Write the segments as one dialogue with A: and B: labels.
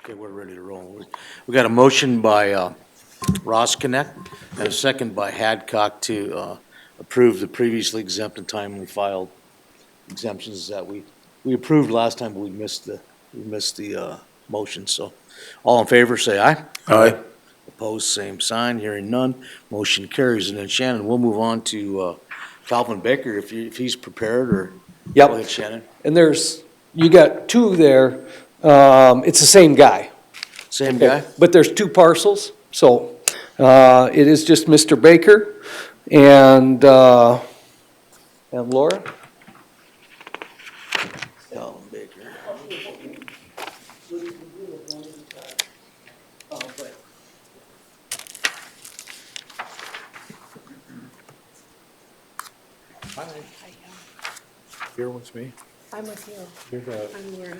A: Okay, we're ready to roll. We got a motion by Ross Connect and a second by Hadcock to approve the previously exempt and timely filed exemptions that we approved last time, but we missed the motion, so. All in favor, say aye.
B: Aye.
A: Opposed, same sign, hearing none, motion carries. And then Shannon, we'll move on to Calvin Baker if he's prepared, or.
C: Yep.
A: Go ahead, Shannon.
C: And you got two there, it's the same guy.
A: Same guy?
C: But there's two parcels, so, it is just Mr. Baker and Laura.
A: Calvin Baker.
B: Here with me.
D: I'm with you.
B: You're the,
D: I'm Laura.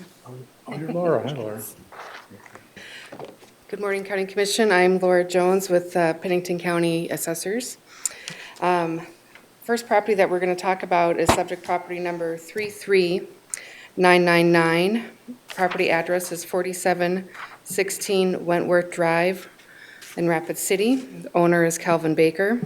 B: oh, you're Laura. Hi, Laura.
D: Good morning, County Commission. I'm Laura Jones with Pennington County Assessors. First property that we're going to talk about is subject property number 33999. Property address is 4716 Wentworth Drive in Rapid City. The owner is Calvin Baker.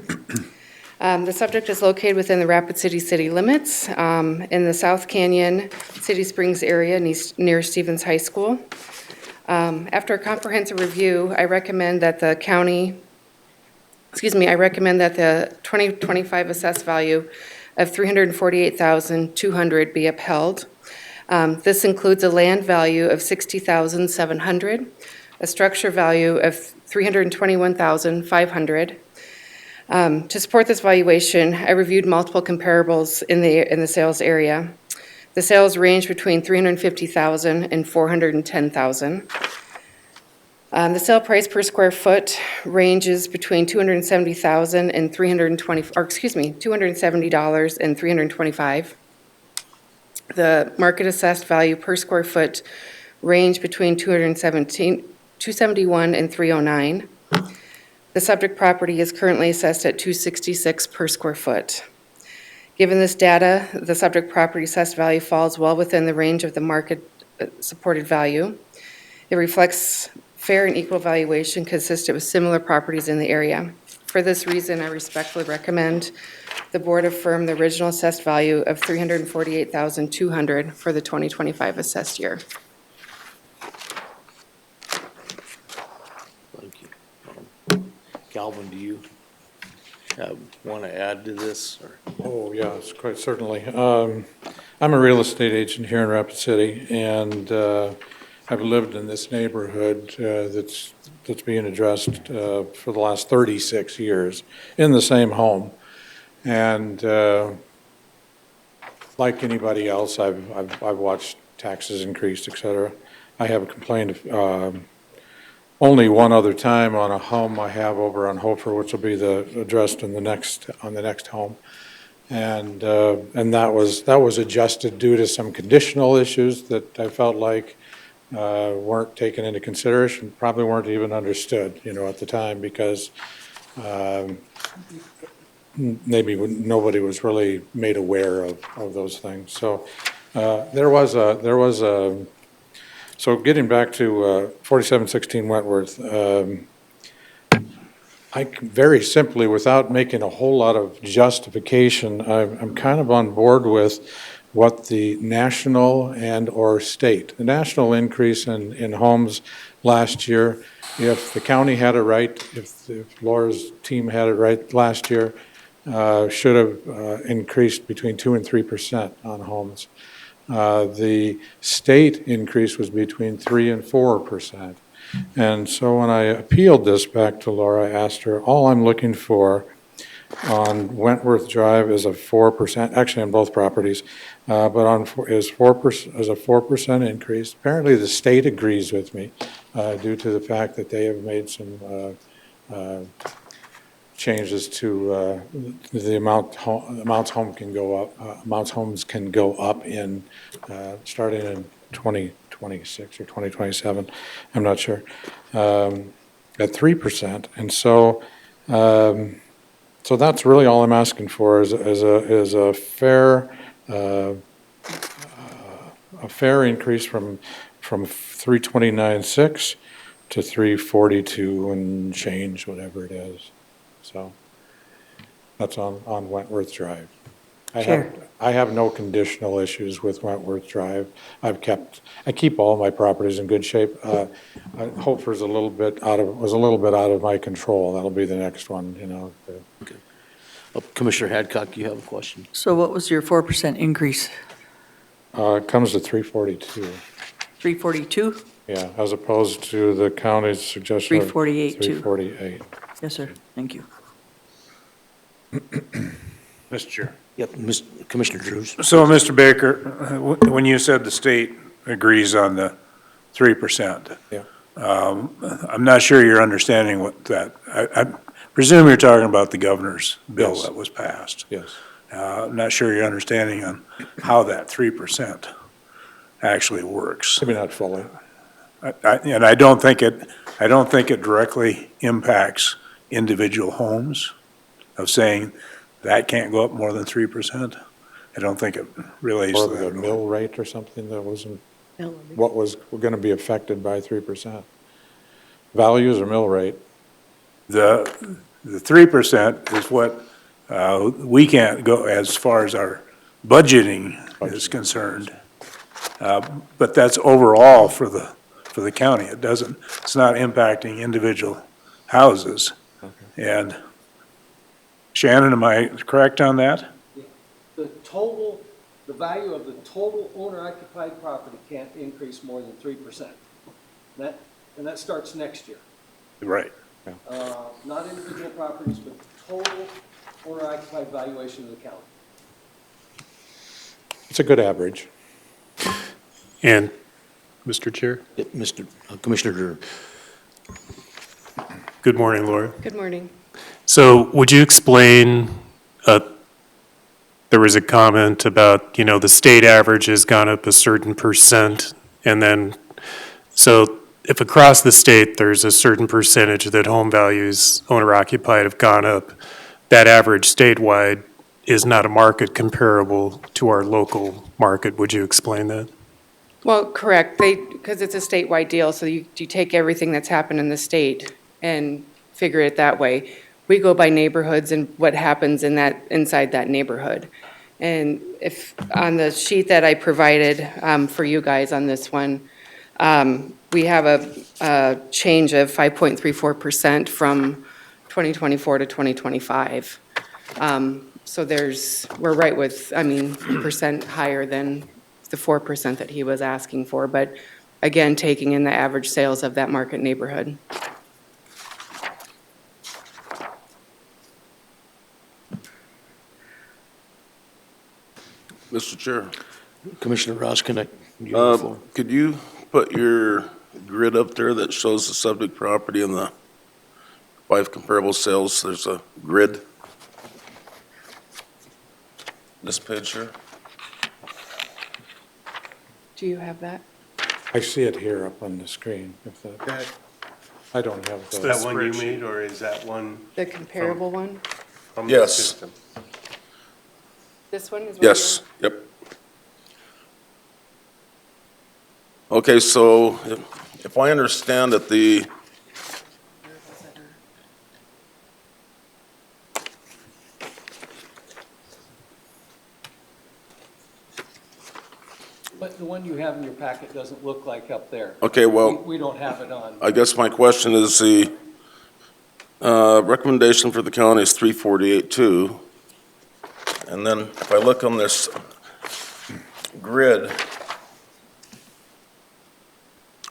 D: The subject is located within the Rapid City city limits in the South Canyon, City Springs area near Stevens High School. After a comprehensive review, I recommend that the 2025 assessed value of $348,200 be upheld. This includes a land value of $60,700, a structure value of $321,500. To support this valuation, I reviewed multiple comparables in the sales area. The sales range between $350,000 and $410,000. The sale price per square foot ranges between $270,000 and $270 and $325. The market assessed value per square foot range between $271 and $309. The subject property is currently assessed at $266 per square foot. Given this data, the subject property assessed value falls well within the range of the market supported value. It reflects fair and equal valuation consistent with similar properties in the area. For this reason, I respectfully recommend the board affirm the original assessed value of $348,200 for the 2025 assessed year.
A: Thank you. Calvin, do you want to add to this, or?
B: Oh, yes, quite certainly. I'm a real estate agent here in Rapid City, and I've lived in this neighborhood that's being addressed for the last 36 years in the same home. And like anybody else, I've watched taxes increase, et cetera. I have complained only one other time on a home I have over on Hofer, which will be addressed on the next home. And that was adjusted due to some conditional issues that I felt like weren't taken into consideration, probably weren't even understood, at the time, because maybe nobody was really made aware of those things. So so getting back to 4716 Wentworth, I very simply, without making a whole lot of justification, I'm kind of on board with what the national and/or state. The national increase in homes last year, if the county had it right, if Laura's team had it right last year, should have increased between 2% and 3% on homes. The state increase was between 3% and 4%. And so when I appealed this back to Laura, I asked her, all I'm looking for on Wentworth Drive is a 4%, actually on both properties, but is a 4% increase. Apparently the state agrees with me due to the fact that they have made some changes to the amounts homes can go up in starting in 2026 or 2027. I'm not sure, at 3%, and so that's really all I'm asking for is a fair increase from from 329.6 to 342 and change, whatever it is. So that's on Wentworth Drive.
E: Sure.
B: I have no conditional issues with Wentworth Drive. I keep all my properties in good shape. Hope's was a little bit out of my control. That'll be the next one, you know.
A: Commissioner Hadcock, you have a question?
E: So what was your 4% increase?
B: It comes to 342,
E: 342?
B: yeah, as opposed to the county's suggestion of
E: 348 too.
B: 348.
E: Yes, sir. Thank you.
F: Mr. Chair.
A: Yep, Commissioner Drews.
F: So, Mr. Baker, when you said the state agrees on the 3%.
B: Yeah.
F: I'm not sure you're understanding what that, I presume you're talking about the governor's bill
B: Yes.
F: that was passed.
B: Yes.
F: I'm not sure you're understanding on how that 3% actually works.
B: Maybe not fully.
F: And I don't think it directly impacts individual homes of saying that can't go up more than 3%. I don't think it relates
B: Or
F: to
B: the
F: that.
B: mill rate or something that wasn't, what was going to be affected by 3%. Values or mill rate?
F: The 3% is what we can't go as far as our budgeting is concerned. But that's overall for the county. It's not impacting individual houses. And Shannon, am I correct on that?
C: The value of the total owner-occupied property can't increase more than 3%. And that starts next year.
F: Right.
C: Not individual properties, but total owner-occupied valuation of the county.
B: It's a good average.
G: And, Mr. Chair,
A: Yep, Commissioner Drew.
G: good morning, Laura.
D: Good morning.
G: So would you explain, there was a comment about, the state average has gone up a certain percent, and then, so if across the state, there's a certain percentage that home values owner-occupied have gone up, that average statewide is not a market comparable to our local market. Would you explain that?
D: Well, correct, because it's a statewide deal, so you take everything that's happened in the state and figure it that way. We go by neighborhoods and what happens inside that neighborhood. And if, on the sheet that I provided for you guys on this one, we have a change of 5.34% from 2024 to 2025. So we're right with, percent higher than the 4% that he was asking for, but again, taking in the average sales of that market neighborhood.
H: Mr. Chair,
A: Commissioner Roskinek, you have the floor.
H: could you put your grid up there that shows the subject property and the 5 comparable sales? There's a grid. This page here.
D: Do you have that?
B: I see it here up on the screen. I don't have
G: Is
B: the,
G: that one you made, or is that one
D: The comparable one?
G: from the
H: Yes.
G: system?
D: This one is what
H: Yes, yep. Okay, so if I understand that
C: But the one you have in your packet doesn't look like up there.
H: okay, well,
C: We don't have it on.
H: I guess my question is the recommendation for the county is 348.2. And then if I look on this grid,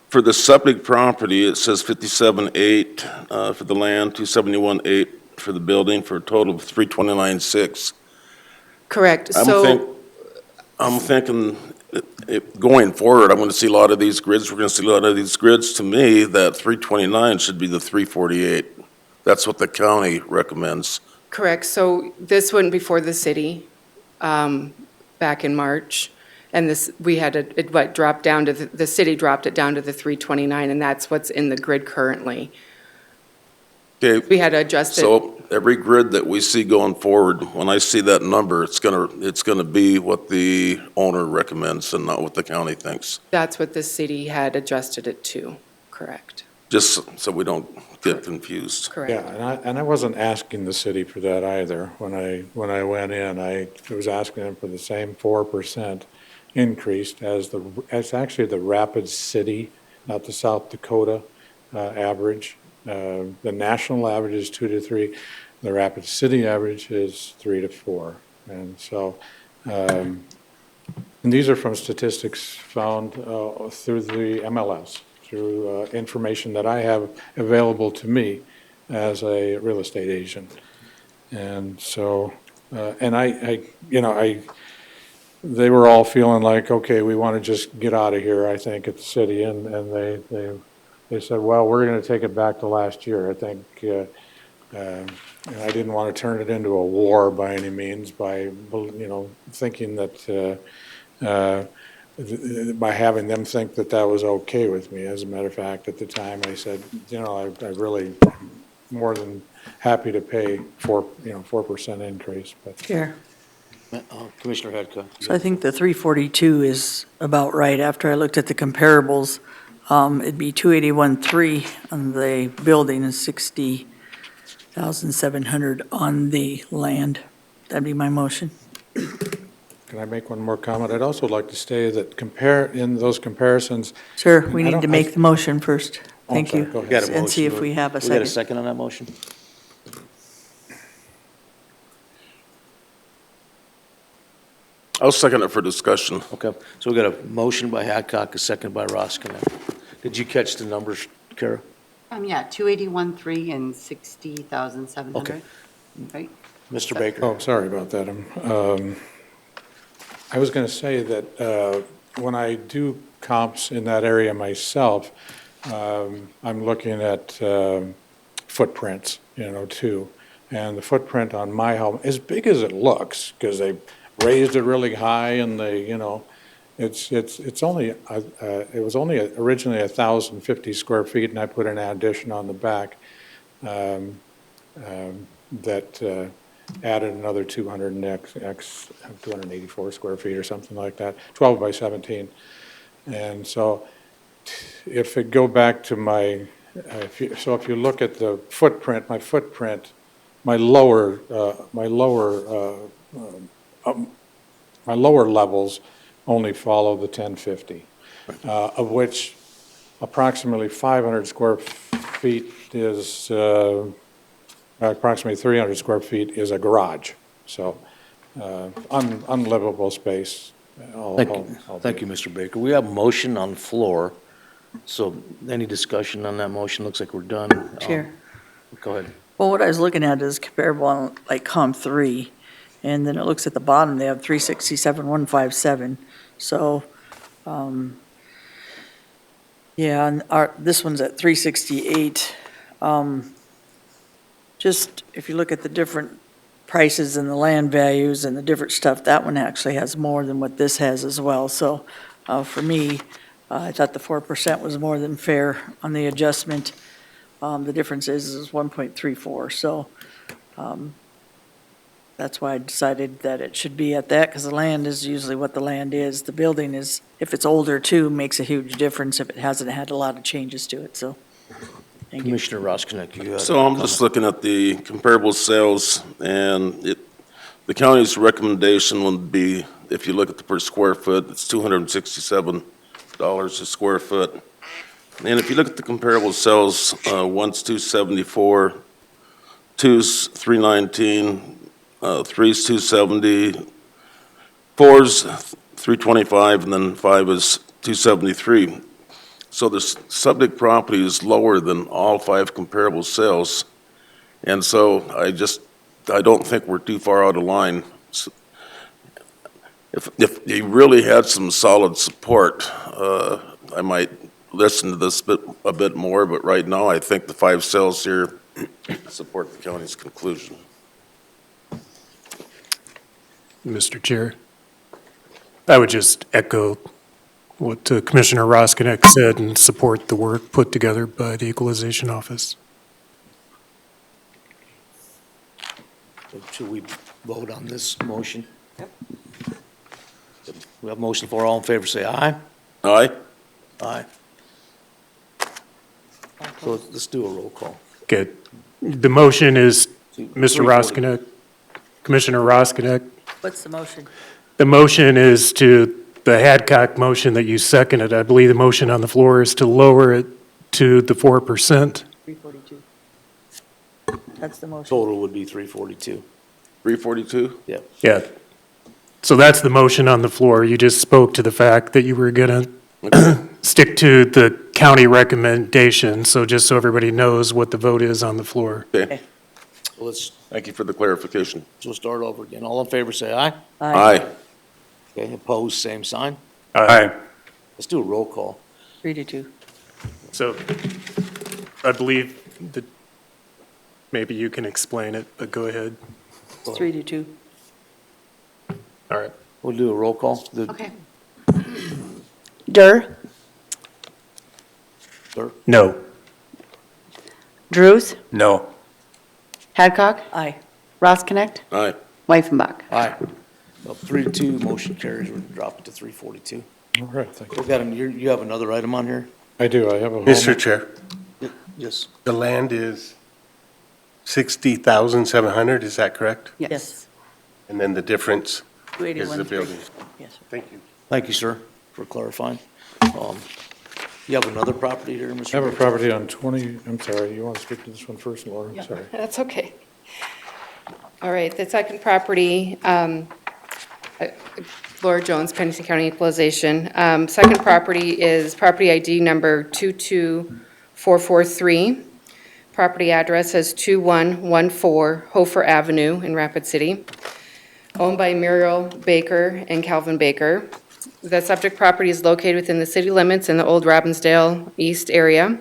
H: for the subject property, it says 57.8 for the land, 271.8 for the building, for a total of 329.6.
D: Correct,
H: I'm thinking going forward, I'm going to see a lot of these grids. We're going to see a lot of these grids. To me, that 329 should be the 348. That's what the county recommends.
D: correct. So this went before the city back in March. And we had it dropped down to, the city dropped it down to the 329, and that's what's in the grid currently.
H: Okay,
D: We had to adjust it.
H: so every grid that we see going forward, when I see that number, it's gonna be what the owner recommends and not what the county thinks.
D: That's what the city had adjusted it to, correct?
H: Just so we don't get confused.
D: Correct.
B: Yeah, and I wasn't asking the city for that either. When I went in, I was asking them for the same 4% increase as actually the Rapid City, not the South Dakota average. The national average is 2 to 3. The Rapid City average is 3 to 4. And so, and these are from statistics found through the MLS, through information that I have available to me as a real estate agent. And so, and they were all feeling like, okay, we want to just get out of here, I think, at the city. And they said, well, we're going to take it back to last year. I think, and I didn't want to turn it into a war by any means by, thinking that, by having them think that that was okay with me. As a matter of fact, at the time, I said, I really more than happy to pay 4% increase, but.
E: Chair.
A: Commissioner Hadcock.
E: So I think the 342 is about right. After I looked at the comparables, it'd be 281.3 on the building and 60,700 on the land. That'd be my motion.
B: Can I make one more comment? I'd also like to say that in those comparisons.
E: Sir, we
B: I
E: need
B: don't-
E: to make the motion first.
B: Oh,
E: Thank
B: sorry,
E: you.
B: go ahead.
A: We got a
E: And see
A: motion.
E: if we have a
A: We got a
E: second.
A: second on that motion?
H: I'll second it for discussion.
A: Okay, so we got a motion by Hadcock, a second by Roskinek. Did you catch the numbers, Kara?
I: Yeah, 281.3 and 60,700, right?
A: Mr. Baker?
B: Oh, sorry about that. I was going to say that when I do comps in that area myself, I'm looking at footprints, too. And the footprint on my home, as big as it looks, because they raised it really high and it's only, it was only originally 1,050 square feet, and I put an addition on the back that added another 284 square feet or something like that, 12 by 17. And so if it go back to if you look at the footprint, my lower levels only follow the 1050, of which approximately 500 square feet is, approximately 300 square feet is a garage. So unlivable space.
A: Thank you, Mr. Baker. We have a motion on the floor, so any discussion on that motion? Looks like we're done.
E: Chair.
A: Go ahead.
E: Well, what I was looking at is comparable on like COM 3, and then it looks at the bottom, they have 367,157. So, yeah, and this one's at 368. Just if you look at the different prices and the land values and the different stuff, that one actually has more than what this has as well. So for me, I thought the 4% was more than fair on the adjustment. The difference is 1.34. So that's why I decided that it should be at that, because the land is usually what the land is. The building is, if it's older too, makes a huge difference if it hasn't had a lot of changes to it. So thank you.
A: Commissioner Roskinek, you had a
H: So I'm just looking at the comparable sales, and the county's recommendation would be, if you look at the per square foot, it's $267 a square foot. And if you look at the comparable sales, one's 274, two's 319, three's 270, four's 325, and then five is 273. So the subject property is lower than all five comparable sales. And so I don't think we're too far out of line. If you really had some solid support, I might listen to this a bit more, but right now I think the five sales here support the county's conclusion.
G: Mr. Chair, I would just echo what Commissioner Roskinek said and support the work put together by the Equalization Office.
A: Should we vote on this motion? We have a motion for all in favor, say aye.
H: Aye?
A: Aye. So let's do a roll call.
G: Good. The motion is, Mr.
A: 340.
G: Roskinek, Commissioner Roskinek,
E: What's the motion?
G: the motion is to, the Hadcock motion that you seconded, I believe the motion on the floor is to lower it to the 4%.
E: 342. That's the motion.
A: Total would be 342.
H: 342?
A: Yep.
G: Yeah. So that's the motion on the floor. You just spoke to the fact that you were going
H: Okay.
G: to stick to the county recommendation, so just so everybody knows what the vote is on the floor.
H: Okay.
A: So let's,
H: Thank you for the clarification.
A: so we'll start over again. All in favor, say aye.
H: Aye.
A: Okay, opposed, same sign.
F: Aye.
A: Let's do a roll call.
E: 3 to 2.
G: So I believe that maybe you can explain it, but go ahead.
E: It's 3 to 2.
G: All right.
A: We'll do a roll call.
I: Okay.
J: Dur,
A: Sir?
G: No.
J: Drews,
F: No.
I: Hadcock,
E: Aye.
I: Ross Connect,
H: Aye.
I: Wyffenbach.
A: Aye. Well, 3-2, motion carries. We're dropping to 342.
B: All right, thank you.
A: We've got, you have another item on here?
B: I do, I have a home.
K: Mr. Chair,
A: Yes.
K: the land is 60,700, is that correct?
E: Yes.
K: And then the difference is the
E: 281.
K: building?
E: Yes, sir.
K: Thank you.
A: Thank you, sir, for clarifying. You have another property here, Mr.
B: I have a
A: Baker?
B: property on 20, I'm sorry, you want to speak to this one first, Laura? I'm sorry.
D: That's okay. All right, the second property, Laura Jones, Pennington County Equalization. Second property is property ID number 22443. Property address is 2114 Hofer Avenue in Rapid City, owned by Muriel Baker and Calvin Baker. The subject property is located within the city limits in the Old Robbinsdale East area.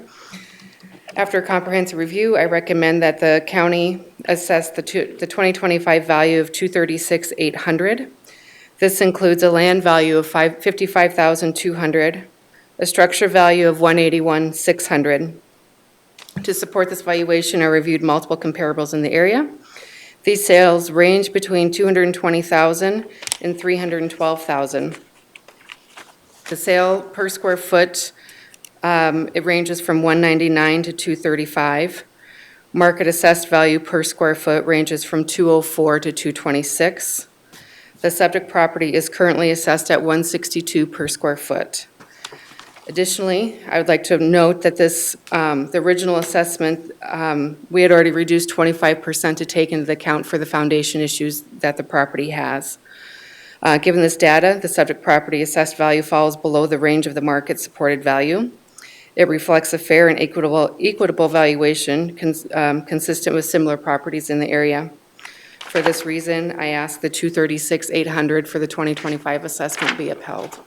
D: After a comprehensive review, I recommend that the county assess the 2025 value of $236,800. This includes a land value of $55,200, a structure value of $181,600. To support this valuation, I reviewed multiple comparables in the area. These sales range between $220,000 and $312,000. The sale per square foot, it ranges from $199 to $235. Market assessed value per square foot ranges from $204 to $226. The subject property is currently assessed at $162 per square foot. Additionally, I would like to note that this, the original assessment, we had already reduced 25% to take into account for the foundation issues that the property has. Given this data, the subject property assessed value falls below the range of the market-supported value. It reflects a fair and equitable valuation consistent with similar properties in the area. For this reason, I ask the $236,800 for the 2025 assessment be upheld.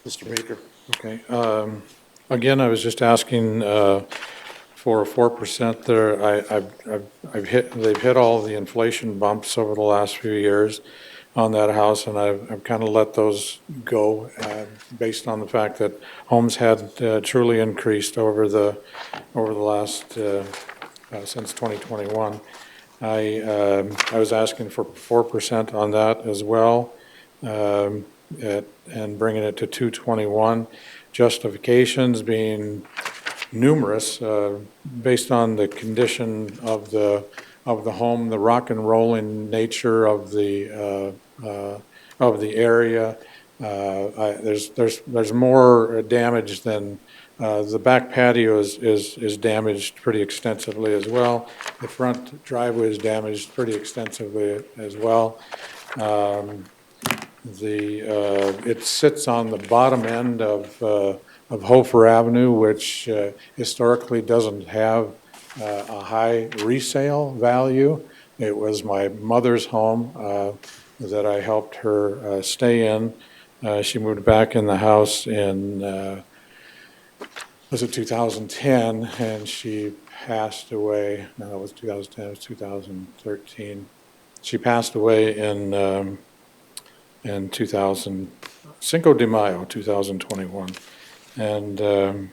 A: Mr. Baker?
B: Okay, again, I was just asking for a 4% there. They've hit all the inflation bumps over the last few years on that house, and I've kind of let those go based on the fact that homes had truly increased over the last, since 2021. I was asking for 4% on that as well, and bringing it to 221. Justifications being numerous, based on the condition of the home, the rock and rolling nature of the area. There's more damage than the back patio is damaged pretty extensively as well. The front driveway is damaged pretty extensively as well. It sits on the bottom end of Hofer Avenue, which historically doesn't have a high resale value. It was my mother's home that I helped her stay in. She moved back in the house in, was it 2010, and she passed away. No, it was 2010, it was 2013. She passed away in 2000, Cinco de Mayo, 2021. And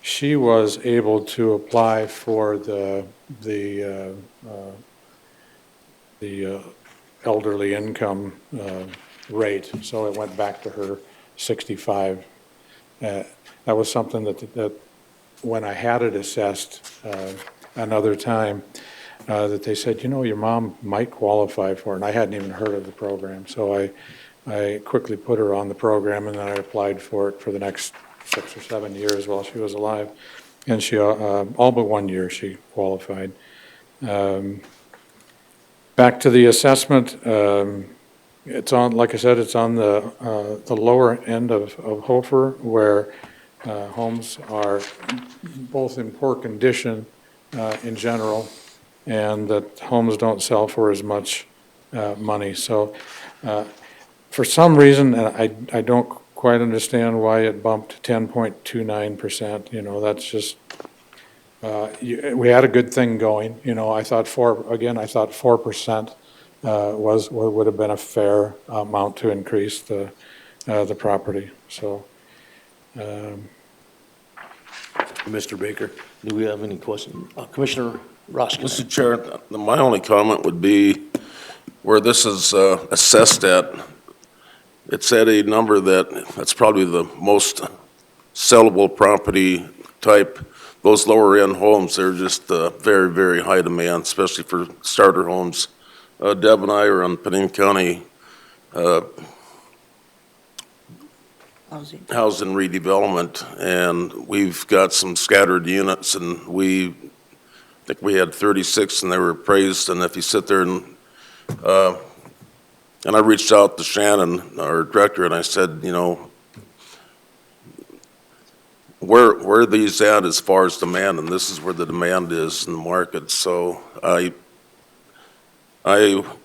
B: she was able to apply for the elderly income rate, so it went back to her 65. That was something that when I had it assessed another time, that they said, you know, your mom might qualify for it, and I hadn't even heard of the program. So I quickly put her on the program, and then I applied for it for the next 6 or 7 years while she was alive. And she, all but 1 year, she qualified. Back to the assessment, it's on, like I said, it's on the lower end of Hofer, where homes are both in poor condition in general, and that homes don't sell for as much money. So for some reason, and I don't quite understand why it bumped 10.29%. You know, that's just, we had a good thing going. You know, I thought 4% would have been a fair amount to increase the property. So,
A: Mr. Baker, do we have any questions? Commissioner Roskinek?
H: Mr. Chair, my only comment would be where this is assessed at, it's at a number that's probably the most sellable property type. Those lower end homes, they're just very, very high demand, especially for starter homes. Deb and I are on Pennington County housing redevelopment, and we've got some scattered units, and I think we had 36 and they were appraised. And if you sit there and I reached out to Shannon, our director, and I said, you know, where are these at as far as demand? And this is where the demand is in the market. So I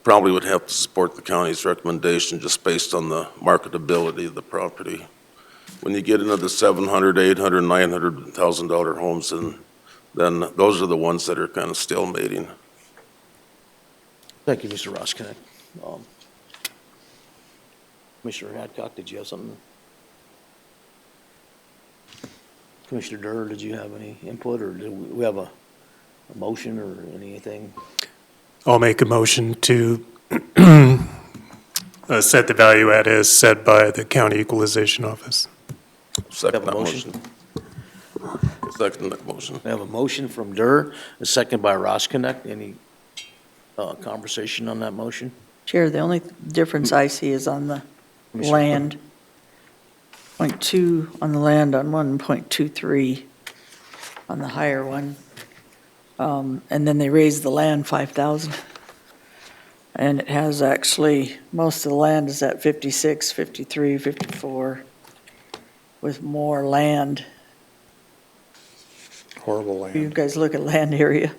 H: probably would have to support the county's recommendation just based on the marketability of the property. When you get into the $700,000, $800,000, $900,000 homes, and then those are the ones that are kind of stalemating.
A: Thank you, Mr. Roskinek. Commissioner Hadcock, did you have something? Commissioner Durr, did you have any input, or do we have a motion or anything?
G: I'll make a motion to set the value at as set by the county equalization office.
H: Second
A: Have a
H: that
A: motion?
H: motion. Second that motion.
A: We have a motion from Durr, a second by Roskinek. Any conversation on that motion?
E: Chair, the only difference I see is on the
A: Commissioner
E: land, 0.2 on the land on 1.23 on the higher one. And then they raised the land 5,000. And it has actually, most of the land is at 56, 53, 54, with more land.
B: horrible
E: You
B: land.
E: guys look at land area.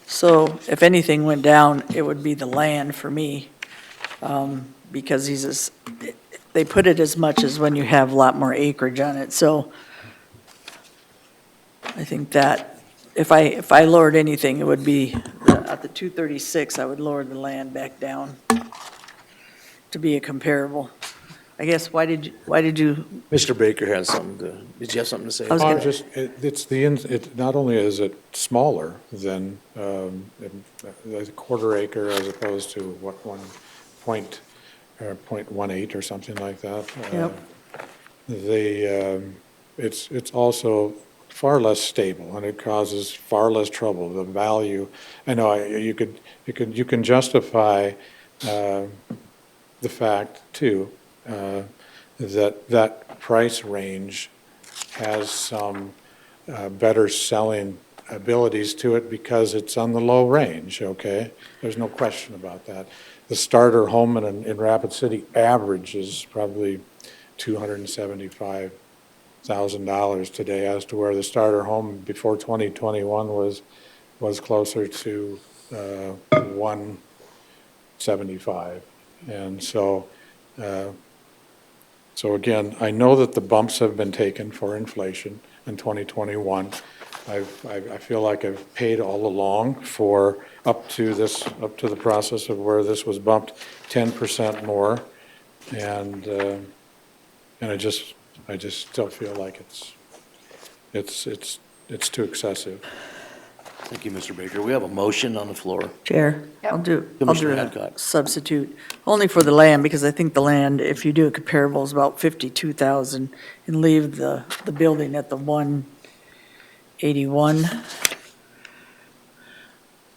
E: So if anything went down, it would be the land for me, because they put it as much as when you have a lot more acreage on it. So I think that if I lowered anything, it would be at the 236, I would lower the land back down to be a comparable. I guess, why did you,
A: Mr. Baker has something to, did you have something to say?
E: I was gonna-
B: It's not only is it smaller than a quarter acre as opposed to what, 0.18 or something like that.
E: Yep.
B: It's also far less stable, and it causes far less trouble. The value, I know you can justify the fact too that price range has some better selling abilities to it because it's on the low range, okay? There's no question about that. The starter home in Rapid City average is probably $275,000 today, as to where the starter home before 2021 was closer to 175. And so again, I know that the bumps have been taken for inflation in 2021. I feel like I've paid all along for up to the process of where this was bumped 10% more, and I just still feel like It's too excessive.
A: Thank you, Mr. Baker. We have a motion on the floor.
E: Chair, I'll do
A: Commissioner
E: a
A: Hadcock.
E: substitute, only for the land, because I think the land, if you do a comparable, is about 52,000, and leave the building at the 181. Is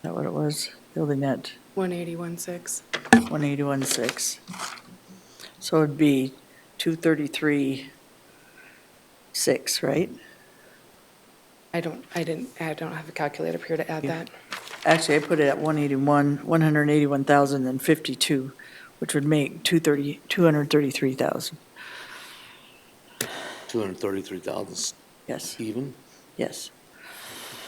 E: that what it was? Building at
D: 181.6.
E: 181.6. So it'd be 233.6, right?
D: I don't have a calculator up here to add that.
E: Actually, I put it at 181,052, which would make 233,000.
A: 233,000
E: Yes,
A: even.
E: yes.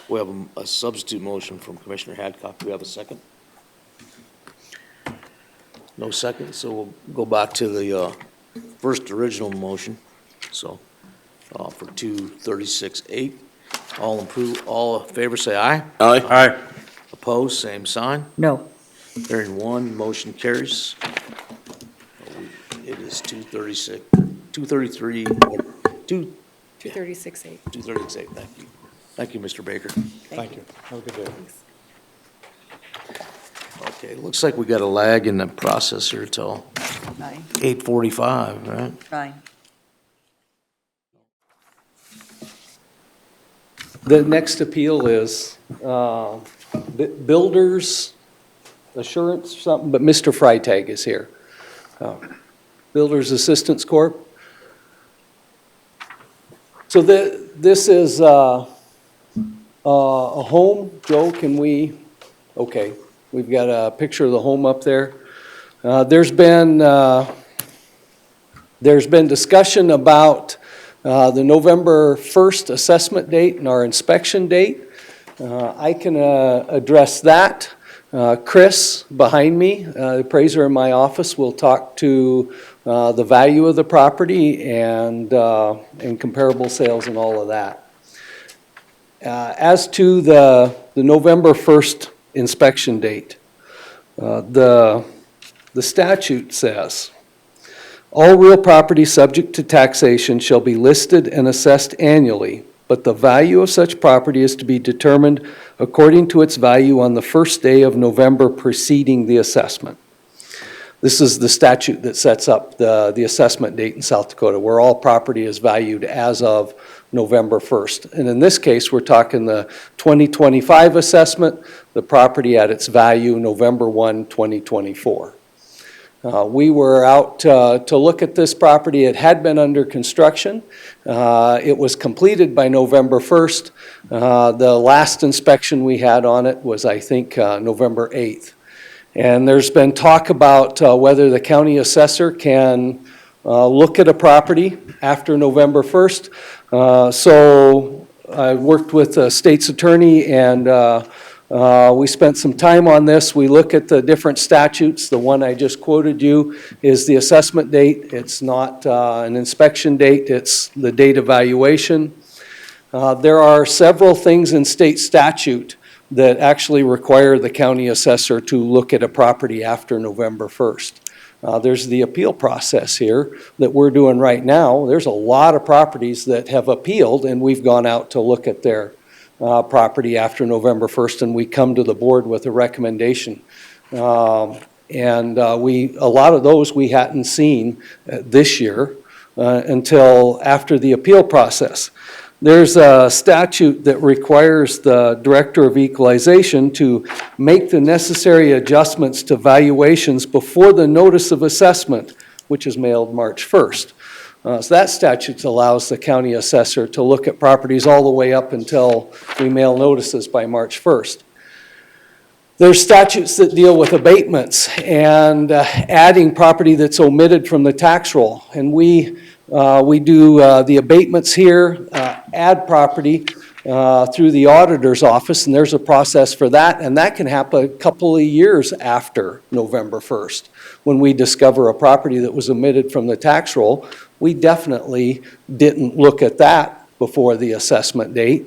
A: We have a substitute motion from Commissioner Hadcock. Do we have a second? No second, so we'll go back to the first original motion. So for 236.8, all in favor say aye.
H: Aye.
F: Aye.
A: Opposed, same sign.
E: No,
A: Hearing one, motion carries. It is 233,
D: 236.8.
A: 236.8. Thank you. Thank you, Mr. Baker.
B: Thank you. Have a good day.
A: Okay, looks like we got a lag in the process here till 8:45, right?
E: 9.
C: The next appeal is Builders Assurance, something, but Mr. Freitag is here. Builders Assistance Corp. So this is a home. Joe, can we, okay, we've got a picture of the home up there. There's been discussion about the November 1st assessment date and our inspection date. I can address that. Chris, behind me, the appraiser in my office, will talk to the value of the property and comparable sales and all of that. As to the November 1st inspection date, the statute says, all real property subject to taxation shall be listed and assessed annually, but the value of such property is to be determined according to its value on the first day of November preceding the assessment. This is the statute that sets up the assessment date in South Dakota, where all property is valued as of November 1st. And in this case, we're talking the 2025 assessment, the property at its value November 1, 2024. We were out to look at this property. It had been under construction. It was completed by November 1st. The last inspection we had on it was, I think, November 8th. And there's been talk about whether the county assessor can look at a property after November 1st. So I worked with the state's attorney and we spent some time on this. We look at the different statutes. The one I just quoted you is the assessment date. It's not an inspection date, it's the date of valuation. There are several things in state statute that actually require the county assessor to look at a property after November 1st. There's the appeal process here that we're doing right now. There's a lot of properties that have appealed and we've gone out to look at their property after November 1st, and we come to the board with a recommendation. A lot of those we hadn't seen this year until after the appeal process. There's a statute that requires the Director of Equalization to make the necessary adjustments to valuations before the notice of assessment, which is mailed March 1st. So that statute allows the county assessor to look at properties all the way up until we mail notices by March 1st. There's statutes that deal with abatements and adding property that's omitted from the tax roll. And we do the abatements here, add property through the auditor's office, and there's a process for that, and that can happen a couple of years after November 1st. When we discover a property that was omitted from the tax roll, we definitely didn't look at that before the assessment date.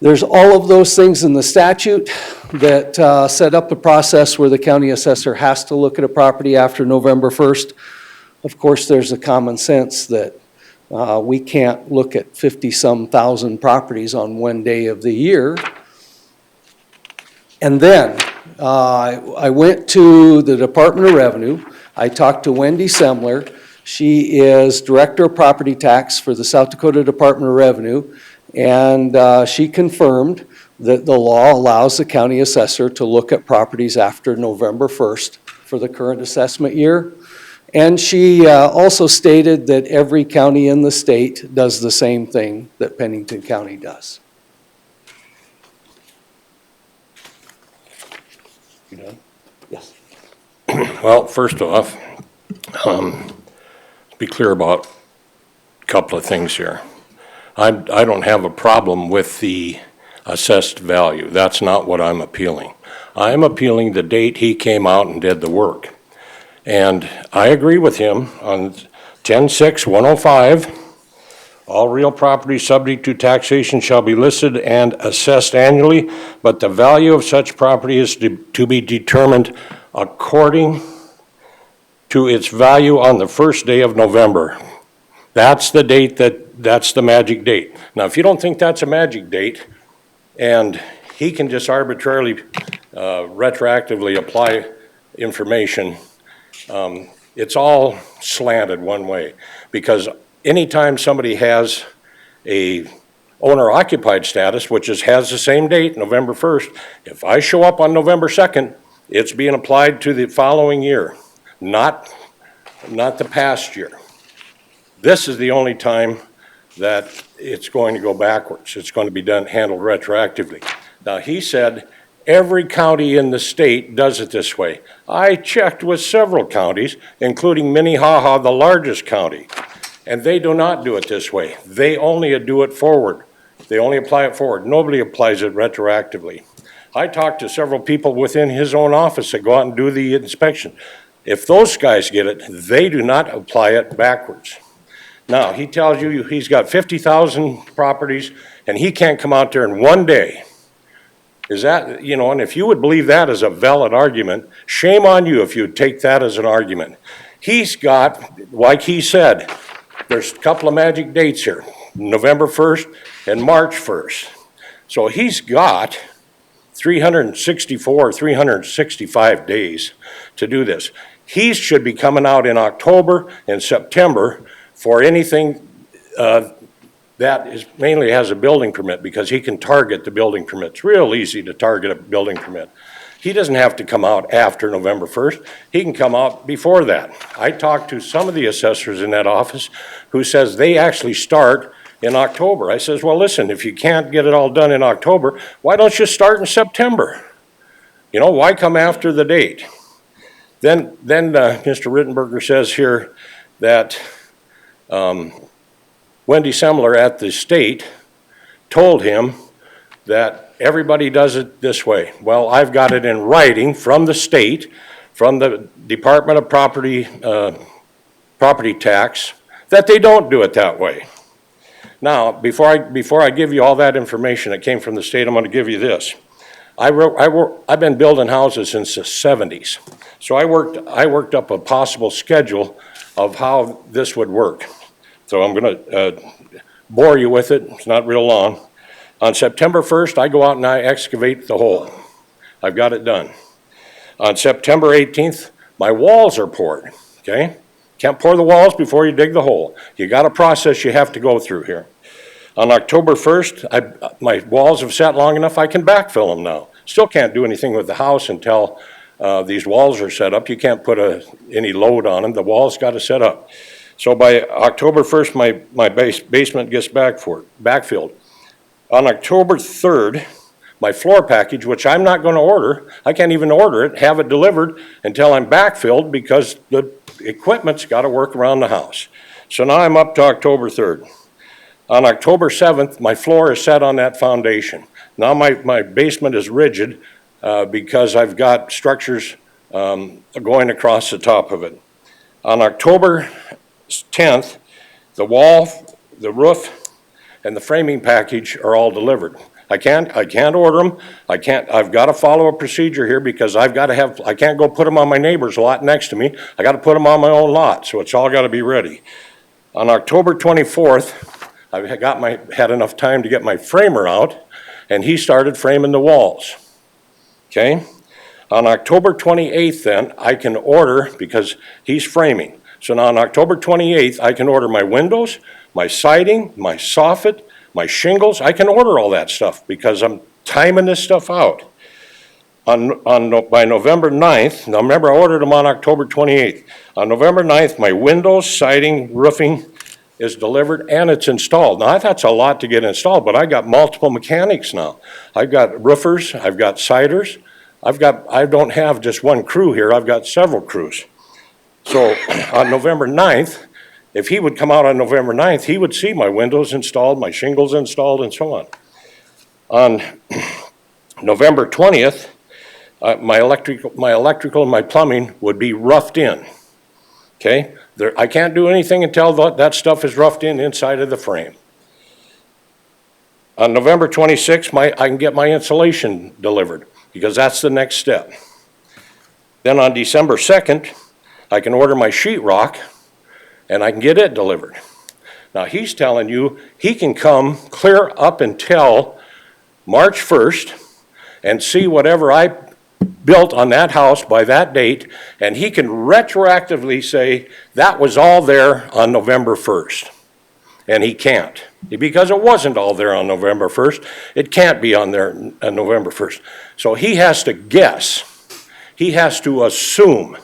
C: There's all of those things in the statute that set up the process where the county assessor has to look at a property after November 1st. Of course, there's a common sense that We can't look at 50-some thousand properties on one day of the year. And then I went to the Department of Revenue. I talked to Wendy Semler. She is Director of Property Tax for the South Dakota Department of Revenue. And she confirmed that the law allows the county assessor to look at properties after November 1st for the current assessment year. And she also stated that every county in the state does the same thing that Pennington County does.
J: You done?
C: Yes.
J: Well, first off, be clear about a couple of things here. I don't have a problem with the assessed value. That's not what I'm appealing. I'm appealing the date he came out and did the work. And I agree with him on 10-6-105. All real property subject to taxation shall be listed and assessed annually, but the value of such property is to be determined according to its value on the first day of November. That's the date that's the magic date. Now, if you don't think that's a magic date, and he can just arbitrarily, retroactively apply information, it's all slanted one way. Because anytime somebody has a owner-occupied status, which has the same date, November 1st, if I show up on November 2nd, it's being applied to the following year, not the past year. This is the only time that it's going to go backwards. It's going to be handled retroactively. Now, he said every county in the state does it this way. I checked with several counties, including Minnehaha, the largest county, and they do not do it this way. They only do it forward. They only apply it forward. Nobody applies it retroactively. I talked to several people within his own office that go out and do the inspection. If those guys get it, they do not apply it backwards. Now, he tells you he's got 50,000 properties and he can't come out there in one day. Is that, and if you would believe that as a valid argument, shame on you if you would take that as an argument. He's got, like he said, there's a couple of magic dates here, November 1st and March 1st. So he's got 364 or 365 days to do this. He should be coming out in October and September for anything that mainly has a building permit, because he can target the building permit. It's real easy to target a building permit. He doesn't have to come out after November 1st. He can come out before that. I talked to some of the assessors in that office who says they actually start in October. I says, well, listen, if you can't get it all done in October, why don't you start in September? Why come after the date? Then Mr. Rittenberger says here that Wendy Semler at the state told him that everybody does it this way. Well, I've got it in writing from the state, from the Department of Property Tax, that they don't do it that way. Now, before I give you all that information that came from the state, I'm going to give you this. I've been building houses since the 70s, so I worked up a possible schedule of how this would work. So I'm going to bore you with it. It's not real long. On September 1st, I go out and I excavate the hole. I've got it done. On September 18th, my walls are poured, okay? Can't pour the walls before you dig the hole. You got a process you have to go through here. On October 1st, my walls have sat long enough I can backfill them now. Still can't do anything with the house until these walls are set up. You can't put any load on them. The walls got to set up. So by October 1st, my basement gets backfilled. On October 3rd, my floor package, which I'm not going to order, I can't even order it, have it delivered until I'm backfilled because the equipment's got to work around the house. So now I'm up to October 3rd. On October 7th, my floor is set on that foundation. Now my basement is rigid because I've got structures going across the top of it. On October 10th, the wall, the roof, and the framing package are all delivered. I can't order them. I've got to follow a procedure here because I can't go put them on my neighbor's lot next to me. I got to put them on my own lot, so it's all got to be ready. On October 24th, had enough time to get my framer out, and he started framing the walls. Okay? On October 28th then, I can order, because he's framing. So now on October 28th, I can order my windows, my siding, my soffit, my shingles. I can order all that stuff because I'm timing this stuff out. By November 9th, now remember I ordered them on October 28th. On November 9th, my windows, siding, roofing is delivered and it's installed. Now that's a lot to get installed, but I got multiple mechanics now. I've got roofers, I've got siders, I don't have just one crew here, I've got several crews. So on November 9th, if he would come out on November 9th, he would see my windows installed, my shingles installed, and so on. On November 20th, my electrical and my plumbing would be roughed in, okay? I can't do anything until that stuff is roughed in inside of the frame. On November 26th, I can get my insulation delivered because that's the next step. Then on December 2nd, I can order my sheetrock and I can get it delivered. Now he's telling you he can come clear up until March 1st and see whatever I built on that house by that date, and he can retroactively say that was all there on November 1st. And he can't, because it wasn't all there on November 1st. It can't be on there on November 1st. So he has to guess. He has to assume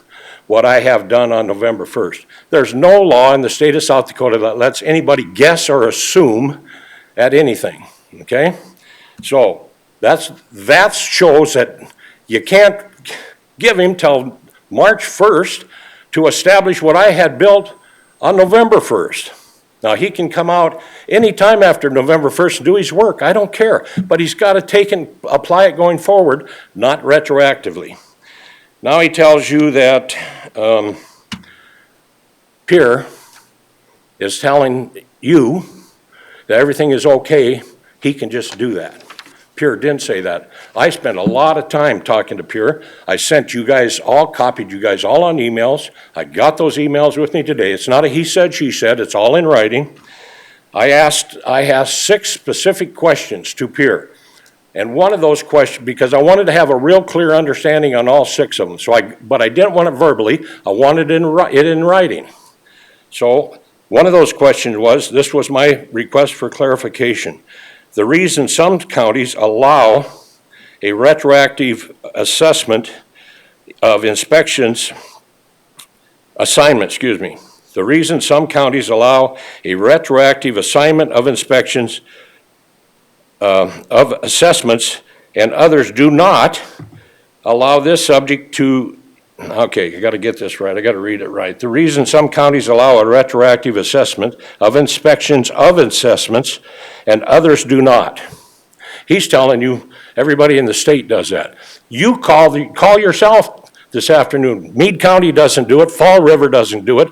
J: what I have done on November 1st. There's no law in the state of South Dakota that lets anybody guess or assume at anything, okay? So that shows that you can't give him till March 1st to establish what I had built on November 1st. Now, he can come out anytime after November 1st and do his work. I don't care. But he's got to take and apply it going forward, not retroactively. Now he tells you that Pierre is telling you that everything is okay. He can just do that. Pierre didn't say that. I spent a lot of time talking to Pierre. I sent you guys all, copied you guys all on emails. I got those emails with me today. It's not a he said, she said. It's all in writing. I asked 6 specific questions to Pierre. And one of those questions, because I wanted to have a real clear understanding on all 6 of them. But I didn't want it verbally. I wanted it in writing. So one of those questions was, this was my request for clarification. The reason some counties allow a retroactive assessment of inspections, the reason some counties allow a retroactive assignment of inspections of assessments and others do not allow this subject to, okay, I got to get this right, I got to read it right. The reason some counties allow a retroactive assessment of inspections of assessments and others do not. He's telling you everybody in the state does that. You call yourself this afternoon. Meade County doesn't do it. Fall River doesn't do it.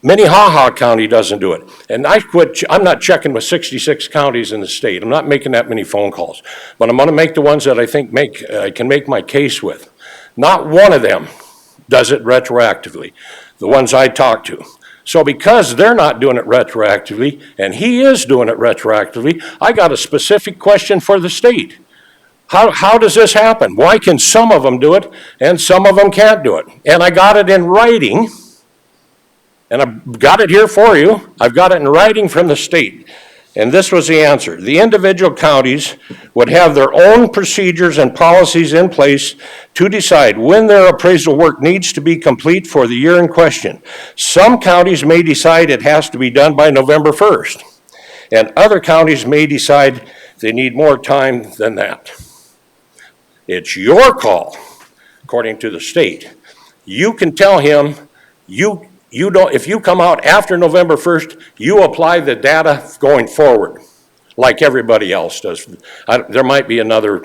J: Minnehaha County doesn't do it. And I'm not checking with 66 counties in the state. I'm not making that many phone calls. But I'm going to make the ones that I think I can make my case with. Not one of them does it retroactively, the ones I talk to. So because they're not doing it retroactively, and he is doing it retroactively, I got a specific question for the state. How does this happen? Why can some of them do it and some of them can't do it? And I got it in writing, and I've got it here for you. I've got it in writing from the state. And this was the answer. The individual counties would have their own procedures and policies in place to decide when their appraisal work needs to be complete for the year in question. Some counties may decide it has to be done by November 1st, and other counties may decide they need more time than that. It's your call, according to the state. You can tell him you don't, if you come out after November 1st, you apply the data going forward, like everybody else does. There might be another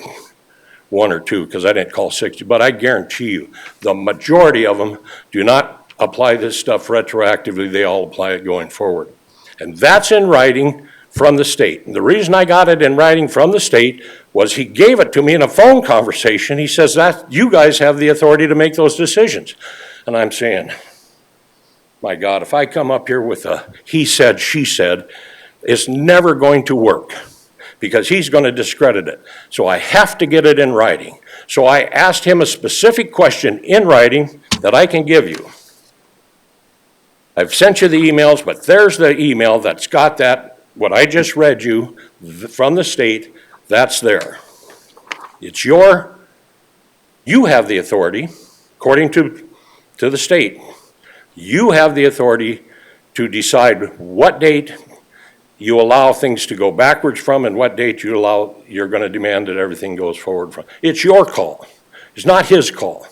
J: 1 or 2, because I didn't call 60, but I guarantee you, the majority of them do not apply this stuff retroactively. They all apply it going forward. And that's in writing from the state. And the reason I got it in writing from the state was he gave it to me in a phone conversation. He says that you guys have the authority to make those decisions. And I'm saying, My God, if I come up here with a he said, she said, it's never going to work because he's going to discredit it. So I have to get it in writing. So I asked him a specific question in writing that I can give you. I've sent you the emails, but there's the email that's got that, what I just read you from the state, that's there. It's you have the authority, according to the state, you have the authority to decide what date you allow things to go backwards from and what date you're going to demand that everything goes forward from. It's your call. It's not his call.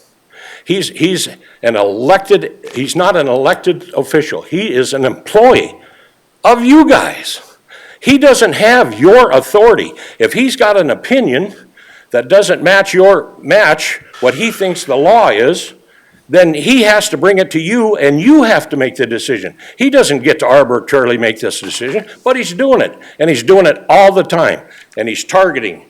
J: He's not an elected official. He is an employee of you guys. He doesn't have your authority. If he's got an opinion that doesn't match what he thinks the law is, then he has to bring it to you and you have to make the decision. He doesn't get to arbitrarily make this decision, but he's doing it. And he's doing it all the time. And he's targeting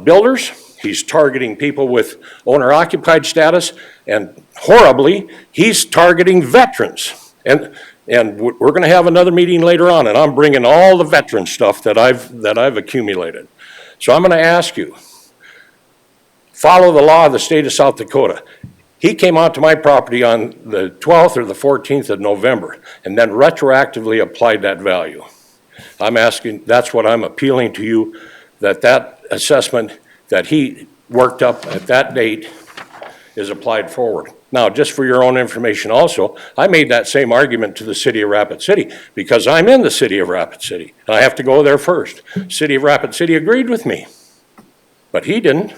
J: builders, he's targeting people with owner-occupied status, and horribly, he's targeting veterans. And we're going to have another meeting later on, and I'm bringing all the veteran stuff that I've accumulated. So I'm going to ask you, follow the law of the state of South Dakota. He came out to my property on the 12th or the 14th of November and then retroactively applied that value. I'm asking, that's what I'm appealing to you, that assessment that he worked up at that date is applied forward. Now, just for your own information also, I made that same argument to the city of Rapid City because I'm in the city of Rapid City and I have to go there first. City of Rapid City agreed with me, but he didn't.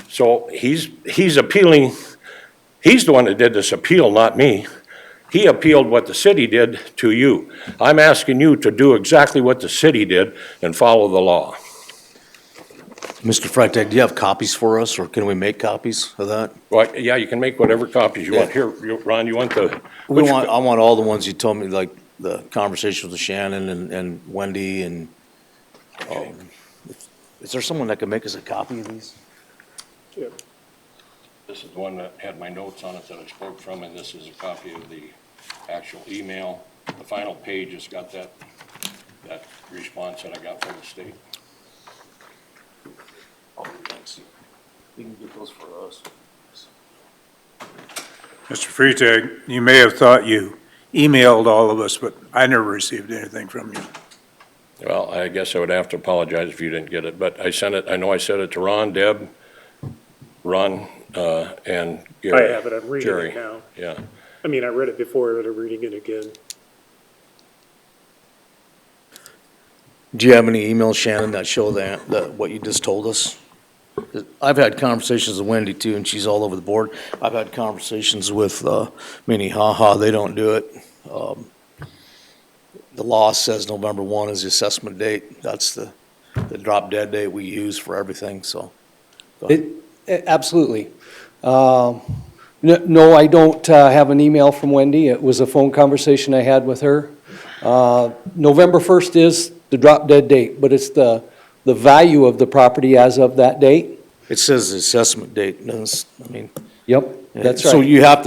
J: So he's appealing, he's the one that did this appeal, not me. He appealed what the city did to you. I'm asking you to do exactly what the city did and follow the law.
A: Mr. Freitag, do you have copies for us, or can we make copies of that?
J: Well, yeah, you can make whatever copies you want. Here, Ron, you want the?
A: I want all the ones you told me, like the conversations with Shannon and Wendy and, is there someone that can make us a copy of these?
J: This is the one that had my notes on it that I spoke from, and this is a copy of the actual email. The final page has got that response that I got from the state.
A: Oh, thanks. We can get those for us.
F: Mr. Freitag, you may have thought you emailed all of us, but I never received anything from you.
J: Well, I guess I would have to apologize if you didn't get it, but I sent it, I know I sent it to Ron, Deb, Ron, and Gary.
L: I have it, I'm reading
J: Jerry.
L: it now.
J: Yeah.
L: I mean, I read it before, but I'm reading it again.
A: Do you have any emails, Shannon, that show that what you just told us? I've had conversations with Wendy too, and she's all over the board. I've had conversations with Minnehaha, they don't do it. The law says November 1 is the assessment date. That's the drop dead date we use for everything, so. Go ahead.
C: Absolutely. No, I don't have an email from Wendy. It was a phone conversation I had with her. November 1st is the drop dead date, but it's the value of the property as of that date.
A: It says the assessment date, I mean.
C: Yep, that's
A: So
C: right.
A: you have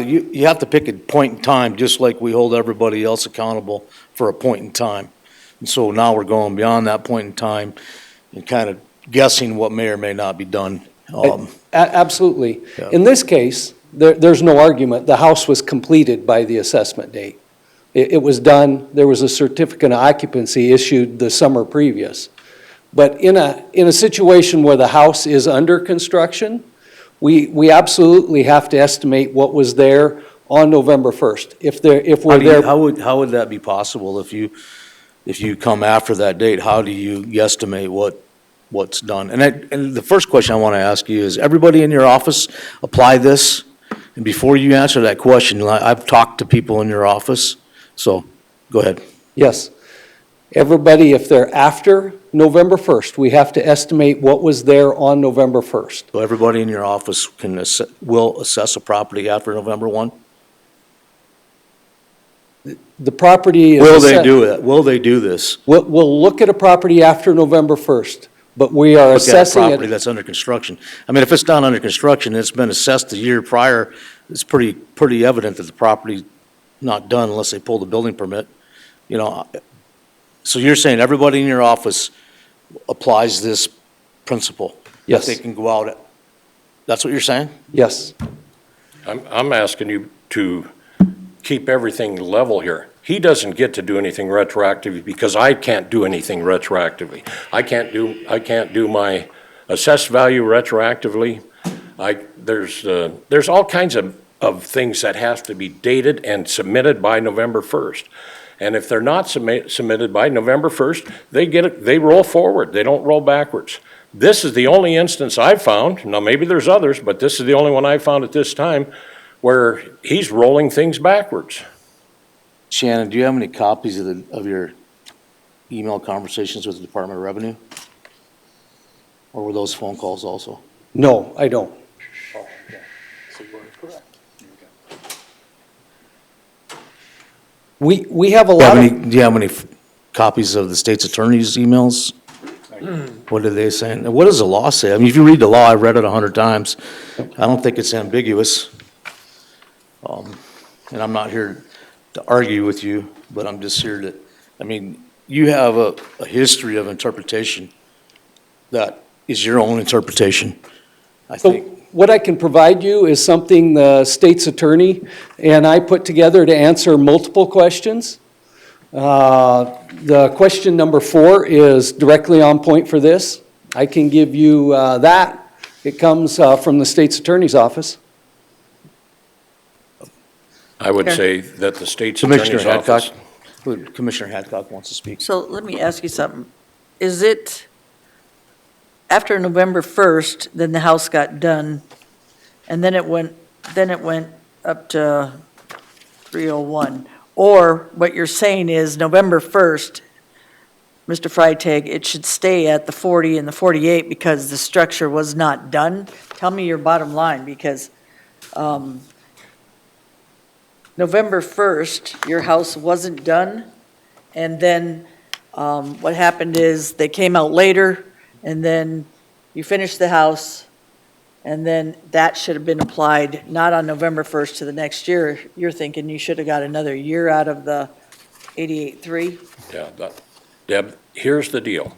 A: to pick a point in time, just like we hold everybody else accountable for a point in time. And so now we're going beyond that point in time and kind of guessing what may or may not be done.
C: Absolutely.
A: Yeah.
C: In this case, there's no argument. The house was completed by the assessment date. It was done, there was a certificate of occupancy issued the summer previous. But in a situation where the house is under construction, we absolutely have to estimate what was there on November 1st. If we're there.
A: How would that be possible if you come after that date? How do you guesstimate what's done? And the first question I want to ask you is, everybody in your office apply this? And before you answer that question, I've talked to people in your office, so go ahead.
C: Yes. Everybody, if they're after November 1st, we have to estimate what was there on November 1st.
A: So everybody in your office will assess a property after November 1?
C: The property is.
A: Will they do it? Will they do this?
C: We'll look at a property after November 1st, but we are
A: Look at a
C: assessing
A: property
C: it.
A: that's under construction. I mean, if it's not under construction, and it's been assessed the year prior, it's pretty evident that the property not done unless they pull the building permit, you know. So you're saying everybody in your office applies this principle?
C: Yes.
A: They can go out, that's what you're saying?
C: Yes.
J: I'm asking you to keep everything level here. He doesn't get to do anything retroactively because I can't do anything retroactively. I can't do my assessed value retroactively. There's all kinds of things that have to be dated and submitted by November 1st. And if they're not submitted by November 1st, they roll forward. They don't roll backwards. This is the only instance I've found, now maybe there's others, but this is the only one I found at this time, where he's rolling things backwards.
A: Shannon, do you have any copies of your email conversations with the Department of Revenue? Or were those phone calls also?
C: No, I don't. We have a lot of,
A: Do you have any copies of the state's attorney's emails? What are they saying? What does the law say? I mean, if you read the law, I've read it 100 times. I don't think it's ambiguous. And I'm not here to argue with you, but I'm just here to, I mean, you have a history of interpretation that is your own interpretation, I
C: so
A: think.
C: what I can provide you is something the state's attorney and I put together to answer multiple questions. The question number 4 is directly on point for this. I can give you that. It comes from the state's attorney's office.
J: I would
E: Here.
J: say that the state's
A: Commissioner
J: attorney's office.
A: Hadcock, Commissioner Hadcock wants to speak.
E: So let me ask you something. Is it after November 1st, then the house got done, and then it went up to 301? Or what you're saying is November 1st, Mr. Freitag, it should stay at the 40 and the 48 because the structure was not done? Tell me your bottom line, because November 1st, your house wasn't done, and then what happened is they came out later, and then you finished the house, and then that should have been applied not on November 1st to the next year. You're thinking you should have got another year out of the 88.3?
J: Yeah, Deb, here's the deal.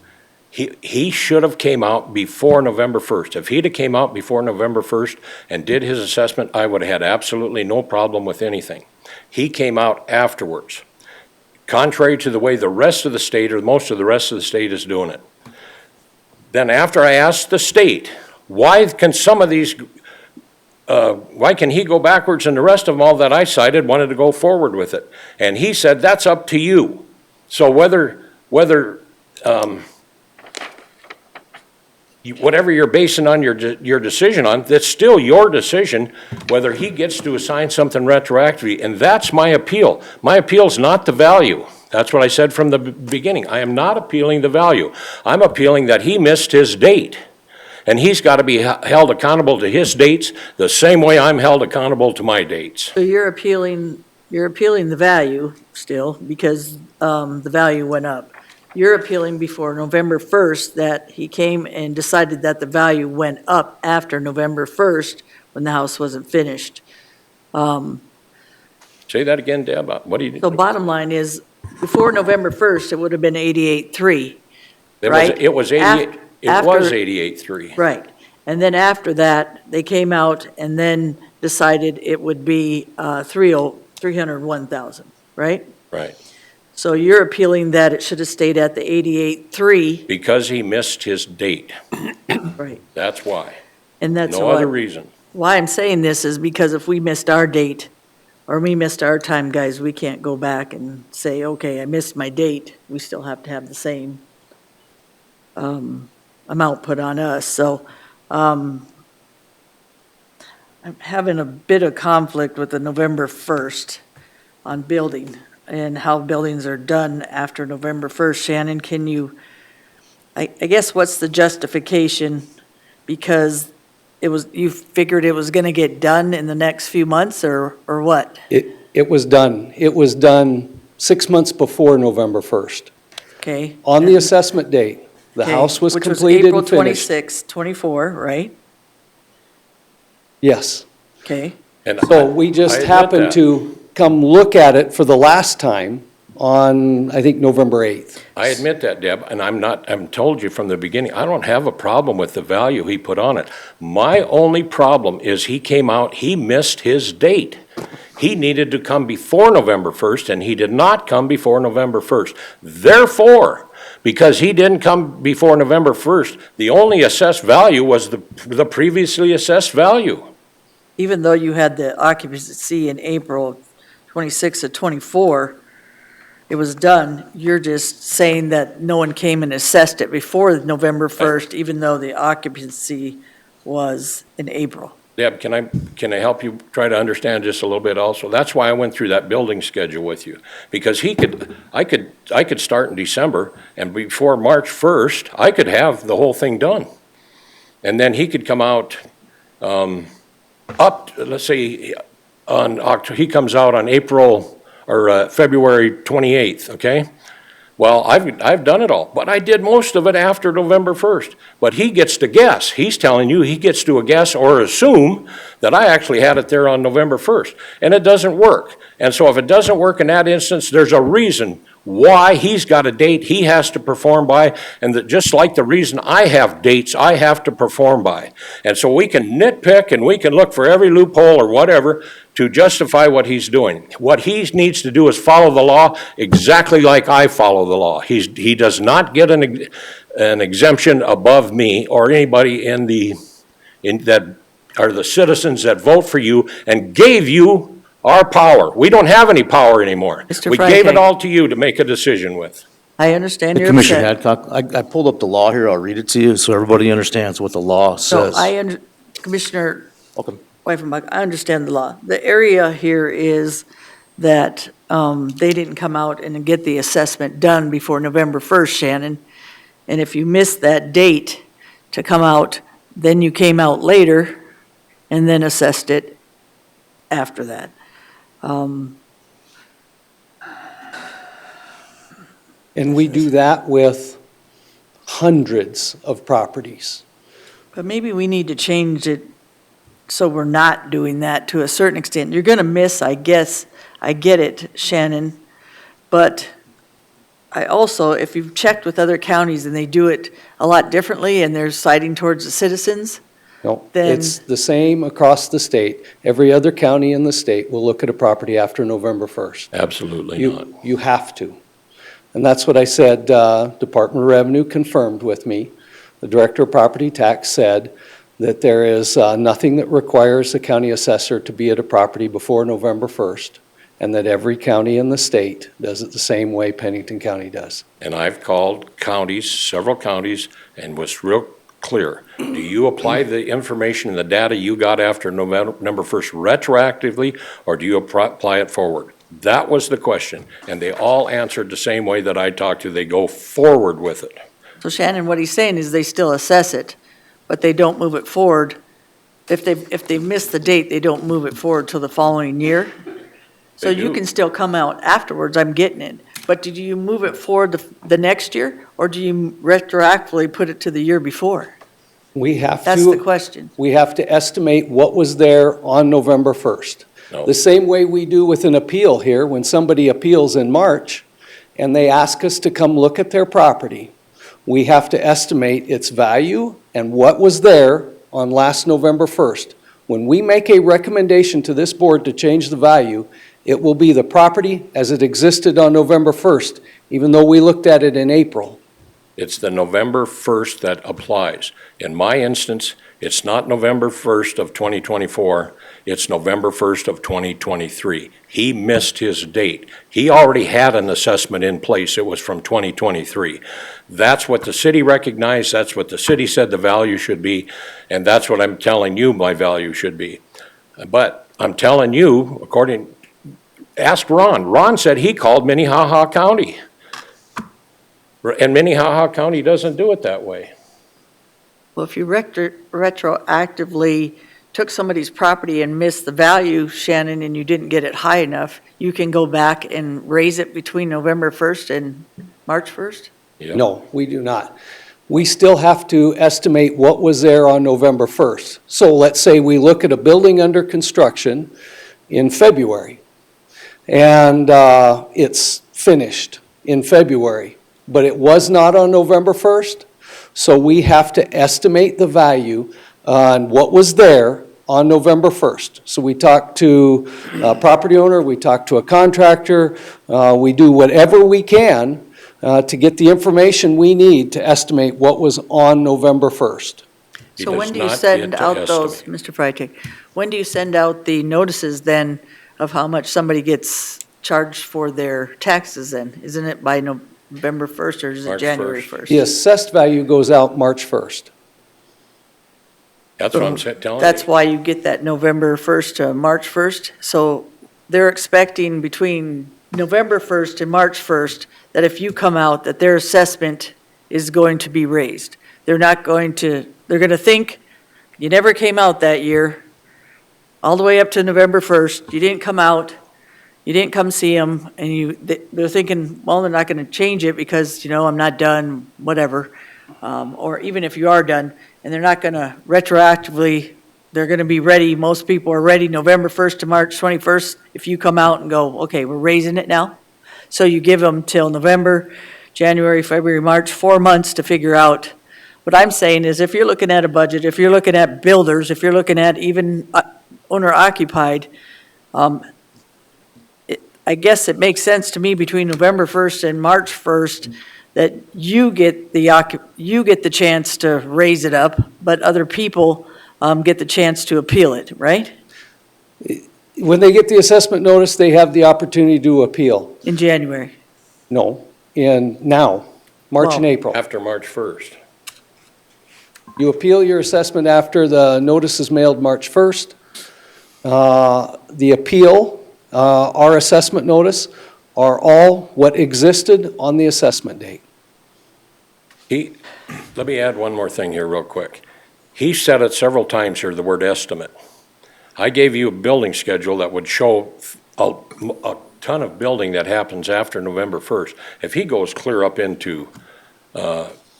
J: He should have came out before November 1st. If he'd have came out before November 1st and did his assessment, I would have had absolutely no problem with anything. He came out afterwards, contrary to the way the rest of the state, or most of the rest of the state, is doing it. Then after I asked the state, why can some of these, why can he go backwards and the rest of them, all that I cited, wanted to go forward with it? And he said, that's up to you. So whatever you're basing on your decision on, that's still your decision, whether he gets to assign something retroactively, and that's my appeal. My appeal's not the value. That's what I said from the beginning. I am not appealing the value. I'm appealing that he missed his date, and he's got to be held accountable to his dates the same way I'm held accountable to my dates.
E: So you're appealing the value still, because the value went up. You're appealing before November 1st that he came and decided that the value went up after November 1st when the house wasn't finished.
J: Say that again, Deb. What do you?
E: So bottom line is, before November 1st, it would have been 88.3. right?
J: It was 88. It
E: After-
J: was 88.3.
E: Right. And then after that, they came out and then decided it would be 301,000, right?
J: Right.
E: So you're appealing that it should have stayed at the 88.3,
J: Because he missed his date.
E: right?
J: That's why.
E: And that's
J: No other reason.
E: why I'm saying this is because if we missed our date, or we missed our time, guys, we can't go back and say, okay, I missed my date. We still have to have the same amount put on us. So I'm having a bit of conflict with the November 1st on building and how buildings are done after November 1st. Shannon, can you, I guess what's the justification? Because you figured it was going to get done in the next few months, or what?
C: It was done. It was done 6 months before November 1st.
E: Okay.
C: On the assessment date, the
E: Okay,
C: house was
E: which
C: completed and
E: April
C: finished.
E: 26, 24, right?
C: Yes.
E: Okay.
J: And
C: So we just
J: I admit
C: happened
J: that.
C: to come look at it for the last time on, I think, November 8th.
J: I admit that, Deb, and I'm told you from the beginning, I don't have a problem with the value he put on it. My only problem is he came out, he missed his date. He needed to come before November 1st, and he did not come before November 1st. Therefore, because he didn't come before November 1st, the only assessed value was the previously assessed value.
E: Even though you had the occupancy in April 26 of 24, it was done, you're just saying that no one came and assessed it before November 1st, even though the occupancy was in April.
J: Deb, can I help you try to understand just a little bit also? That's why I went through that building schedule with you. Because I could start in December, and before March 1st, I could have the whole thing done. And then he could come out, let's say, he comes out on April, or February 28th, okay? Well, I've done it all, but I did most of it after November 1st. But he gets to guess. He's telling you he gets to guess or assume that I actually had it there on November 1st, and it doesn't work. And so if it doesn't work in that instance, there's a reason why he's got a date he has to perform by, and that just like the reason I have dates I have to perform by. And so we can nitpick and we can look for every loophole or whatever to justify what he's doing. What he needs to do is follow the law exactly like I follow the law. He does not get an exemption above me or anybody that are the citizens that vote for you and gave you our power. We don't have any power anymore.
E: Mr.
J: We
E: Frank,
J: gave it all to you to make a decision with.
E: I understand your
A: Commissioner
E: upset.
A: Hadcock, I pulled up the law here, I'll read it to you so everybody understands what the law
E: So
A: says.
E: Commissioner
A: Okay.
E: Wyffenbach, I understand the law. The area here is that they didn't come out and get the assessment done before November 1st, Shannon. And if you missed that date to come out, then you came out later and then assessed it after that.
C: And we do that with hundreds of properties.
E: But maybe we need to change it so we're not doing that to a certain extent. You're going to miss, I guess, I get it, Shannon, but I also, if you've checked with other counties and they do it a lot differently and they're citing towards the citizens,
C: No,
E: Then-
C: it's the same across the state. Every other county in the state will look at a property after November 1st.
J: Absolutely not.
C: You have to. And that's what I said, Department of Revenue confirmed with me. The Director of Property Tax said that there is nothing that requires the county assessor to be at a property before November 1st, and that every county in the state does it the same way Pennington County does.
J: And I've called counties, several counties, and was real clear. Do you apply the information and the data you got after November 1st retroactively, or do you apply it forward? That was the question, and they all answered the same way that I talked to. They go forward with it.
E: so Shannon, what he's saying is they still assess it, but they don't move it forward. If they miss the date, they don't move it forward till the following year. So
J: They
E: you
J: do.
E: can still come out afterwards, I'm getting it. But did you move it forward the next year, or do you retroactively put it to the year before?
C: We have to.
E: That's the question.
C: We have to estimate what was there on November 1st.
J: No.
C: The same way we do with an appeal here, when somebody appeals in March and they ask us to come look at their property, we have to estimate its value and what was there on last November 1st. When we make a recommendation to this board to change the value, it will be the property as it existed on November 1st, even though we looked at it in April.
J: It's the November 1st that applies. In my instance, it's not November 1st of 2024, it's November 1st of 2023. He missed his date. He already had an assessment in place, it was from 2023. That's what the city recognized, that's what the city said the value should be, and that's what I'm telling you my value should be. But I'm telling you, ask Ron. Ron said he called Minnehaha County. And Minnehaha County doesn't do it that way.
E: Well, if you retroactively took somebody's property and missed the value, Shannon, and you didn't get it high enough, you can go back and raise it between November 1st and March 1st?
J: Yep.
C: No, we do not. We still have to estimate what was there on November 1st. So let's say we look at a building under construction in February. and it's finished in February, but it was not on November 1st, so we have to estimate the value on what was there on November 1st. So we talk to a property owner, we talk to a contractor, we do whatever we can to get the information we need to estimate what was on November 1st.
J: He
E: So
J: does
E: when do you
J: not
E: send
J: get to
E: out those,
J: estimate.
E: Mr. Freitag, when do you send out the notices then of how much somebody gets charged for their taxes then? Isn't it by November 1st or is it
J: March
E: January
J: 1st.
E: 1st?
C: The assessed value goes out March 1st.
J: That's what I'm telling you.
E: That's why you get that November 1st to March 1st. So they're expecting between November 1st and March 1st that if you come out, that their assessment is going to be raised. They're not going to, they're going to think, you never came out that year, all the way up to November 1st, you didn't come out, you didn't come see them, and they're thinking, well, they're not going to change it because, I'm not done, whatever. Or even if you are done, and they're not going to retroactively, they're going to be ready, most people are ready November 1st to March 21st, if you come out and go, okay, we're raising it now. So you give them till November, January, February, March, 4 months to figure out. What I'm saying is if you're looking at a budget, if you're looking at builders, if you're looking at even owner occupied, I guess it makes sense to me between November 1st and March 1st that you get the chance to raise it up, but other people get the chance to appeal it, right?
C: When they get the assessment notice, they have the opportunity to appeal.
E: In January.
C: No, March and
E: Well,
C: April.
J: After March 1st.
C: You appeal your assessment after the notice is mailed March 1st. The appeal, our assessment notice, are all what existed on the assessment date.
J: Let me add one more thing here real quick. He said it several times here, the word estimate. I gave you a building schedule that would show a ton of building that happens after November 1st. If he goes clear up into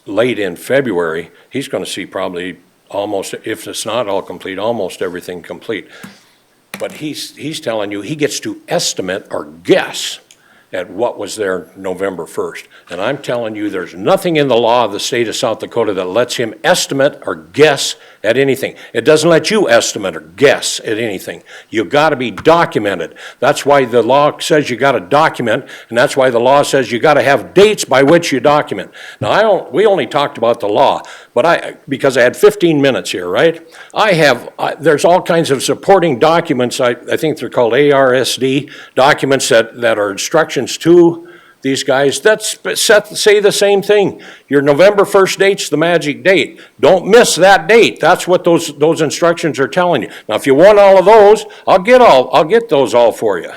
J: late in February, he's going to see probably almost, if it's not all complete, almost everything complete. But he's telling you he gets to estimate or guess at what was there November 1st. And I'm telling you, there's nothing in the law of the state of South Dakota that lets him estimate or guess at anything. It doesn't let you estimate or guess at anything. You've got to be documented. That's why the law says you got to document, and that's why the law says you got to have dates by which you document. Now, we only talked about the law, but because I had 15 minutes here, right? There's all kinds of supporting documents, I think they're called ARSD, documents that are instructions to these guys that say the same thing. Your November 1st date's the magic date. Don't miss that date. That's what those instructions are telling you. Now, if you want all of those, I'll get those all for you.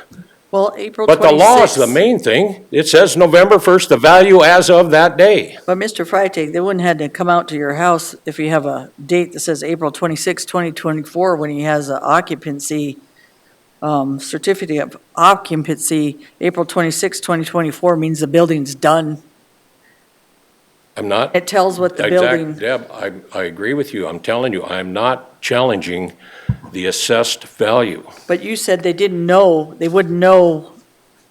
E: Well, April 26th.
J: But the law is the main thing. It says November 1st, the value as of that day.
E: But Mr. Freitag, they wouldn't have to come out to your house if you have a date that says April 26, 2024, when he has an occupancy, certificate of occupancy, April 26, 2024 means the building's done.
J: I'm not.
E: It tells what the building.
J: Deb, I agree with you. I'm telling you, I'm not challenging the assessed value.
E: But you said they didn't know, they wouldn't know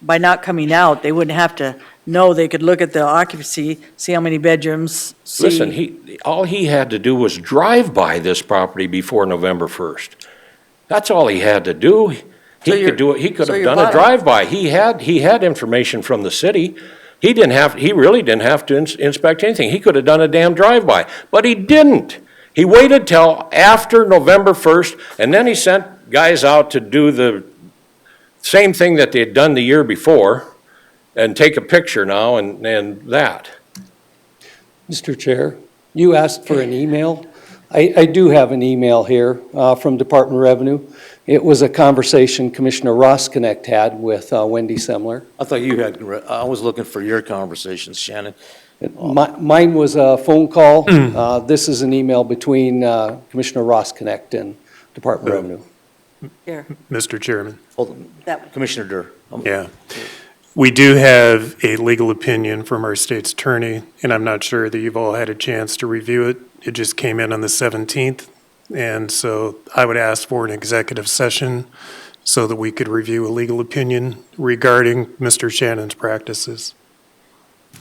E: by not coming out, they wouldn't have to know, they could look at the occupancy, see how many bedrooms, see.
J: Listen, all he had to do was drive by this property before November 1st. That's all he had to do. He could do it, he could have done a drive-by. He had information from the city. He really didn't have to inspect anything. He could have done a damn drive-by, but he didn't. He waited till after November 1st, and then he sent guys out to do the same thing that they had done the year before, and take a picture now and that.
C: Mr. Chair, you asked for an email. I do have an email here from Department of Revenue. It was a conversation Commissioner Rosknecht had with Wendy Semler.
A: I thought you had, I was looking for your conversations, Shannon.
C: Mine was a phone call. This is an email between Commissioner Rosknecht and Department of Revenue.
E: Here,
G: Mr. Chairman.
A: Hold on.
E: that one.
A: Commissioner Durr.
G: Yeah. We do have a legal opinion from our state's attorney, and I'm not sure that you've all had a chance to review it. It just came in on the 17th, and so I would ask for an executive session so that we could review a legal opinion regarding Mr. Shannon's practices.
F: Is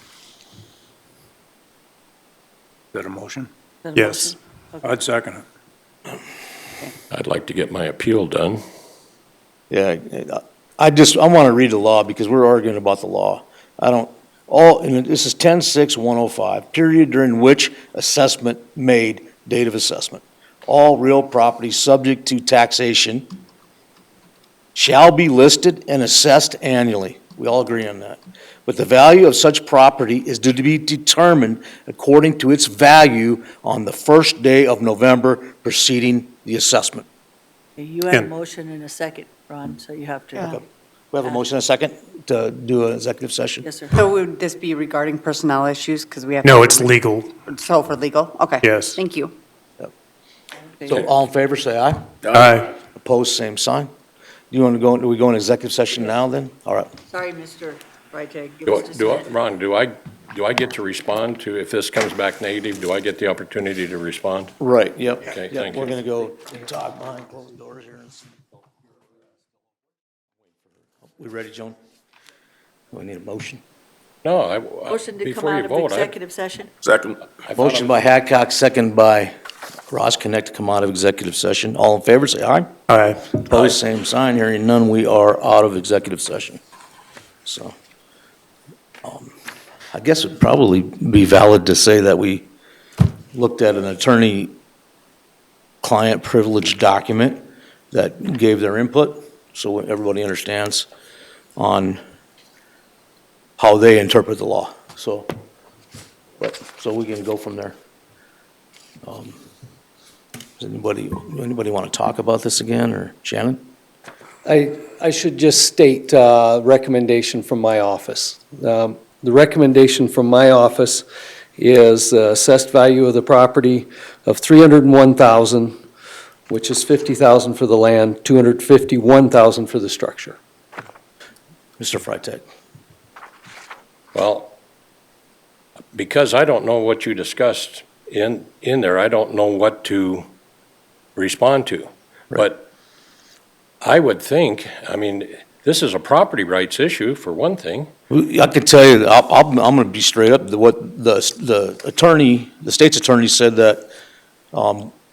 F: that a motion?
E: Is that a
G: Yes.
E: motion?
F: I'd second it.
J: I'd like to get my appeal done.
A: Yeah, I want to read the law because we're arguing about the law. And this is 10-6-105, period during which assessment made, date of assessment. All real property subject to taxation shall be listed and assessed annually. We all agree on that. But the value of such property is to be determined according to its value on the first day of November preceding the assessment.
E: You had a
G: And-
E: motion and a second, Ron, so you have to.
A: We have a motion and a second to do an executive session?
E: Yes, sir.
I: So would this be regarding personnel issues? Because we have.
G: No, it's legal.
I: So for legal? Okay.
G: Yes.
I: Thank you.
A: So all in favor, say aye.
G: Aye.
A: Opposed, same sign. Do we go in executive session now then? All right.
E: Sorry, Mr. Freitag. Give
J: Do,
E: us just a
J: do,
E: minute.
J: Ron, do I get to respond to, if this comes back negative, do I get the opportunity to respond?
A: Right, yep.
J: Okay,
A: Yep,
J: thank
A: we're
J: you.
A: gonna go talk behind closed doors here. We ready, Joan? We need a motion.
J: No,
E: Motion to come
J: before
E: out
J: you
E: of
J: vote,
E: executive session?
H: Second.
A: Motion by Hadcock, second by Ross Connect to come out of executive session. All in favor, say aye.
G: Aye.
A: Opposed, same sign. Hearing none, we are out of executive session. So, I guess it'd probably be valid to say that we looked at an attorney-client privilege document that gave their input, so everybody understands on how they interpret the law. So we can go from there. Does anybody want to talk about this again, or Shannon?
C: I should just state recommendation from my office. The recommendation from my office is assessed value of the property of $301,000, which is $50,000 for the land, $251,000 for the structure.
A: Mr. Freitag?
J: Well, because I don't know what you discussed in there, I don't know what to respond to. But I would think, I mean, this is a property rights issue, for one thing.
A: I can tell you, I'm going to be straight up, what the state's attorney said that,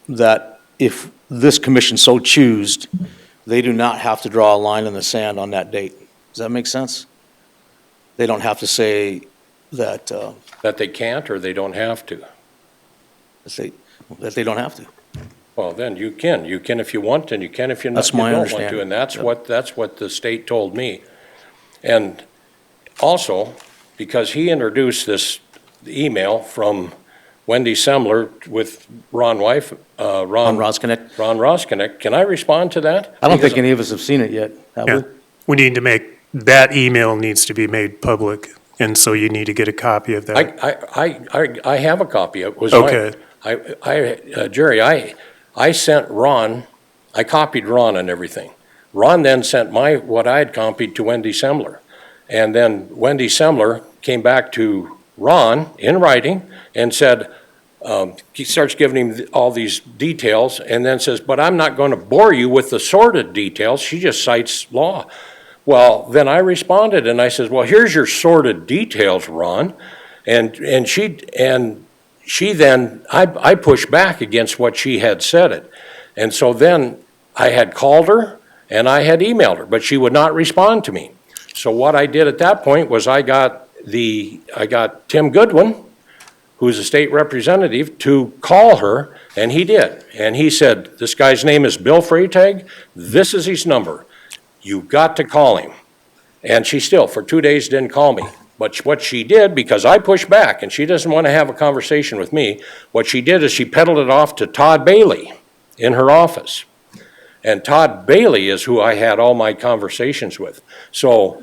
A: that if this commission so choosed, they do not have to draw a line in the sand on that date. Does that make sense? They don't have to say that,
J: That they can't or they don't have to.
A: that they don't have to.
J: Well, then you can if you want, and you can if you
A: That's
J: you
A: my
J: don't want to,
A: understanding.
J: and that's
A: Yep.
J: that's what the state told me. And also, because he introduced this email from Wendy Semler with Ron
A: On Ross Connect?
J: Ron Roskinick, can I respond to that?
A: I don't think
J: Because
A: any of us have seen it yet, have
G: Yeah.
A: we?
G: We need to that email needs to be made public, and so you need to get a copy of that.
J: I have a copy. It was
G: Okay.
J: Jerry, I sent Ron, I copied Ron and everything. Ron then sent what I had copied to Wendy Semler. And then Wendy Semler came back to Ron in writing and said, he starts giving him all these details and then says, but I'm not going to bore you with the sordid details. She just cites law. Well, then I responded and I said, well, here's your sordid details, Ron. And she then, I pushed back against what she had said it. And so then I had called her and I had emailed her, but she would not respond to me. So what I did at that point was I got Tim Goodwin, who's a state representative, to call her, and he did. And he said, this guy's name is Bill Freitag, this is his number. You've got to call him. And she still, for 2 days, didn't call me. But what she did, because I pushed back, and she doesn't want to have a conversation with me, what she did is she peddled it off to Todd Bailey in her office. And Todd Bailey is who I had all my conversations with. So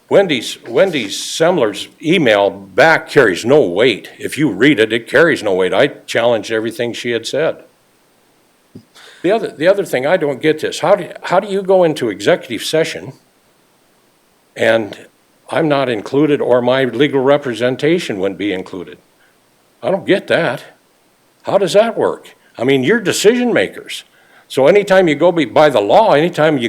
J: Wendy Semler's email back carries no weight. If you read it, it carries no weight. I challenged everything she had said. The other thing, I don't get this. How do you go into executive session and I'm not included, or my legal representation wouldn't be included? I don't get that. How does that work? I mean, you're decision makers. So anytime you go by the law, anytime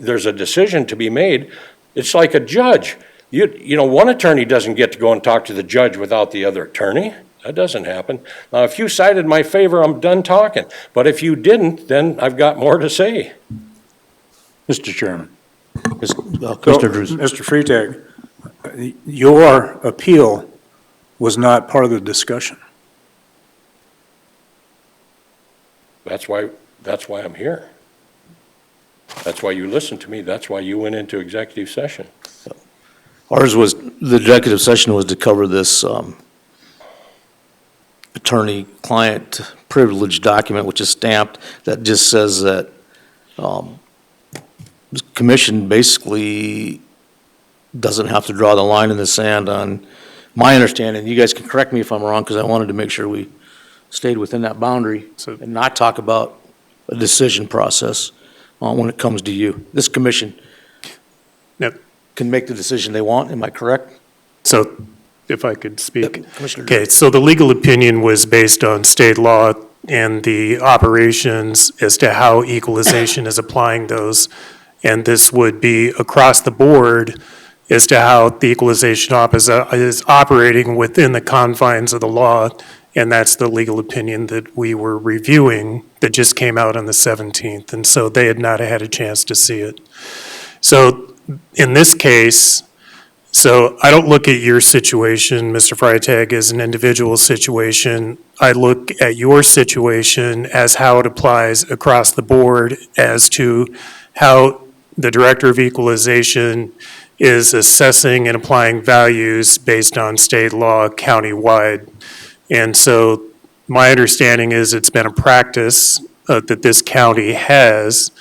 J: there's a decision to be made, it's like a judge. You know, one attorney doesn't get to go and talk to the judge without the other attorney. That doesn't happen. Now, if you cited my favor, I'm done talking. But if you didn't, then I've got more to say.
F: Mr. Chairman.
A: Commissioner Drews.
F: Mr. Freitag, your appeal was not part of the discussion.
J: That's why I'm here. That's why you listened to me. That's why you went into executive session.
A: Ours was, the executive session was to cover this attorney-client privilege document, which is stamped, that just says that the commission basically doesn't have to draw the line in the sand on my understanding. You guys can correct me if I'm wrong, because I wanted to make sure we stayed within that boundary and not talk about a decision process when it comes to you. This commission
G: Yep.
A: can make the decision they want, am I correct?
G: So if I could speak.
A: Commissioner.
G: Okay, so the legal opinion was based on state law and the operations as to how equalization is applying those. And this would be across the board as to how the equalization office is operating within the confines of the law. And that's the legal opinion that we were reviewing that just came out on the 17th. And so they had not had a chance to see it. So in this case, so I don't look at your situation, Mr. Freitag, as an individual situation. I look at your situation as how it applies across the board as to how the Director of Equalization is assessing and applying values based on state law countywide. And so my understanding is it's been a practice that this county has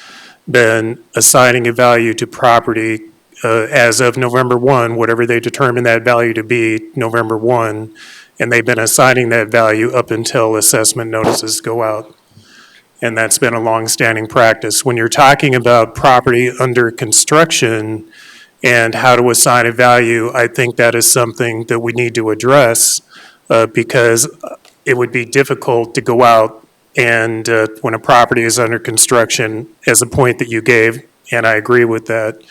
G: been assigning a value to property as of November 1, whatever they determine that value to be, November 1, and they've been assigning that value up until assessment notices go out. And that's been a longstanding practice. When you're talking about property under construction and how to assign a value, I think that is something that we need to address because it would be difficult to go out and when a property is under construction, as a point that you gave, and I agree with that.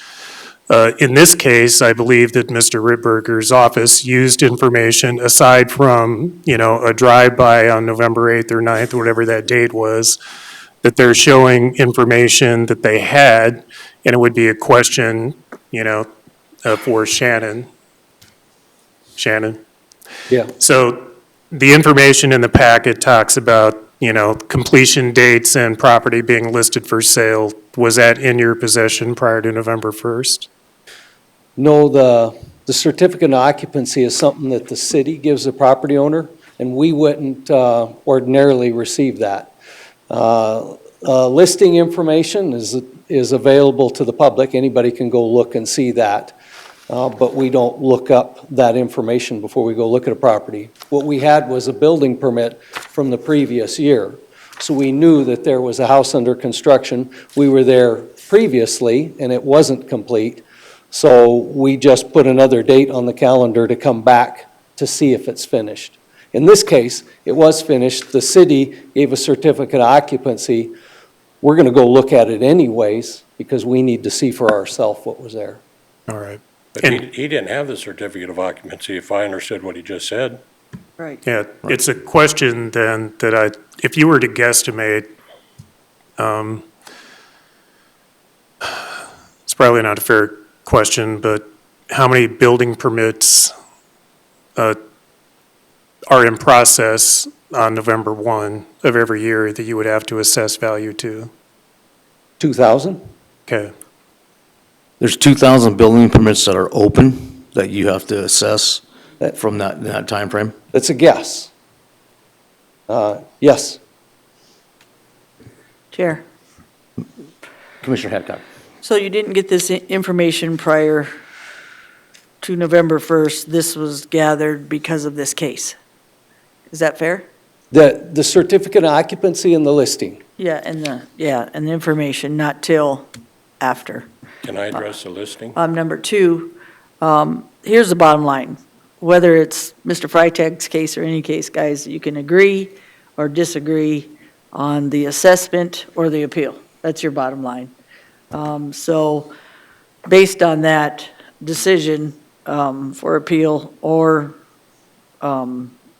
G: In this case, I believe that Mr. Ritberger's office used information aside from, a drive-by on November 8th or 9th, whatever that date was, that they're showing information that they had, and it would be a question, for Shannon. Shannon?
C: Yeah.
G: So the information in the packet talks about, completion dates and property being listed for sale. Was that in your possession prior to November 1st?
C: No, the certificate of occupancy is something that the city gives the property owner, and we wouldn't ordinarily receive that. Listing information is available to the public. Anybody can go look and see that. But we don't look up that information before we go look at a property. What we had was a building permit from the previous year. So we knew that there was a house under construction. We were there previously, and it wasn't complete. So we just put another date on the calendar to come back to see if it's finished. In this case, it was finished. The city gave a certificate of occupancy. We're going to go look at it anyways because we need to see for ourselves what was there.
G: All right.
J: But he didn't have the certificate of occupancy, if I understood what he just said.
E: Right.
G: Yeah, it's a question then that if you were to guesstimate, it's probably not a fair question, but how many building permits are in process on November 1 of every year that you would have to assess value to?
C: 2,000?
G: Okay.
A: There's 2,000 building permits that are open that you have to assess from that timeframe?
C: That's a guess. Yes.
E: Chair.
A: Commissioner Hadcock.
E: So you didn't get this information prior to November 1st. This was gathered because of this case. Is that fair?
C: The certificate of occupancy and the listing.
E: Yeah, and the information, not till after.
J: Can I address the listing?
E: Number two, here's the bottom line. Whether it's Mr. Freitag's case or any case, guys, you can agree or disagree on the assessment or the appeal. That's your bottom line. So based on that decision for appeal or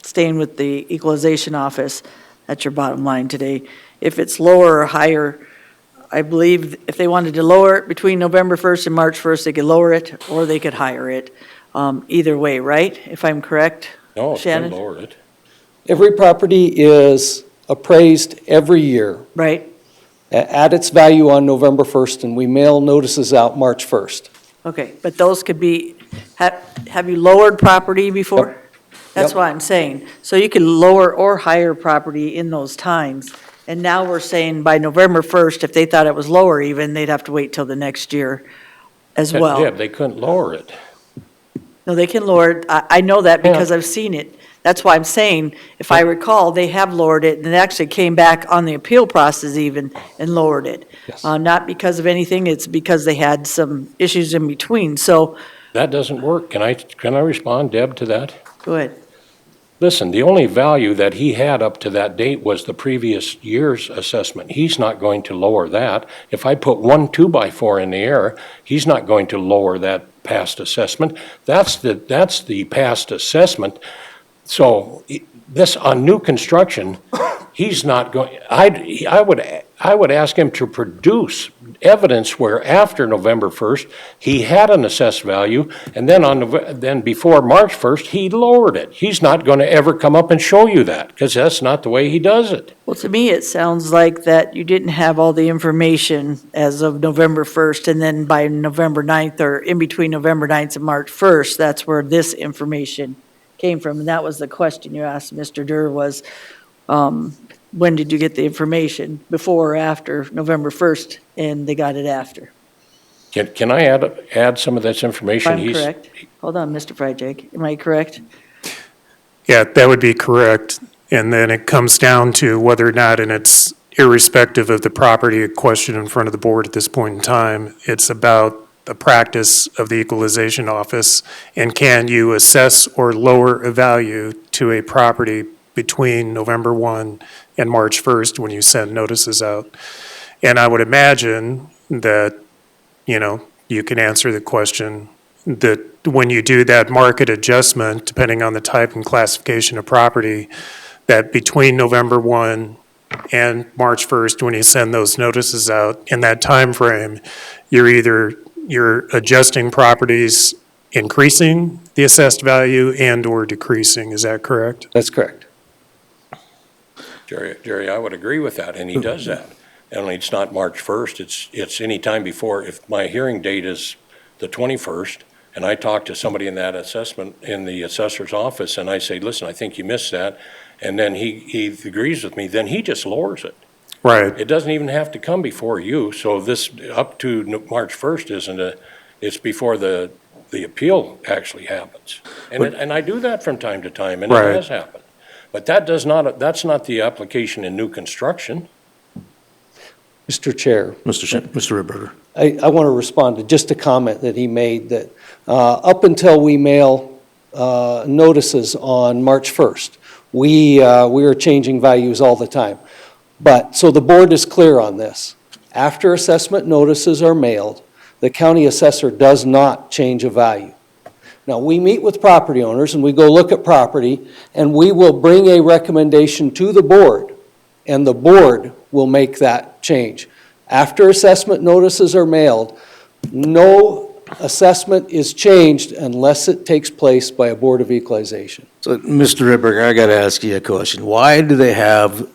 E: staying with the equalization office, that's your bottom line today. If it's lower or higher, I believe if they wanted to lower it between November 1st and March 1st, they could lower it or they could higher it. Either way, right? If I'm correct?
J: No, it
E: Shannon?
J: can lower it.
C: Every property is appraised every year
E: Right?
C: at its value on November 1st, and we mail notices out March 1st.
E: Okay, but those could be, have you lowered property before? That's
C: Yep.
E: what I'm saying. So you can lower or higher property in those times. And now we're saying by November 1st, if they thought it was lower even, they'd have to wait till the next year as well.
J: Deb, they couldn't lower it.
E: No, they can lower it. I know that because I've seen it. That's why I'm saying, if I recall, they have lowered it, and it actually came back on the appeal process even and lowered it.
C: Yes.
E: Not because of anything, it's because they had some issues in between. So,
J: That doesn't work. Can I respond, Deb, to that?
E: go ahead.
J: Listen, the only value that he had up to that date was the previous year's assessment. He's not going to lower that. If I put one 2x4 in the air, he's not going to lower that past assessment. That's the past assessment. So this, on new construction, he's not going, I would ask him to produce evidence where after November 1st, he had an assessed value, and then before March 1st, he lowered it. He's not going to ever come up and show you that, because that's not the way he does it.
E: Well, to me, it sounds like that you didn't have all the information as of November 1st, and then by November 9th, or in between November 9th and March 1st, that's where this information came from. And that was the question you asked Mr. Durr was, when did you get the information, before or after November 1st? And they got it after.
J: Can I add some of this
E: If
J: information?
E: I'm correct. Hold on, Mr. Freitag, am I correct?
G: Yeah, that would be correct. And then it comes down to whether or not, and it's irrespective of the property question in front of the board at this point in time, it's about the practice of the equalization office, and can you assess or lower a value to a property between November 1 and March 1st when you send notices out? And I would imagine that, you can answer the question that when you do that market adjustment, depending on the type and classification of property, that between November 1 and March 1st, when you send those notices out, in that time frame, you're adjusting properties, increasing the assessed value and/or decreasing. Is that correct?
C: That's correct.
J: Jerry, I would agree with that, and he does that. Only it's not March 1st, it's any time before. If my hearing date is the 21st, and I talk to somebody in that assessment, in the assessor's office, and I say, listen, I think you missed that, and then he agrees with me, then he just lowers it.
G: Right.
J: It doesn't even have to come before you, so this, up to March 1st it's before the appeal actually happens. And I do that from time to time, and it
G: Right.
J: has happened. But that's not the application in new construction.
C: Mr. Chair,
A: Mr. Ripberger.
C: I want to respond to just a comment that he made, that up until we mail notices on March 1st, we are changing values all the time. But, so the board is clear on this. After assessment notices are mailed, the county assessor does not change a value. Now, we meet with property owners and we go look at property, and we will bring a recommendation to the board, and the board will make that change. After assessment notices are mailed, no assessment is changed unless it takes place by a board of equalization.
A: So, Mr. Ripberger, I got to ask you a question. Why do they have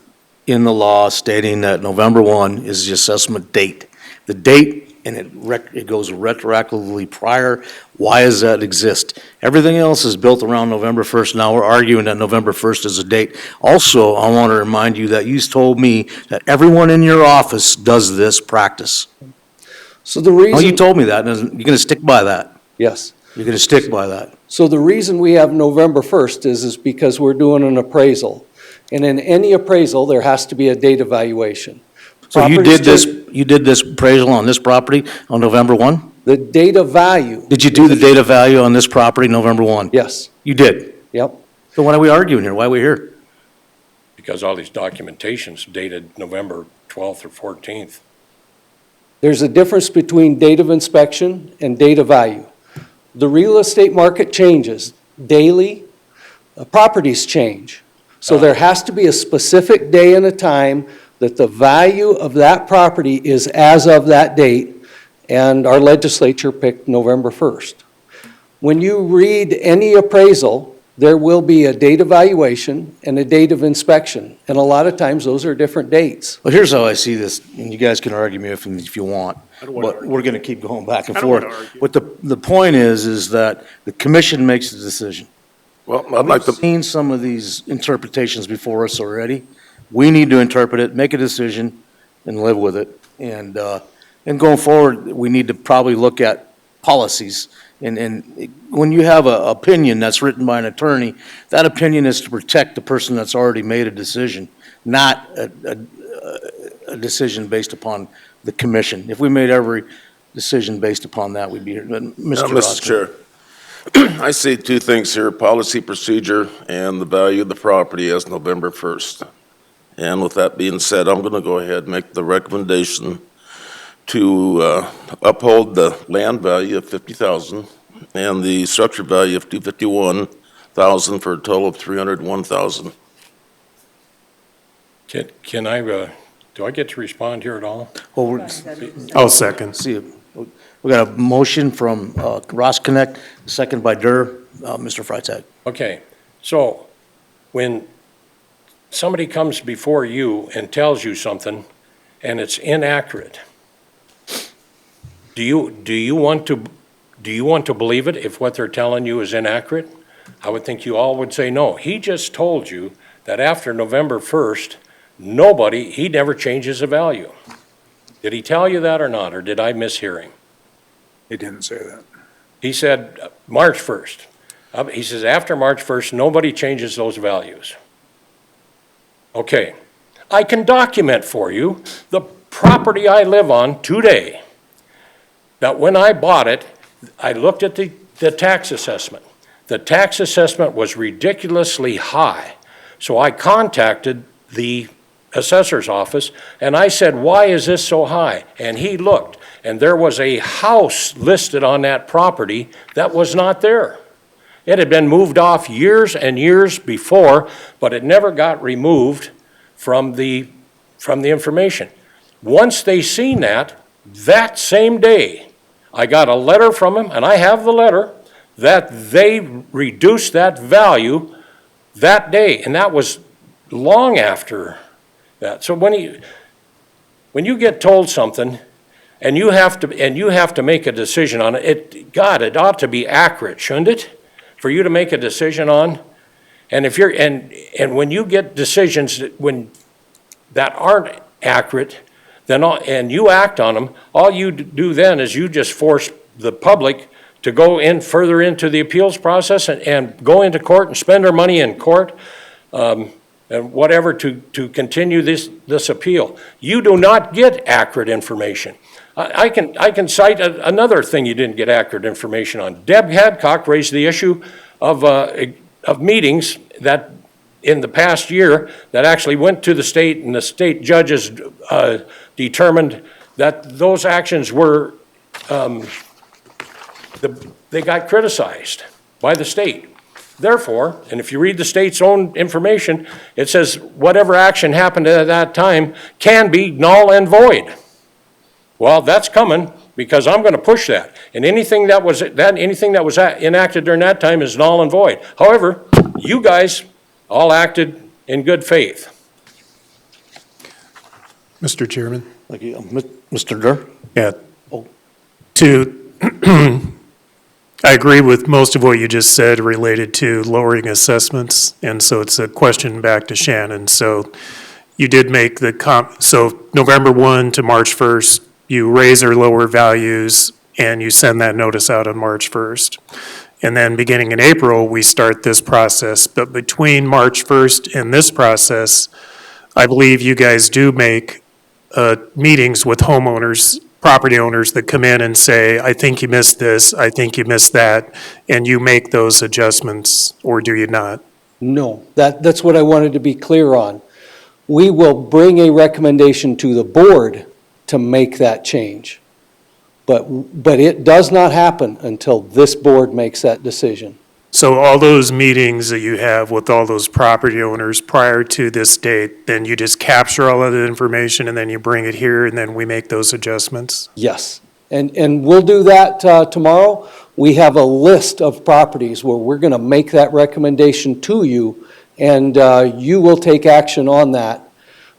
A: in the law stating that November 1 is the assessment date? The date, and it goes retroactively prior, why does that exist? Everything else is built around November 1st. Now we're arguing that November 1st is a date. Also, I want to remind you that you told me that everyone in your office does this practice.
C: So the
A: Oh,
C: reason.
A: you told me that, and you're going to stick by that.
C: Yes.
A: You're going to stick by that.
C: So the reason we have November 1st is because we're doing an appraisal. And in any appraisal, there has to be a date evaluation.
A: So you
C: Properties
A: did this appraisal on this property on November 1?
C: The data value.
A: Did you do the data value on this property November 1?
C: Yes,
A: You did?
C: yep.
A: So why are we arguing here? Why are we here?
J: because all these documentation's dated November 12th or 14th.
C: There's a difference between date of inspection and date of value. The real estate market changes daily, properties change. So there has to be a specific day and a time that the value of that property is as of that date, and our legislature picked November 1st. When you read any appraisal, there will be a date of valuation and a date of inspection, and a lot of times those are different dates.
A: Well, here's how I see this, and you guys can argue me if you want.
L: I don't wanna
A: But
L: argue.
A: we're gonna keep going back and
L: I don't
A: forth.
L: wanna argue.
A: But the point is that the commission makes the decision.
H: Well, I'd like
A: We've
H: to,
A: seen some of these interpretations before us already. We need to interpret it, make a decision, and live with it. And going forward, we need to probably look at policies. And when you have an opinion that's written by an attorney, that opinion is to protect the person that's already made a decision, not a decision based upon the commission. If we made every decision based upon that, we'd be here. But Mr.
H: Mr.
A: Rosknecht.
H: Chair, I see two things here, policy procedure and the value of the property as November 1st. And with that being said, I'm going to go ahead and make the recommendation to uphold the land value of 50,000 and the structure value of 251,000 for a total of 301,000.
J: Can I, do I get to respond here at all?
A: Well, we're,
G: I'll second.
A: see, we got a motion from Rosknecht, second by Durr. Mr. Freitag.
J: Okay, so when somebody comes before you and tells you something and it's inaccurate, do you want to believe it if what they're telling you is inaccurate? I would think you all would say no. He just told you that after November 1st, he never changes a value. Did he tell you that or not, or did I mishear him?
F: He didn't say that.
J: He said March 1st. He says after March 1st, nobody changes those values. Okay, I can document for you the property I live on today, that when I bought it, I looked at the tax assessment. The tax assessment was ridiculously high. So I contacted the assessor's office and I said, why is this so high? And he looked, and there was a house listed on that property that was not there. It had been moved off years and years before, but it never got removed from the information. Once they seen that same day, I got a letter from him, and I have the letter, that they reduced that value that day, and that was long after that. So when you get told something, and you have to make a decision on it, it ought to be accurate, shouldn't it? For you to make a decision on. And if you're and when you get decisions that aren't accurate, and you act on them, all you do then is you just force the public to go in further into the appeals process and go into court and spend their money in court, and whatever to continue this appeal. You do not get accurate information. I can cite another thing you didn't get accurate information on. Deb Hadcock raised the issue of meetings that in the past year that actually went to the state, and the state judges determined that those actions were, they got criticized by the state. Therefore, and if you read the state's own information, it says whatever action happened at that time can be null and void. Well, that's coming, because I'm going to push that. And anything that was enacted during that time is null and void. However, you guys all acted in good faith.
G: Mr. Chairman?
A: Thank you. Mr. Durr?
G: Yeah.
A: Oh.
G: I agree with most of what you just said related to lowering assessments, and so it's a question back to Shannon. So you did make so November 1 to March 1st, you raise or lower values, and you send that notice out on March 1st. And then beginning in April, we start this process. But between March 1st and this process, I believe you guys do make meetings with homeowners, property owners that come in and say, I think you missed this, I think you missed that, and you make those adjustments, or do you not?
C: No, that's what I wanted to be clear on. we will bring a recommendation to the board to make that change. But it does not happen until this board makes that decision.
G: So all those meetings that you have with all those property owners prior to this date, then you just capture all of the information and then you bring it here and then we make those adjustments?
C: Yes, and we'll do that tomorrow. We have a list of properties where we're gonna make that recommendation to you, and you will take action on that.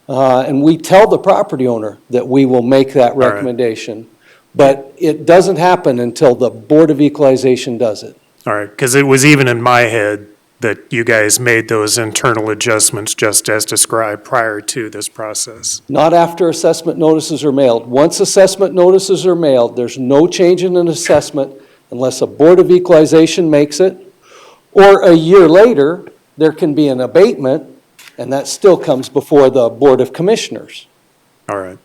C: And we tell the property owner that we will make that
G: right.
C: recommendation, but it doesn't happen until the Board of Equalization does it.
G: All right, because it was even in my head that you guys made those internal adjustments just as described prior to this process.
C: Not after assessment notices are mailed. Once assessment notices are mailed, there's no change in an assessment unless a Board of Equalization makes it, or a year later, there can be an abatement, and that still comes before the Board of Commissioners.
G: All right.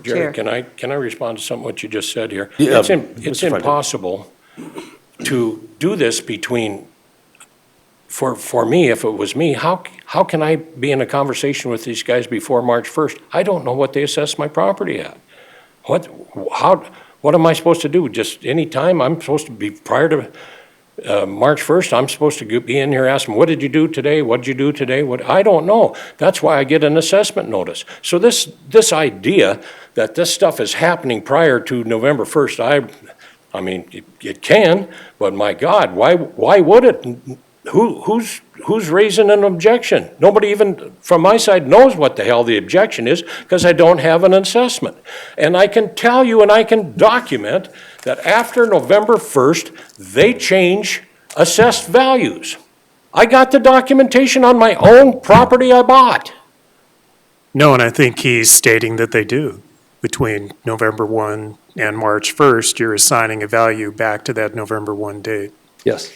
J: Jerry, can I respond to something what you just said here?
A: Yeah,
J: It's
A: Mr. Frederick.
J: impossible to do this between, for me, if it was me, how can I be in a conversation with these guys before March 1st? I don't know what they assessed my property at. What am I supposed to do? Just any time I'm supposed to be, prior to March 1st, I'm supposed to be in here asking, what did you do today? What did you do today? I don't know. That's why I get an assessment notice. So this idea that this stuff is happening prior to November 1st, I mean, it can, but my God, why would it? Who's raising an objection? Nobody even from my side knows what the hell the objection is because I don't have an assessment. And I can tell you and I can document that after November 1st, they change assessed values. I got the documentation on my own property I bought.
G: No, and I think he's stating that they do. Between November 1 and March 1st, you're assigning a value back to that November 1 date.
C: Yes.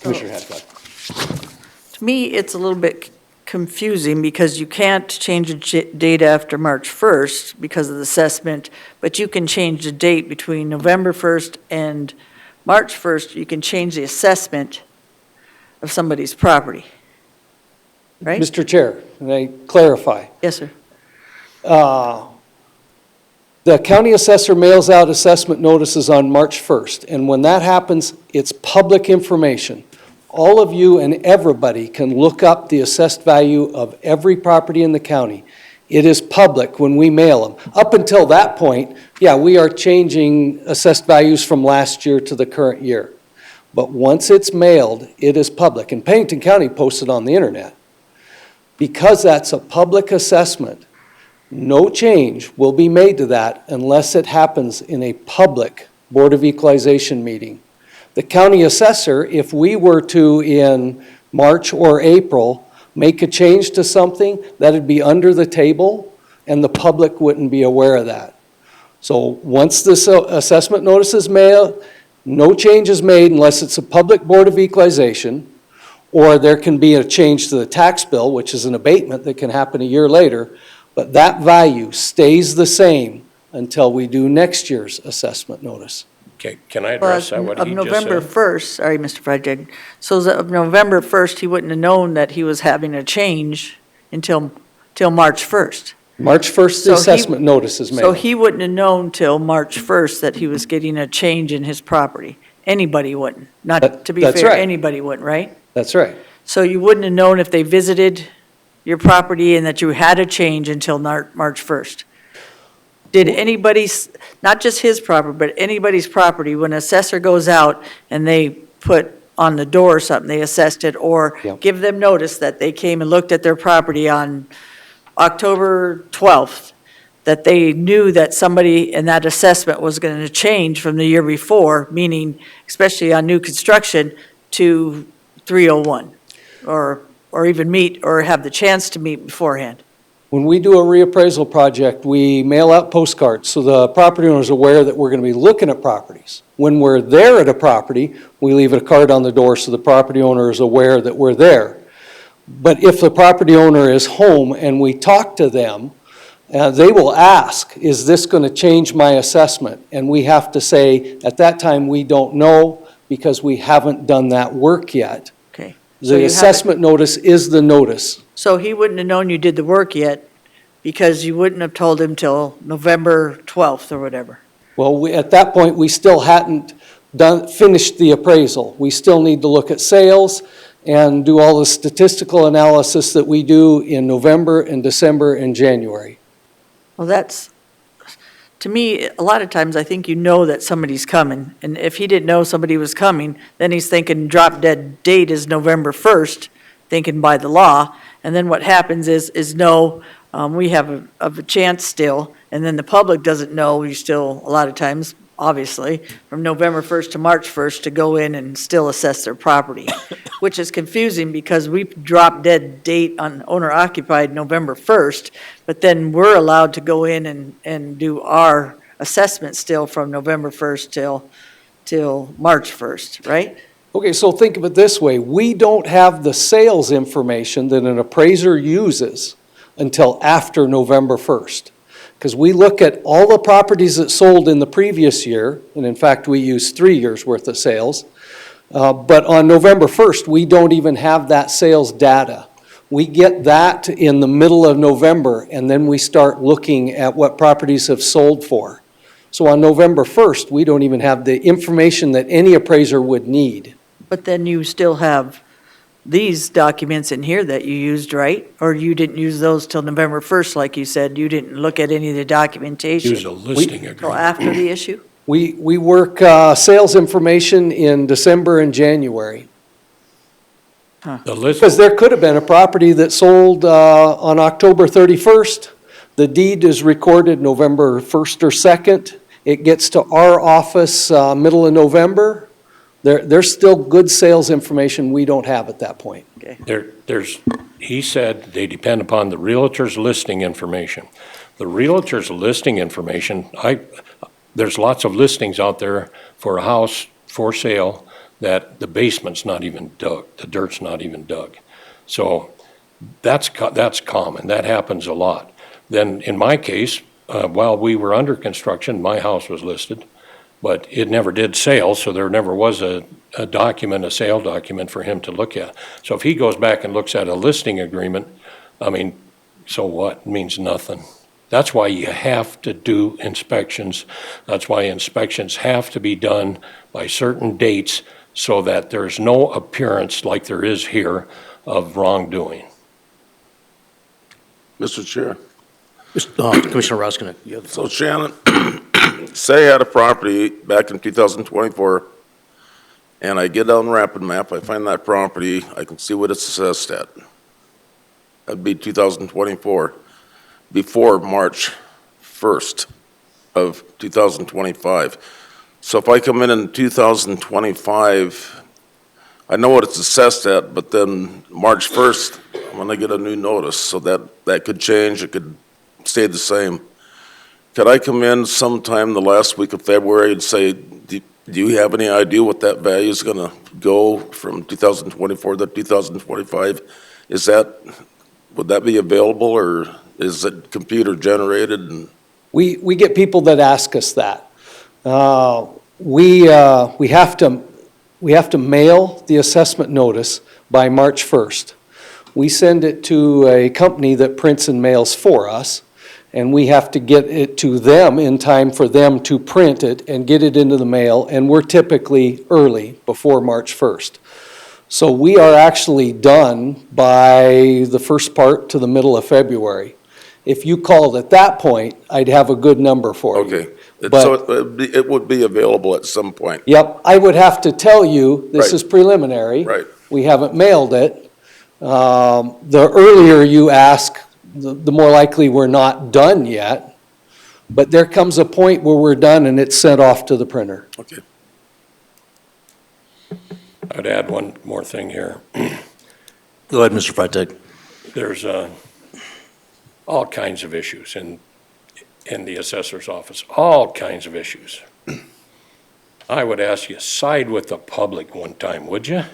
C: Commissioner Hadcock.
E: To me, it's a little bit confusing because you can't change a date after March 1st because of the assessment, but you can change the date between November 1st and March 1st. You can change the assessment of somebody's property, right?
C: Mr. Chair, may I clarify?
E: Yes, sir.
C: The county assessor mails out assessment notices on March 1st, and when that happens, it's public information. All of you and everybody can look up the assessed value of every property in the county. It is public when we mail them. Up until that point, yeah, we are changing assessed values from last year to the current year. But once it's mailed, it is public, and Pennington County posts it on the internet. Because that's a public assessment, no change will be made to that unless it happens in a public Board of Equalization meeting. The county assessor, if we were to in March or April make a change to something, that'd be under the table and the public wouldn't be aware of that. So once this assessment notice is mailed, no change is made unless it's a public Board of Equalization, or there can be a change to the tax bill, which is an abatement that can happen a year later, but that value stays the same until we do next year's assessment notice.
J: Okay, can I address that, what
E: Of
J: he just
E: November
J: said?
E: 1st, sorry, Mr. Frederick, so of November 1st, he wouldn't have known that he was having a change until March 1st.
C: March 1st,
E: So
C: the
E: he-
C: assessment notice is
E: So
C: mailed.
E: he wouldn't have known till March 1st that he was getting a change in his property. Anybody wouldn't, not to be
C: That's
E: fair,
C: right.
E: anybody wouldn't, right?
C: That's right.
E: So you wouldn't have known if they visited your property and that you had a change until March 1st. Did anybody's, not just his property, but anybody's property, when an assessor goes out and they put on the door or something, they assessed it, or
C: Yep.
E: give them notice that they came and looked at their property on October 12th, that they knew that somebody in that assessment was going to change from the year before, meaning especially on new construction, to 301, or even meet, or have the chance to meet beforehand.
C: When we do a reappraisal project, we mail out postcards so the property owner is aware that we're going to be looking at properties. When we're there at a property, we leave a card on the door so the property owner is aware that we're there. But if the property owner is home and we talk to them, they will ask, is this going to change my assessment? And we have to say, at that time, we don't know, because we haven't done that work yet.
E: Okay. So
C: The
E: you haven't-
C: assessment notice is the notice.
E: So he wouldn't have known you did the work yet because you wouldn't have told him till November 12th or whatever.
C: Well, at that point, we still hadn't finished the appraisal. We still need to look at sales and do all the statistical analysis that we do in November and December and January.
E: Well, that's, to me, a lot of times I think you know that somebody's coming. And if he didn't know somebody was coming, then he's thinking drop dead date is November 1st, thinking by the law. And then what happens is no, we have a chance still. And then the public doesn't know, you still, a lot of times, obviously, from November 1st to March 1st to go in and still assess their property, which is confusing because we dropped dead date on owner occupied November 1st, but then we're allowed to go in and do our assessment still from November 1st till March 1st, right?
C: Okay, so think of it this way. We don't have the sales information that an appraiser uses until after November 1st. Because we look at all the properties that sold in the previous year, and in fact, we use 3 years' worth of sales. But on November 1st, we don't even have that sales data. We get that in the middle of November, and then we start looking at what properties have sold for. So on November 1st, we don't even have the information that any appraiser would need.
E: But then you still have these documents in here that you used, right? Or you didn't use those till November 1st, like you said, you didn't look at any of the documentation?
J: Use a listing
E: Till
J: agreement.
E: after the issue?
C: We work sales information in December and January.
J: The list,
C: Because there could have been a property that sold on October 31st. The deed is recorded November 1st or 2nd. It gets to our office middle of November. There's still good sales information we don't have at that point.
J: he said they depend upon the realtor's listing information. The realtor's listing information, there's lots of listings out there for a house for sale that the basement's not even dug, the dirt's not even dug. So that's common, that happens a lot. Then in my case, while we were under construction, my house was listed, but it never did sell, so there never was a sale document for him to look at. So if he goes back and looks at a listing agreement, I mean, so what? It means nothing. That's why you have to do inspections. That's why inspections have to be done by certain dates so that there's no appearance like there is here of wrongdoing.
H: Mr. Chair.
A: Commissioner Roskinek, you have the
H: So Shannon, say I had a property back in 2024, and I get on Rapid Map, I find that property, I can see what it's assessed at. That'd be 2024, before March 1st of 2025. So if I come in 2025, I know what it's assessed at, but then March 1st, I'm gonna get a new notice, so that could change, it could stay the same. Could I come in sometime the last week of February and say, do you have any idea what that value is gonna go from 2024 to 2025? Would that be available, or is it computer generated? And
C: We get people that ask us that. We have to mail the assessment notice by March 1st. We send it to a company that prints and mails for us, and we have to get it to them in time for them to print it and get it into the mail, and we're typically early, before March 1st. So we are actually done by the first part to the middle of February. If you called at that point, I'd have a good number for you.
H: okay,
C: But-
H: so it would be available at some point.
C: Yep, I would have to tell you, this
H: Right.
C: is preliminary.
H: Right.
C: We haven't mailed it. The earlier you ask, the more likely we're not done yet. But there comes a point where we're done and it's sent off to the printer.
H: Okay.
J: I'd add one more thing here.
A: Go ahead, Mr. Freitag.
J: There's all kinds of issues in the assessor's office, all kinds of issues. I would ask you, side with the public one time, would you?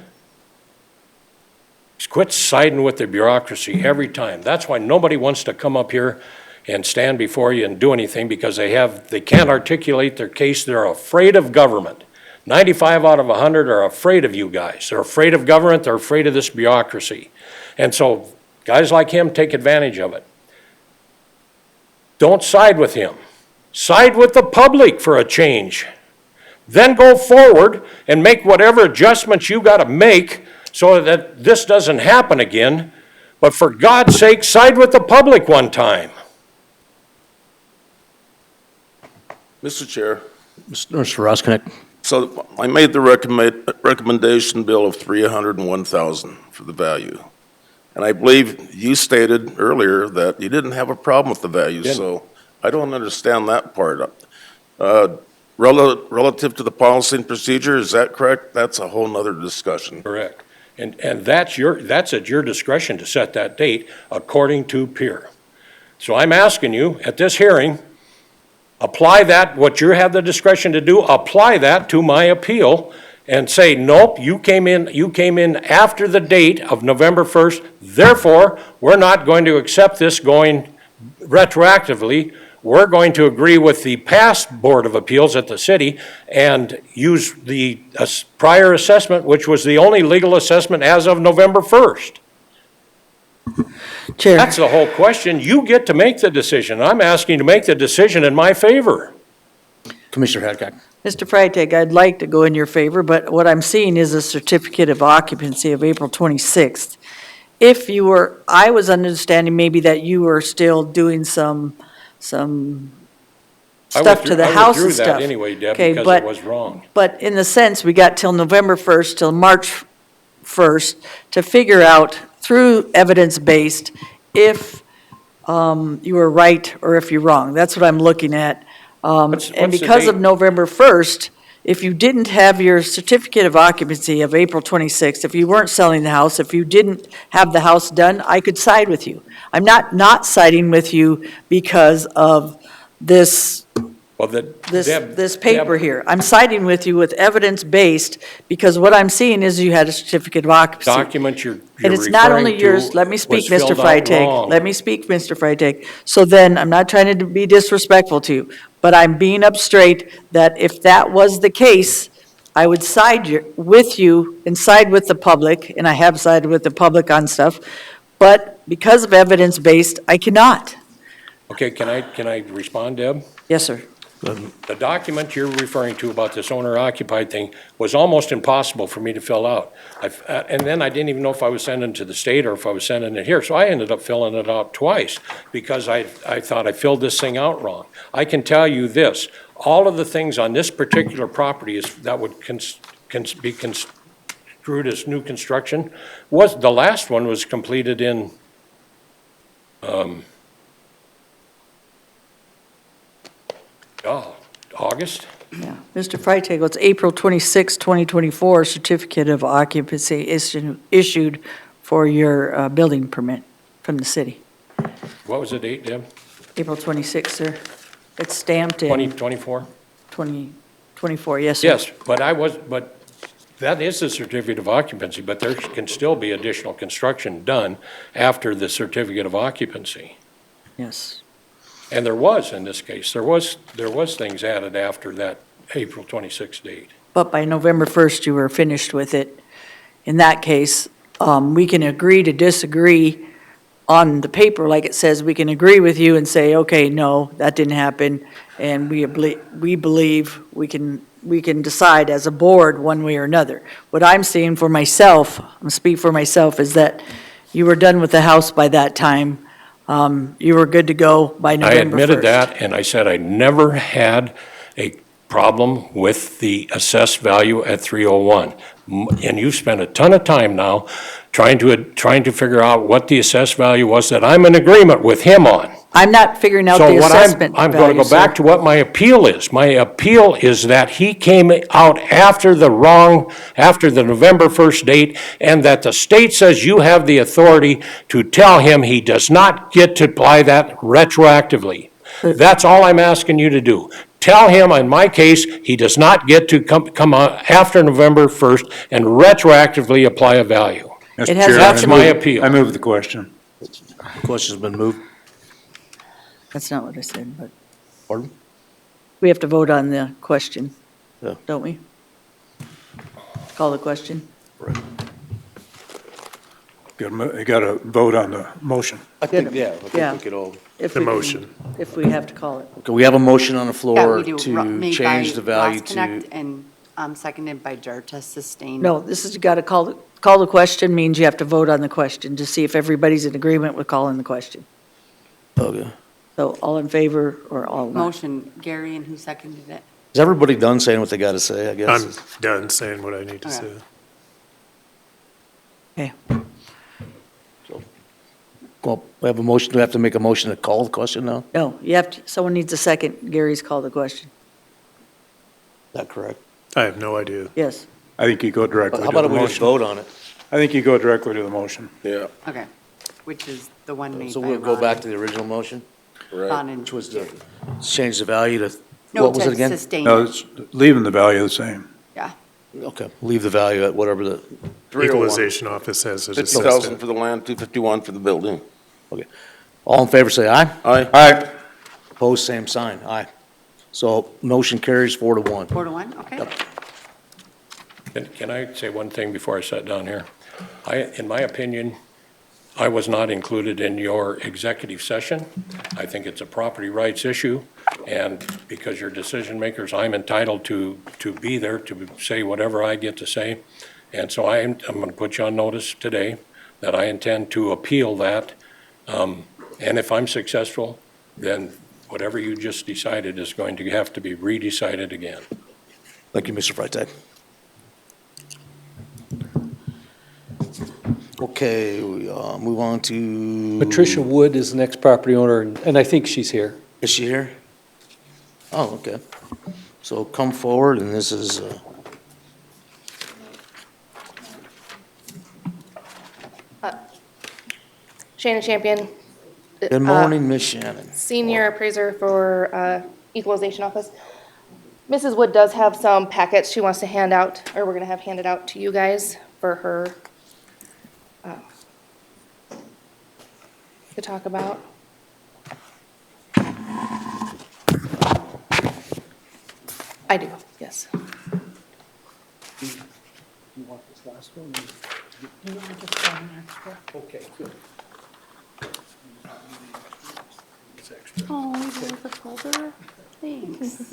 J: Just quit siding with the bureaucracy every time. That's why nobody wants to come up here and stand before you and do anything, because they can't articulate their case. They're afraid of government. 95 out of 100 are afraid of you guys. They're afraid of government, they're afraid of this bureaucracy. And so guys like him take advantage of it. Don't side with him. Side with the public for a change. Then go forward and make whatever adjustments you gotta make so that this doesn't happen again. But for God's sake, side with the public one time.
H: Mr. Chair,
A: Mr. Roskinek.
H: so I made the recommendation bill of 301,000 for the value. And I believe you stated earlier that you didn't have a problem with the value,
J: Didn't.
H: so I don't understand that part. Relative to the policy and procedure, is that correct? That's a whole nother discussion.
J: Correct. And that's at your discretion to set that date according to peer. So I'm asking you at this hearing, apply that, what you have the discretion to do, apply that to my appeal and say, nope, you came in after the date of November 1st, therefore, we're not going to accept this going retroactively. We're going to agree with the past Board of Appeals at the city and use the prior assessment, which was the only legal assessment as of November 1st.
E: Chair,
J: That's the whole question. You get to make the decision. I'm asking you to make the decision in my favor.
A: Commissioner Hadcock.
E: Mr. Freitag, I'd like to go in your favor, but what I'm seeing is a certificate of occupancy of April 26th. If you were, I was understanding maybe that you were still doing some stuff to the house and
J: I withdrew
E: stuff.
J: that anyway, Deb,
E: Okay,
J: because
E: but-
J: it was wrong.
E: But in the sense, we got till November 1st, till March 1st, to figure out through evidence-based if you were right or if you're wrong. That's what I'm looking at.
J: What's
E: And
J: the
E: because of
J: date?
E: November 1st, if you didn't have your certificate of occupancy of April 26th, if you weren't selling the house, if you didn't have the house done, I could side with you. I'm not siding with you because of this
J: Well,
E: this paper here. I'm siding with you with evidence-based, because what I'm seeing is you had a certificate of occupancy.
J: Document you're
E: And it's not only
J: referring
E: yours,
J: to
E: let me speak,
J: was
E: Mr.
J: filled out
E: Freitag.
J: wrong.
E: Let me speak, Mr. Freitag. So then, I'm not trying to be disrespectful to you, but I'm being up straight that if that was the case, I would side with you and side with the public, and I have sided with the public on stuff, but because of evidence-based, I cannot.
J: Okay, can I respond, Deb?
E: Yes, sir.
J: The document you're referring to about this owner-occupied thing was almost impossible for me to fill out. And then I didn't even know if I was sending it to the state or if I was sending it here. So I ended up filling it out twice because I thought I filled this thing out wrong. I can tell you this, all of the things on this particular property that would be construed as new construction, the last one was completed in, August?
E: Yeah. Mr. Freitag, it's April 26, 2024, certificate of occupancy issued for your building permit from the city.
J: What was the date, Deb?
E: April 26, sir. It's stamped in
J: 2024?
E: 2024, yes, sir.
J: Yes, but that is a certificate of occupancy, but there can still be additional construction done after the certificate of occupancy.
E: Yes.
J: And there was, in this case, there was things added after that April 26th date.
E: But by November 1st, you were finished with it. In that case, we can agree to disagree on the paper, like it says, we can agree with you and say, okay, no, that didn't happen, and we believe we can decide as a board one way or another. What I'm seeing for myself, I'm speaking for myself, is that you were done with the house by that time. You were good to go by November 1st.
J: I admitted that, and I said I never had a problem with the assessed value at 301. And you've spent a ton of time now trying to figure out what the assessed value was that I'm in agreement with him on.
E: I'm not figuring out the assessment
J: I'm going to
E: value,
J: go back
E: sir.
J: to what my appeal is. My appeal is that he came out after the November 1st date, and that the state says you have the authority to tell him he does not get to apply that retroactively. That's all I'm asking you to do. Tell him, in my case, he does not get to come out after November 1st and retroactively apply a value.
E: It has-
J: That's my appeal.
F: I move the question.
A: Question's been moved.
E: That's not what I said, but
A: Pardon?
E: we have to vote on the question,
A: Yeah.
E: don't we? Call the question.
F: You got to vote on the motion.
A: I think, yeah, I
E: Yeah.
A: think we could all,
E: If
G: The
E: we can-
G: motion.
E: If we have to call it.
A: okay, we have a motion on the
I: Yeah,
A: floor
I: we do.
A: to
I: Made
A: change
I: by
A: the value
I: Ross Connect
A: to,
I: and seconded by Jar to sustain.
E: No, this is, you got to call the question means you have to vote on the question to see if everybody's in agreement with calling the question.
A: okay.
E: So all in favor or all not?
I: Motion, Gary, and who seconded it?
A: Is everybody done saying what they got to say, I guess?
G: I'm done saying what I need to
I: Okay.
G: say.
E: Okay.
A: Well, we have a motion, do we have to make a motion to call the question now?
E: No, you have to, someone needs a second. Gary's called the question.
A: Is that correct?
G: I have no idea.
E: Yes.
F: I think you go directly
A: How
F: to
A: about
F: the
A: if we just
F: motion.
A: vote on it?
F: I think you go directly to the motion.
H: Yeah,
I: Okay, which is the one made by
A: So we'll go back
I: Ron-
A: to the original motion,
H: right.
I: Ron and
A: which was to
I: Jerry.
A: change the value to,
I: No,
A: what was
I: to
A: it again?
I: sustain
F: No,
I: it.
F: it's leaving the value the same.
I: Yeah.
A: Okay, leave the value at whatever the,
H: 301.
G: Equalization office has it
H: 50,000
G: assessed
H: for the land, 251 for the building.
A: all in favor, say aye.
H: Aye.
A: Aye. Opposed, same sign, aye. So motion carries 4-1.
I: 4-1, okay.
J: Can I say one thing before I sit down here? In my opinion, I was not included in your executive session. I think it's a property rights issue, and because you're decision makers, I'm entitled to be there to say whatever I get to say. And so I'm going to put you on notice today that I intend to appeal that. And if I'm successful, then whatever you just decided is going to have to be redecided again.
A: Thank you, Mr. Freitag. Okay, we move on to.
C: Patricia Wood is the next property owner, and I think she's here.
A: Is she here? Oh, okay. So come forward, and this is,
D: Shannon Champion.
A: good morning, Miss Shannon.
D: Senior appraiser for Equalization Office. Mrs. Wood does have some packets she wants to hand out, or we're gonna have handed out to you guys for her to talk about. I do, yes.
I: Oh, there's the folder. Thanks.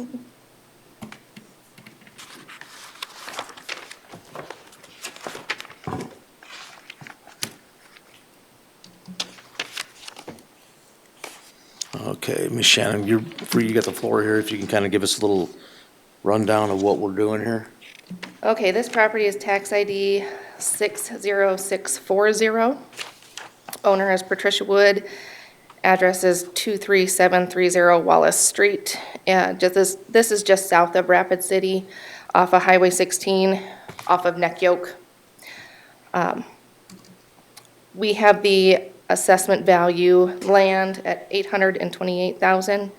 A: Okay, Miss Shannon, you're free, you got the floor here, if you can kind of give us a little rundown of what we're doing here.
D: Okay, this property is tax ID 60640. Owner is Patricia Wood. Address is 23730 Wallace Street. This is just south of Rapid City, off of Highway 16, off of Neck Yoke. We have the assessment value, land at $828,000,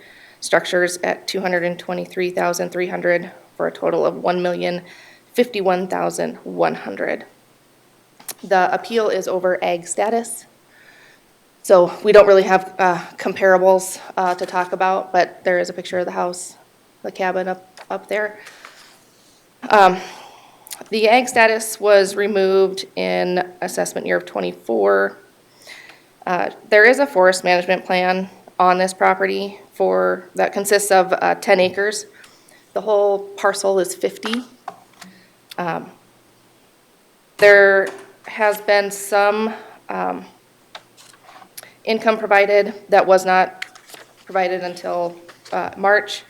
D: structures at $223,300, for a total of $1,051,100. The appeal is over ag status. So we don't really have comparables to talk about, but there is a picture of the house, the cabin up there. The ag status was removed in assessment year of '24. There is a forest management plan on this property that consists of 10 acres. The whole parcel is 50. There has been some income provided that was not provided until March.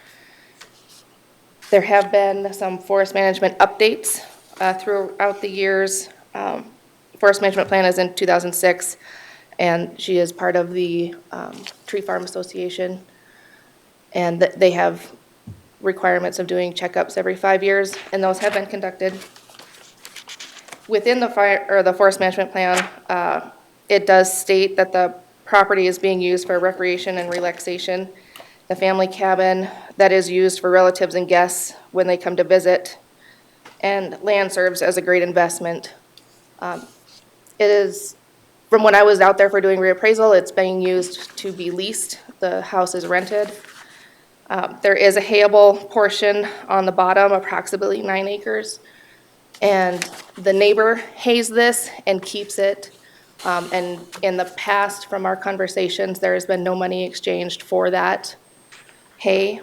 D: There have been some forest management updates throughout the years. Forest management plan is in 2006, and she is part of the Tree Farm Association. And they have requirements of doing checkups every 5 years, and those have been conducted. Within the forest management plan, it does state that the property is being used for recreation and relaxation. The family cabin that is used for relatives and guests when they come to visit, and land serves as a great investment. It is, from when I was out there for doing reappraisal, it's being used to be leased. The house is rented. There is a hayable portion on the bottom, approximately 9 acres.
M: And the neighbor hays this and keeps it. And in the past, from our conversations, there has been no money exchanged for that hay.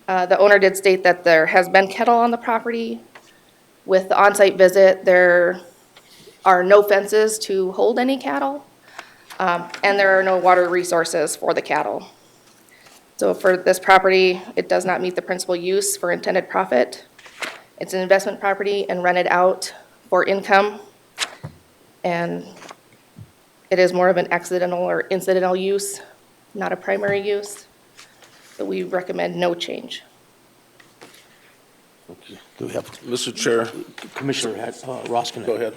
M: The owner did state that there has been cattle on the property. With the on-site visit, there are no fences to hold any cattle, and there are no water resources for the cattle. So for this property, it does not meet the principal use for intended profit. It's an investment property and rented out for income. And it is more of an accidental or incidental use, not a primary use. So we recommend no change.
A: Do we have
H: Mr. Chair,
A: Commissioner Roskinek?
H: go ahead.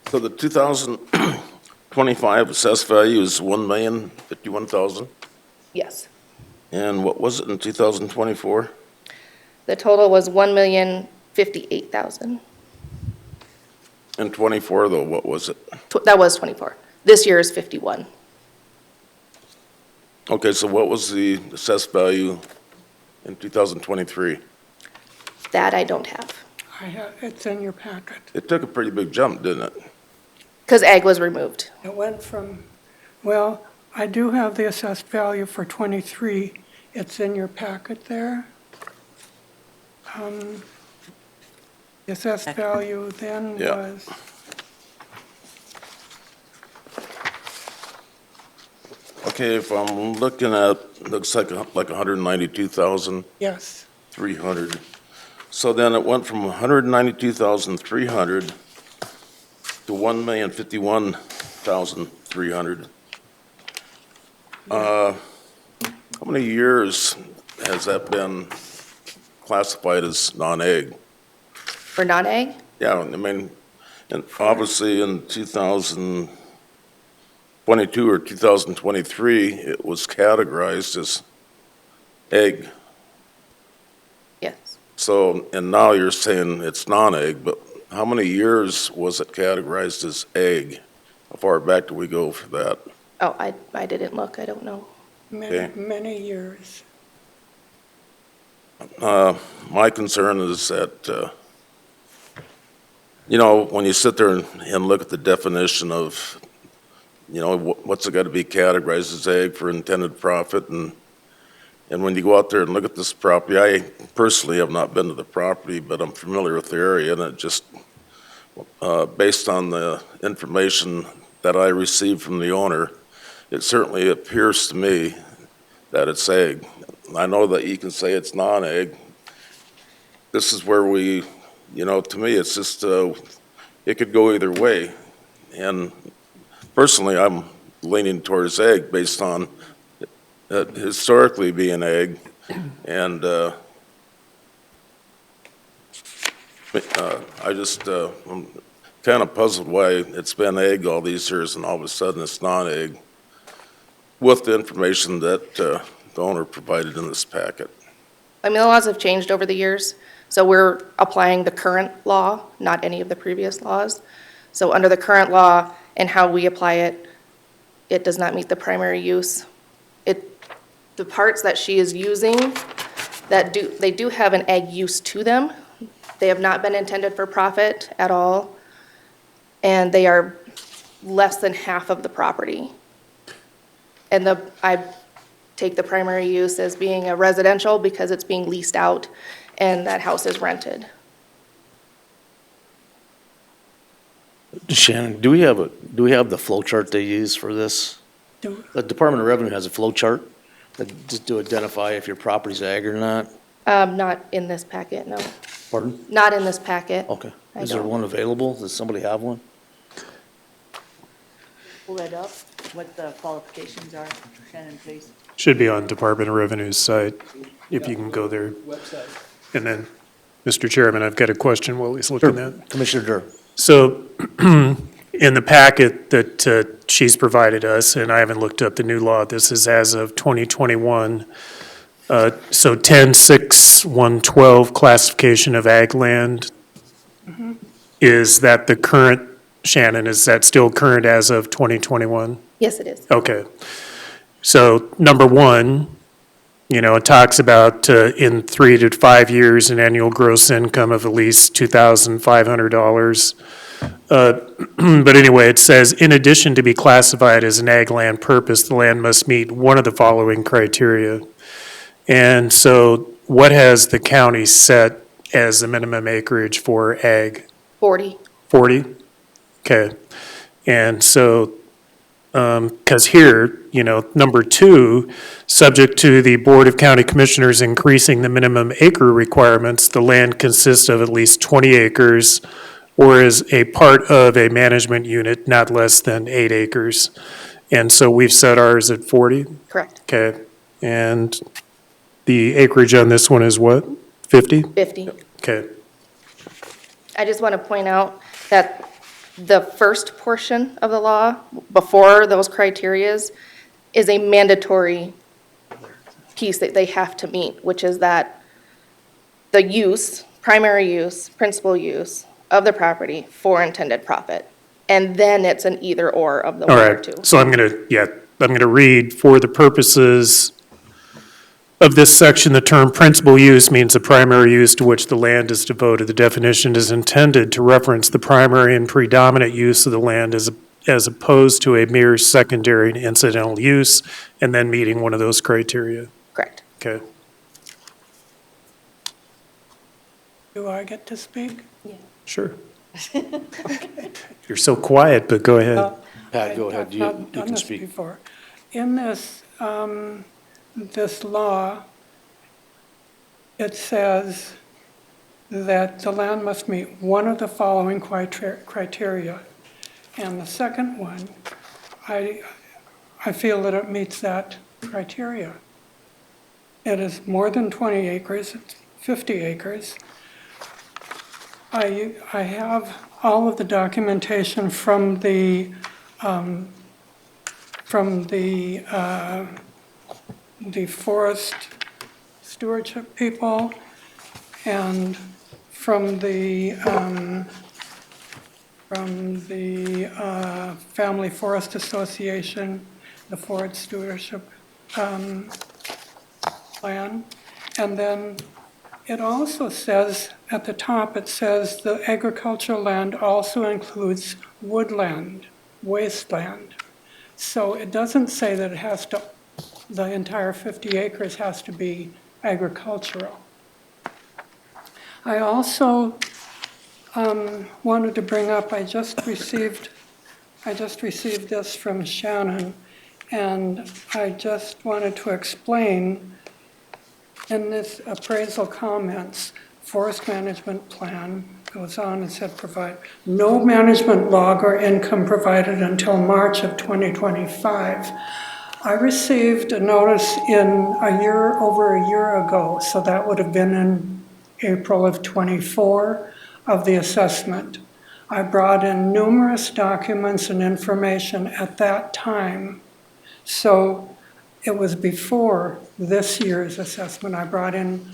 H: So the 2025 assessed value is 1,051,000,
M: Yes.
H: and what was it in 2024?
M: The total was $1,058,000.
H: In 24, though, what was it?
M: That was 24. This year is 51.
H: Okay, so what was the assessed value in 2023?
M: That I don't have,
N: It's in your packet.
H: It took a pretty big jump, didn't it?
M: because ag was removed.
N: It went from, well, I do have the assessed value for '23. It's in your packet there. The assessed value then
H: Yeah.
N: was,
H: Okay, if I'm looking at, looks like 192,300.
N: yes,
H: So then it went from 192,300 to 1,051,300. How many years has that been classified as non-ag?
M: For non-ag,
H: Yeah, I mean, and obviously in 2022 or 2023, it was categorized as ag.
M: yes.
H: So, and now you're saying it's non-ag, but how many years was it categorized as ag? How far back do we go for that?
M: Oh, I didn't look, I don't know.
N: many,
H: Okay.
N: many years.
H: My concern is that, when you sit there and look at the definition of, what's it got to be categorized as ag for intended profit, and when you go out there and look at this property, I personally have not been to the property, but I'm familiar with the area, and it just, based on the information that I received from the owner, it certainly appears to me that it's ag. I know that you can say it's non-ag. This is where we, to me, it's just, it could go either way. And personally, I'm leaning towards ag based on it historically being ag. And I'm kind of puzzled why it's been ag all these years and all of a sudden it's non-ag with the information that the owner provided in this packet.
M: I mean, the laws have changed over the years, so we're applying the current law, not any of the previous laws. So under the current law and how we apply it, it does not meet the primary use. The parts that she is using, they do have an ag use to them. They have not been intended for profit at all, and they are less than half of the property. And I take the primary use as being a residential because it's being leased out and that house is rented.
A: Shannon, do we have the flow chart they use for this?
N: Do-
A: The Department of Revenue has a flow chart just to identify if your property's ag or not?
M: Not in this packet, no.
A: Pardon?
M: Not in this packet.
A: Okay.
M: I
A: Is there
M: don't.
A: one available? Does somebody have one?
E: Pull that up, what the qualifications are, Shannon, please.
G: Should be on Department of Revenue's site, if you can go there. And then, Mr. Chairman, I've got a question while he's looking at.
A: Commissioner Durr.
G: So in the packet that she's provided us, and I haven't looked up the new law, this is as of 2021. So 10-6-112 classification of ag land. Is that the current, Shannon, is that still current as of 2021?
M: Yes, it is.
G: Okay. So number one, it talks about in 3 to 5 years, an annual gross income of at least $2,500. But anyway, it says, in addition to be classified as an ag land purpose, the land must meet one of the following criteria. And so what has the county set as the minimum acreage for ag?
M: 40.
G: 40? Okay. And so, because here, number 2, subject to the Board of County Commissioners increasing the minimum acre requirements, the land consists of at least 20 acres or is a part of a management unit not less than 8 acres. And so we've set ours at 40?
M: Correct.
G: Okay. And the acreage on this one is what? 50?
M: 50.
G: Okay.
M: I just want to point out that the first portion of the law, before those criterias, is a mandatory piece that they have to meet, which is that the use, primary use, principal use of the property for intended profit. And then it's an either or of the
G: All
M: one or
G: right.
M: two.
G: So I'm going to read, for the purposes of this section, the term principal use means the primary use to which the land is devoted. The definition is intended to reference the primary and predominant use of the land as opposed to a mere secondary and incidental use, and then meeting one of those criteria.
M: Correct.
G: Okay.
N: Do I get to speak?
G: Sure. You're so quiet, but go ahead.
A: Pat, go ahead,
N: I've
A: you
N: not done
A: can
N: this
A: speak.
N: before. In this law, it says that the land must meet one of the following criteria. And the second one, I feel that it meets that criteria. It is more than 20 acres, it's 50 acres. I have all of the documentation from the forest stewardship people and from the Family Forest Association, the forest stewardship plan. And then it also says, at the top, it says the agricultural land also includes woodland, wasteland. So it doesn't say that it has to, the entire 50 acres has to be agricultural. I also wanted to bring up, I just received this from Shannon, and I just wanted to explain in this appraisal comments, forest management plan goes on and said provide no management log or income provided until March of 2025. I received a notice over a year ago, so that would have been in April of 24 of the assessment. I brought in numerous documents and information at that time. So it was before this year's assessment. I brought in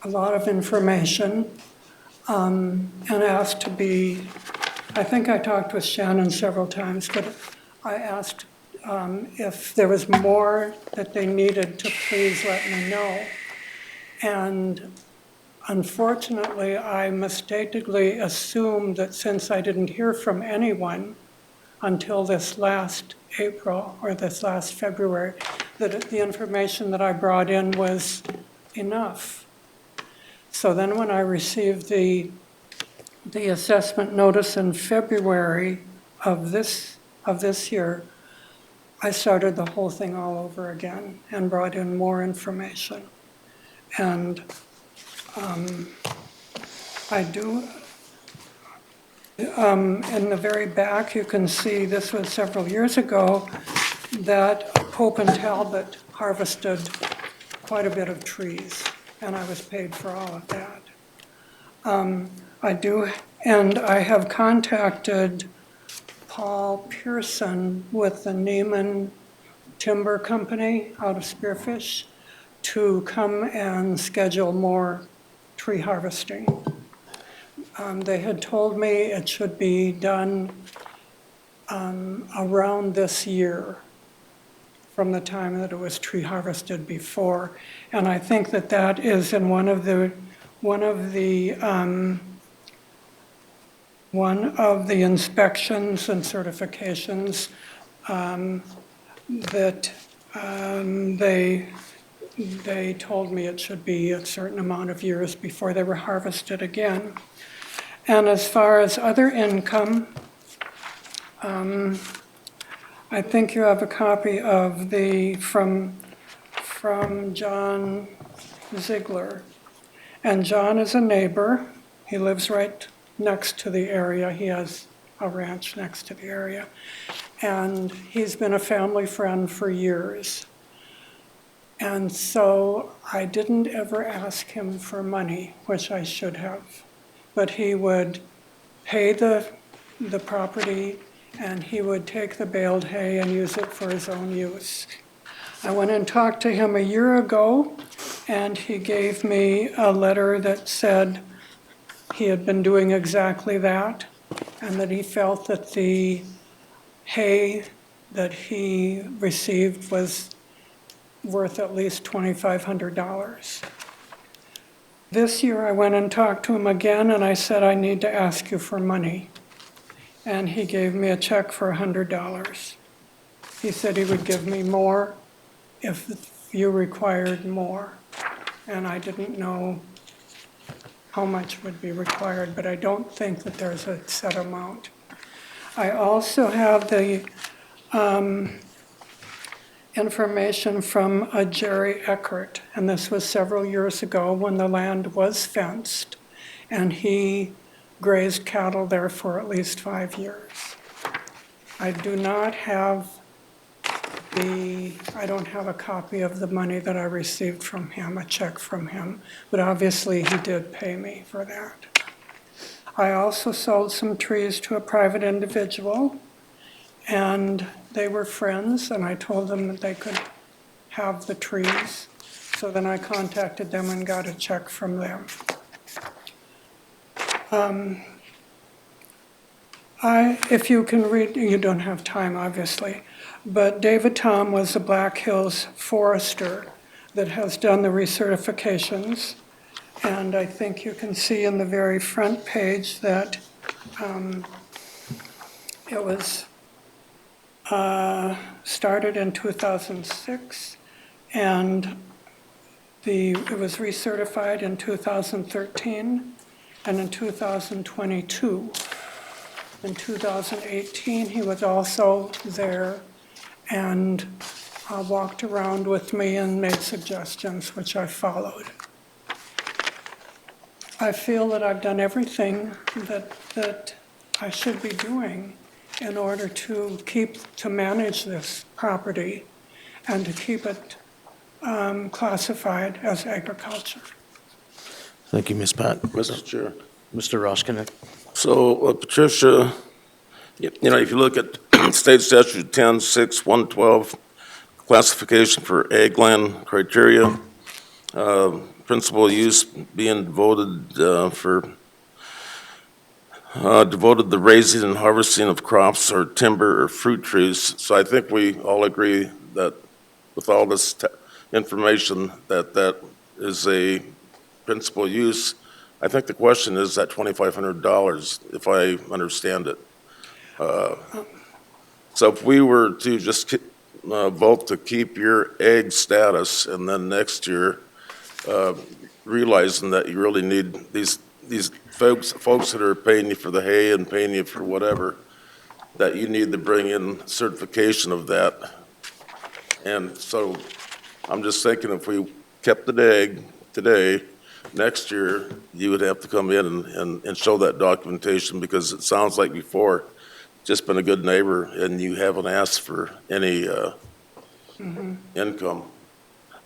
N: a lot of information and asked to be, I think I talked with Shannon several times, but I asked if there was more that they needed to please let me know. And unfortunately, I mistakenly assumed that since I didn't hear from anyone until this last April or this last February, that the information that I brought in was enough. So then when I received the assessment notice in February of this year, I started the whole thing all over again and brought in more information. And I do, in the very back, you can see, this was several years ago, that Pope and Talbot harvested quite a bit of trees, and I was paid for all of that. I have contacted Paul Pearson with the Neiman Timber Company out of Spearfish to come and schedule more tree harvesting. They had told me it should be done around this year. from the time that it was tree harvested before. And I think that that is in one of the inspections and certifications that they told me it should be a certain amount of years before they were harvested again. And as far as other income, I think you have a copy of from John Ziegler. And John is a neighbor. He lives right next to the area. He has a ranch next to the area. And he's been a family friend for years. And so I didn't ever ask him for money, which I should have. But he would pay the property, and he would take the baled hay and use it for his own use. I went and talked to him a year ago, and he gave me a letter that said he had been doing exactly that, and that he felt that the hay that he received was worth at least $2,500. This year I went and talked to him again, and I said, I need to ask you for money. And he gave me a check for $100. He said he would give me more if you required more. And I didn't know how much would be required, but I don't think that there's a set amount. I also have the information from a Jerry Eckert, and this was several years ago when the land was fenced, and he grazed cattle there for at least 5 years. I don't have a copy of the money that I received from him, a check from him, but obviously he did pay me for that. I also sold some trees to a private individual, and they were friends, and I told them that they could have the trees. So then I contacted them and got a check from them. If you can read, you don't have time, obviously, but David Tom was the Black Hills forester that has done the recertifications. And I think you can see in the very front page that it was started in 2006, and it was recertified in 2013 and in 2022. In 2018, he was also there and walked around with me and made suggestions, which I followed. I feel that I've done everything that I should be doing in order to manage this property and to keep it classified as agriculture.
A: Thank you, Ms. Pat.
H: Mr. Chair.
A: Mr. Roskinek.
H: So Patricia, if you look at State Statute 10-6-112, classification for ag land criteria, principal use being devoted devoted the raising and harvesting of crops or timber or fruit trees. So I think we all agree that with all this information that is a principal use. I think the question is that $2,500, if I understand it. So if we were to just vote to keep your ag status, and then next year, realizing that you really need these folks that are paying you for the hay and paying you for whatever, that you need to bring in certification of that. And so I'm just thinking if we kept the ag today, next year, you would have to come in and show that documentation, because it sounds like before, just been a good neighbor and you haven't asked for any income.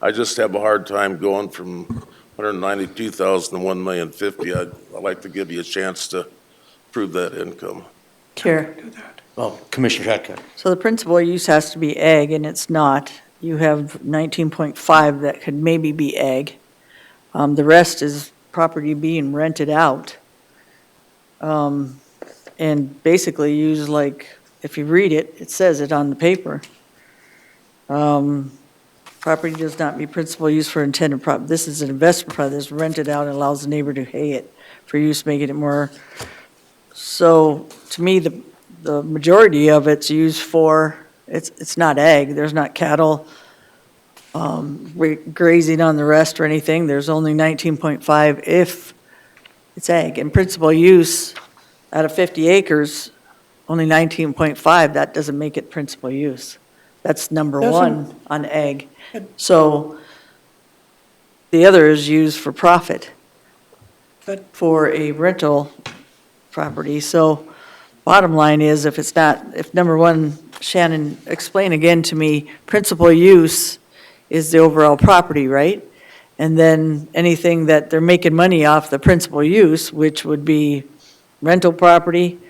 H: I just have a hard time going from 192,000 to 1,050,000. I'd like to give you a chance to prove that income.
E: Chair.
A: Oh, Commissioner Hadcock.
E: So the principal use has to be ag, and it's not. You have 19.5 that could maybe be ag. The rest is property being rented out. And basically used like, if you read it, it says it on the paper. Property does not be principal use for intended this is an investment property that's rented out and allows the neighbor to hay it for use, making it more. So to me, the majority of it's used for, it's not ag, there's not cattle grazing on the rest or anything. There's only 19.5 if it's ag. And principal use out of 50 acres, only 19.5, that doesn't make it principal use. That's number one on ag. So the other is used for profit for a rental property. So bottom line is, if it's not, if number one, Shannon, explain again to me, principal use is the overall property, right? And then anything that they're making money off the principal use, which would be rental property,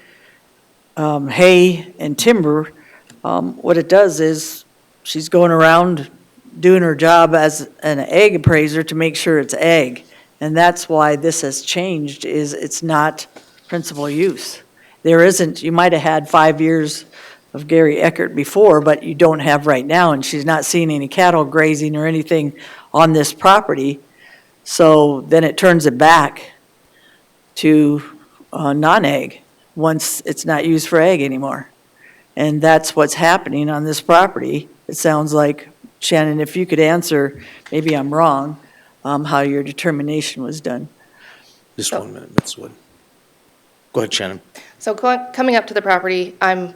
E: hay and timber, what it does is she's going around doing her job as an ag appraiser to make sure it's ag. And that's why this has changed, is it's not principal use. There isn't, you might have had 5 years of Gary Eckert before, but you don't have right now, and she's not seeing any cattle grazing or anything on this property. So then it turns it back to non-ag once it's not used for ag anymore. And that's what's happening on this property. It sounds like, Shannon, if you could answer, maybe I'm wrong, how your determination was done.
A: Just 1 minute, Ms. Wood. Go ahead, Shannon.
M: So coming up to the property, I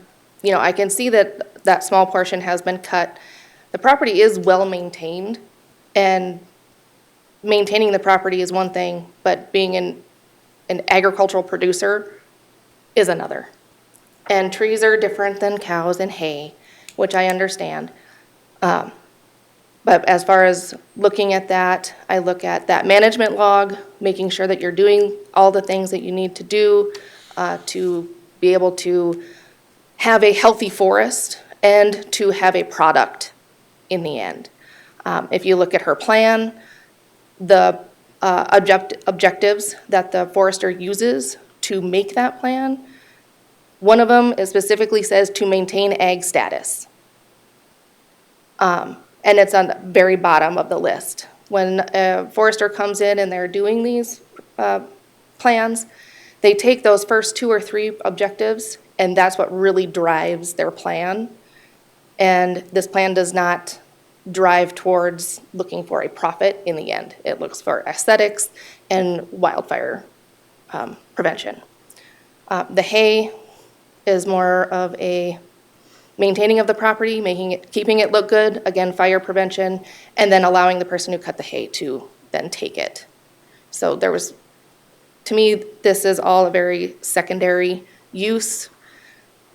M: can see that that small portion has been cut. The property is well maintained, and maintaining the property is one thing, but being an agricultural producer is another. And trees are different than cows and hay, which I understand. But as far as looking at that, I look at that management log, making sure that you're doing all the things that you need to do to be able to have a healthy forest and to have a product in the end. If you look at her plan, the objectives that the forester uses to make that plan, one of them specifically says to maintain ag status. And it's on the very bottom of the list. When a forester comes in and they're doing these plans, they take those first 2 or 3 objectives, and that's what really drives their plan. And this plan does not drive towards looking for a profit in the end. It looks for aesthetics and wildfire prevention. The hay is more of a maintaining of the property, keeping it look good, again, fire prevention, and then allowing the person who cut the hay to then take it. So to me, this is all a very secondary use,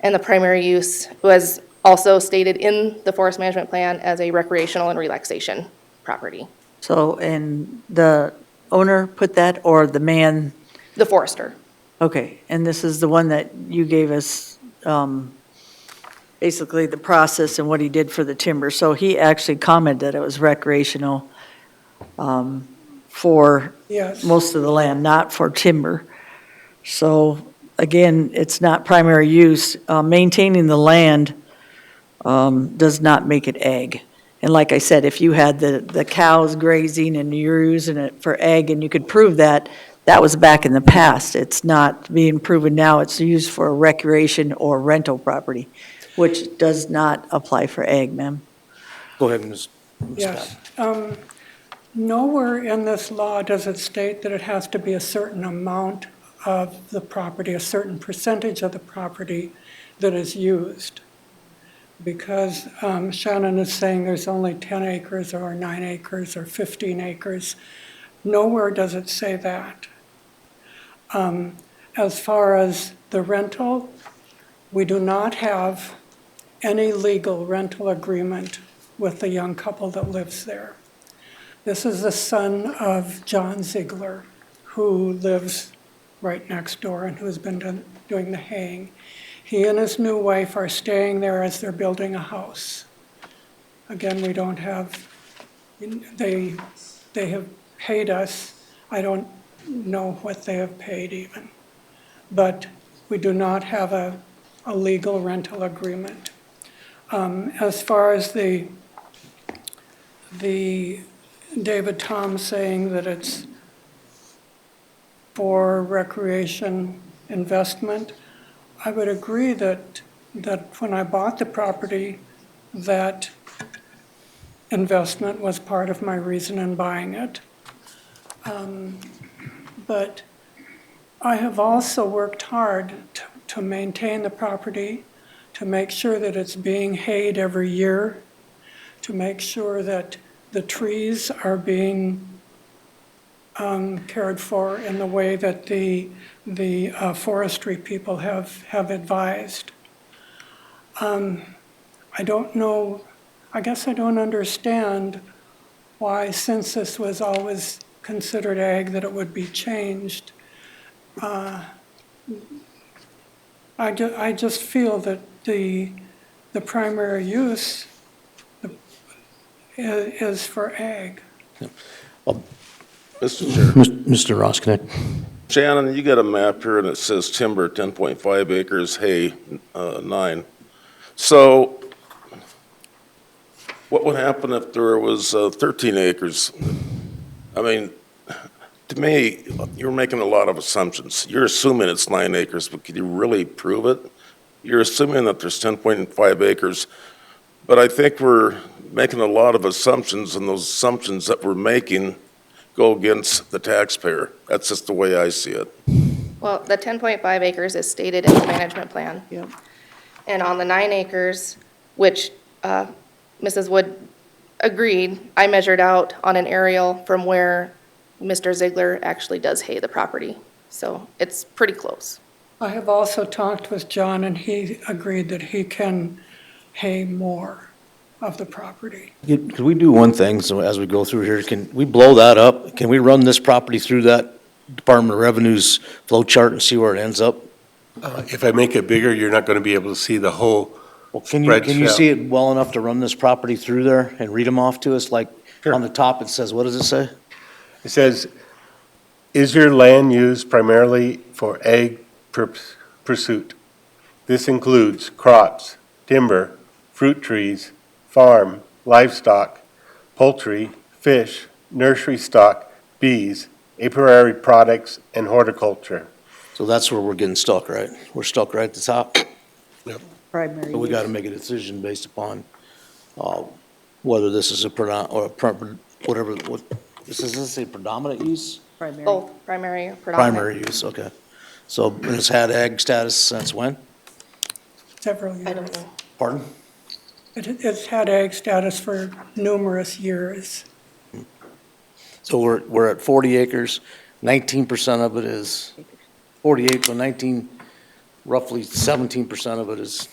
M: and the primary use was also stated in the forest management plan as a recreational and relaxation property.
E: So, and the owner put that, or the man?
M: The forester.
E: Okay, and this is the one that you gave us, basically the process and what he did for the timber. So he actually commented that it was recreational for
N: Yes.
E: most of the land, not for timber. So again, it's not primary use. Maintaining the land does not make it ag. And like I said, if you had the cows grazing and you're using it for ag and you could prove that, that was back in the past. It's not being proven now. It's used for recreation or rental property, which does not apply for ag, ma'am.
A: Go ahead, Ms.
N: Yes. Nowhere in this law does it state that it has to be a certain amount of the property, a certain percentage of the property that is used. Because Shannon is saying there's only 10 acres or 9 acres or 15 acres. Nowhere does it say that. As far as the rental, we do not have any legal rental agreement with the young couple that lives there. This is the son of John Ziegler, who lives right next door and who's been doing the haying. He and his new wife are staying there as they're building a house. Again, we don't have, they have paid us. I don't know what they have paid even. But we do not have a legal rental agreement. As far as the the David Tom saying that it's for recreation investment, I would agree that when I bought the property, that investment was part of my reason in buying it. But I have also worked hard to maintain the property, to make sure that it's being hayed every year, to make sure that the trees are being cared for in the way that the forestry people have advised. I don't know, I guess I don't understand why, since this was always considered ag, that it would be changed. I just feel that the primary use is for ag.
H: Mr. Chair.
A: Mr. Roskinek.
H: Shannon, you got a map here and it says timber 10.5 acres, hay 9. So what would happen if there was 13 acres? I mean, to me, you're making a lot of assumptions. You're assuming it's 9 acres, but can you really prove it? You're assuming that there's 10.5 acres, but I think we're making a lot of assumptions, and those assumptions that we're making go against the taxpayer. That's just the way I see it.
M: Well, the 10.5 acres is stated in the management plan.
E: Yep.
M: And on the 9 acres, which Mrs. Wood agreed, I measured out on an aerial from where Mr. Ziegler actually does hay the property. So it's pretty close.
N: I have also talked with John, and he agreed that he can hay more of the property.
A: Could we do one thing, so as we go through here, can we blow that up? Can we run this property through that Department of Revenue's flow chart and see where it ends up?
K: If I make it bigger, you're not going to be able to see the whole.
A: Well, can you
K: Spread
A: see it well enough to run this property through there and read them off to us? Like, on the top, it says, what does it say?
K: It says, is your land used primarily for ag pursuit? This includes crops, timber, fruit trees, farm, livestock, poultry, fish, nursery stock, bees, apiary products, and horticulture.
A: So that's where we're getting stuck, right? We're stuck right at the top.
E: Primary
A: So we
E: use.
A: got to make a decision based upon whether this is whatever, does this say predominant use?
E: Primary.
M: Both primary or predominant.
A: Primary use, okay. So it's had ag status since when?
N: Several
M: I don't
N: years.
M: know.
A: Pardon?
N: It's had ag status for numerous years.
A: So we're at 40 acres, 19% of it is, 48, so 19, roughly 17% of it is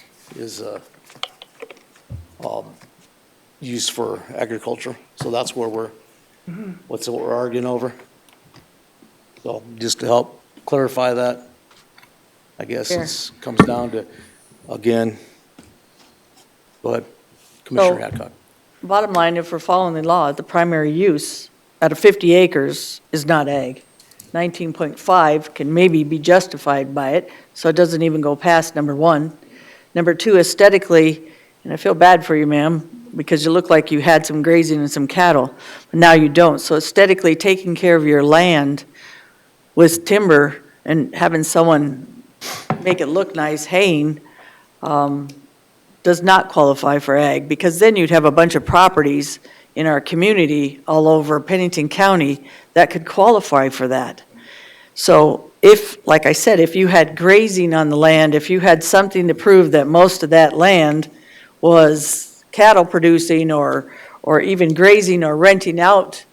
A: used for agriculture. So that's where we're, what's what we're arguing over. So just to help clarify that, I guess
E: Fair.
A: it comes down to, again, go ahead, Commissioner Hadcock.
E: Bottom line, if we're following the law, the primary use out of 50 acres is not ag. 19.5 can maybe be justified by it, so it doesn't even go past number one. Number two, aesthetically, and I feel bad for you, ma'am, because you look like you had some grazing and some cattle, but now you don't. So aesthetically, taking care of your land with timber and having someone make it look nice, haying, does not qualify for ag, because then you'd have a bunch of properties in our community all over Pennington County that could qualify for that. So if, like I said, if you had grazing on the land, if you had something to prove that most of that land was cattle producing or even grazing or renting out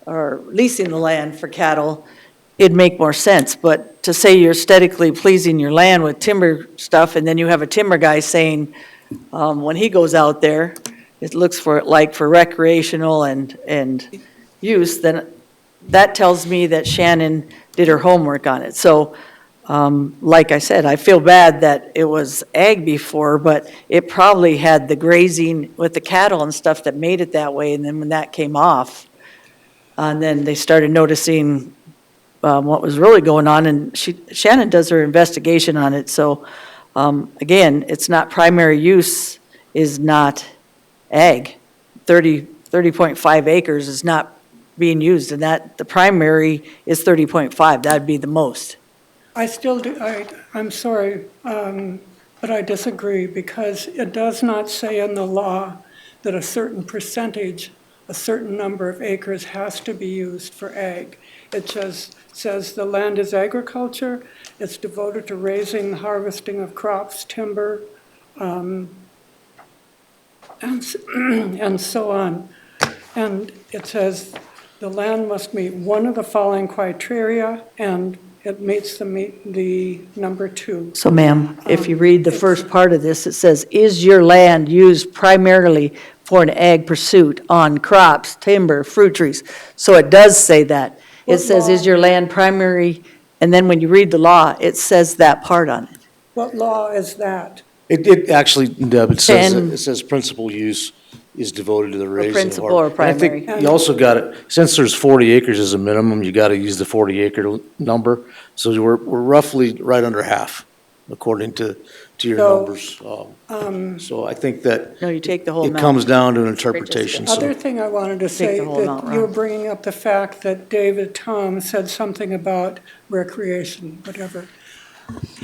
E: or leasing the land for cattle, it'd make more sense. But to say you're aesthetically pleasing your land with timber stuff, and then you have a timber guy saying, when he goes out there, it looks for recreational and use, then that tells me that Shannon did her homework on it. So, like I said, I feel bad that it was ag before, but it probably had the grazing with the cattle and stuff that made it that way. And then when that came off, and then they started noticing what was really going on, and Shannon does her investigation on it. So, again, it's not primary use is not ag. 30 30.5 acres is not being used, and that, the primary is 30.5, that'd be the most.
N: I still do, I'm sorry, but I disagree because it does not say in the law that a certain percentage, a certain number of acres has to be used for ag. It just says the land is agriculture, it's devoted to raising, harvesting of crops, timber, and so on. And it says the land must meet one of the following criteria, and it meets the number 2.
E: So ma'am, if you read the first part of this, it says, is your land used primarily for an ag pursuit on crops, timber, fruit trees? So it does say that. It
N: What
E: says, is
N: law?
E: your land primary, and then when you read the law, it says that part on it.
N: What law is that?
A: It actually, Deb,
E: Ten.
A: it says principal use is devoted to the raising of.
E: principal or
A: And I think
N: primary.
A: you also got it, since there's 40 acres as a minimum, you got to use the 40 acre number. So we're roughly right under half, according to your
N: So,
A: numbers. So I think that
E: No, you take the whole
A: it
E: amount.
A: comes down to an interpretation, so.
N: Other thing I wanted to say,
E: the whole amount,
N: that you were
E: Ron.
N: bringing up the fact that David Tom said something about recreation, whatever.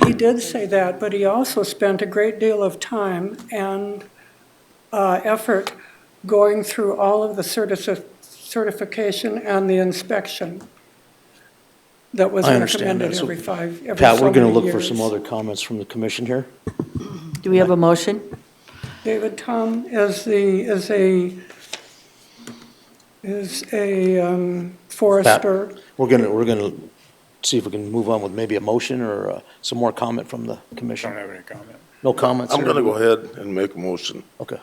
N: He did say that, but he also spent a great deal of time and effort going through all of the certification and the inspection that was
A: I understand
N: recommended
A: that. So,
N: every
A: Pat,
N: so
A: we're going to
N: many
A: look for
N: years.
A: some other comments from the commission here.
E: Do we have a motion?
N: David Tom is a forester.
A: We're going to see if we can move on with maybe a motion or some more comment from the commission.
F: Don't have any comment.
A: No comments?
H: I'm
A: sir?
H: gonna go ahead and make a motion.
A: Okay.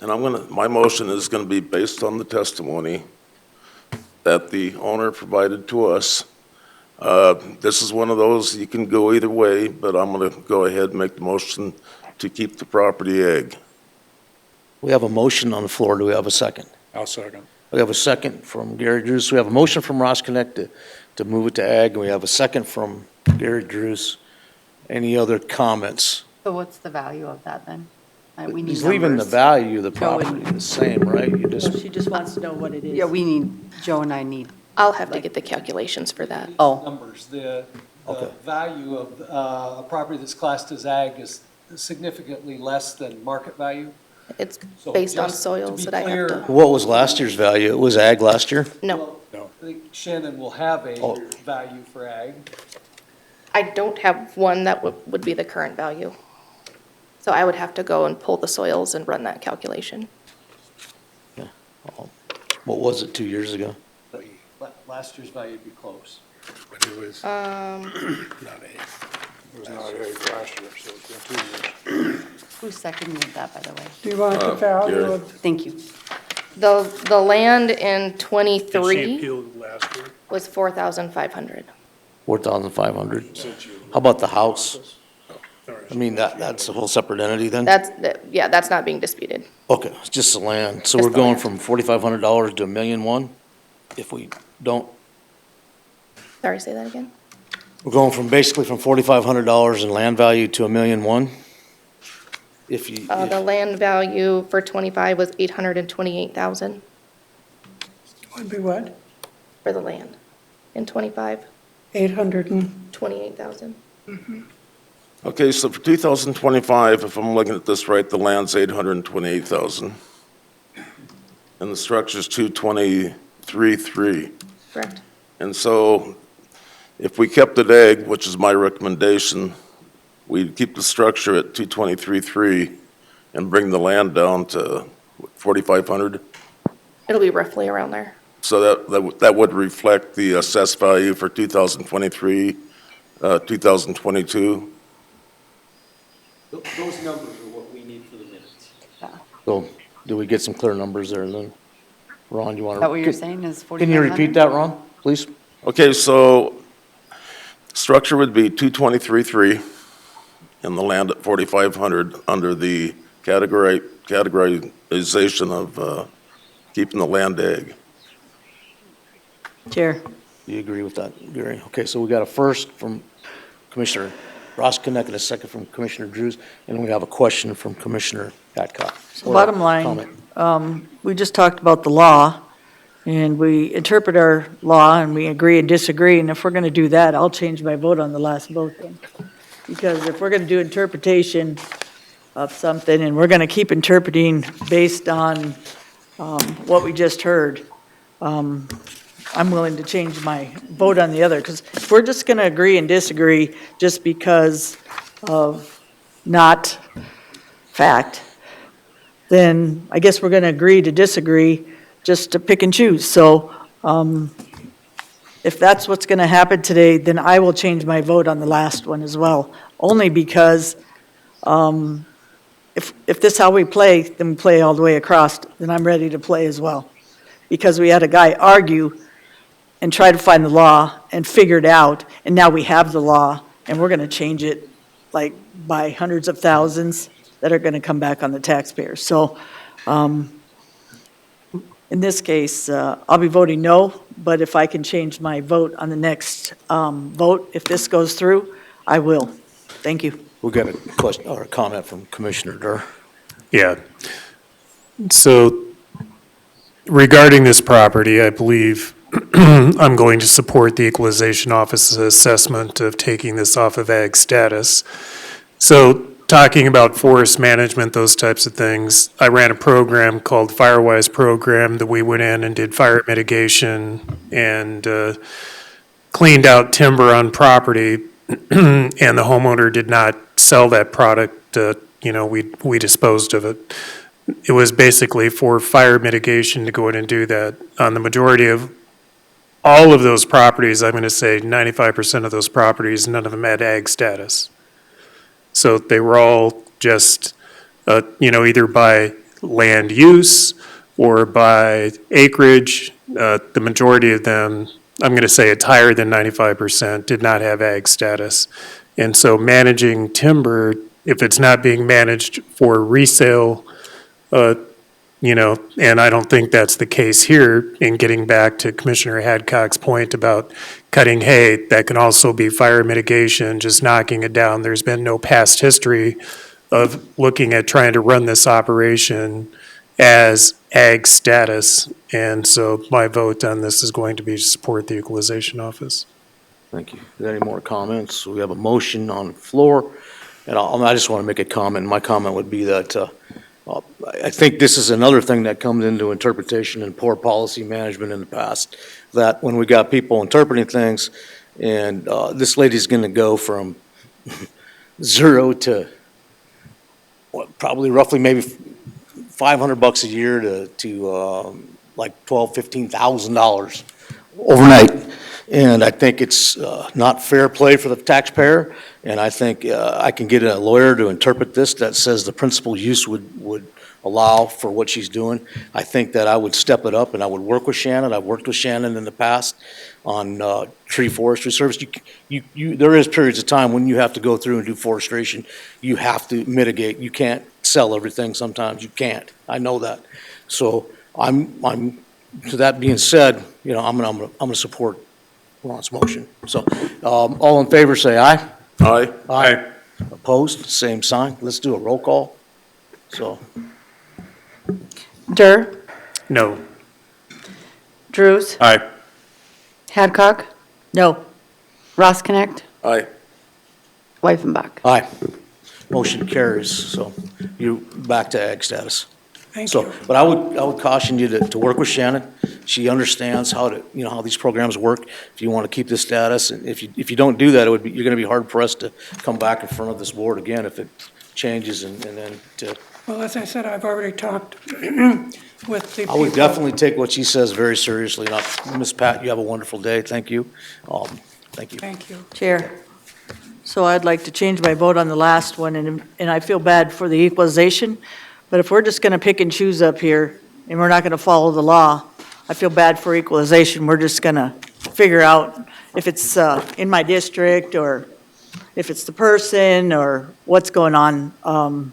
H: And my motion is gonna be based on the testimony that the owner provided to us. This is one of those, you can go either way, but I'm gonna go ahead and make the motion to keep the property ag.
A: We have a motion on the floor. Do we have a second?
F: I'll second.
A: We have a second from Gary Drews. We have a motion from Ross Connect to move it to ag, and we have a second from Gary Drews. Any other comments?
I: So what's the value of that then? We need
A: He's leaving the
I: numbers.
A: value of the
I: Joe and-
A: property the same, right? You just,
E: She just wants to know what it is.
I: Yeah, we need, Joe and I need.
M: I'll have to get the calculations for that.
E: Oh,
C: Numbers, the
A: Okay.
C: value of a property that's classed as ag is significantly less than market value.
M: It's
C: So
M: based on
C: just to
M: soils
C: be
M: that I have to,
C: clear,
A: what was last year's value? It was ag last year?
M: no.
C: I think Shannon will have a
A: Oh.
C: value for ag.
M: I don't have one that would be the current value. So I would have to go and pull the soils and run that calculation.
A: What was it 2 years ago?
C: Last year's value would be close.
F: But it was not ag. It was not ag last year, so it's been 2 years.
I: Who's seconded that, by the way?
N: Do you want the value
H: Gary.
N: of,
I: Thank you.
M: The land in
L: Did she
M: 23
L: appeal last year?
M: was 4,500.
A: 4,500?
F: Since you-
A: How about the house?
F: Sorry.
A: I mean, that's a whole separate entity then?
M: Yeah, that's not being disputed.
A: Okay, it's just the land. So
M: Just
A: we're
M: the
A: going
M: land.
A: from $4,500 to $1,000,001? If we don't,
M: Sorry, say that again?
A: we're going from basically from $4,500 in land value to $1,000,001? If you,
M: The land value for 25 was 828,000
N: would be what?
M: for the land. In 25,
N: 828,000.
M: 28,000.
H: Okay, so for 2025, if I'm looking at this right, the land's 828,000. And the structure's 223,300.
M: Correct.
H: And so if we kept it ag, which is my recommendation, we'd keep the structure at 223,300 and bring the land down to 4,500.
M: It'll be roughly around there.
H: So that would reflect the assessed value for 2023, 2022.
C: Those numbers are what we need for the minutes.
A: so, do we get some clear numbers there then? Ron, you want to?
I: Is that what you're saying is 4,500?
A: Can you repeat that, Ron, please?
H: Okay, so structure would be 223,300 and the land at 4,500 under the categorization of keeping the land ag.
E: Chair.
A: Do you agree with that, Gary? Okay, so we got a first from Commissioner Ross Connect and a second from Commissioner Drews, and we have a question from Commissioner Adcock.
E: So bottom line,
A: Comment.
E: we just talked about the law, and we interpret our law, and we agree and disagree, and if we're gonna do that, I'll change my vote on the last vote then. Because if we're gonna do interpretation of something, and we're gonna keep interpreting based on, what we just heard, I'm willing to change my vote on the other, because if we're just gonna agree and disagree just because of not fact, then I guess we're gonna agree to disagree, just to pick and choose. So, if that's what's gonna happen today, then I will change my vote on the last one as well. Only because, if this is how we play, then we play all the way across, then I'm ready to play as well. Because we had a guy argue and try to find the law and figure it out, and now we have the law, and we're gonna change it like by hundreds of thousands that are gonna come back on the taxpayers. So, in this case, I'll be voting no, but if I can change my vote on the next vote, if this goes through, I will. Thank you.
A: We got a question or a comment from Commissioner Durr.
G: Yeah. So regarding this property, I believe I'm going to support the Equalization Office's assessment of taking this off of ag status. So talking about forest management, those types of things, I ran a program called Firewise Program that we went in and did fire mitigation and cleaned out timber on property, and the homeowner did not sell that product. We disposed of it. It was basically for fire mitigation to go in and do that. On the majority of all of those properties, I'm going to say 95% of those properties, none of them had ag status. So they were all just, either by land use or by acreage. The majority of them, I'm going to say it's higher than 95%, did not have ag status. And so managing timber, if it's not being managed for resale, and I don't think that's the case here, in getting back to Commissioner Hadcock's point about cutting hay, that can also be fire mitigation, just knocking it down. There's been no past history of looking at trying to run this operation as ag status. And so my vote on this is going to be to support the Equalization Office.
A: Thank you. Are there any more comments? We have a motion on the floor, and I just want to make a comment. My comment would be that I think this is another thing that comes into interpretation and poor policy management in the past, that when we got people interpreting things, and this lady's going to go from 0 to probably roughly maybe $500 a year to like $12,000-$15,000 overnight. And I think it's not fair play for the taxpayer, and I think I can get a lawyer to interpret this that says the principal use would allow for what she's doing. I think that I would step it up and I would work with Shannon. I've worked with Shannon in the past on tree forestry service. There is periods of time when you have to go through and do forestation. You have to mitigate. You can't sell everything sometimes. You can't. I know that. So I'm to that being said, I'm gonna support Ron's motion. So, all in favor, say aye.
H: Aye.
A: Aye. Opposed, same sign. Let's do a roll call. So,
D: Durr,
G: No.
D: Drews,
K: Aye.
D: Hadcock,
E: No.
D: Ross Connect,
H: Aye.
D: Wyffenbach.
A: aye. Motion carries, so you back to ag status.
N: Thank
A: So,
N: you.
A: but I would caution you to work with Shannon. She understands how to, how these programs work. If you want to keep this status, and if you don't do that, you're going to be hard pressed to come back in front of this board again if it changes and then to.
N: Well, as I said, I've already talked with the people.
A: I would definitely take what she says very seriously. Ms. Pat, you have a wonderful day. Thank you. Thank you.
N: Thank you.
E: Chair. So I'd like to change my vote on the last one, and I feel bad for the equalization, but if we're just going to pick and choose up here, and we're not going to follow the law, I feel bad for equalization. We're just going to figure out if it's in my district, or if it's the person, or what's going on.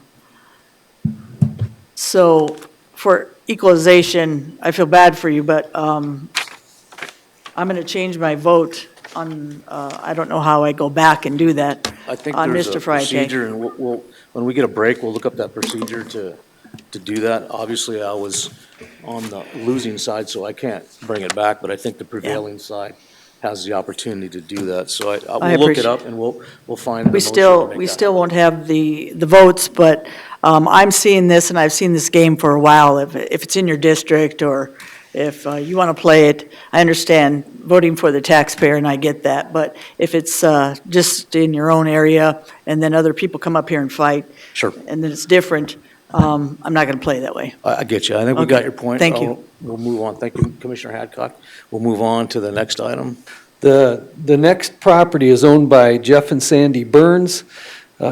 E: So for equalization, I feel bad for you, but I'm going to change my vote on, I don't know how I go back and do that.
A: I think
E: On
A: there's
E: Mr.
A: a
E: Friday.
A: procedure, and we'll, when we get a break, we'll look up that procedure to to do that. Obviously, I was on the losing side, so I can't bring it back, but I think the prevailing side has the opportunity to do that. So we'll look it up and we'll find the
E: We
A: motion to
E: still,
A: make
E: we
A: that
E: still
A: happen.
E: won't have the votes, but I'm seeing this, and I've seen this game for a while. If it's in your district, or if you want to play it, I understand voting for the taxpayer, and I get that. But if it's just in your own area, and then other people come up here and fight,
A: Sure.
E: and then it's different, I'm not going to play that way.
A: I get you. I think we got
E: Okay.
A: your point.
E: Thank you.
A: We'll move on. Thank you, Commissioner Hadcock. We'll move on to the next item.
C: The next property is owned by Jeff and Sandy Burns.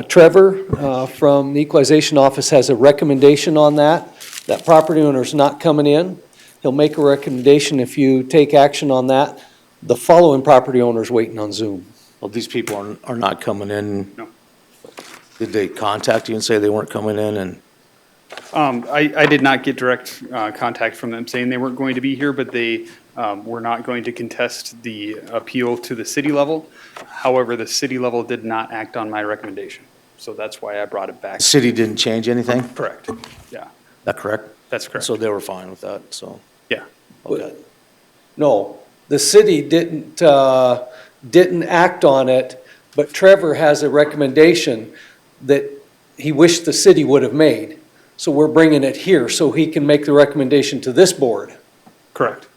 C: Trevor from the Equalization Office has a recommendation on that. That property owner's not coming in. He'll make a recommendation if you take action on that. The following property owner's waiting on Zoom.
A: Well, these people are not coming in.
L: No.
A: Did they contact you and say they weren't coming in and?
O: I did not get direct contact from them saying they weren't going to be here, but they were not going to contest the appeal to the city level. However, the city level did not act on my recommendation, so that's why I brought it back.
A: City didn't change anything?
O: Correct, yeah,
A: That correct?
O: that's correct.
A: So they were fine with that, so.
O: Yeah.
A: Okay.
C: No, the city didn't act on it, but Trevor has a recommendation that he wished the city would have made. So we're bringing it here so he can make the recommendation to this board.
O: Correct.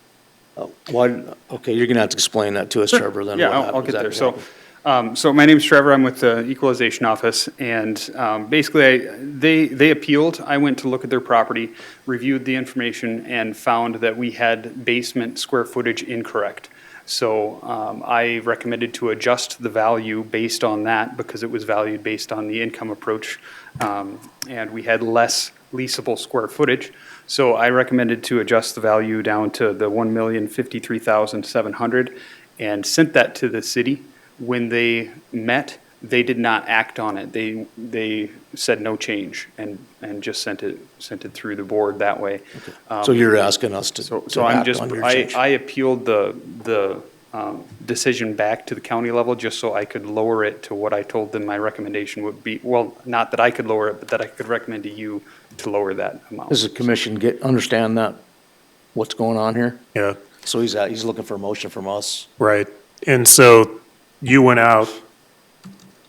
A: Why, okay, you're gonna have to explain that to us, Trevor, then.
O: Yeah,
A: what
O: I'll
A: happened
O: get there.
A: exactly.
O: So my name's Trevor. I'm with the Equalization Office, and basically, they appealed. I went to look at their property, reviewed the information, and found that we had basement square footage incorrect. So I recommended to adjust the value based on that because it was valued based on the income approach, and we had less leasable square footage. So I recommended to adjust the value down to the $1,053,700 and sent that to the city. When they met, they did not act on it. They said no change and just sent it through the board that way.
A: So you're asking us to
O: So
A: to
O: I'm
A: act
O: just,
A: on your change?
O: I appealed the decision back to the county level just so I could lower it to what I told them my recommendation would be. Well, not that I could lower it, but that I could recommend to you to lower that amount.
A: Does the commission understand that, what's going on here?
G: Yeah,
A: So he's looking for a motion from us.
G: right. And so you went out,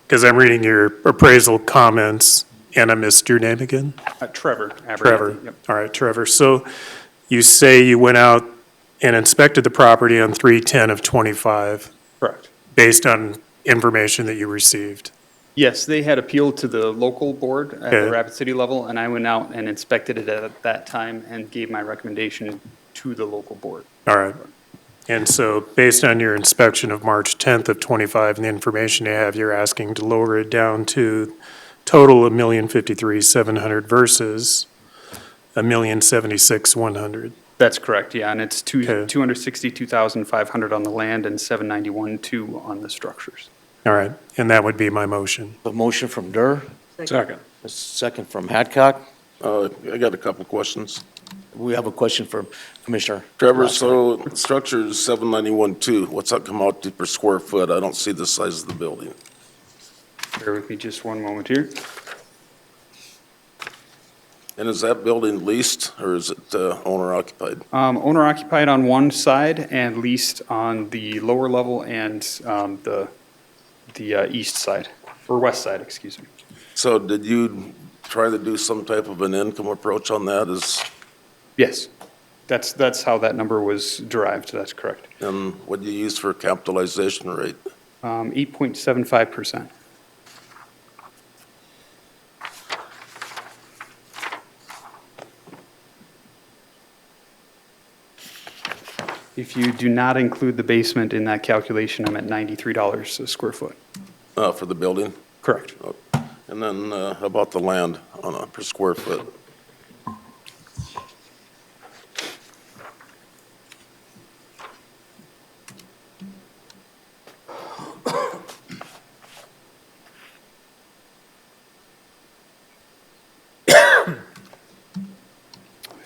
G: because I'm reading your appraisal comments, and I missed your name again?
O: Trevor.
G: Trevor.
O: Yep.
G: All right, Trevor. So you say you went out and inspected the property on 3/10/25
O: Correct.
G: based on information that you received?
O: Yes, they had appealed to the local board at
G: Okay.
O: the Rapid City level, and I went out and inspected it at that time and gave my recommendation to the local board.
G: All right. And so based on your inspection of March 10th/25 and the information you have, you're asking to lower it down to total $1,053,700 versus $1,076,100.
O: That's correct, yeah, and it's
G: Okay.
O: 262,500 on the land and 791,200 on the structures.
G: All right, and that would be my motion.
A: A motion from Durr,
B: Second.
A: a second from Hadcock.
H: I got a couple questions.
A: We have a question from Commissioner.
H: Trevor,
A: Ross.
H: so structure is 791.2, what's that come out to per square foot? I don't see the size of the building.
O: Bear with me just one moment here.
H: And is that building leased, or is it owner occupied?
O: Owner occupied on one side and leased on the lower level and the east side, or west side, excuse me.
H: So did you try to do some type of an income approach on that?
O: Yes, that's how that number was derived, that's correct.
H: And what do you use for capitalization rate?
O: 8.75%. If you do not include the basement in that calculation, I'm at $93 a square foot.
H: For the building?
O: Correct.
H: And then how about the land on a per square foot?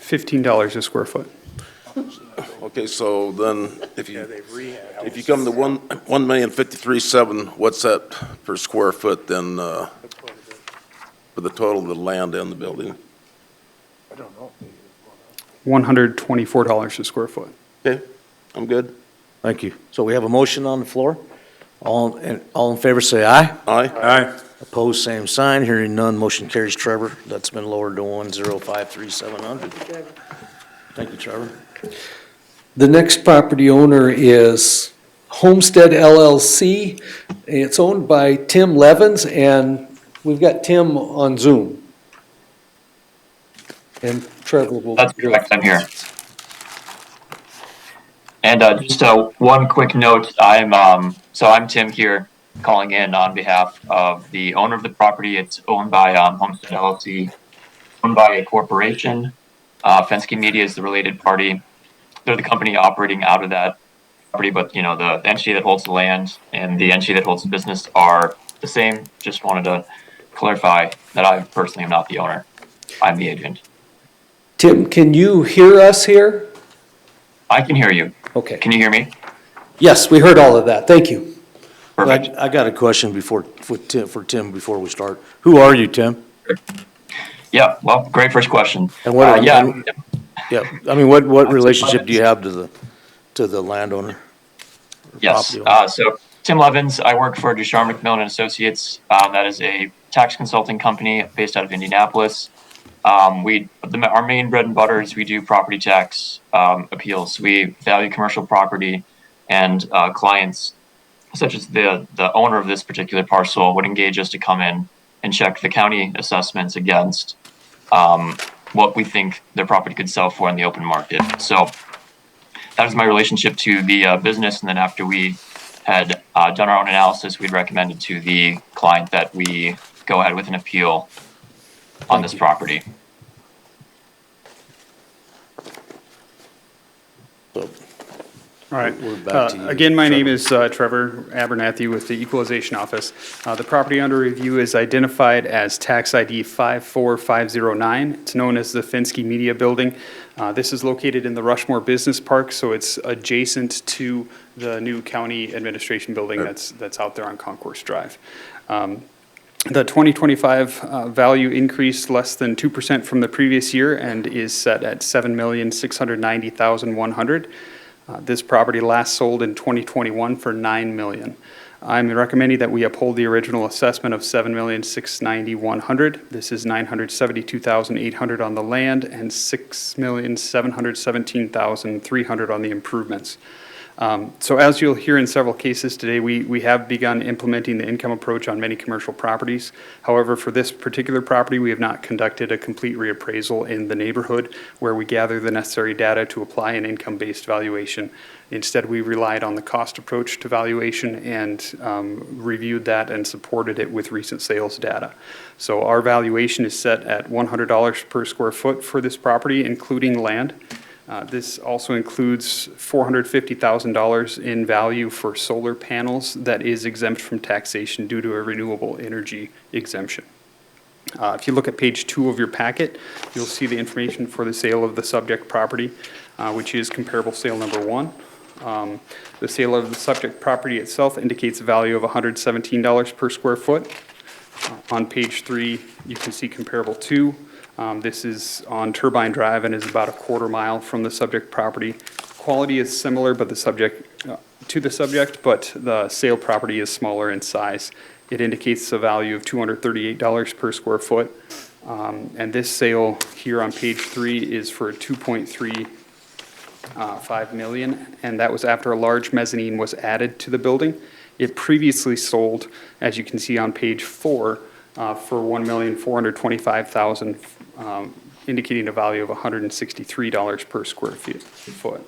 O: $15 a square foot.
H: Okay, so then if you come to 1,053,700, what's that per square foot then for the total of the land and the building?
O: $124 a square foot.
H: Okay, I'm good.
A: Thank you. So we have a motion on the floor. All in favor, say aye.
H: Aye.
F: Aye.
A: Opposed, same sign. Hearing none, motion carries. Trevor, that's been lowered to 1053700. Thank you, Trevor.
C: The next property owner is Homestead LLC. It's owned by Tim Levens, and we've got Tim on Zoom. And Trevor will.
P: That's correct, I'm here. And just one quick note, I'm Tim here, calling in on behalf of the owner of the property. It's owned by Homestead LLC, owned by a corporation. Fensky Media is the related party. They're the company operating out of that property, but the entity that holds the land and the entity that holds the business are the same. Just wanted to clarify that I personally am not the owner. I'm the agent.
C: Tim, can you hear us here?
P: I can hear you.
C: Okay.
P: Can you hear me?
C: Yes, we heard all of that. Thank you.
P: Perfect.
A: I got a question for Tim before we start. Who are you, Tim?
P: Yeah, well, great first question.
A: And what?
P: Yeah,
A: Yeah, I mean, what relationship do you have to the landowner? or
P: yes.
A: property owner?
P: So Tim Levens, I work for Ducharme McMillan and Associates. That is a tax consulting company based out of Indianapolis. Our main bread and butter is we do property tax appeals. We value commercial property, and clients such as the owner of this particular parcel would engage us to come in and check the county assessments against what we think their property could sell for in the open market. So that is my relationship to the business. And then after we had done our own analysis, we'd recommended to the client that we go ahead with an appeal on this property.
A: So,
O: All right.
A: We're back to you,
O: Again, my name
A: Trevor.
O: is Trevor Abernathy with the Equalization Office. The property under review is identified as tax ID 54509. It's known as the Fensky Media Building. This is located in the Rushmore Business Park, so it's adjacent to the new county administration building that's out there on Concourse Drive. The 2025 value increased less than 2% from the previous year and is set at $7,690,100. This property last sold in 2021 for $9 million. I'm recommending that we uphold the original assessment of $7,690,100. This is $972,800 on the land and $6,717,300 on the improvements. So as you'll hear in several cases today, we have begun implementing the income approach on many commercial properties. However, for this particular property, we have not conducted a complete reappraisal in the neighborhood where we gather the necessary data to apply an income-based valuation. Instead, we relied on the cost approach to valuation and reviewed that and supported it with recent sales data. So our valuation is set at $100 per square foot for this property, including land. This also includes $450,000 in value for solar panels that is exempt from taxation due to a renewable energy exemption. If you look at page 2 of your packet, you'll see the information for the sale of the subject property, which is comparable sale number 1. The sale of the subject property itself indicates a value of $117 per square foot. On page 3, you can see comparable 2. This is on Turbine Drive and is about a quarter mile from the subject property. Quality is similar, but the subject but the sale property is smaller in size. It indicates a value of $238 per square foot. And this sale here on page 3 is for $2.35 million, and that was after a large mezzanine was added to the building. It previously sold, as you can see on page 4, for $1,425,000, indicating a value of $163 per square foot.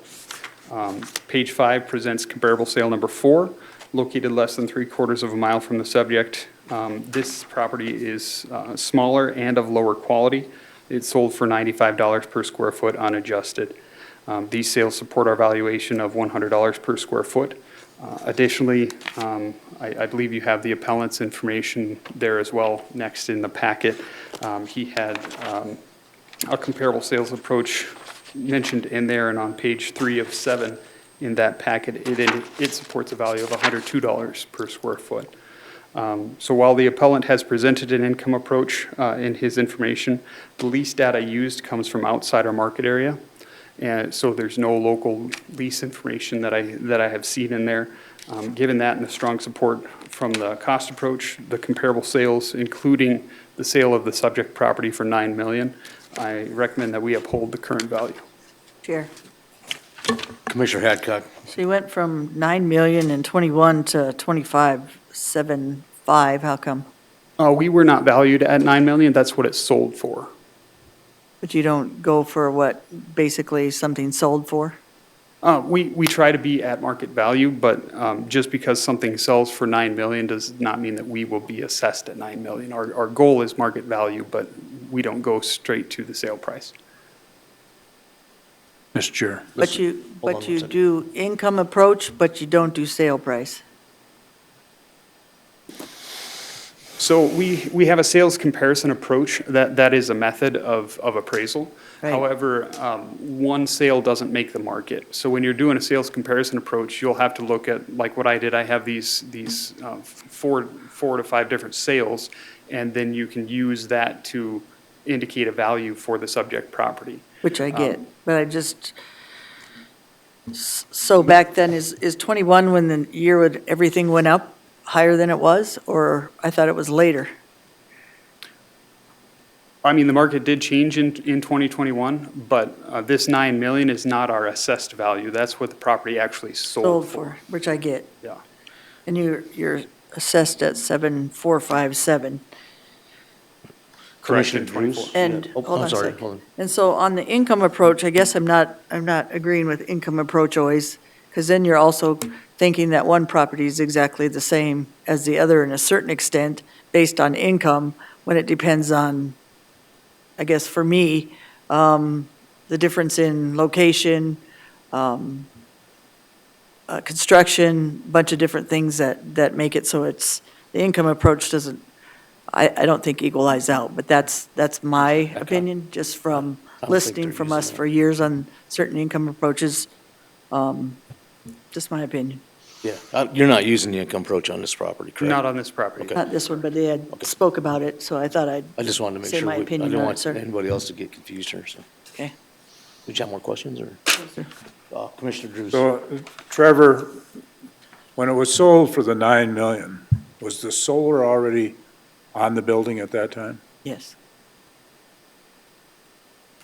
O: Page 5 presents comparable sale number 4, located less than 3/4 of a mile from the subject. This property is smaller and of lower quality. It sold for $95 per square foot unadjusted. These sales support our valuation of $100 per square foot. Additionally, I believe you have the appellant's information there as well next in the packet. He had a comparable sales approach mentioned in there, and on page 3 of 7 in that packet, it supports a value of $102 per square foot. So while the appellant has presented an income approach in his information, the lease data used comes from outside our market area. And so there's no local lease information that I have seen in there. Given that and the strong support from the cost approach, the comparable sales, including the sale of the subject property for $9 million, I recommend that we uphold the current value.
E: Chair.
A: Commissioner Hadcock.
E: So you went from 9 million in '21 to 25.75, how come?
O: We were not valued at $9 million, that's what it sold for.
E: But you don't go for what basically something sold for?
O: We try to be at market value, but just because something sells for $9 million does not mean that we will be assessed at $9 million. Our goal is market value, but we don't go straight to the sale price.
F: Mr. Chair.
E: But you
A: Hold on one second.
E: do income approach, but you don't do sale price.
O: So we have a sales comparison approach, that is a method of appraisal.
E: Right.
O: However, one sale doesn't make the market. So when you're doing a sales comparison approach, you'll have to look at, like what I did, I have these four to five different sales, and then you can use that to indicate a value for the subject property.
E: Which I get, but I just, so back then, is 21 when the year would, everything went up higher than it was, or I thought it was later?
O: I mean, the market did change in 2021, but this 9 million is not our assessed value. That's what the property actually sold for.
E: Which I get.
O: Yeah.
E: And you're assessed at 7,457.
O: Correct, in
A: Commissioner Drews?
O: 24.
E: And,
A: Oh,
E: hold
A: I'm
E: on a
A: sorry,
E: sec.
A: hold on.
E: And so on the income approach, I guess I'm not agreeing with income approach always, because then you're also thinking that one property is exactly the same as the other in a certain extent based on income, when it depends on, I guess for me, the difference in location, construction, bunch of different things that make it so it's, the income approach doesn't, I don't think equalize out, but that's my opinion, just from
A: think
E: listening
A: they're
E: from
A: using
E: us
A: it.
E: for years on certain income approaches. Just my opinion.
A: Yeah, you're not using the income approach on this property, correct?
O: Not on this property.
A: Okay.
E: Not this one, but they had spoke about it, so I thought I'd
A: I just wanted to make
E: say
A: sure,
E: my
A: I
E: opinion
A: didn't
E: on it,
A: want
E: sir.
A: anybody else to get confused here, so.
E: Okay.
A: Did you have more questions, or?
E: sir.
A: Commissioner Drews?
F: So, Trevor, when it was sold for the 9 million, was the solar already on the building at that time?
E: Yes.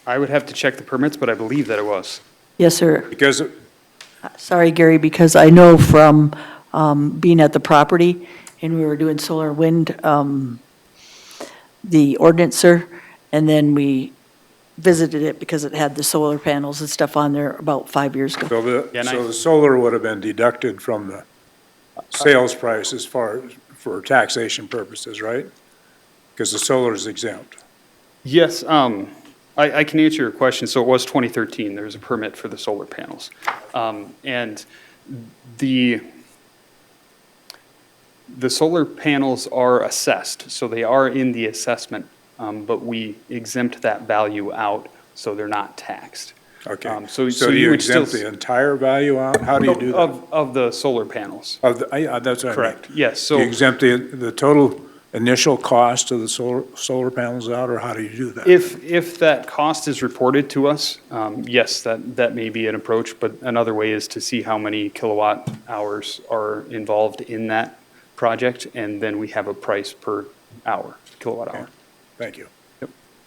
O: I would have to check the permits, but I believe that it was.
E: Yes, sir.
F: Because,
E: Sorry, Gary, because I know from being at the property, and we were doing solar wind, the ordinancer, and then we visited it because it had the solar panels and stuff on there about 5 years ago.
F: so the solar would have been deducted from the sales price as far as, for taxation purposes, right? Because the solar is exempt.
O: Yes, I can answer your question. So it was 2013, there was a permit for the solar panels. And the solar panels are assessed, so they are in the assessment, but we exempt that value out, so they're not taxed.
F: Okay.
O: So
F: you
O: would still
F: exempt the entire value out? How do you do that?
O: Of the solar panels.
F: That's what I mean.
O: Correct, yes,
F: Do you
O: so
F: exempt the total initial cost of the solar panels out, or how do you do that?
O: if that cost is reported to us, yes, that may be an approach, but another way is to see how many kilowatt hours are involved in that project, and then we have a price per hour, kilowatt hour.
F: Thank you.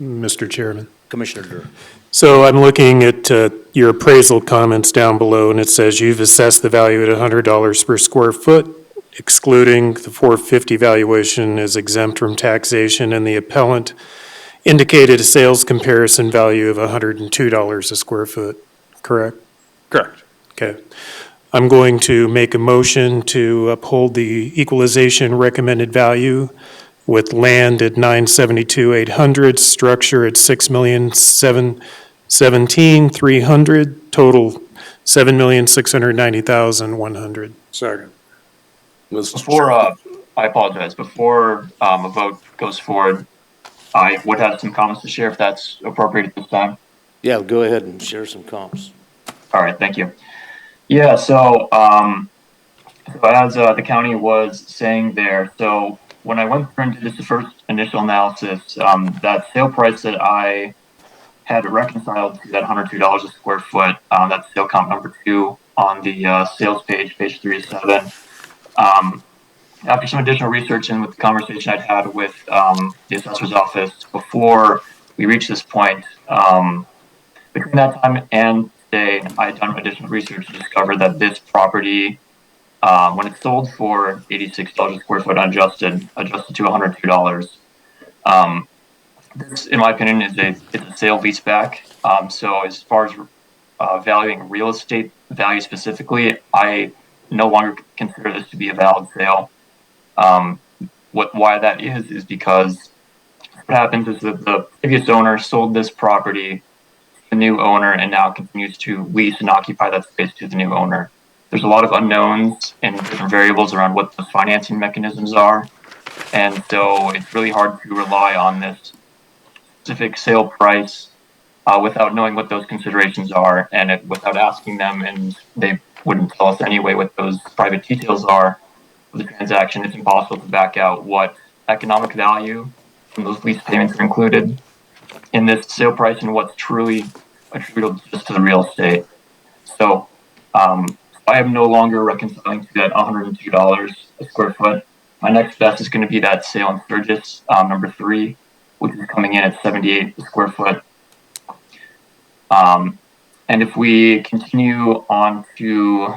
G: Mr. Chairman.
A: Commissioner Drew?
G: So I'm looking at your appraisal comments down below, and it says you've assessed the value at $100 per square foot, excluding the 450 valuation is exempt from taxation, and the appellant indicated a sales comparison value of $102 a square foot, correct?
O: Correct.
G: Okay. I'm going to make a motion to uphold the equalization recommended value with land at $972,800, structure at $6,717,300, total $7,690,100.
F: Second.
P: Before, I apologize, before a vote goes forward, I would have some comments to share if that's appropriate at this time.
A: Yeah, go ahead and share some comps.
P: All right, thank you. Yeah, so So as the county was saying there, so when I went through and did this first initial analysis, that sale price that I had reconciled to that $102 a square foot, that's sale comp number 2 on the sales page, page 3 of 7. After some additional research and with the conversation I'd had with the assessor's office before we reached this point, between that time and today, I had done additional research to discover that this property, when it sold for $86 a square foot adjusted to $102, this, in my opinion, it's a sale leaseback. So as far as valuing real estate value specifically, I no longer consider this to be a valid sale. Why that is because what happens is that the previous owner sold this property to the new owner and now continues to lease and occupy that space to the new owner. There's a lot of unknowns and different variables around what the financing mechanisms are. And so it's really hard to rely on this specific sale price without knowing what those considerations are and without asking them, and they wouldn't tell us anyway what those private details are of the transaction. It's impossible to back out what economic value from those lease payments are included in this sale price and what's truly attributable just to the real estate. So I am no longer reconciling to that $102 a square foot. My next best is going to be that sale in Sturgis, number 3, which is coming in at 78 a square foot. And if we continue on to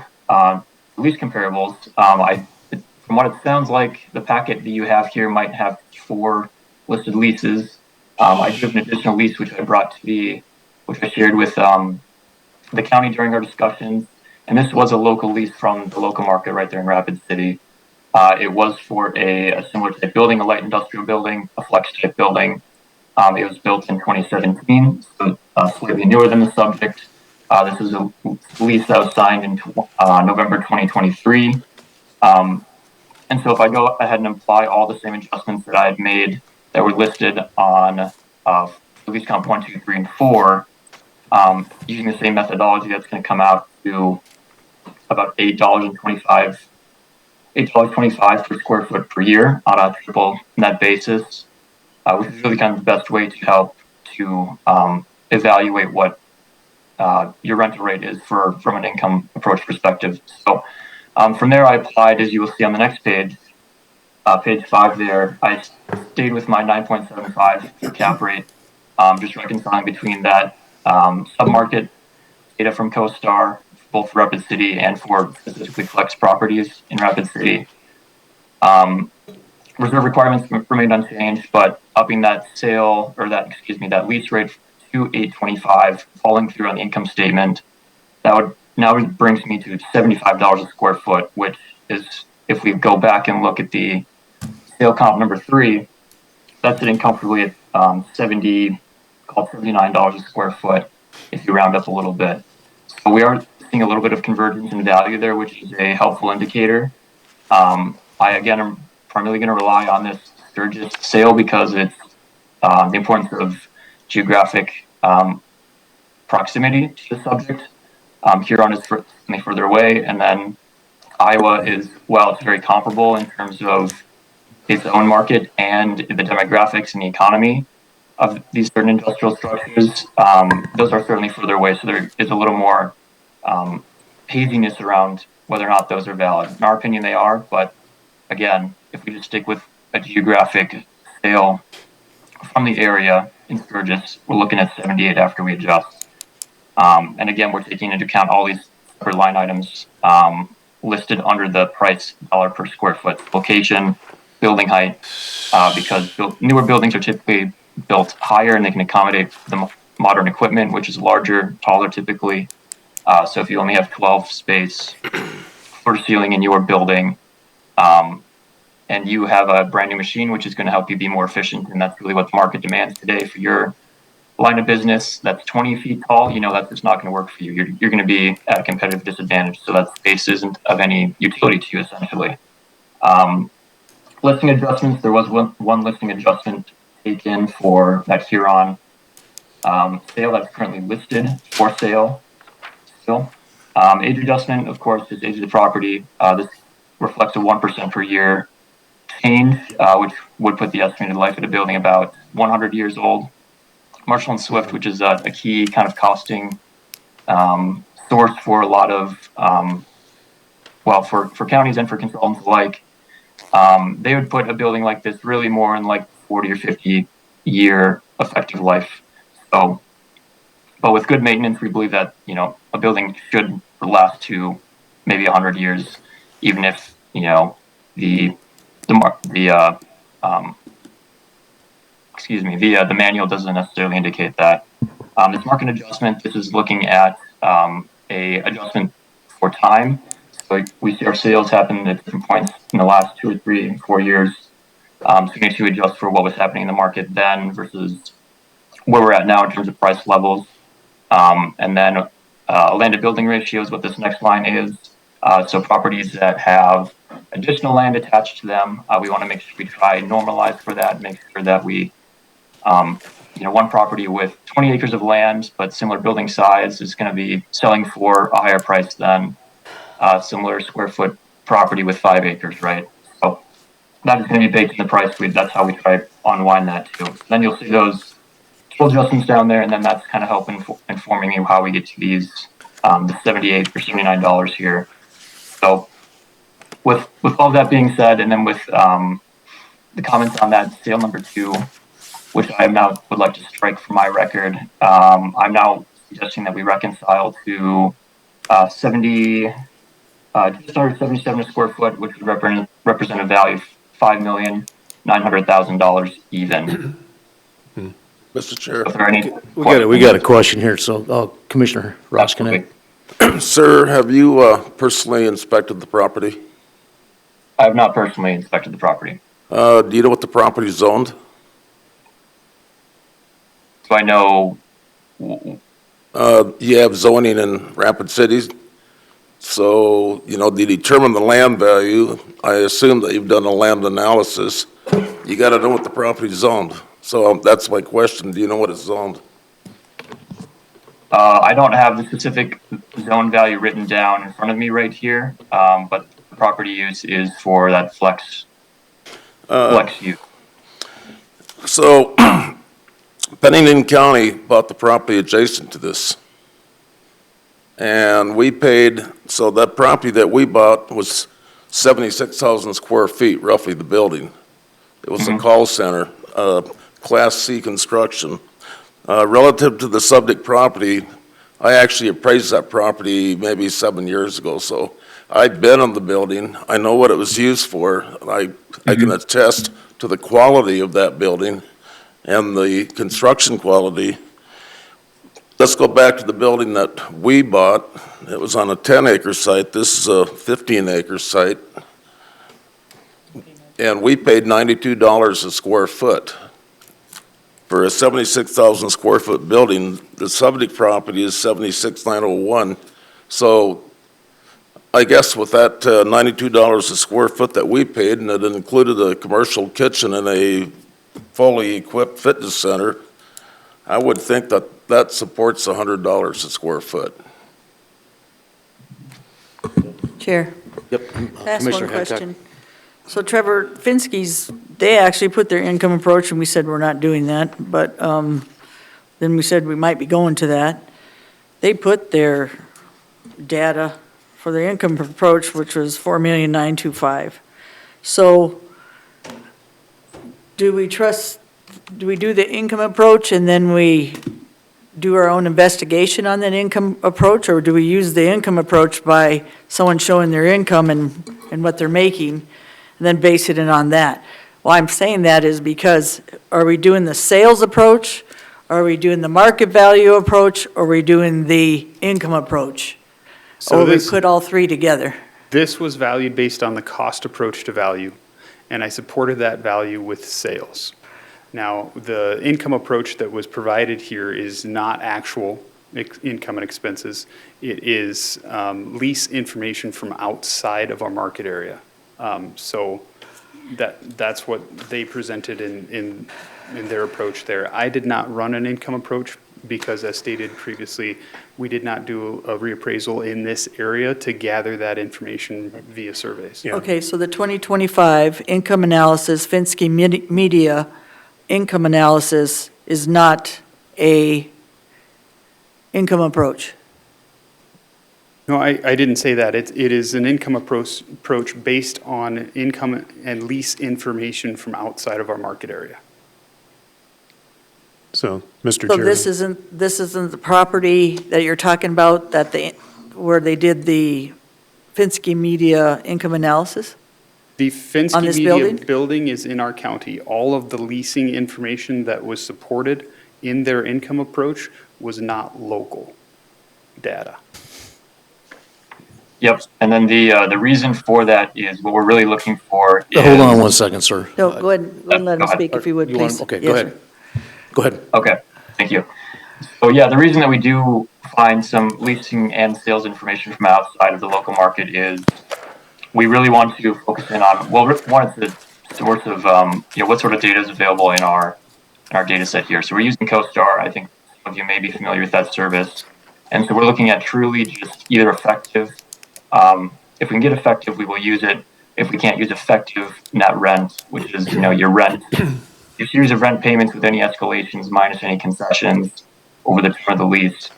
P: lease comparables, from what it sounds like, the packet that you have here might have 4 listed leases. I do have an additional lease which I shared with the county during our discussions, and this was a local lease from the local market right there in Rapid City. It was for a similar type building, a light industrial building, a flex type building. It was built in 2017, so slightly newer than the subject. This is a lease that was signed in November 2023. And so if I go ahead and apply all the same adjustments that I had made that were listed on lease comp 1, 2, 3, and 4, using the same methodology, that's going to come out to about $8.25 per square foot per year on a triple net basis, which is really kind of the best way to help to evaluate what your rental rate is from an income approach perspective. So from there, I applied, as you will see on the next page, page 5 there, I stayed with my 9.75 for cap rate, just reconciling between that submarket data from CoStar, both for Rapid City and for specifically flex properties in Rapid City. Reserve requirements remained unchanged, but upping that that lease rate to $8.25, falling through on the income statement, now brings me to $75 a square foot, which is, if we go back and look at the sale comp number 3, that's sitting comfortably at $79 a square foot if you round up a little bit. So we are seeing a little bit of convergence in value there, which is a helpful indicator. I again am primarily going to rely on this Sturgis sale because it's the importance of geographic proximity to the subject. Huron is certainly further away, and then Iowa is, well, it's very comparable in terms of its own market and the demographics and the economy of these certain industrial structures. Those are certainly further away, so there is a little more haziness around whether or not those are valid. In our opinion, they are, but again, if we just stick with a geographic sale from the area in Sturgis, we're looking at 78 after we adjust. And again, we're taking into account all these separate line items listed under the price dollar per square foot, location, building height, because newer buildings are typically built higher and they can accommodate the modern equipment, which is larger, taller typically. So if you only have 12 space floor to ceiling in your building, and you have a brand new machine, which is going to help you be more efficient, and that's really what the market demands today for your line of business that's 20 feet tall, that's just not going to work for you. You're going to be at a competitive disadvantage. So that space isn't of any utility to you, essentially. Listing adjustments, there was one listing adjustment taken for that Huron sale that's currently listed for sale still. Age adjustment, of course, is age of the property. This reflects a 1% per year change, which would put the estimated life of the building about 100 years old. Marshall and Swift, which is a key kind of costing source for a lot of, well, for counties and for consultants alike, they would put a building like this really more in like 40 or 50 year effective life. So, but with good maintenance, we believe that, you know, a building should last to maybe 100 years, even if, you know, the manual doesn't necessarily indicate that. This market adjustment, this is looking at a adjustment for time. So we see our sales happen at different points in the last 2 or 3, 4 years. So we need to adjust for what was happening in the market then versus where we're at now in terms of price levels. And then land to building ratio is what this next line is. So properties that have additional land attached to them, we want to make sure we try normalize for that, make sure that we, you know, one property with 20 acres of land, but similar building size is going to be selling for a higher price than a similar square foot property with 5 acres, right? So that is going to be baked in the price. That's how we try to unwind that too. Then you'll see those total adjustments down there, and then that's kind of helping informing you how we get to these the $78 or $79 here. So with all that being said, and then with the comments on that sale number 2, which I now would like to strike from my record, I'm now suggesting that we reconcile to 70, just under 77 a square foot, which would represent a value of $5,900,000 even.
H: Mr. Chair.
P: If there are any
A: We got a question here, so Commissioner Roskinek.
H: Sir, have you personally inspected the property?
P: I have not personally inspected the property.
H: Do you know what the property is zoned?
P: So I know.
H: You have zoning in Rapid Cities. So, you know, to determine the land value, I assume that you've done a land analysis. You got to know what the property is zoned. So that's my question. Do you know what it's zoned?
P: I don't have the specific zone value written down in front of me right here, but the property use is for that flex use.
H: So Pennington County bought the property adjacent to this. And we paid, so that property that we bought was 76,000 square feet, roughly, the building. It was a call center, Class C construction. Relative to the subject property, I actually appraised that property maybe 7 years ago, so I've been on the building. I know what it was used for. I can attest to the quality of that building and the construction quality. Let's go back to the building that we bought. It was on a 10-acre site. This is a 15-acre site. And we paid $92 a square foot. For a 76,000 square foot building, the subject property is 76,901. So I guess with that $92 a square foot that we paid, and it included a commercial kitchen and a fully equipped fitness center, I would think that that supports $100 a square foot.
E: Chair.
A: Yep.
E: Can I ask one
A: Commissioner Hancock.
E: question? So Trevor, Finsky's, they actually put their income approach, and we said we're not doing that, but then we said we might be going to that. They put their data for their income approach, which was $4,925,000. So do we do the income approach and then we do our own investigation on that income approach, or do we use the income approach by someone showing their income and what they're making, and then base it in on that? Why I'm saying that is because, are we doing the sales approach, are we doing the market value approach, or are we doing the income approach?
O: So
E: Or we put all three together?
O: This was valued based on the cost approach to value, and I supported that value with sales. Now, the income approach that was provided here is not actual income and expenses. It is lease information from outside of our market area. So that's what they presented in their approach there. I did not run an income approach because as stated previously, we did not do a reappraisal in this area to gather that information via surveys.
E: Okay, so the 2025 income analysis, Finsky Media income analysis is not a income approach.
O: No, I didn't say that. It is an income approach based on income and lease information from outside of our market area.
G: So, Mr.
E: So
G: Chairman.
E: this isn't the property that you're talking about, where they did the Finsky Media income analysis?
O: The
E: On
O: Finsky
E: this
O: Media
E: building?
O: building is in our county. All of the leasing information that was supported in their income approach was not local data.
P: Yep, and then the reason for that is what we're really looking for is.
A: Hold on one second, sir.
E: No, go ahead and let
P: Go
E: him
P: ahead.
E: speak if you would,
A: You want-
E: please.
A: Okay, go
E: Yes,
A: ahead.
E: sir.
A: Go ahead.
P: Okay, thank you. So yeah, the reason that we do find some leasing and sales information from outside of the local market is we really want to focus in on, well, one is the source of, what sort of data is available in our data set here. So we're using CoStar. I think some of you may be familiar with that service. And so we're looking at truly just either effective. If we can get effective, we will use it. If we can't use effective net rent, which is, your rent, your series of rent payments with any escalations minus any concessions over the term of the lease,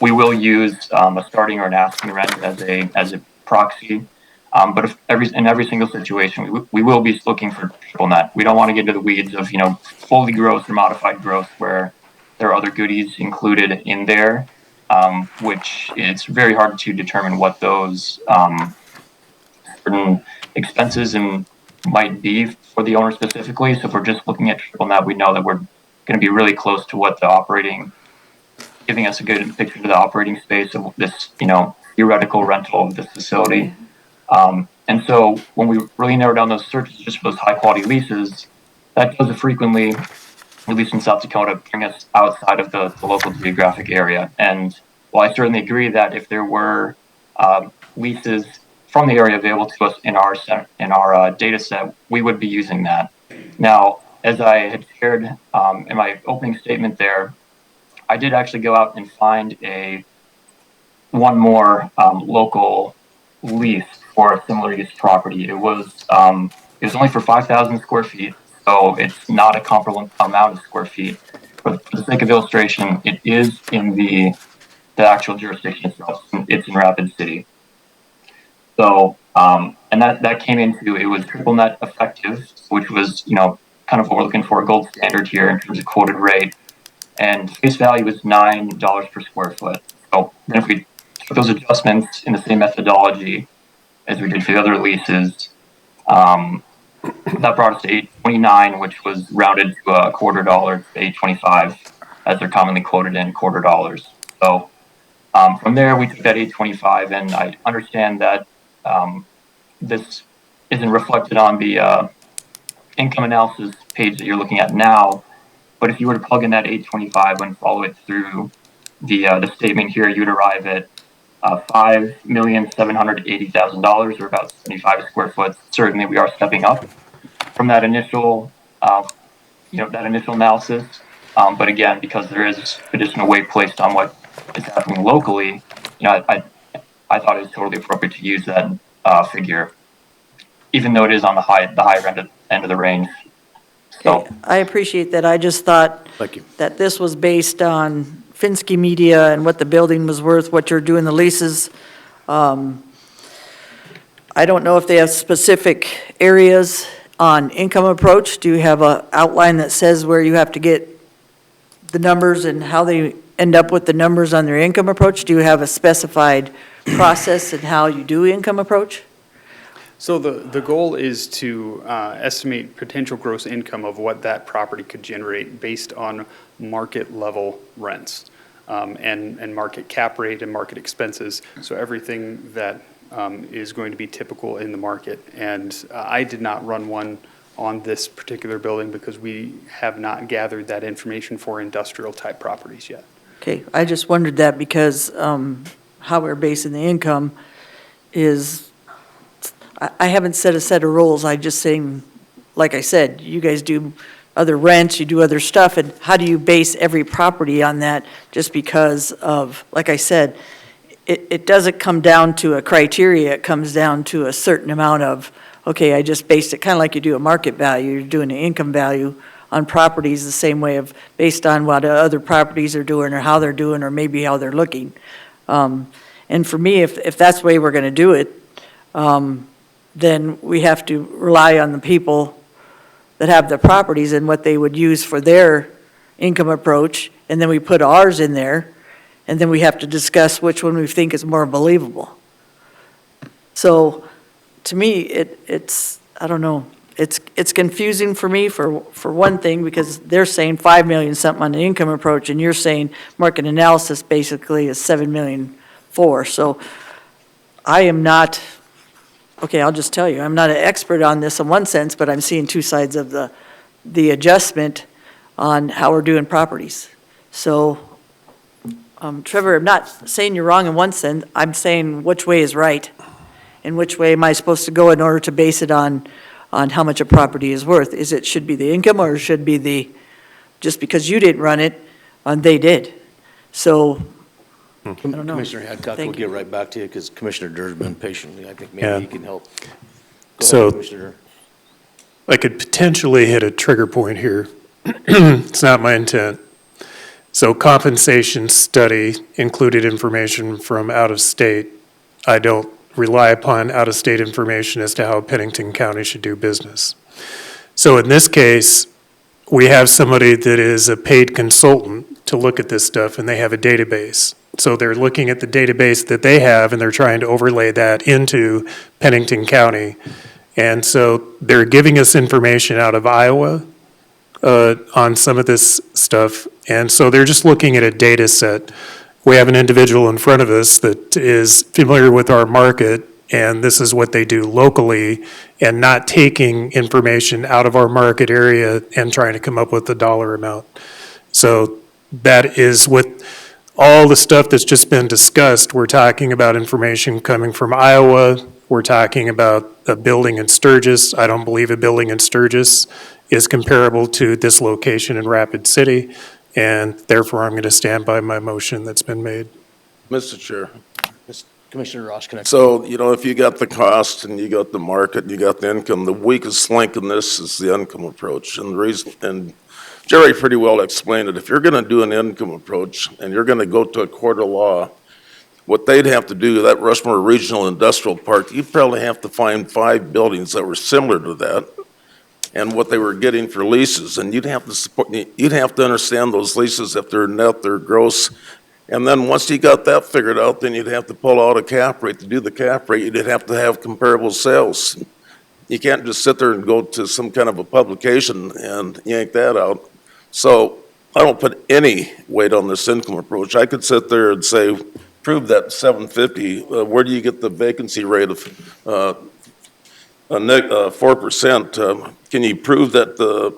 P: we will use a starting or an asking rent as a proxy. But if in every single situation, we will be looking for triple net. We don't want to get into the weeds of, fully gross or modified gross where there are other goodies included in there, which it's very hard to determine what those certain expenses and might be for the owner specifically. So if we're just looking at triple net, we know that we're going to be really close to what the operating, giving us a good picture of the operating space of this, theoretical rental of this facility. And so when we really narrow down those searches just for those high quality leases, that does frequently, at least in South Dakota, bring us outside of the local geographic area. And while I certainly agree that if there were leases from the area available to us in our data set, we would be using that. Now, as I had shared in my opening statement there, I did actually go out and find one more local lease for a similar use property. It was only for 5,000 square feet, so it's not a comparable amount of square feet. But for the sake of illustration, it is in the actual jurisdiction itself. It's in Rapid City. So, and that came into, it was triple net effective, which was, kind of what we're looking for, a gold standard here in terms of quoted rate. And face value was $9 per square foot. So then if we took those adjustments in the same methodology as we did for the other leases, that brought us to $8.29, which was rounded to a $0.25 to $8.25, as they're commonly quoted in $0.25. So from there, we took that $8.25, and I understand that this isn't reflected on the income analysis page that you're looking at now. But if you were to plug in that 825 and follow it through the statement here, you'd arrive at $5,780,000, or about 75 square foot. Certainly, we are stepping up from that initial, analysis. But again, because there is additional weight placed on what is happening locally, I thought it was totally appropriate to use that figure, even though it is on the higher end of the range.
E: Okay, I appreciate that. I just thought that this was based on Finsky Media and what the building was worth, what you're doing the leases. I don't know if they have specific areas on income approach. Do you have an outline that says where you have to get the numbers and how they end up with the numbers on their income approach? Do you have a specified process in how you do income approach?
O: So the goal is to estimate potential gross income of what that property could generate based on market level rents and market cap rate and market expenses. So everything that is going to be typical in the market. And I did not run one on this particular building because we have not gathered that information for industrial type properties yet.
E: Okay, I just wondered that because how we're basing the income is, I haven't set a set of rules. I just saying, like I said, you guys do other rents, you do other stuff, and how do you base every property on that just because of, like I said, it doesn't come down to a criteria, it comes down to a certain amount of, okay, I just based it, kind of like you do a market value, you're doing an income value on properties the same way of, based on what other properties are doing or how they're doing or maybe how they're looking. And for me, if that's the way we're gonna do it, then we have to rely on the people that have the properties and what they would use for their income approach, and then we put ours in there, and then we have to discuss which one we think is more believable. So, to me, it's, I don't know, it's confusing for me for one thing, because they're saying 5 million something on the income approach, and you're saying market analysis basically is 7 million for, so I am not, okay, I'll just tell you, I'm not an expert on this in one sense, but I'm seeing two sides of the adjustment on how we're doing properties. So, Trevor, I'm not saying you're wrong in one sense, I'm saying which way is right, and which way am I supposed to go in order to base it on how much a property is worth. Is it should be the income, or should be the, just because you didn't run it, they did. So, I don't know.
A: Commissioner Hadcock,
E: Thank
A: we'll get right back to you, because Commissioner Durr's been patiently, I think
G: Yeah.
A: maybe he can help. Go
G: So-
A: ahead, Commissioner Durr.
G: I could potentially hit a trigger point here. It's not my intent. So compensation study included information from out of state. I don't rely upon out-of-state information as to how Pennington County should do business. So in this case, we have somebody that is a paid consultant to look at this stuff, and they have a database. So they're looking at the database that they have, and they're trying to overlay that into Pennington County. And so they're giving us information out of Iowa on some of this stuff. And so they're just looking at a data set. We have an individual in front of us that is familiar with our market, and this is what they do locally, and not taking information out of our market area and trying to come up with a dollar amount. So that is with all the stuff that's just been discussed. We're talking about information coming from Iowa. We're talking about a building in Sturgis. I don't believe a building in Sturgis is comparable to this location in Rapid City, and therefore I'm going to stand by my motion that's been made.
H: Mr. Chair.
A: Commissioner Ross, can I?
H: So, if you got the cost and you got the market, and you got the income, the weakest link in this is the income approach. And the reason, and Jerry pretty well explained it, if you're gonna do an income approach and you're gonna go to a court of law, what they'd have to do, that Rushmore Regional Industrial Park, you'd probably have to find 5 buildings that were similar to that and what they were getting for leases. And you'd have to understand those leases, if they're net, they're gross. And then once you got that figured out, then you'd have to pull out a cap rate. To do the cap rate, you'd have to have comparable sales. You can't just sit there and go to some kind of a publication and yank that out. So I don't put any weight on this income approach. I could sit there and say, prove that 750, where do you get the vacancy rate of 4%? Can you prove that the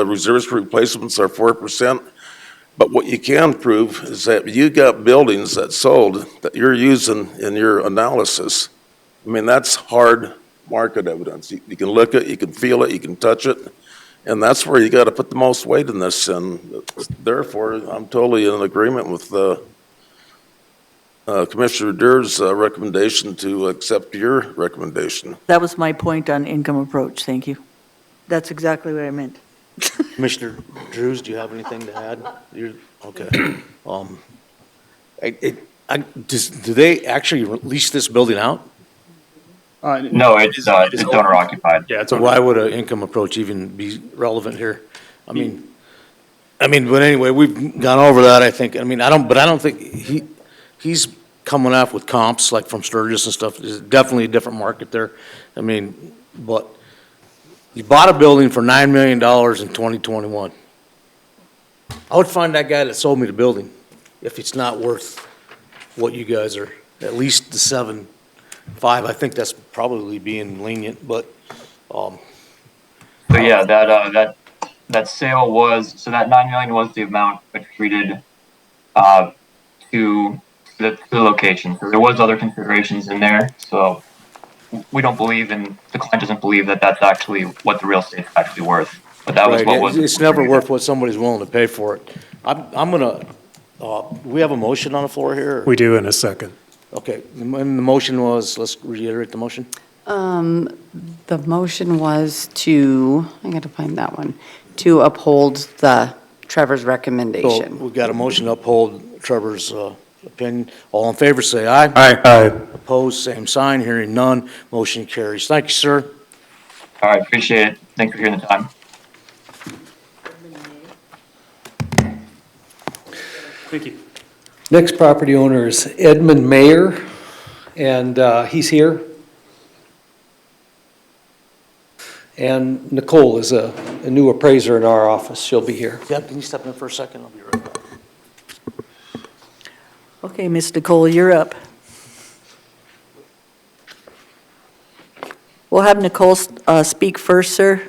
H: reserves for replacements are 4%? But what you can prove is that you got buildings that sold that you're using in your analysis. I mean, that's hard market evidence. You can look at it, you can feel it, you can touch it, and that's where you got to put the most weight in this. And therefore, I'm totally in agreement with Commissioner Durr's recommendation to accept your recommendation.
E: That was my point on income approach, thank you. That's exactly what I meant.
A: Commissioner Drews, do you have anything to add? Okay. Do they actually lease this building out?
P: No, it's owner occupied.
L: Yeah, it's
A: So why would an income approach even be relevant here? I mean, but anyway, we've gone over that, I think. I don't think he's coming off with comps like from Sturgis and stuff. There's definitely a different market there. But you bought a building for $9 million in 2021. I would find that guy that sold me the building if it's not worth what you guys are, at least the 7.5. I think that's probably being lenient, but,
P: So yeah, that sale was, so that 9 million was the amount attributed to the location. So there was other considerations in there. So we don't believe, and the client doesn't believe that that's actually what the real estate's actually worth. but that was
A: Right,
P: what was.
A: it's never worth what somebody's willing to pay for it. I'm gonna, we have a motion on the floor here? or-
G: We do in a second.
A: Okay, and the motion was, let's reiterate the motion.
I: The motion was to, I gotta find that one, to uphold Trevor's
A: So
I: recommendation.
A: we've got a motion to uphold Trevor's opinion. All in favor, say aye.
G: Aye.
A: Opposed, same sign. Hearing none, motion carries. Thank you, sir.
P: All right, appreciate it. Thanks for giving the time.
O: Thank you.
C: Next property owner is Edmund Mayer, and he's here. And Nicole is a new appraiser in our office. She'll be here.
A: Deb, can you step in for a second? I'll be right back.
E: Okay, Ms. Nicole, you're up. We'll have Nicole speak first, sir,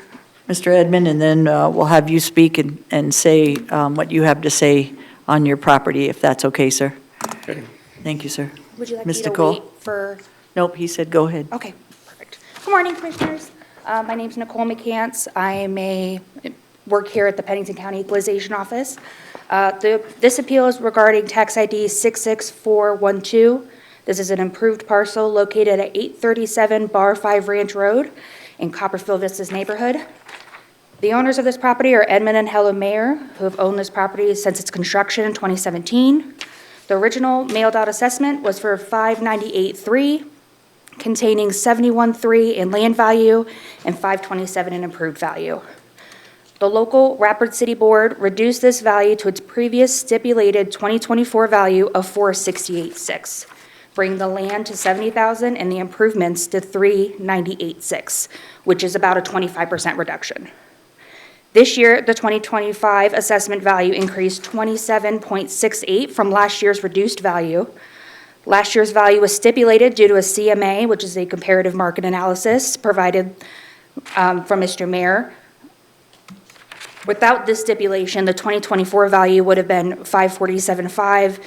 E: Mr. Edmond, and then we'll have you speak and say what you have to say on your property, if that's okay, sir.
A: Okay.
E: Thank you, sir.
Q: Would you like
E: Ms.
Q: me to
E: Nicole?
Q: wait for?
E: Nope, he said go ahead.
Q: Okay, perfect. Good morning, Commissioners. My name's Nicole McCants. Work here at the Pennington County Equalization Office. This appeal is regarding tax ID 66412. This is an improved parcel located at 837 Bar 5 Ranch Road in Copperfield Vistas neighborhood. The owners of this property are Edmund and Helen Mayer, who have owned this property since its construction in 2017. The original mailed out assessment was for $598,300, containing $71,300 in land value and $527,000 in improved value. The local Rapid City Board reduced this value to its previous stipulated 2024 value of $468,600, bringing the land to $70,000 and the improvements to $398,600, which is about a 25% reduction. This year, the 2025 assessment value increased 27.68 from last year's reduced value. Last year's value was stipulated due to a CMA, which is a comparative market analysis provided from Mr. Mayer. Without this stipulation, the 2024 value would have been $547,500,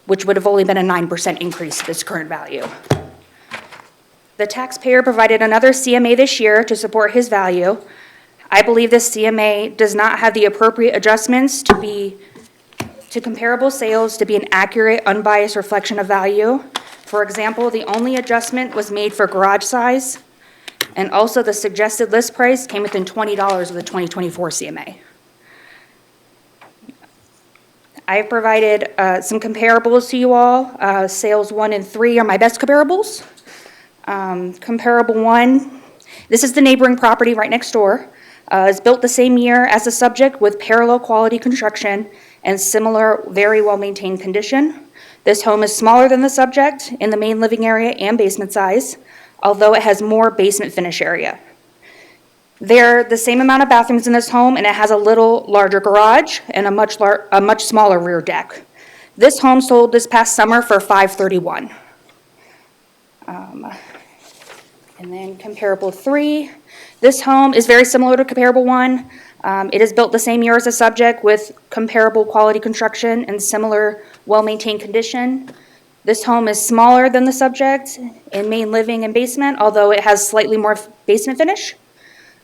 Q: which would have only been a 9% increase to this current value. The taxpayer provided another CMA this year to support his value. I believe this CMA does not have the appropriate adjustments to comparable sales to be an accurate, unbiased reflection of value. For example, the only adjustment was made for garage size, and also the suggested list price came within $20 of the 2024 CMA. I've provided some comparables to you all. Sales 1 and 3 are my best comparables. Comparable 1, this is the neighboring property right next door. It's built the same year as the subject with parallel quality construction and similar, very well-maintained condition. This home is smaller than the subject in the main living area and basement size, although it has more basement finish area. They're the same amount of bathrooms in this home, and it has a little larger garage and a much smaller rear deck. This home sold this past summer for $531,000. And then comparable 3, this home is very similar to comparable 1. It is built the same year as the subject with comparable quality construction and similar well-maintained condition. This home is smaller than the subject in main living and basement, although it has slightly more basement finish.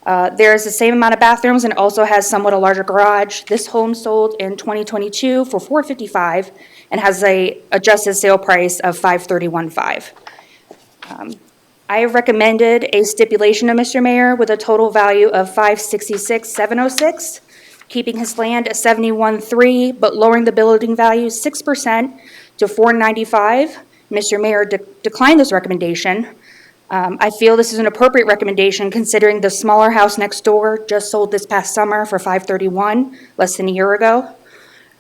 Q: There is the same amount of bathrooms and also has somewhat a larger garage. This home sold in 2022 for $455,000 and has a adjusted sale price of $531,500. I have recommended a stipulation to Mr. Mayor with a total value of $566,706, keeping his land at $71,300, but lowering the building value 6% to $495,000. Mr. Mayor declined this recommendation. I feel this is an appropriate recommendation considering the smaller house next door just sold this past summer for $531,000, less than a year ago.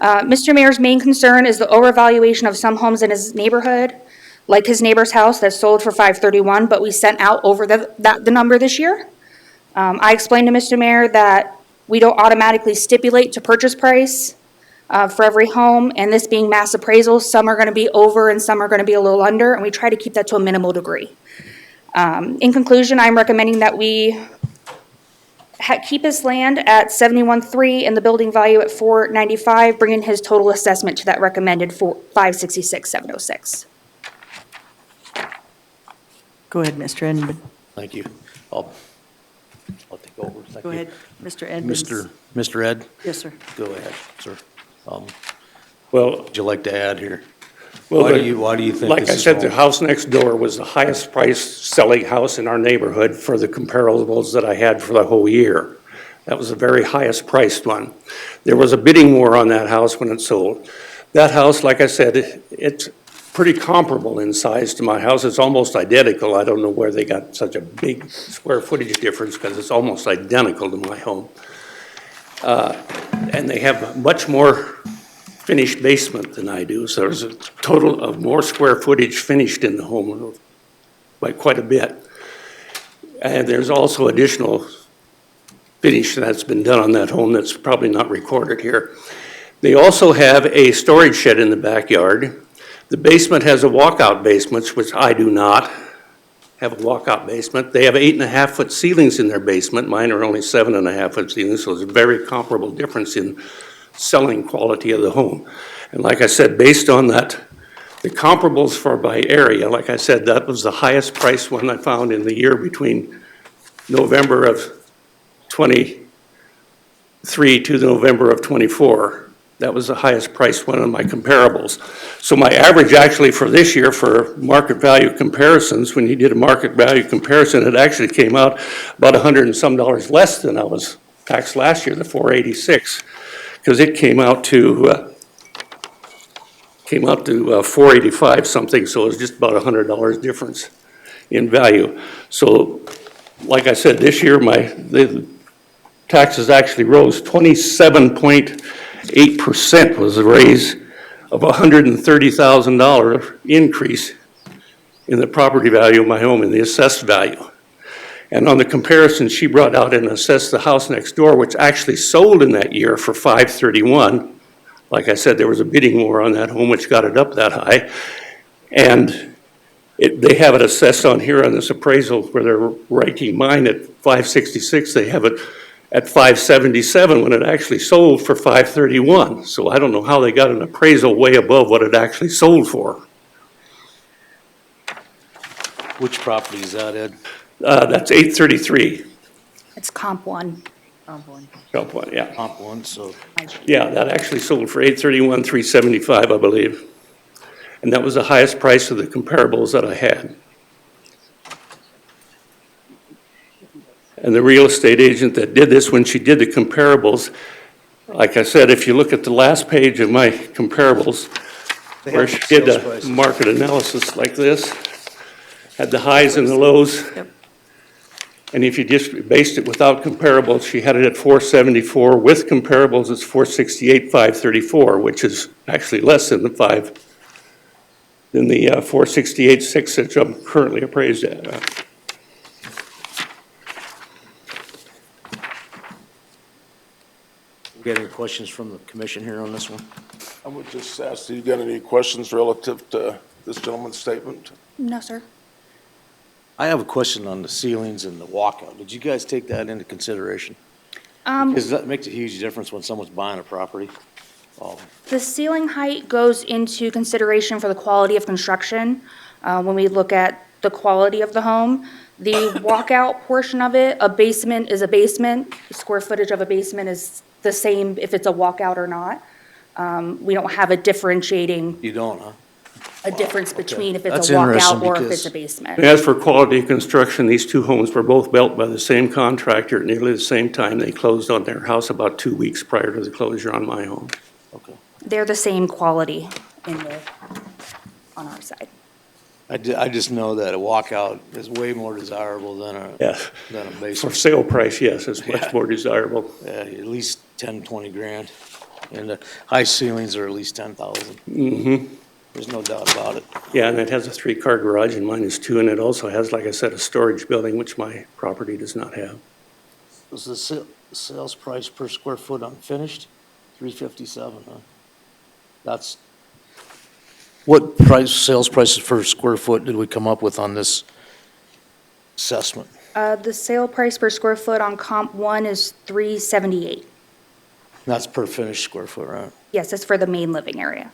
Q: Mr. Mayor's main concern is the overvaluation of some homes in his neighborhood, like his neighbor's house that sold for $531,000, but we sent out over the number this year. I explained to Mr. Mayor that we don't automatically stipulate to purchase price for every home, and this being mass appraisals, some are going to be over and some are going to be a little under, and we try to keep that to a minimal degree. In conclusion, I'm recommending that we keep his land at $71,300 and the building value at $495,000, bringing his total assessment to that recommended $566,706.
E: Go ahead, Mr. Edmund.
A: Thank you. I'll take over. Thank
E: Go
A: you.
E: ahead, Mr. Edmonds.
A: Mr. Ed,
E: Yes, sir.
A: go ahead, sir.
K: Well,
A: Would you like to add here?
K: well,
A: Why do you think
K: like
A: this
K: I
A: is
K: said, the
A: wrong?
K: house next door was the highest priced selling house in our neighborhood for the comparables that I had for the whole year. That was the very highest priced one. There was a bidding war on that house when it sold. That house, like I said, it's pretty comparable in size to my house. It's almost identical. I don't know where they got such a big square footage difference because it's almost identical to my home. And they have much more finished basement than I do, so there's a total of more square footage finished in the home by quite a bit. And there's also additional finish that's been done on that home that's probably not recorded here. They also have a storage shed in the backyard. The basement has a walkout basement, which I do not have a walkout basement. They have 8.5-foot ceilings in their basement. Mine are only 7.5-foot ceilings, so there's a very comparable difference in selling quality of the home. And like I said, based on that, the comparables for by area, like I said, that was the highest priced one I found in the year between November of 23 to November of 24. That was the highest priced one on my comparables. So my average actually for this year for market value comparisons, when you did a market value comparison, it actually came out about $100 and some less than I was taxed last year, the 486, because it came out to 485 something, so it was just about $100 difference in value. So like I said, this year the taxes actually rose 27.8% was the raise of $130,000 increase in the property value of my home in the assessed value. And on the comparison, she brought out and assessed the house next door, which actually sold in that year for $531. Like I said, there was a bidding war on that home, which got it up that high. And they have it assessed on here on this appraisal where they're ranking mine at $566. They have it at $577 when it actually sold for $531. So I don't know how they got an appraisal way above what it actually sold for.
A: Which property is that, Ed?
K: That's 833.
Q: It's comp one.
K: Comp one, yeah.
A: Comp one, so.
K: Yeah, that actually sold for $831, $375, I believe. And that was the highest price of the comparables that I had. And the real estate agent that did this, when she did the comparables, like I said, if you look at the last page of my comparables, where she did the market analysis like this, had the highs and the lows.
E: Yep.
K: And if you just based it without comparables, she had it at 474. With comparables, it's 468, 534, which is actually less than the 468.6 that I'm currently appraised at.
A: We got any questions from the commission here on this one?
H: I would just ask, do you got any questions relative to this gentleman's statement?
Q: No, sir.
A: I have a question on the ceilings and the walkout. Did you guys take that into consideration? Because that makes a huge difference when someone's buying a property.
Q: The ceiling height goes into consideration for the quality of construction. When we look at the quality of the home, the walkout portion of it, a basement is a basement. The square footage of a basement is the same if it's a walkout or not. We don't have a differentiating,
A: You don't, huh?
Q: a difference between if it's
A: That's
Q: a walkout
A: interesting
Q: or if
A: because-
Q: it's a basement.
K: As for quality of construction, these two homes were both built by the same contractor at nearly the same time. They closed on their house about 2 weeks prior to the closure on my home.
A: Okay.
Q: They're the same quality on our side.
A: I just know that a walkout is way more desirable than a
K: Yes.
A: than a
K: For
A: basement.
K: sale price, yes, it's much
A: Yeah.
K: more desirable.
A: At least 10, 20 grand. And the high ceilings are at least 10,000.
K: Mm-hmm.
A: There's no doubt about it.
K: Yeah, and it has a 3-car garage, and mine is 2, and it also has, like I said, a storage building, which my property does not have.
A: Was the sales price per square foot unfinished? $357, huh? That's, what sales prices per square foot did we come up with on this assessment?
Q: The sale price per square foot on comp one is $378.
A: That's per finished square foot, right?
Q: Yes, that's for the main living area,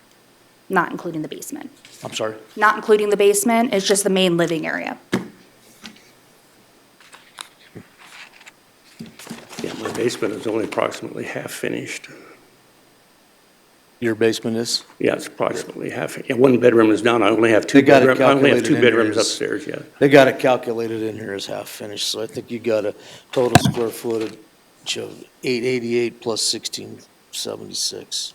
Q: not including the basement.
A: I'm sorry?
Q: Not including the basement, it's just the main living area.
K: basement is only approximately half finished.
A: Your basement is?
K: Yeah, it's approximately half. Yeah, one bedroom is down. I only have
A: They got it
K: I only have
A: calculated
K: two
A: in here
K: bedrooms
A: as-
K: upstairs yet.
A: They got it calculated in here as half finished, so I think you got a total square footage of 888 plus 1676.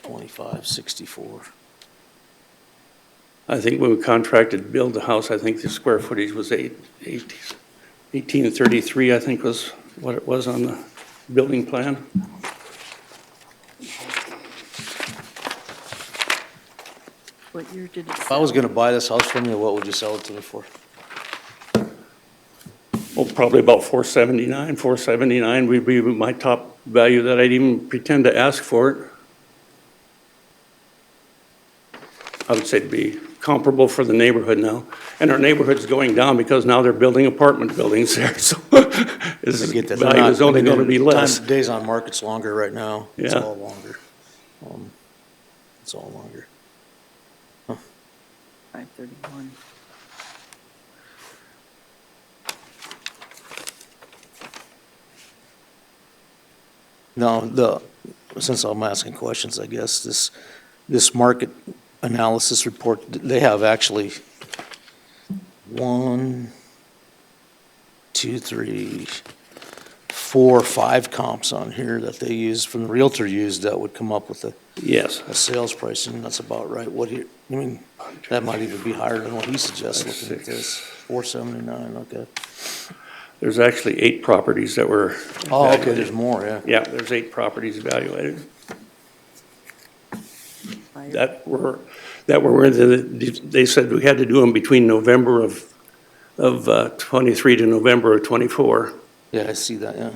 A: 2564.
K: I think when we contracted to build the house, I think the square footage was 1833, I think was what it was on the building plan.
E: What year did it
A: If I was
E: sell?
A: gonna buy this house from you, what would you sell it to me for?
K: Well, probably about 479, 479 would be my top value that I'd even pretend to ask for it. I would say it'd be comparable for the neighborhood now. And our neighborhood's going down because now they're building apartment buildings there, so its
A: I get that. They're
K: value
A: not-
K: is only
A: I mean,
K: gonna be
A: time-
K: less.
A: Days on market's longer right now. It's
K: Yeah.
A: all longer. It's all longer.
E: 531.
A: No, since I'm asking questions, I guess, this market analysis report, they have actually 1, 2, 3, 4, 5 comps on here that they use, from the Realtor used, that would come up with
K: Yes.
A: a sales price, and that's about right. I mean, that might even be higher than what he suggests looking at this. 479, okay.
K: There's actually 8 properties that were.
A: Oh, okay,
K: evaluated.
A: there's more, yeah.
K: Yeah, there's 8 properties evaluated. That were where they said we had to do them between November of 23 to November of 24.
A: Yeah, I see that, yeah.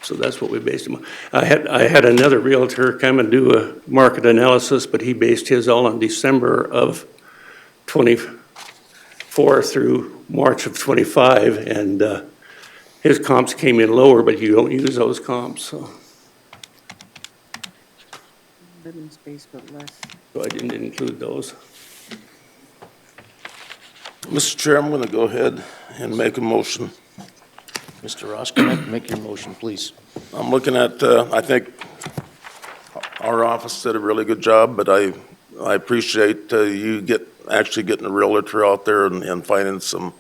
K: So that's what we based them on. I had another realtor come and do a market analysis, but he based his all on December of 24 through March of 25, and his comps came in lower, but you don't use those comps, so
E: Living space, but less.
K: I didn't include those.
H: Mr. Chair, I'm going to go ahead and make a motion.
A: Mr. Roskinek, make your motion, please.
H: I'm looking at, I think our office did a really good job, but I appreciate you actually getting a realtor out there and finding some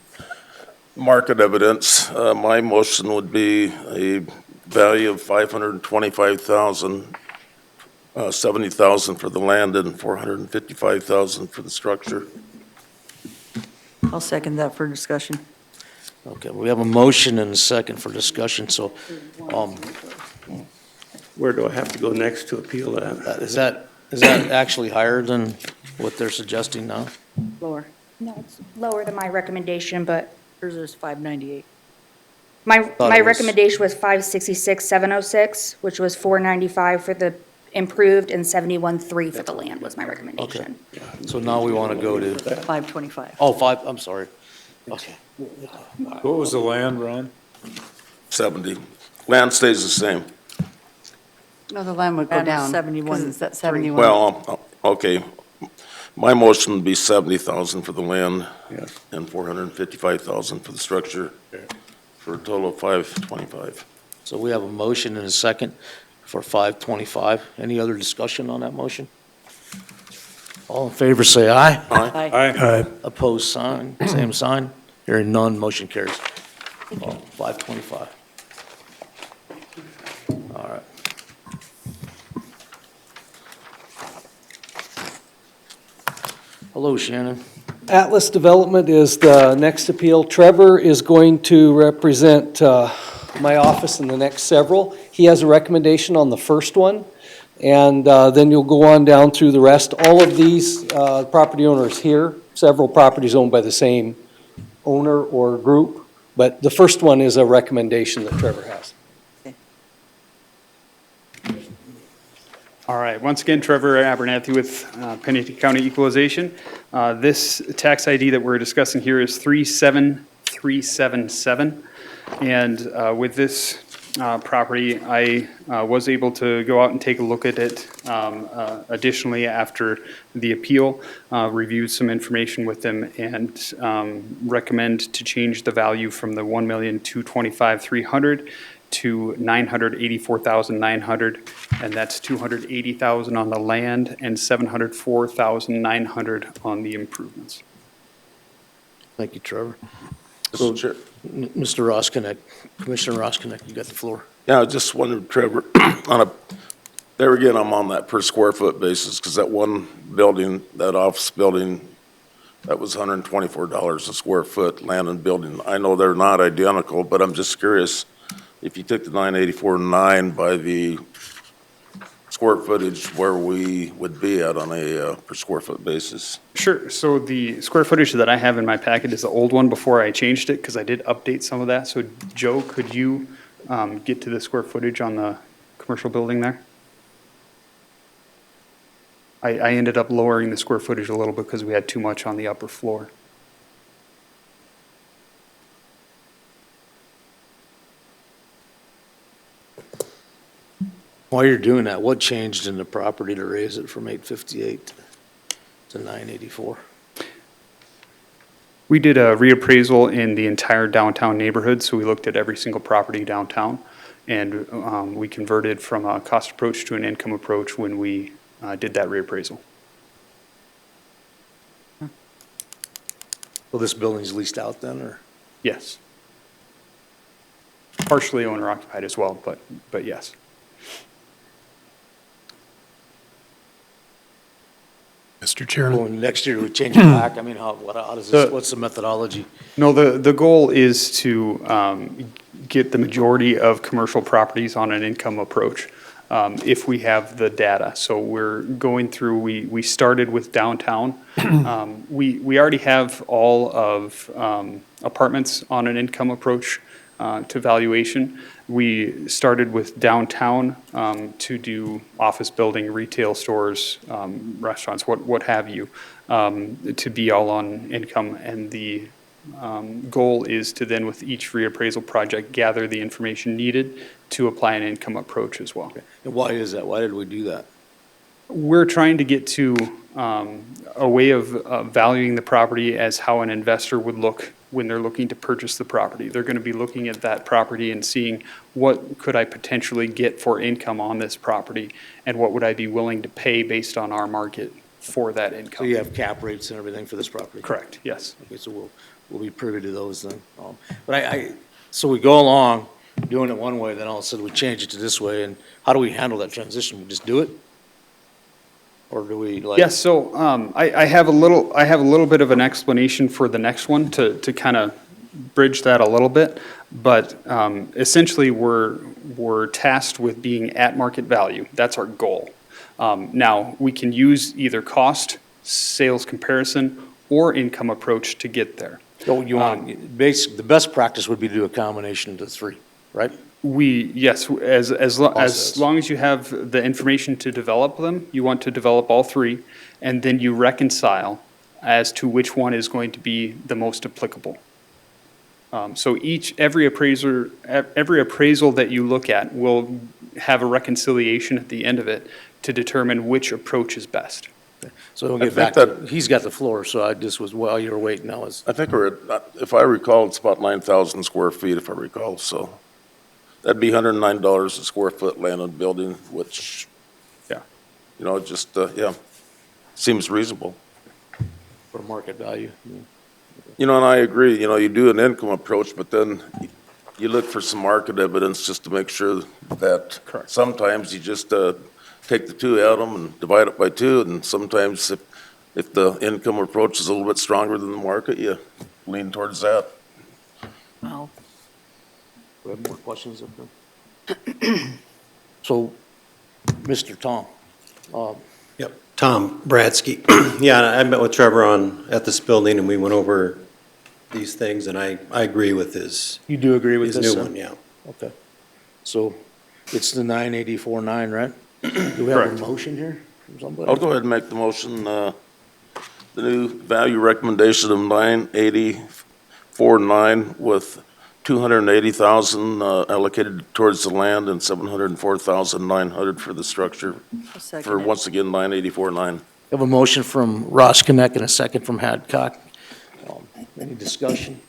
H: market evidence. My motion would be a value of $525,000, $70,000 for the land and $455,000 for the structure.
E: I'll second that for discussion.
A: Okay, we have a motion and a second for discussion, so,
K: Where do I have to go next to appeal that?
A: is that actually higher than what they're suggesting now?
E: Lower.
Q: No, it's lower than my recommendation, but
E: Hers is 598.
Q: my
A: it was-
Q: recommendation was 566,706, which was 495 for the improved and 71,300 for the land was my recommendation.
A: So now we want to go to,
E: 525.
A: oh, 5, I'm sorry. Okay.
F: What was the land, Ron?
H: 70. Land stays the same.
I: No, the land would go
E: And
I: down.
E: 71.
I: 'Cause it's at 71.
H: Well, okay. My motion would be 70,000 for the land
K: Yes.
H: and 455,000 for the structure, for a total of 525.
A: So we have a motion and a second for 525. Any other discussion on that motion? All in favor, say aye.
E: Aye.
F: Aye.
A: Opposed, sign, same sign. Hearing none, motion carries. 525. All right. Hello, Shannon.
C: Atlas Development is the next appeal. Trevor is going to represent my office in the next several. He has a recommendation on the first one, and then you'll go on down through the rest. All of these property owners here, several properties owned by the same owner or group, but the first one is a recommendation that Trevor has.
O: All right, once again, Trevor Abernathy with Pennington County Equalization. This tax ID that we're discussing here is 37377. And with this property, I was able to go out and take a look at it. Additionally, after the appeal, reviewed some information with them and recommend to change the value from the $1,225,300 to $984,900, and that's $280,000 on the land and $704,900 on the improvements.
A: Thank you, Trevor.
H: Mr. Chair.
A: Mr. Roskinek, Commissioner Roskinek, you got the floor.
H: Yeah, I just wondered, Trevor, there again, I'm on that per square foot basis, because that one building, that office building, that was $124 a square foot, land and building. I know they're not identical, but I'm just curious, if you took the 984.9 by the square footage, where we would be at on a per square foot basis.
O: Sure. So the square footage that I have in my packet is the old one before I changed it, because I did update some of that. So Joe, could you get to the square footage on the commercial building there? I ended up lowering the square footage a little bit because we had too much on the upper floor.
A: While you're doing that, what changed in the property to raise it from 858 to 984?
O: We did a reappraisal in the entire downtown neighborhood, so we looked at every single property downtown, and we converted from a cost approach to an income approach when we did that reappraisal.
A: Well, this building's leased out then, or?
O: Yes. Partially owner occupied as well, but yes.
G: Mr. Chairman.
A: Well, next year we change it back, I mean, how does this, what's the methodology?
O: No, the goal is to get the majority of commercial properties on an income approach, if we have the data. So we're going through, we started with downtown. We already have all of apartments on an income approach to valuation. We started with downtown to do office building, retail stores, restaurants, what have you, to be all on income. And the goal is to then, with each reappraisal project, gather the information needed to apply an income approach as well.
A: And why is that? Why did we do that?
O: We're trying to get to a way of valuing the property as how an investor would look when they're looking to purchase the property. They're going to be looking at that property and seeing, what could I potentially get for income on this property, and what would I be willing to pay based on our market for that
A: So
O: income?
A: you have cap rates and everything for this property?
O: Correct, yes.
A: Okay, so we'll be privy to those then. But so we go along doing it one way, then all of a sudden we change it to this way, and how do we handle that transition? We just do it? Or do we like?
O: Yes, so I have a little bit of an explanation for the next one to kind of bridge that a little bit. But essentially, we're tasked with being at market value. That's our goal. Now, we can use either cost, sales comparison, or income approach to get there.
A: So you want, the best practice would be to do a combination of the three, right?
O: Yes, as long as you have the information to develop them, you want to develop all three, and then you reconcile as to which one is going to be the most applicable. So every appraisal that you look at will have a reconciliation at the end of it to determine which approach is best.
A: So we'll get back to, he's got the floor, so I just was, while you were waiting, now is.
H: I think if I recall, it's about 9,000 square feet, if I recall, so that'd be $109 a square foot land and building, which,
O: yeah,
H: just, seems reasonable.
A: For market value.
H: And I agree, you do an income approach, but then you look for some market evidence just to make sure that.
O: Correct.
H: Sometimes you just take the two out of them and divide it by two, and sometimes if the income approach is a little bit stronger than the market, you lean towards that.
E: Well,
A: Do we have more questions up there? So, Mr. Tom.
R: Yep, Tom Bradsky. Yeah, I met with Trevor at this building, and we went over these things, and I agree with his.
A: You do agree with this?
R: His new one, yeah.
A: Okay. So it's the 984.9, right? Do we have a motion here from somebody?
H: I'll go ahead and make the motion, the new value recommendation of 984.9 with 280,000 allocated towards the land and 704,900 for the structure, for once again, 984,900.
A: We have a motion from Roskinek and a second from Hadcock. Any discussion?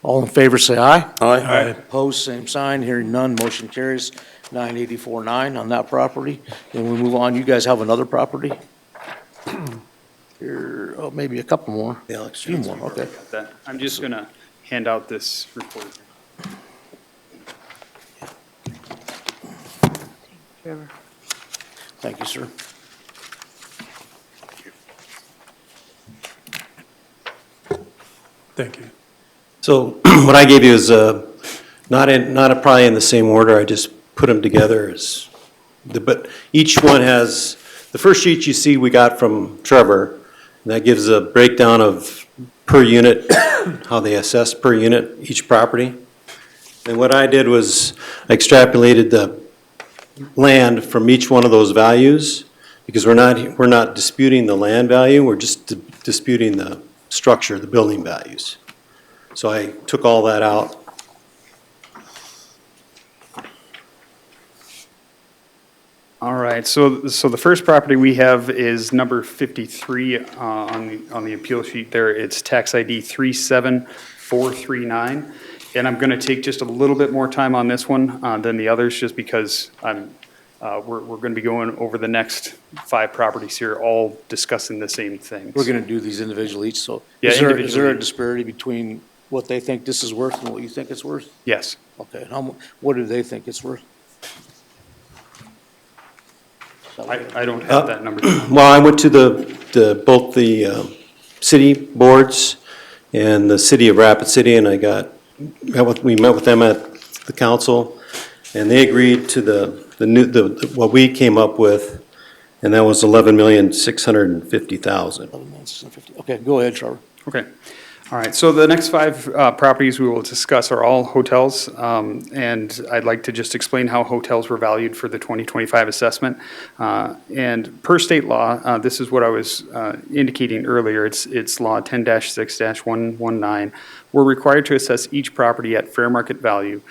A: All in favor, say aye.
H: Aye.
A: Opposed, same sign. Hearing none, motion carries. 984.9 on that property. Then we move on. You guys have another property? Here, oh, maybe a couple more.
R: Yeah,
A: A few more, okay.
O: That- I'm just going to hand out this report.
E: Trevor.
A: Thank you, sir.
G: Thank you.
R: So what I gave you is not probably in the same order, I just put them together as, but each one has, the first sheet you see we got from Trevor, and that gives a breakdown of per unit, how they assess per unit each property. And what I did was I extrapolated the land from each one of those values, because we're not disputing the land value, we're just disputing the structure, the building values. So I took all that out.
O: All right, so the first property we have is number 53 on the appeal sheet there. It's tax ID 37439. And I'm going to take just a little bit more time on this one than the others, just because we're going to be going over the next 5 properties here, all discussing the same things.
A: We're going to do these individually each, so.
O: Yeah,
A: Is there a
O: individually.
A: disparity between what they think this is worth and what you think it's worth?
O: Yes.
A: Okay, what do they think it's worth?
O: I don't have that number.
R: Well, I went to both the city boards and the city of Rapid City, and we met with them at the council, and they agreed to what we came up with, and that was 11,650,000.
A: 11,650. Okay, go ahead, Trevor.
O: Okay. All right, so the next 5 properties we will discuss are all hotels, and I'd like to just explain how hotels were valued for the 2025 assessment. And per state law, this is what I was indicating earlier, it's Law 10-6-119. We're required to assess each property at fair market value,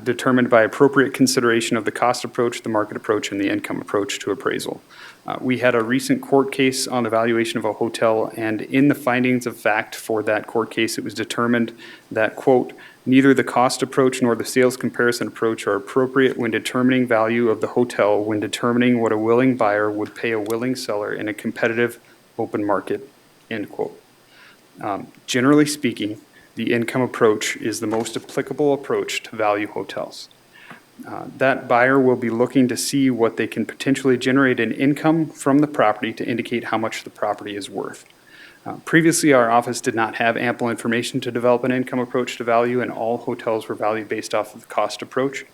O: determined by appropriate consideration of the cost approach, the market approach, and the income approach to appraisal. We had a recent court case on the valuation of a hotel, and in the findings of fact for that court case, it was determined that, quote, neither the cost approach nor the sales comparison approach are appropriate when determining value of the hotel when determining what a willing buyer would pay a willing seller in a competitive open market, end quote. Generally speaking, the income approach is the most applicable approach to value hotels. That buyer will be looking to see what they can potentially generate in income from the property to indicate how much the property is worth. Previously, our office did not have ample information to develop an income approach to value, and all hotels were valued based off of the cost approach.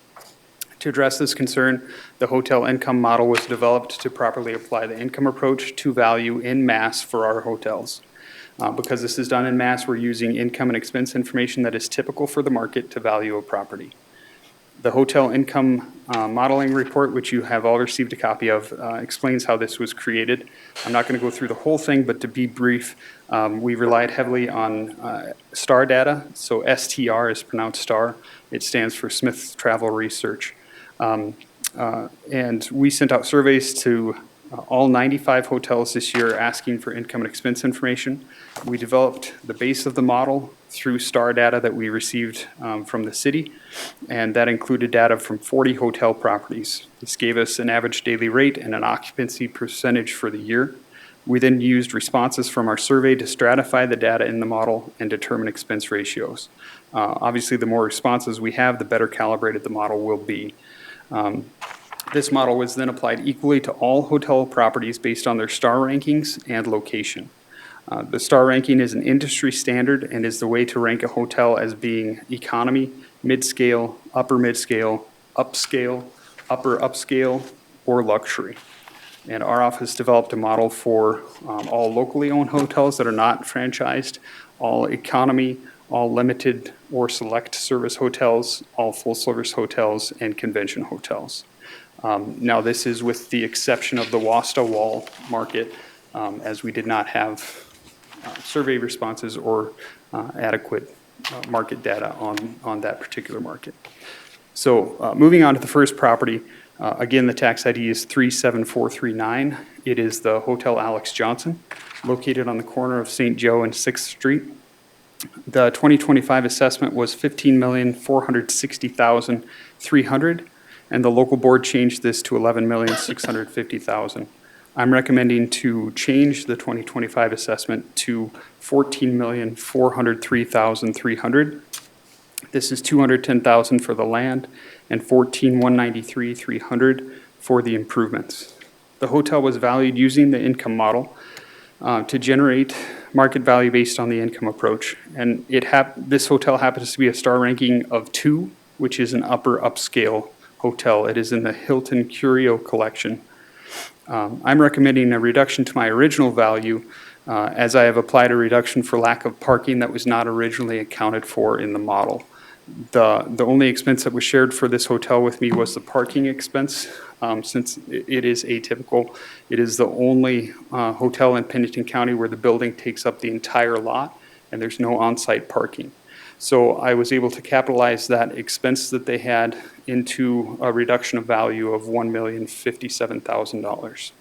O: To address this concern, the hotel income model was developed to properly apply the income approach to value in mass for our hotels. Because this is done in mass, we're using income and expense information that is typical for the market to value a property. The hotel income modeling report, which you have all received a copy of, explains how this was created. I'm not going to go through the whole thing, but to be brief, we relied heavily on STAR data. So STR is pronounced STAR. It stands for Smith Travel Research. And we sent out surveys to all 95 hotels this year asking for income and expense information. We developed the base of the model through STAR data that we received from the city, and that included data from 40 hotel properties. This gave us an average daily rate and an occupancy percentage for the year. We then used responses from our survey to stratify the data in the model and determine expense ratios. Obviously, the more responses we have, the better calibrated the model will be. This model was then applied equally to all hotel properties based on their STAR rankings and location. The STAR ranking is an industry standard and is the way to rank a hotel as being economy, mid-scale, upper mid-scale, upscale, upper upscale, or luxury. And our office developed a model for all locally owned hotels that are not franchised, all economy, all limited or select service hotels, all full-service hotels, and convention hotels. Now, this is with the exception of the Wasta Wall market, as we did not have survey responses or adequate market data on that particular market. So moving on to the first property, again, the tax ID is 37439. It is the Hotel Alex Johnson, located on the corner of St. Joe and 6th Street. The 2025 assessment was $15,460,300, and the local board changed this to $11,650,000. I'm recommending to change the 2025 assessment to $14,403,300. This is $210,000 for the land and $14,193,300 for the improvements. The hotel was valued using the income model to generate market value based on the income approach. And this hotel happens to be a star ranking of 2, which is an upper upscale hotel. It is in the Hilton Curio collection. I'm recommending a reduction to my original value as I have applied a reduction for lack of parking that was not originally accounted for in the model. The only expense that was shared for this hotel with me was the parking expense. Since it is atypical, it is the only hotel in Pennington County where the building takes up the entire lot and there's no on-site parking. So I was able to capitalize that expense that they had into a reduction of value of $1,057,000.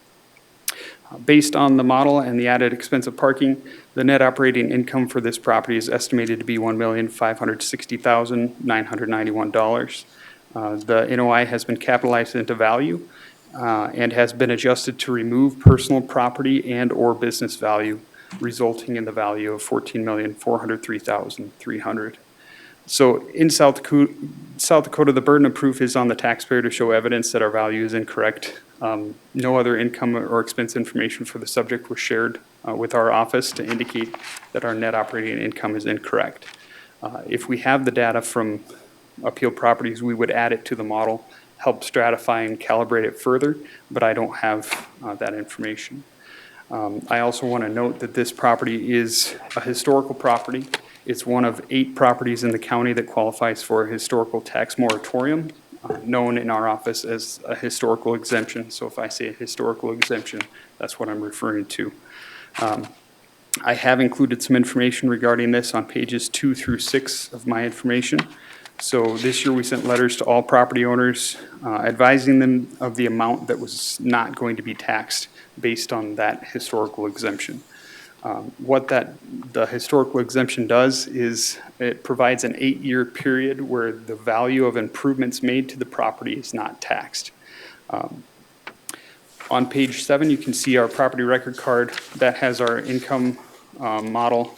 O: Based on the model and the added expense of parking, the net operating income for this property is estimated to be $1,560,991. The NOI has been capitalized into value and has been adjusted to remove personal property and/or business value, resulting in the value of $14,403,300. So in South Dakota, the burden of proof is on the taxpayer to show evidence that our value is incorrect. No other income or expense information for the subject was shared with our office to indicate that our net operating income is incorrect. If we have the data from appeal properties, we would add it to the model, help stratify and calibrate it further, but I don't have that information. I also want to note that this property is a historical property. It's one of 8 properties in the county that qualifies for a historical tax moratorium, known in our office as a historical exemption. So if I say a historical exemption, that's what I'm referring to. I have included some information regarding this on pages 2 through 6 of my information. So this year we sent letters to all property owners advising them of the amount that was not going to be taxed based on that historical exemption. What the historical exemption does is it provides an 8-year period where the value of improvements made to the property is not taxed. On page 7, you can see our property record card that has our income model.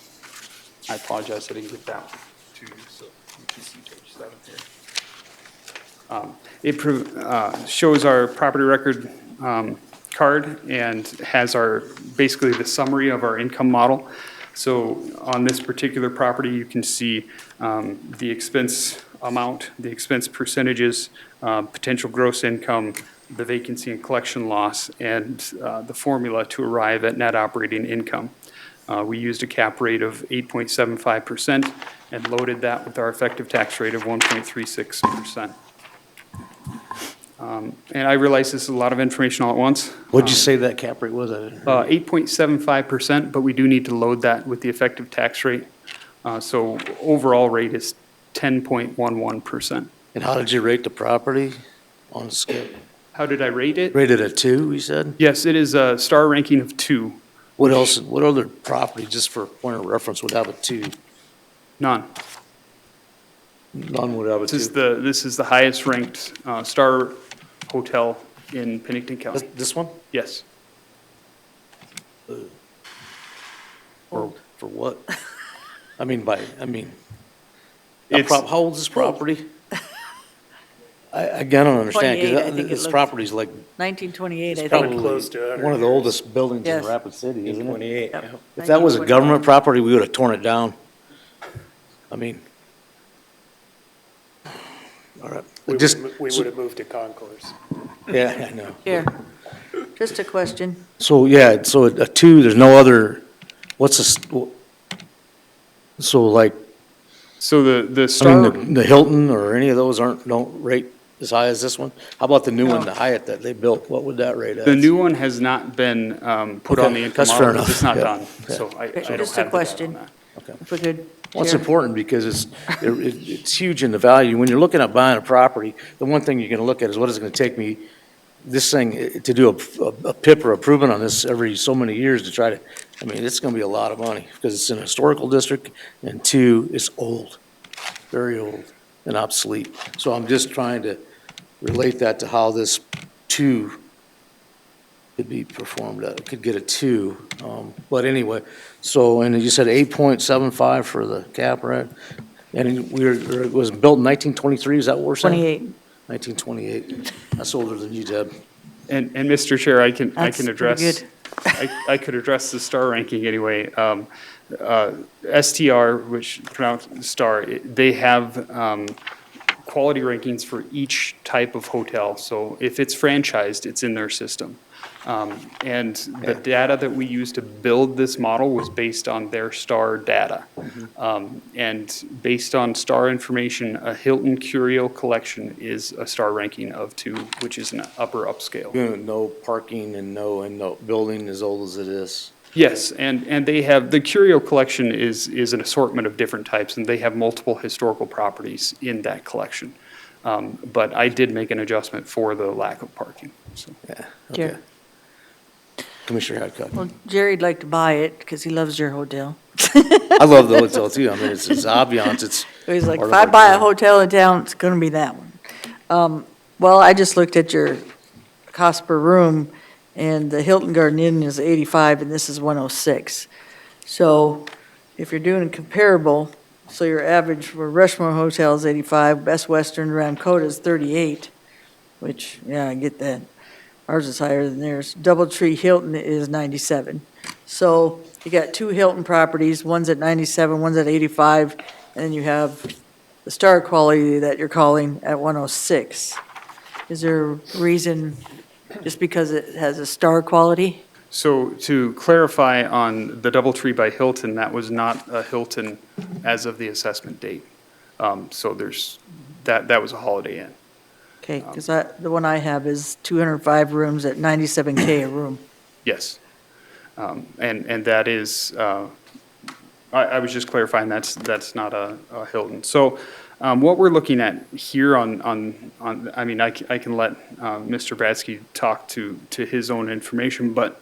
O: I apologize, I didn't get that one to you, so you can see page 7 here. It shows our property record card and has basically the summary of our income model. So on this particular property, you can see the expense amount, the expense percentages, potential gross income, the vacancy and collection loss, and the formula to arrive at net operating income. We used a cap rate of 8.75% and loaded that with our effective tax rate of 1.36%. And I realize this is a lot of information all at once.
A: What'd you say that cap rate was?
O: 8.75%, but we do need to load that with the effective tax rate. So overall rate is 10.11%.
A: And how did you rate the property on the scale?
O: How did I rate it?
A: Rated a 2, you said?
O: Yes, it is a star ranking of 2.
A: What else, what other property, just for point of reference, would have a 2?
O: None.
A: None would have a 2?
O: This is the highest ranked star hotel in Pennington County.
A: This one?
O: Yes.
A: Or for what? I mean,
O: It's-
A: how old is this property? I don't understand,
E: 28, I think
A: because
E: it
A: this
E: looks.
A: property's like
E: 1928, I
A: it's
E: think.
A: probably
L: Close to 100
A: one of the
L: years.
A: oldest buildings in
E: Yes.
A: Rapid City, isn't it?
R: 28.
E: Yep.
A: If that was a
E: 1928.
A: government property, we would have torn it down. I mean, all right.
L: We
A: Just,
L: would have moved to concourse.
A: yeah, I know.
E: Here, just a question.
A: So, yeah, so a 2, there's no other, so like,
O: So the
A: I
O: star.
A: mean, the Hilton or any of those don't rate as high as this one? How about the new one,
E: No.
A: the Hyatt that they built? What would that rate at?
O: The new one has not been put on
A: Okay,
O: the income
A: that's
O: model.
A: fair enough.
O: It's not
A: Yeah.
O: done,
A: Okay.
O: so I don't have
E: Just
O: the
E: a
O: data
E: question.
O: on that.
A: Okay.
E: If we could
A: Well, it's
E: Chair.
A: important because it's huge in the value. When you're looking at buying a property, the one thing you're gonna look at is what is it gonna take me, this thing, to do a PIP or improvement on this every so many years to try to, I mean, it's gonna be a lot of money because it's in a historical district and two, it's old, very old and obsolete. So I'm just trying to relate that to how this two could be performed, could get a two. But anyway, so, and you said 8.75 for the cap, right? And it was built in 1923, is that what we're saying?
E: 28.
A: 1928. That's older than you, Deb.
O: And Mr. Chair, I can
E: That's pretty
O: address,
E: good.
O: I could address the star ranking anyway. STR, which pronounced star, they have quality rankings for each type of hotel. So if it's franchised, it's in their system. And the data that we used to build this model was based on their star data. And based on star information, a Hilton Curio collection is a star ranking of 2, which is an upper upscale.
A: No parking and no building as old as it is.
O: Yes, and they have, the Curio collection is an assortment of different types, and they have multiple historical properties in that collection. But I did make an adjustment for the lack of parking, so.
A: Yeah,
E: Yeah.
A: okay. Commissioner Hadcock.
E: Well, Jerry'd like to buy it because he loves your hotel.
A: I love the hotel too. I mean, it's ambiance, it's.
E: He's like,
A: part
E: if
A: of
E: I
A: our
E: buy a
A: town.
E: hotel in town, it's gonna be that one. Well, I just looked at your cost per room, and the Hilton Garden Inn is 85, and this is 106. So if you're doing a comparable, so your average for Rushmore Hotel is 85, Best Western Ramcota is 38, which, yeah, I get that. Ours is higher than theirs. Doubletree Hilton is 97. So you got 2 Hilton properties, one's at 97, one's at 85, and then you have the star quality that you're calling at 106. Is there a reason, just because it has a star quality?
O: So to clarify on the Doubletree by Hilton, that was not a Hilton as of the assessment date. So there's, that was a Holiday Inn.
E: Okay, because the one I have is 205 rooms at $97K a room.
O: Yes. And that is, I was just clarifying, that's not a Hilton. So what we're looking at here on, I mean, I can let Mr. Bradsky talk to his own information, but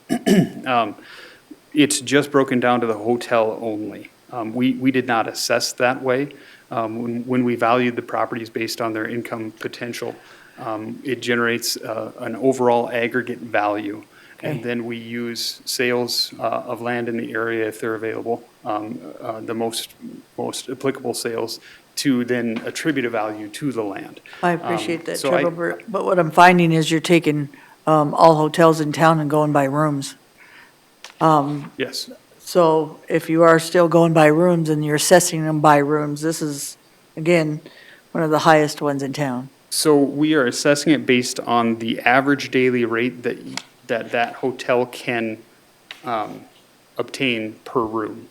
O: it's just broken down to the hotel only. We did not assess that way. When we valued the properties based on their income potential, it generates an overall aggregate value. And then we use sales of land in the area if they're available, the most applicable sales, to then attribute a value to the land.
E: I appreciate that,
O: so
E: Trevor, but what I'm finding is you're taking all hotels in town and going by rooms.
O: Yes.
E: So if you are still going by rooms and you're assessing them by rooms, this is, again, one of the highest ones in town.
O: So we are assessing it based on the average daily rate that hotel can obtain per room.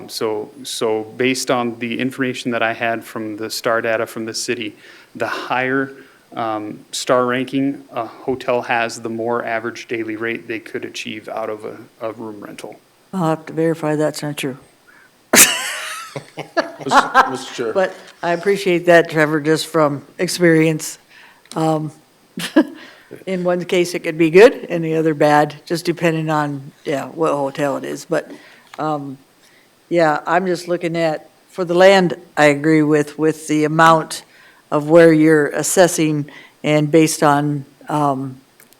O: So based on the information that I had from the star data from the city, the higher star ranking a hotel has, the more average daily rate they could achieve out of a room rental.
E: I'll have to verify that's not true.
H: Mr. Chair.
E: But I appreciate that, Trevor, just from experience. In one case, it could be good, in the other bad, just depending on, what hotel it is. But, yeah, I'm just looking at, for the land, I agree with the amount of where you're assessing, and based on a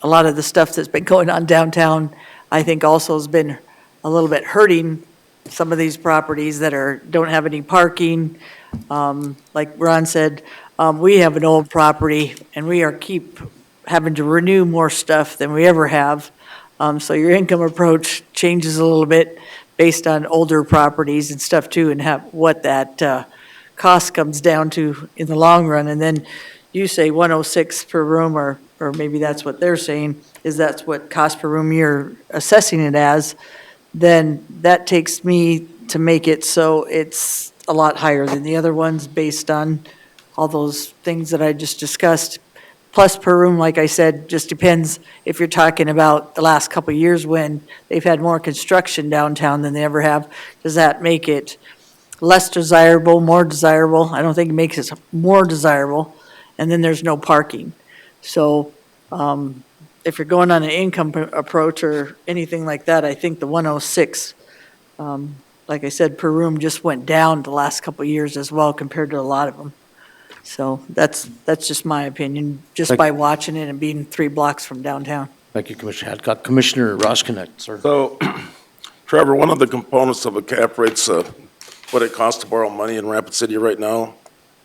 E: lot of the stuff that's been going on downtown, I think also has been a little bit hurting some of these properties that don't have any parking. Like Ron said, we have an old property, and we keep having to renew more stuff than we ever have. So your income approach changes a little bit based on older properties and stuff too, and what that cost comes down to in the long run. And then you say 106 per room, or maybe that's what they're saying, is that's what cost per room you're assessing it as. Then that takes me to make it so it's a lot higher than the other ones based on all those things that I just discussed. Plus per room, like I said, just depends if you're talking about the last couple of years when they've had more construction downtown than they ever have. Does that make it less desirable, more desirable. I don't think it makes it more desirable. And then there's no parking. So if you're going on an income approach or anything like that, I think the 106, like I said, per room just went down the last couple of years as well compared to a lot of them. So that's just my opinion, just by watching it and being 3 blocks from downtown.
A: Thank you, Commissioner Hadcock. Commissioner Roskinek, sir.
H: So, Trevor, one of the components of a cap rate's what it costs to borrow money in Rapid City right now.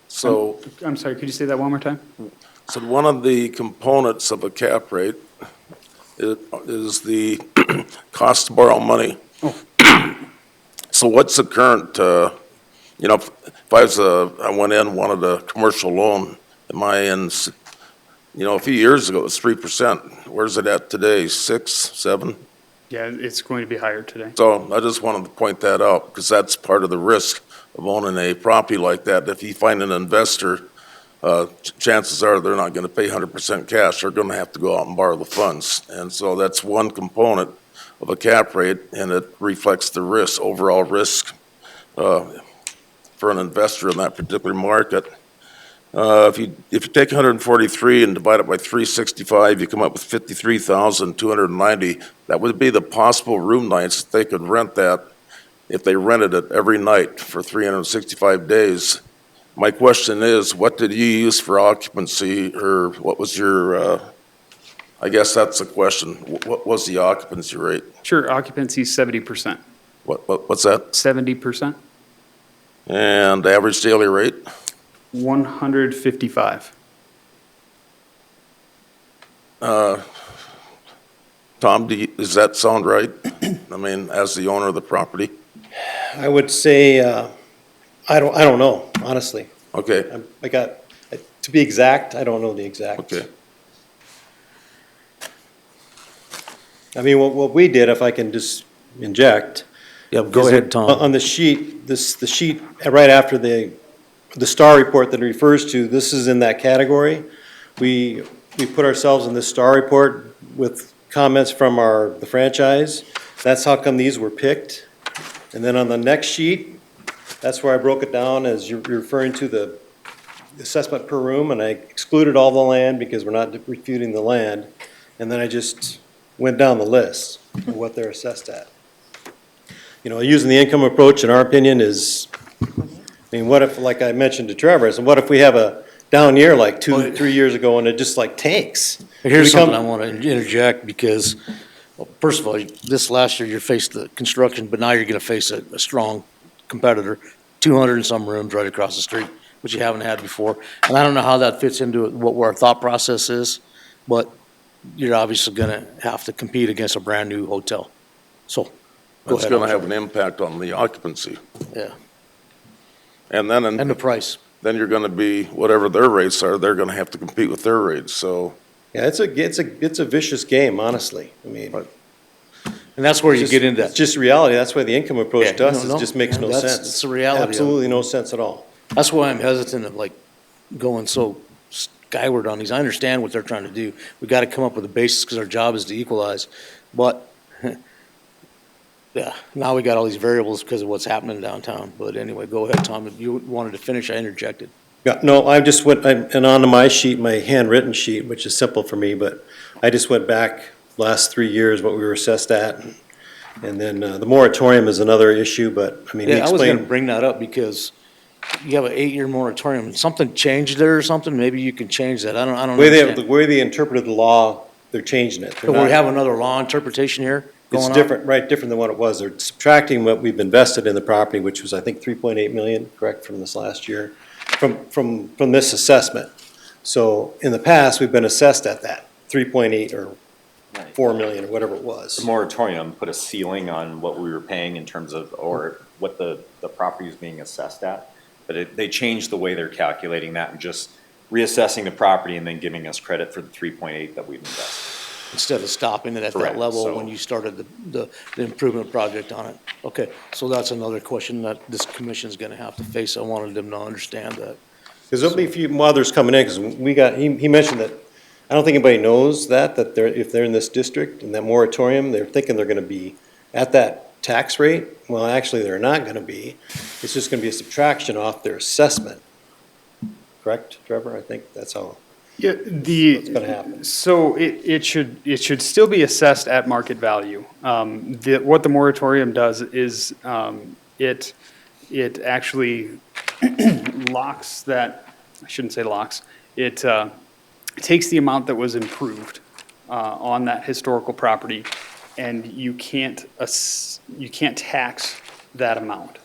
H: So,
O: I'm sorry, could you say that one more time?
H: so one of the components of a cap rate is the cost to borrow money. So what's the current, you know, if I went in, wanted a commercial loan, am I in, you know, a few years ago, it was 3%. Where's it at today? 6, 7?
O: Yeah, it's going to be higher today.
H: So I just wanted to point that out, because that's part of the risk of owning a property like that. If you find an investor, chances are they're not going to pay 100% cash. They're going to have to go out and borrow the funds. And so that's one component of a cap rate, and it reflects the risk, overall risk for an investor in that particular market. If you take 143 and divide it by 365, you come up with 53,290. That would be the possible room nights that they could rent that if they rented it every night for 365 days. My question is, what did you use for occupancy, or what was your, I guess that's the question. What was the occupancy rate?
O: Sure, occupancy is 70%.
H: What's that?
O: 70%.
H: And average daily rate?
O: 155.
H: Tom, does that sound right? I mean, as the owner of the property?
R: I would say, I don't know, honestly.
H: Okay.
R: To be exact, I don't know the exact.
H: Okay.
R: I mean, what we did, if I can just inject.
A: Yeah, go ahead, Tom.
R: On the sheet, the sheet right after the STAR report that it refers to, this is in that category. We put ourselves in the STAR report with comments from the franchise. That's how come these were picked. And then on the next sheet, that's where I broke it down as you're referring to the assessment per room, and I excluded all the land because we're not refuting the land. And then I just went down the list of what they're assessed at. You know, using the income approach, in our opinion, is, I mean, what if, like I mentioned to Trevor, and what if we have a down year like 3 years ago and it just like tanks?
A: Here's something I want to interject, because, well, first of all, this last year you faced the construction, but now you're going to face a strong competitor, 200 and some rooms right across the street, which you haven't had before. And I don't know how that fits into what our thought process is, but you're obviously going to have to compete against a brand-new hotel. So, go
H: It's
A: ahead.
H: going to have an impact on the occupancy.
A: Yeah.
H: And then,
A: And the price.
H: then you're going to be, whatever their rates are, they're going to have to compete with their rates, so.
R: Yeah, it's a vicious game, honestly. I mean.
A: And that's where you get into that.
R: It's just reality. That's why the income approach
A: Yeah,
R: to us
A: no,
R: just makes no
A: that's-
R: sense.
A: it's the reality of it.
R: Absolutely no sense at all.
A: That's why I'm hesitant of like going so skyward on these. I understand what they're trying to do. We got to come up with a basis, because our job is to equalize. But, yeah, now we got all these variables because of what's happening downtown. But anyway, go ahead, Tom. If you wanted to finish, I interjected.
R: Yeah, no, I just went, and onto my sheet, my handwritten sheet, which is simple for me, but I just went back last 3 years, what we were assessed at. And then the moratorium is another issue, but, I mean, he
A: Yeah, I was going to
R: explained.
A: bring that up because you have an 8-year moratorium. Something changed there or something? Maybe you can change that. I don't
R: The
A: understand.
R: way they interpreted the law, they're changing it. They're
A: So we
R: not-
A: have another law interpretation here going
R: It's
A: on?
R: different, right, different than what it was. They're subtracting what we've invested in the property, which was, I think, 3.8 million, correct, from this last year, from this assessment. So in the past, we've been assessed at that, 3.8 or 4 million or whatever it was.
S: The moratorium put a ceiling on what we were paying in terms of, or what the property was being assessed at. But they changed the way they're calculating that and just reassessing the property and then giving us credit for the 3.8 that we've invested.
A: Instead of stopping it at that
S: Correct,
A: level
S: so-
A: when you started the improvement project on it. Okay, so that's another question that this commission's gonna have to face. I wanted them to understand that.
R: Because there'll be a few others coming in, because he mentioned that, I don't think anybody knows that if they're in this district, in that moratorium, they're thinking they're gonna be at that tax rate? Well, actually, they're not gonna be. It's just gonna be a subtraction off their assessment. Correct, Trevor? I think that's how.
O: Yeah,
R: What's gonna happen?
O: So it should still be assessed at market value. What the moratorium does is, it actually locks that, I shouldn't say locks, it takes the amount that was improved on that historical property, and you can't tax that amount.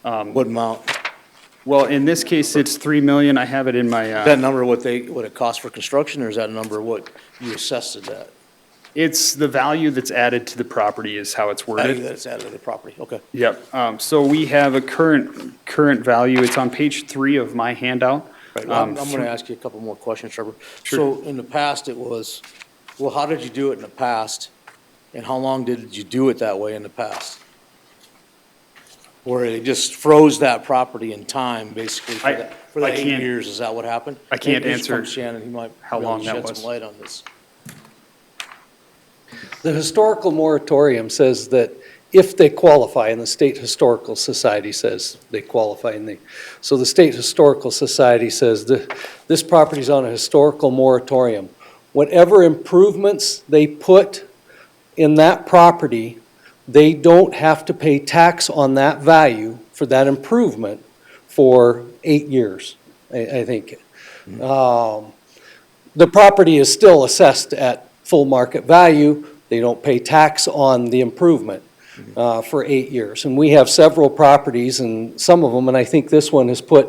A: What amount?
O: Well, in this case, it's 3 million. I have it in my.
A: Is that number what it costs for construction, or is that number what you assessed it at?
O: It's the value that's added to the property is how it's
A: I think
O: worded.
A: that's added to the property, okay.
O: Yep. So we have a current value. It's on page 3 of my handout.
A: Right, well, I'm gonna ask you a couple more questions, Trevor. So in the past, it was, well, how did you do it in the past? And how long did you do it that way in the past? Where it just froze that property in time, basically, for
O: I
A: that 8
O: can't-
A: years, is that what happened?
O: I can't
A: Maybe
O: answer
A: from Shannon, he might
O: how
A: be able
O: long
A: to
O: that
A: shed
O: was.
A: some light on this.
C: The historical moratorium says that if they qualify, and the State Historical Society says they qualify, so the State Historical Society says that this property's on a historical moratorium. Whatever improvements they put in that property, they don't have to pay tax on that value for that improvement for 8 years, I think. The property is still assessed at full market value. They don't pay tax on the improvement for 8 years. And we have several properties, and some of them, and I think this one has put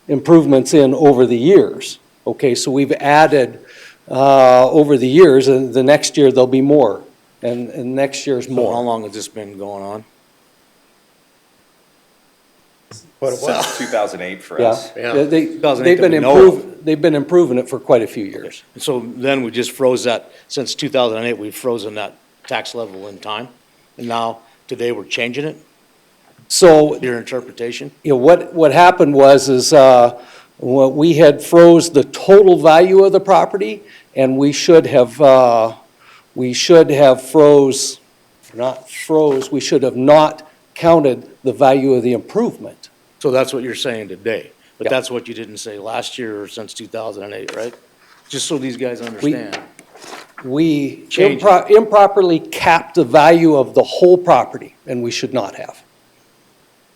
C: improvements in over the years. Okay, so we've added over the years, and the next year there'll be more, and next year's
A: So how
C: more.
A: long has this been going on?
S: Since 2008 for
C: Yeah,
S: us.
C: they've
A: 2008
C: been
A: that we know of.
C: they've been improving it for quite a few years.
A: And so then we just froze that, since 2008, we've frozen that tax level in time? And now, today, we're changing it,
C: So
A: your interpretation?
C: you know, what happened was, we had froze the total value of the property, and we should have not counted the value of the improvement.
A: So that's what you're saying today, but
C: Yeah.
A: that's what you didn't say last year or since 2008, right? Just so these guys understand.
C: We
A: Change
C: improperly capped the value of the whole property, and we should not have.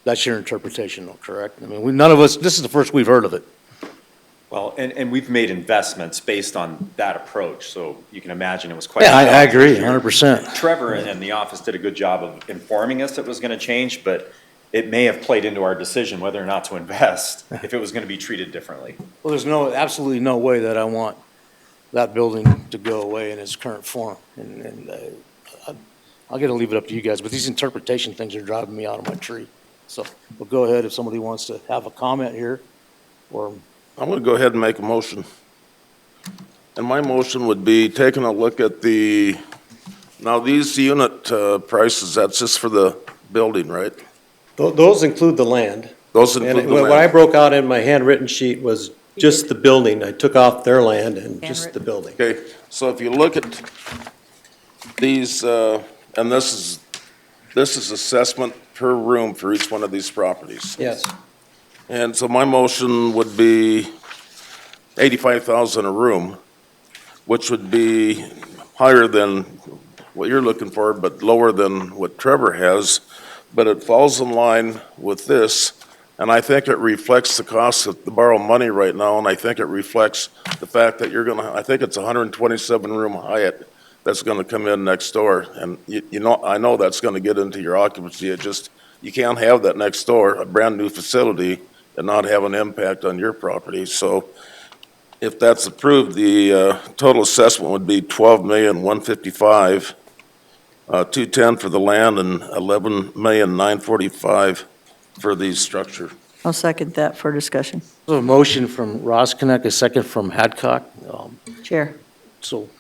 A: That's your interpretation, though, correct? I mean, none of us, this is the first we've heard of it.
S: Well, and we've made investments based on that approach, so you can imagine it was quite.
A: Yeah, I
S: a
A: agree,
S: challenge.
A: 100%.
S: Trevor and the office did a good job of informing us it was gonna change, but it may have played into our decision whether or not to invest, if it was gonna be treated differently.
A: Well, there's absolutely no way that I want that building to go away in its current form. And I'll get to leave it up to you guys, but these interpretation things are driving me out of my tree. So, we'll go ahead if somebody wants to have a comment here, or
H: I'm gonna go ahead and make a motion. And my motion would be taking a look at now these unit prices, that's just for the building, right?
R: Those include the land.
H: Those include the
R: And what I
H: land.
R: broke out in my handwritten sheet was just the building. I took off their land and just the building.
H: Okay, so if you look at these, and this is assessment per room for each one of these properties.
R: Yes.
H: And so my motion would be 85,000 a room, which would be higher than what you're looking for, but lower than what Trevor has. But it falls in line with this, and I think it reflects the cost of the borrow money right now, and I think it reflects the fact that I think it's a 127-room Hyatt that's gonna come in next door. And you know, I know that's gonna get into your occupancy. You can't have that next door, a brand-new facility, and not have an impact on your property. So if that's approved, the total assessment would be $12,155,210 for the land and $11,945,000 for the structure.
E: I'll second that for discussion.
A: So a motion from Ross Connect, a second from Hadcock.
E: Chair.
A: So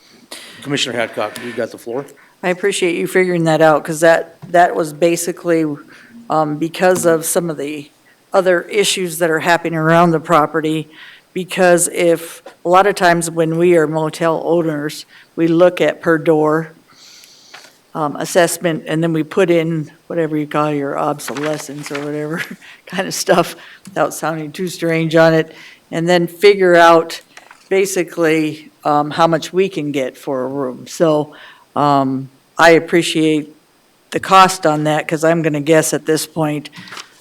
A: Commissioner Hadcock, you got the floor.
E: I appreciate you figuring that out, because that was basically because of some of the other issues that are happening around the property. Because if, a lot of times when we are motel owners, we look at per door, assessment, and then we put in whatever you call your obsolescence or whatever kind of stuff, without sounding too strange on it, and then figure out basically how much we can get for a room. So I appreciate the cost on that, because I'm going to guess at this point,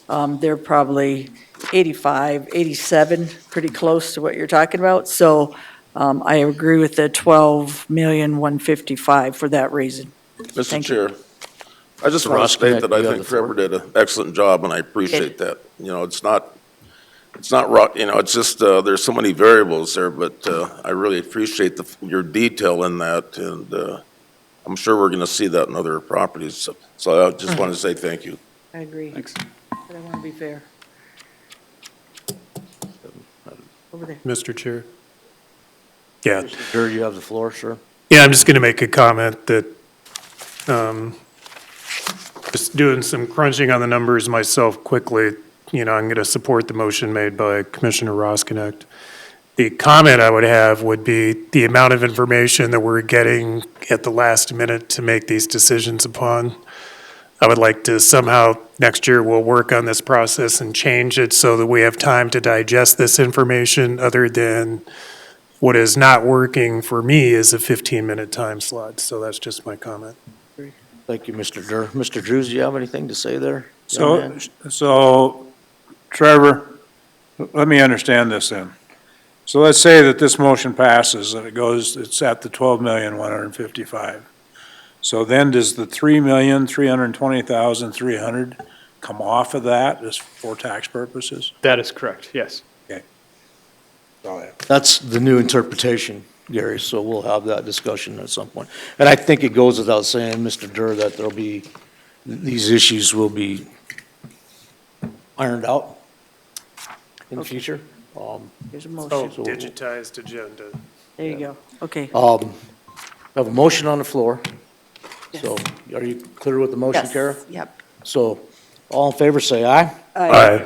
E: they're probably 85, 87, pretty close to what you're talking about. So I agree with the 12,155,000 for that reason.
H: Mr.
E: Thank you.
H: Chair, I just want to state that I think Trevor did an excellent job, and I appreciate that. You know, it's not rock, you know, it's just, there's so many variables there, but I really appreciate your detail in that, and I'm sure we're going to see that in other properties. So I just want to say thank you.
E: I agree.
O: Thanks.
E: But I want to be fair. Over there.
G: Mr. Chair? Yeah.
A: Mr. Durr, you have the floor, sir.
G: Yeah, I'm just going to make a comment that, just doing some crunching on the numbers myself quickly, you know, I'm going to support the motion made by Commissioner Roskinick. The comment I would have would be the amount of information that we're getting at the last minute to make these decisions upon. I would like to somehow, next year, we'll work on this process and change it so that we have time to digest this information, other than what is not working for me is a 15-minute time slot. So that's just my comment.
A: Thank you, Mr. Durr. Mr. Drews, do you have anything to say there?
F: So Trevor, let me understand this then. So let's say that this motion passes and it's at the 12,155,000. So then does the 3,320,300 come off of that just for tax purposes?
O: That is correct, yes.
F: Okay.
A: That's the new interpretation, Gary, so we'll have that discussion at some point. And I think it goes without saying, Mr. Durr, that these issues will be ironed out in the future.
E: Here's a motion.
G: Digitized agenda.
E: There you go. Okay.
A: We have a motion on the floor. So are you clear with the motion,
E: Yes.
A: Kara?
I: Yep.
A: So all in favor, say aye.
G: Aye.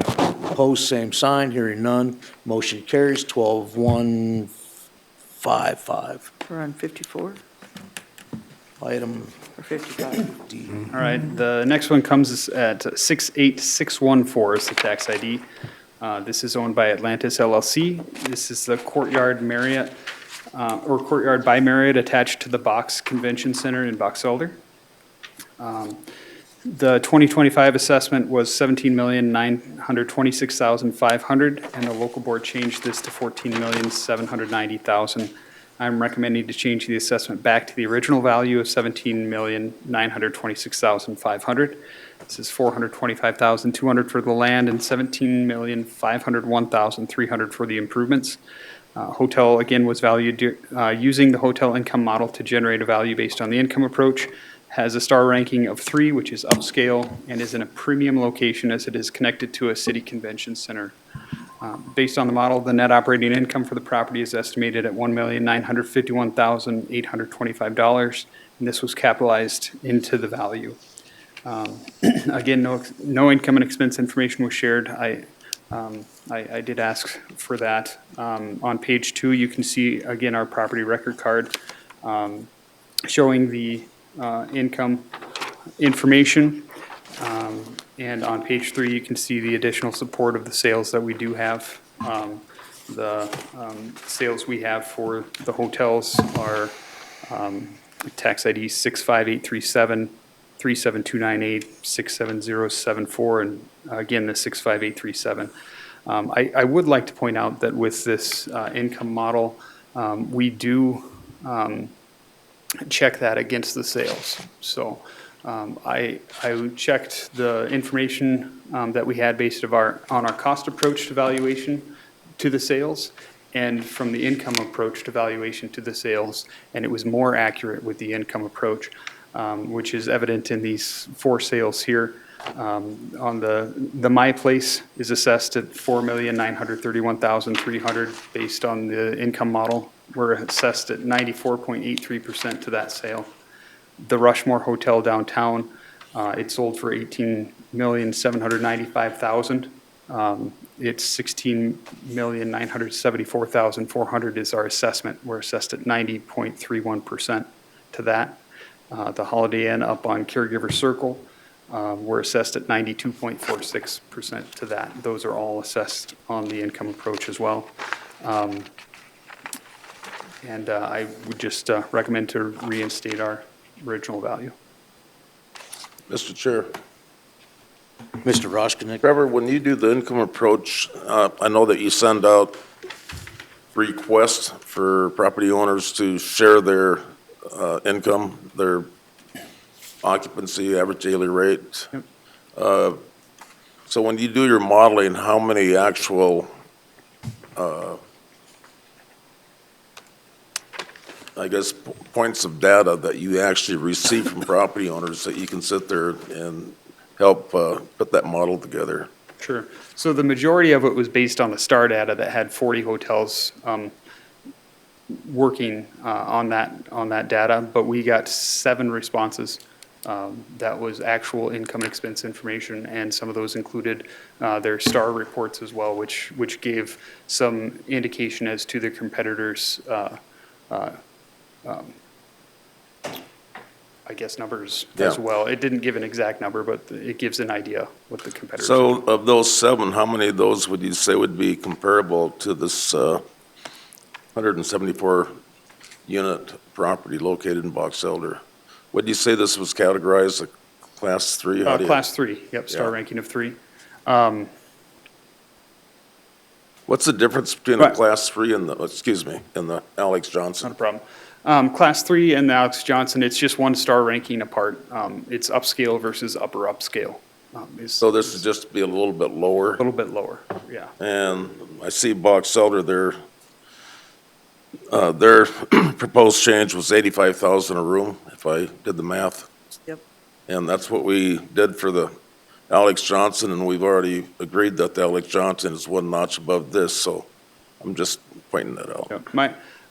A: Opposed, same sign. Hearing none. Motion carries 12,155.
E: We're on 54
A: Item
E: or 55?
A: D.
O: All right, the next one comes at 68614 is the tax ID. This is owned by Atlantis LLC. This is the Courtyard Marriott, or Courtyard by Marriott attached to the Box Convention Center in Box Elder. The 2025 assessment was $17,926,500, and the local board changed this to $14,790,000. I'm recommending to change the assessment back to the original value of $17,926,500. This is $425,200 for the land and $17,501,300 for the improvements. Hotel, again, was valued using the hotel income model to generate a value based on the income approach. Has a star ranking of 3, which is upscale, and is in a premium location as it is connected to a city convention center. Based on the model, the net operating income for the property is estimated at $1,951,825, and this was capitalized into the value. Again, no income and expense information was shared. I did ask for that. On page 2, you can see, again, our property record card showing the income information. And on page 3, you can see the additional support of the sales that we do have. The sales we have for the hotels are tax ID 65837, 37298, 67074, and again, the 65837. I would like to point out that with this income model, we do check that against the sales. So I checked the information that we had based on our cost approach to valuation to the sales, and from the income approach to valuation to the sales, and it was more accurate with the income approach, which is evident in these 4 sales here. On the My Place is assessed at $4,931,300 based on the income model. We're assessed at 94.83% to that sale. The Rushmore Hotel downtown, it sold for $18,795,000. It's $16,974,400 is our assessment. We're assessed at 90.31% to that. The Holiday Inn up on Caregiver Circle, we're assessed at 92.46% to that. Those are all assessed on the income approach as well. And I would just recommend to reinstate our original value.
H: Mr. Chair.
A: Mr. Roskinek?
H: Trevor, when you do the income approach, I know that you send out requests for property owners to share their income, their occupancy, average daily rate.
O: Yep.
H: So when you do your modeling, how many actual, I guess, points of data that you actually receive from property owners that you can sit there and help put that model together?
O: Sure. So the majority of it was based on the STAR data that had 40 hotels working on that data, but we got 7 responses. That was actual income expense information, and some of those included their STAR reports as well, which gave some indication as to the competitors' I guess numbers as well. It didn't give an exact number, but it gives an idea what the competitors.
H: So of those 7, how many of those would you say would be comparable to this 174 unit property located in Box Elder? Would you say this was categorized as class 3?
O: Class 3, yep, STAR ranking of 3.
H: What's the difference between a class 3 and the Alex Johnson?
O: Not a problem. Class 3 and the Alex Johnson, it's just 1 star ranking apart. It's upscale versus upper upscale.
H: So this would just be a little bit lower?
O: A little bit lower, yeah.
H: And I see Box Elder, their proposed change was $85,000 a room, if I did the math.
E: Yep.
H: And that's what we did for the Alex Johnson, and we've already agreed that the Alex Johnson is 1 notch above this, so I'm just pointing that out.
O: Yep.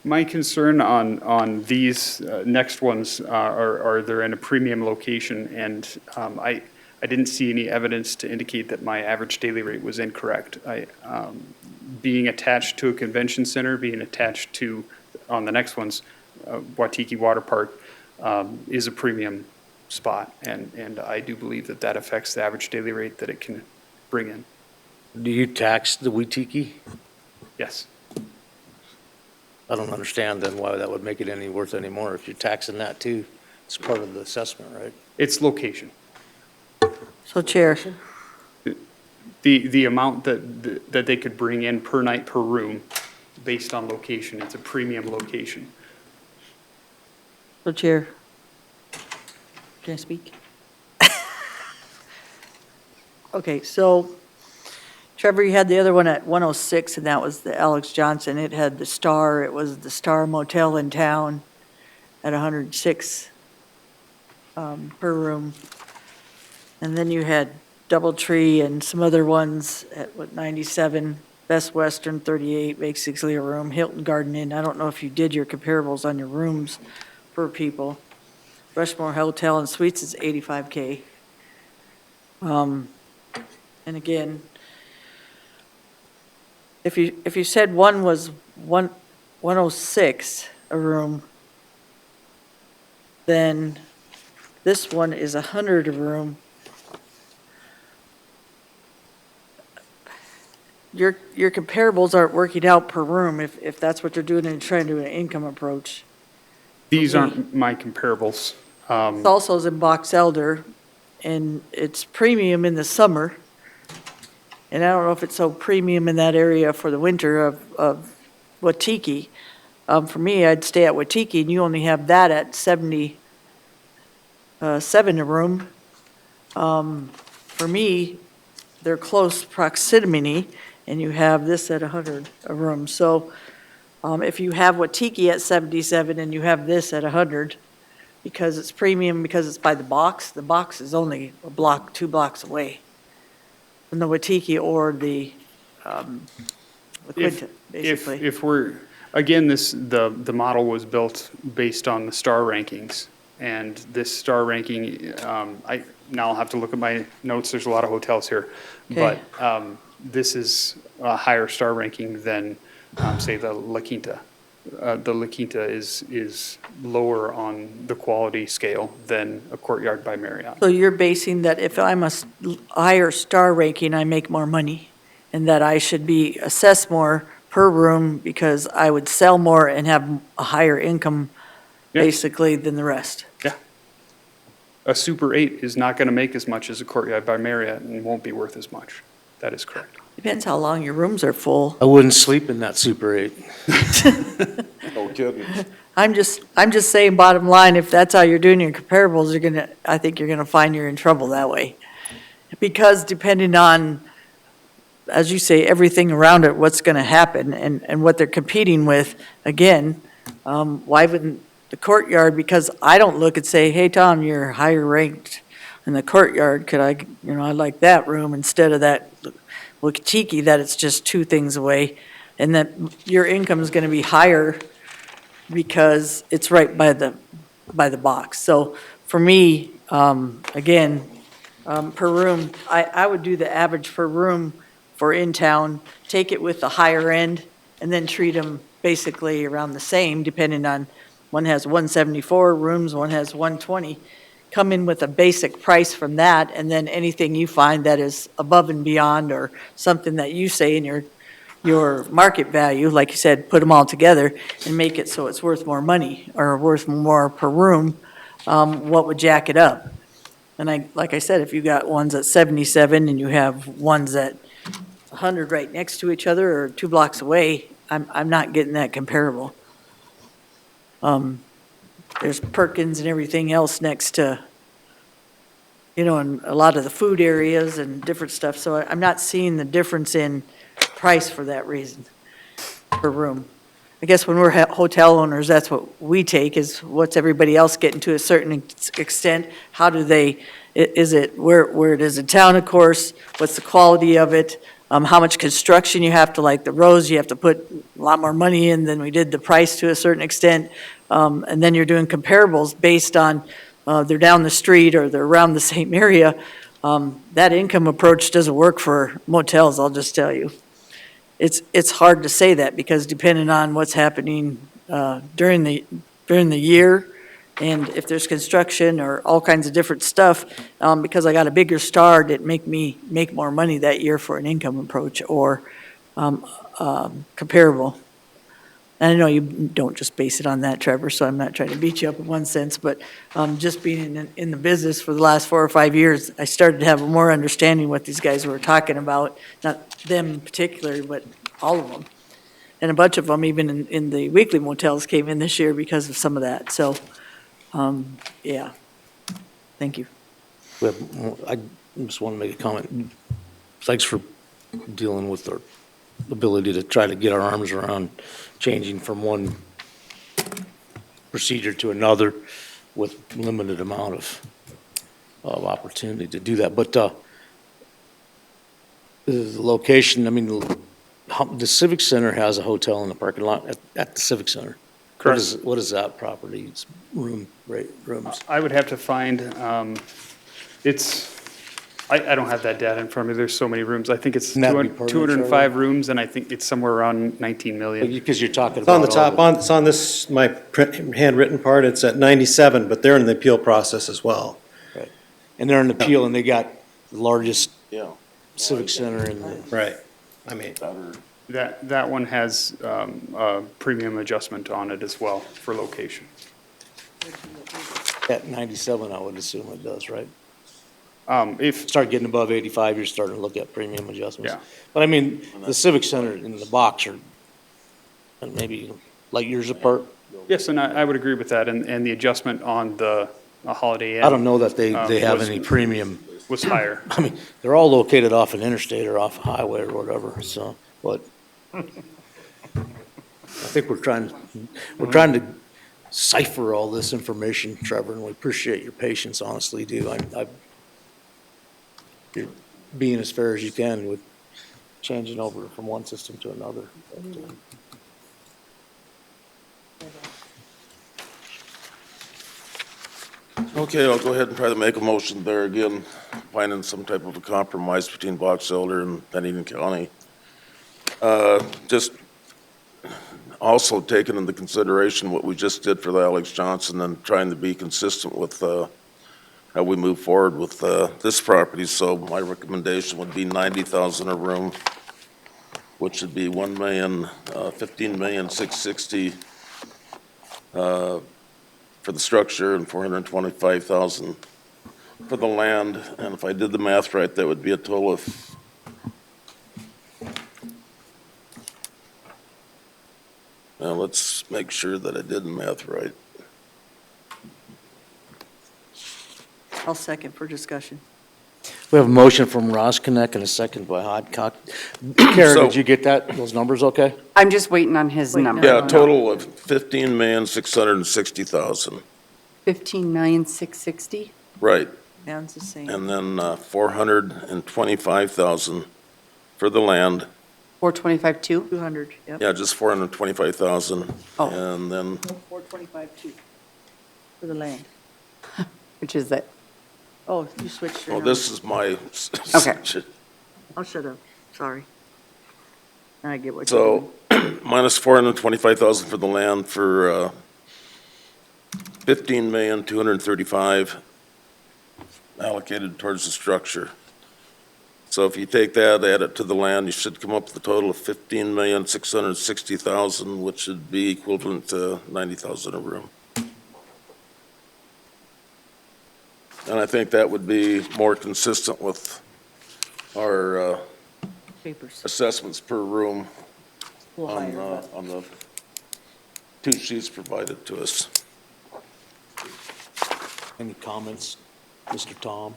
O: My concern on these next ones are they're in a premium location, and I didn't see any evidence to indicate that my average daily rate was incorrect. Being attached to a convention center, being attached to, on the next ones, Waitiki Water Park, is a premium spot, and I do believe that affects the average daily rate that it can bring in.
A: Do you tax the Waitiki?
O: Yes.
A: I don't understand then why that would make it any worth any more. If you're taxing that too, it's part of the assessment, right?
O: It's location.
E: So Chair,
O: The amount that they could bring in per night per room based on location, it's a premium location.
E: so Chair, can I speak? Okay, so Trevor, you had the other one at 106, and that was the Alex Johnson. It had the Star, it was the Star Motel in town at 106 per room. And then you had Doubletree and some other ones at, 97, Best Western, 38, basically a room, Hilton Garden Inn. I don't know if you did your comparables on your rooms per people. Rushmore Hotel and Suites is 85K. And again, if you said one was 106 a room, then this one is 100 a room. Your comparables aren't working out per room if that's what you're doing and trying to do an income approach.
O: These aren't my comparables.
E: It's also in Box Elder, and it's premium in the summer. And I don't know if it's so premium in that area for the winter of Waitiki. For me, I'd stay at Waitiki, and you only have that at 77 a room. For me, they're close proximity, and you have this at 100 a room. So if you have Waitiki at 77 and you have this at 100, because it's premium, because it's by the box is only a block, 2 blocks away from the Waitiki or the Quinta, basically.
O: If we're, again, the model was built based on the star rankings, and this star ranking, now I'll have to look at my notes, there's a lot of hotels here,
E: Okay.
O: but this is a higher star ranking than, say, the La Quinta. the La Quinta is lower on the quality scale than a Courtyard by Marriott.
E: So you're basing that if I'm a higher star ranking, I make more money, and that I should be assessed more per room because I would sell more and have a higher income,
O: Yeah.
E: basically, than the rest?
O: A Super 8 is not going to make as much as a Courtyard by Marriott and won't be worth as much. That is correct.
E: Depends how long your rooms are full.
A: I wouldn't sleep in that Super 8.
H: No kidding.
E: I'm just saying, bottom line, if that's how you're doing your comparables, I think you're gonna find you're in trouble that way. Because depending on, as you say, everything around it, what's gonna happen and what they're competing with, again, why wouldn't the Courtyard, because I don't look and say, hey, Tom, you're higher ranked in the Courtyard, could I, I like that room instead of that Wikitiki, that it's just two things away, and that your income is gonna be higher because it's right by the box. So for me, again, per room, I would do the average per room for in town, take it with the higher end, and then treat them basically around the same, depending on, one has 174 rooms, one has 120. Come in with a basic price from that, and then anything you find that is above and beyond, or something that you say in your market value, like you said, put them all together and make it so it's worth more money or worth more per room, what would jack it up? And like I said, if you got ones at 77 and you have ones at 100 right next to each other or 2 blocks away, I'm not getting that comparable. There's Perkins and everything else next to, and a lot of the food areas and different stuff, so I'm not seeing the difference in price for that reason, per room. I guess when we're hotel owners, that's what we take, is what's everybody else getting to a certain extent? How do they, is it where it is in town, of course, what's the quality of it? How much construction you have to, like the Rose, you have to put a lot more money in than we did the price to a certain extent. And then you're doing comparables based on, they're down the street or they're around the same area. That income approach doesn't work for motels, I'll just tell you. It's hard to say that because depending on what's happening during the year, and if there's construction or all kinds of different stuff, because I got a bigger star, that make me make more money that year for an income approach or comparable. And I know you don't just base it on that, Trevor, so I'm not trying to beat you up in one sense, but just being in the business for the last 4 or 5 years, I started to have a more understanding what these guys were talking about, not them in particular, but all of them. And a bunch of them, even in the weekly motels, came in this year because of some of that. So, yeah. Thank you.
A: I just want to make a comment. Thanks for dealing with our ability to try to get our arms around changing from one procedure to another with limited amount of opportunity to do that. But the location, I mean, the Civic Center has a hotel in the parking lot at the Civic Center.
O: Correct.
A: What is that property's rooms?
O: I would have to find, I don't have that data in front of me. There's so many rooms. I think it's
A: Wouldn't that be permanent,
O: 205 rooms, and I think it's somewhere around 19 million.
A: Because you're talking
R: It's on
A: about
R: the top, it's on this, my handwritten part, it's at 97, but they're in the appeal process as well.
A: Right. And they're in appeal, and they got the largest
H: Yeah.
A: Civic Center in the.
R: Right. I mean,
O: That one has a premium adjustment on it as well for location.
A: At 97, I would assume it does, right?
O: If
A: Start getting above 85, you're starting to look at premium adjustments.
O: Yeah.
A: But I mean, the Civic Center in the box are maybe light years apart.
O: Yes, and I would agree with that, and the adjustment on the Holiday Inn.
A: I don't know that they have
O: was-
A: any premium.
O: Was higher.
A: I mean, they're all located off an interstate or off a highway or whatever, so, but I think we're trying to cipher all this information, Trevor, and we appreciate your patience, honestly, do. You're being as fair as you can with changing over from one system to another.
H: Okay, I'll go ahead and try to make a motion there again, finding some type of a compromise between Box Elder and Pennington County. Just also taking into consideration what we just did for the Alex Johnson and trying to be consistent with how we move forward with this property. So my recommendation would be 90,000 a room, which would be 15,660,000 for the structure and 425,000 for the land. And if I did the math right, that would be a total of Now, let's make sure that I did the math right.
E: I'll second for discussion.
A: We have a motion from Ross Connect and a second by Hadcock. Karen,
H: So-
A: did you get that, those numbers okay?
I: I'm just waiting on his
E: Waiting
I: number.
H: Yeah, a total of 15,660,000,
I: 15,660,000.
H: right.
E: Sounds the same.
H: And then 425,000 for the land.
I: 425,200.
E: 200, yep.
H: Yeah, just 425,000.
I: Oh.
H: And then
E: 425 too, for the land.
I: Which is it?
E: Oh, you switched your
H: Oh,
E: numbers.
H: this is my.
I: Okay.
E: I'll shut up, sorry. Now I get what you're
H: So
E: doing.
H: minus 425,000 for the land for 15,235,000 allocated towards the structure. So if you take that, add it to the land, you should come up with a total of 15,660,000, which would be equivalent to 90,000 a room. And I think that would be more consistent with our
E: Papers.
H: assessments per room
E: A little higher, but-
H: on the 2 sheets provided to us.
A: Any comments, Mr. Tom?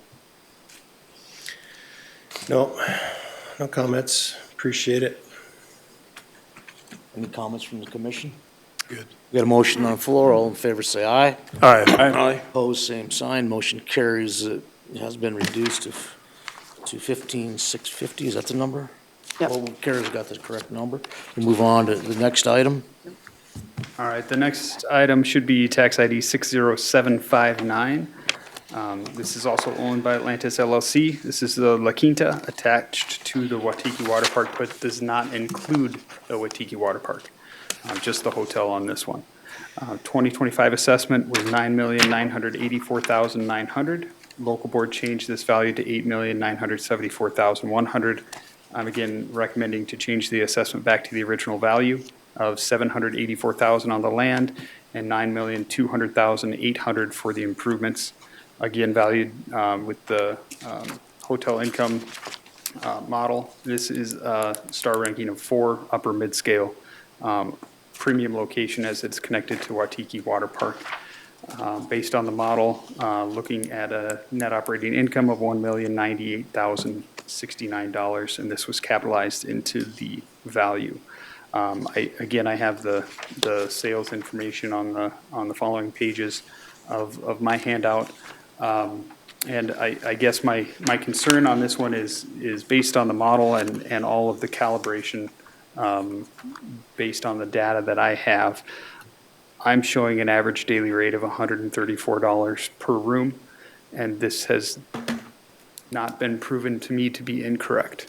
R: No, no comments. Appreciate it.
A: Any comments from the commission? Good. We got a motion on the floor. All in favor, say aye.
F: Aye.
H: Aye.
A: Opposed, same sign. Motion carries. It has been reduced to 15,650. Is that the number?
I: Yep.
A: Well, Kara's got the correct number. We move on to the next item.
O: All right, the next item should be tax ID 60759. This is also owned by Atlantis LLC. This is the La Quinta attached to the Watiki Water Park, but does not include the Watiki Water Park, just the hotel on this one. 2025 assessment was $9,984,900. Local board changed this value to $8,974,100. I'm again recommending to change the assessment back to the original value of $784,000 on the land and $9,200,800 for the improvements. Again, valued with the hotel income model. This is a star ranking of 4, upper mid-scale, premium location as it's connected to Watiki Water Park. Based on the model, looking at a net operating income of $1,098,069, and this was capitalized into the value. Again, I have the sales information on the following pages of my handout. And I guess my concern on this one is based on the model and all of the calibration, based on the data that I have. I'm showing an average daily rate of $134 per room, and this has not been proven to me to be incorrect.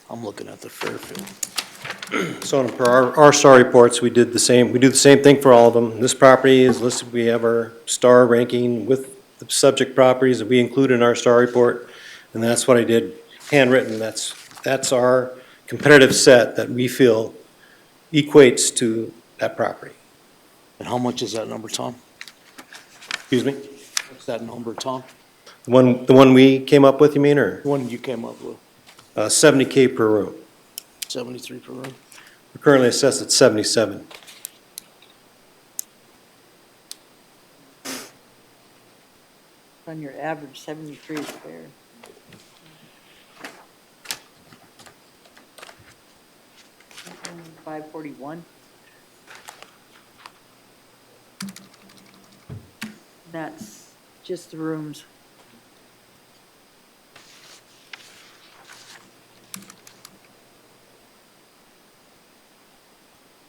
A: I'm looking at the Fairfield.
R: So for our star reports, we do the same thing for all of them. This property is listed, we have our star ranking with the subject properties that we include in our star report. And that's what I did, handwritten. That's our competitive set that we feel equates to that property.
A: And how much is that number, Tom?
R: Excuse me?
A: What's that number, Tom?
R: The one we came up with, you mean, or?
A: The one you came up with,
R: 70K per room.
A: 73 per room?
R: We're currently assessed at 77.
E: On your average, 73 is fair. $541. That's just the rooms.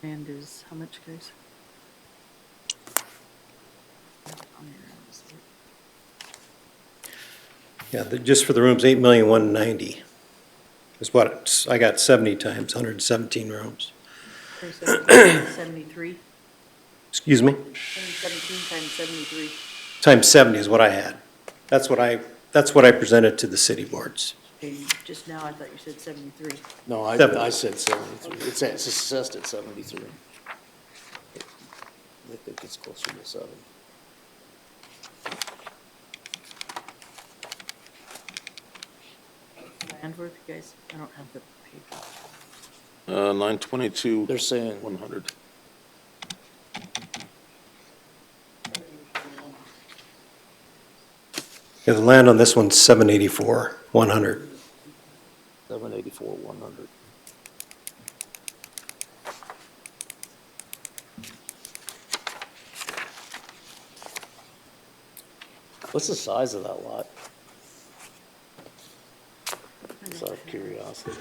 E: And is, how much, guys?
R: Yeah, just for the rooms, 8,190,000 is what, I got 70 times 117 rooms.
E: 73?
R: Excuse me?
E: 17 times 73.
R: Times 70 is what I had. That's what I presented to the city boards.
E: Okay, just now I thought you said 73.
A: No, I
R: 70.
A: said 73. It's assessed at 73. I think it's closer to 7.
E: Landworth, you guys, I don't have the paper.
H: 922,
A: They're saying
H: 100.
R: Yeah, the land on this one's 784, 100.
A: 784, 100. What's the size of that lot? Just out of curiosity.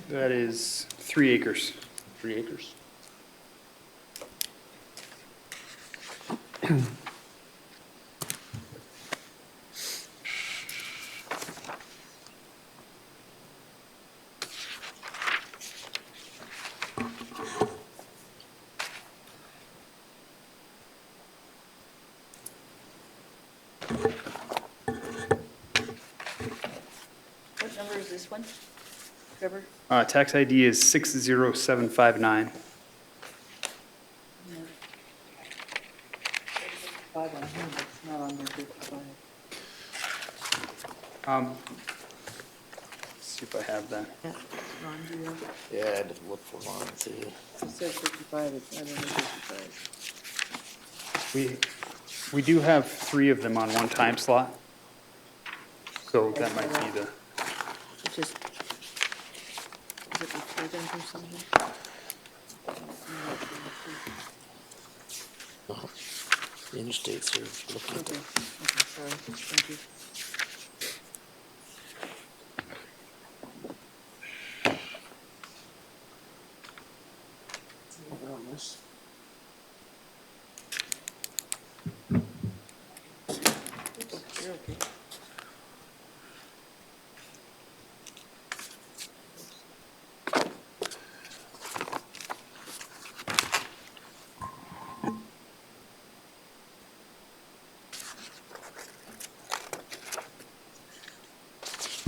O: That is 3 acres.
A: 3 acres.
E: What number is this one, Trevor?
O: Tax ID is 60759.
E: 5 on here, but it's not on there, 55.
O: Let's see if I have that.
E: Yeah, Ron, do you have it?
A: Yeah, I had to look for mine too.
E: It says 55, it's not on there, 55.
O: We do have 3 of them on one time slot. So that might be the,
E: It's just, is it before them or something?
A: The interstates are looking at
E: Okay, okay, sorry, thank you. You're okay.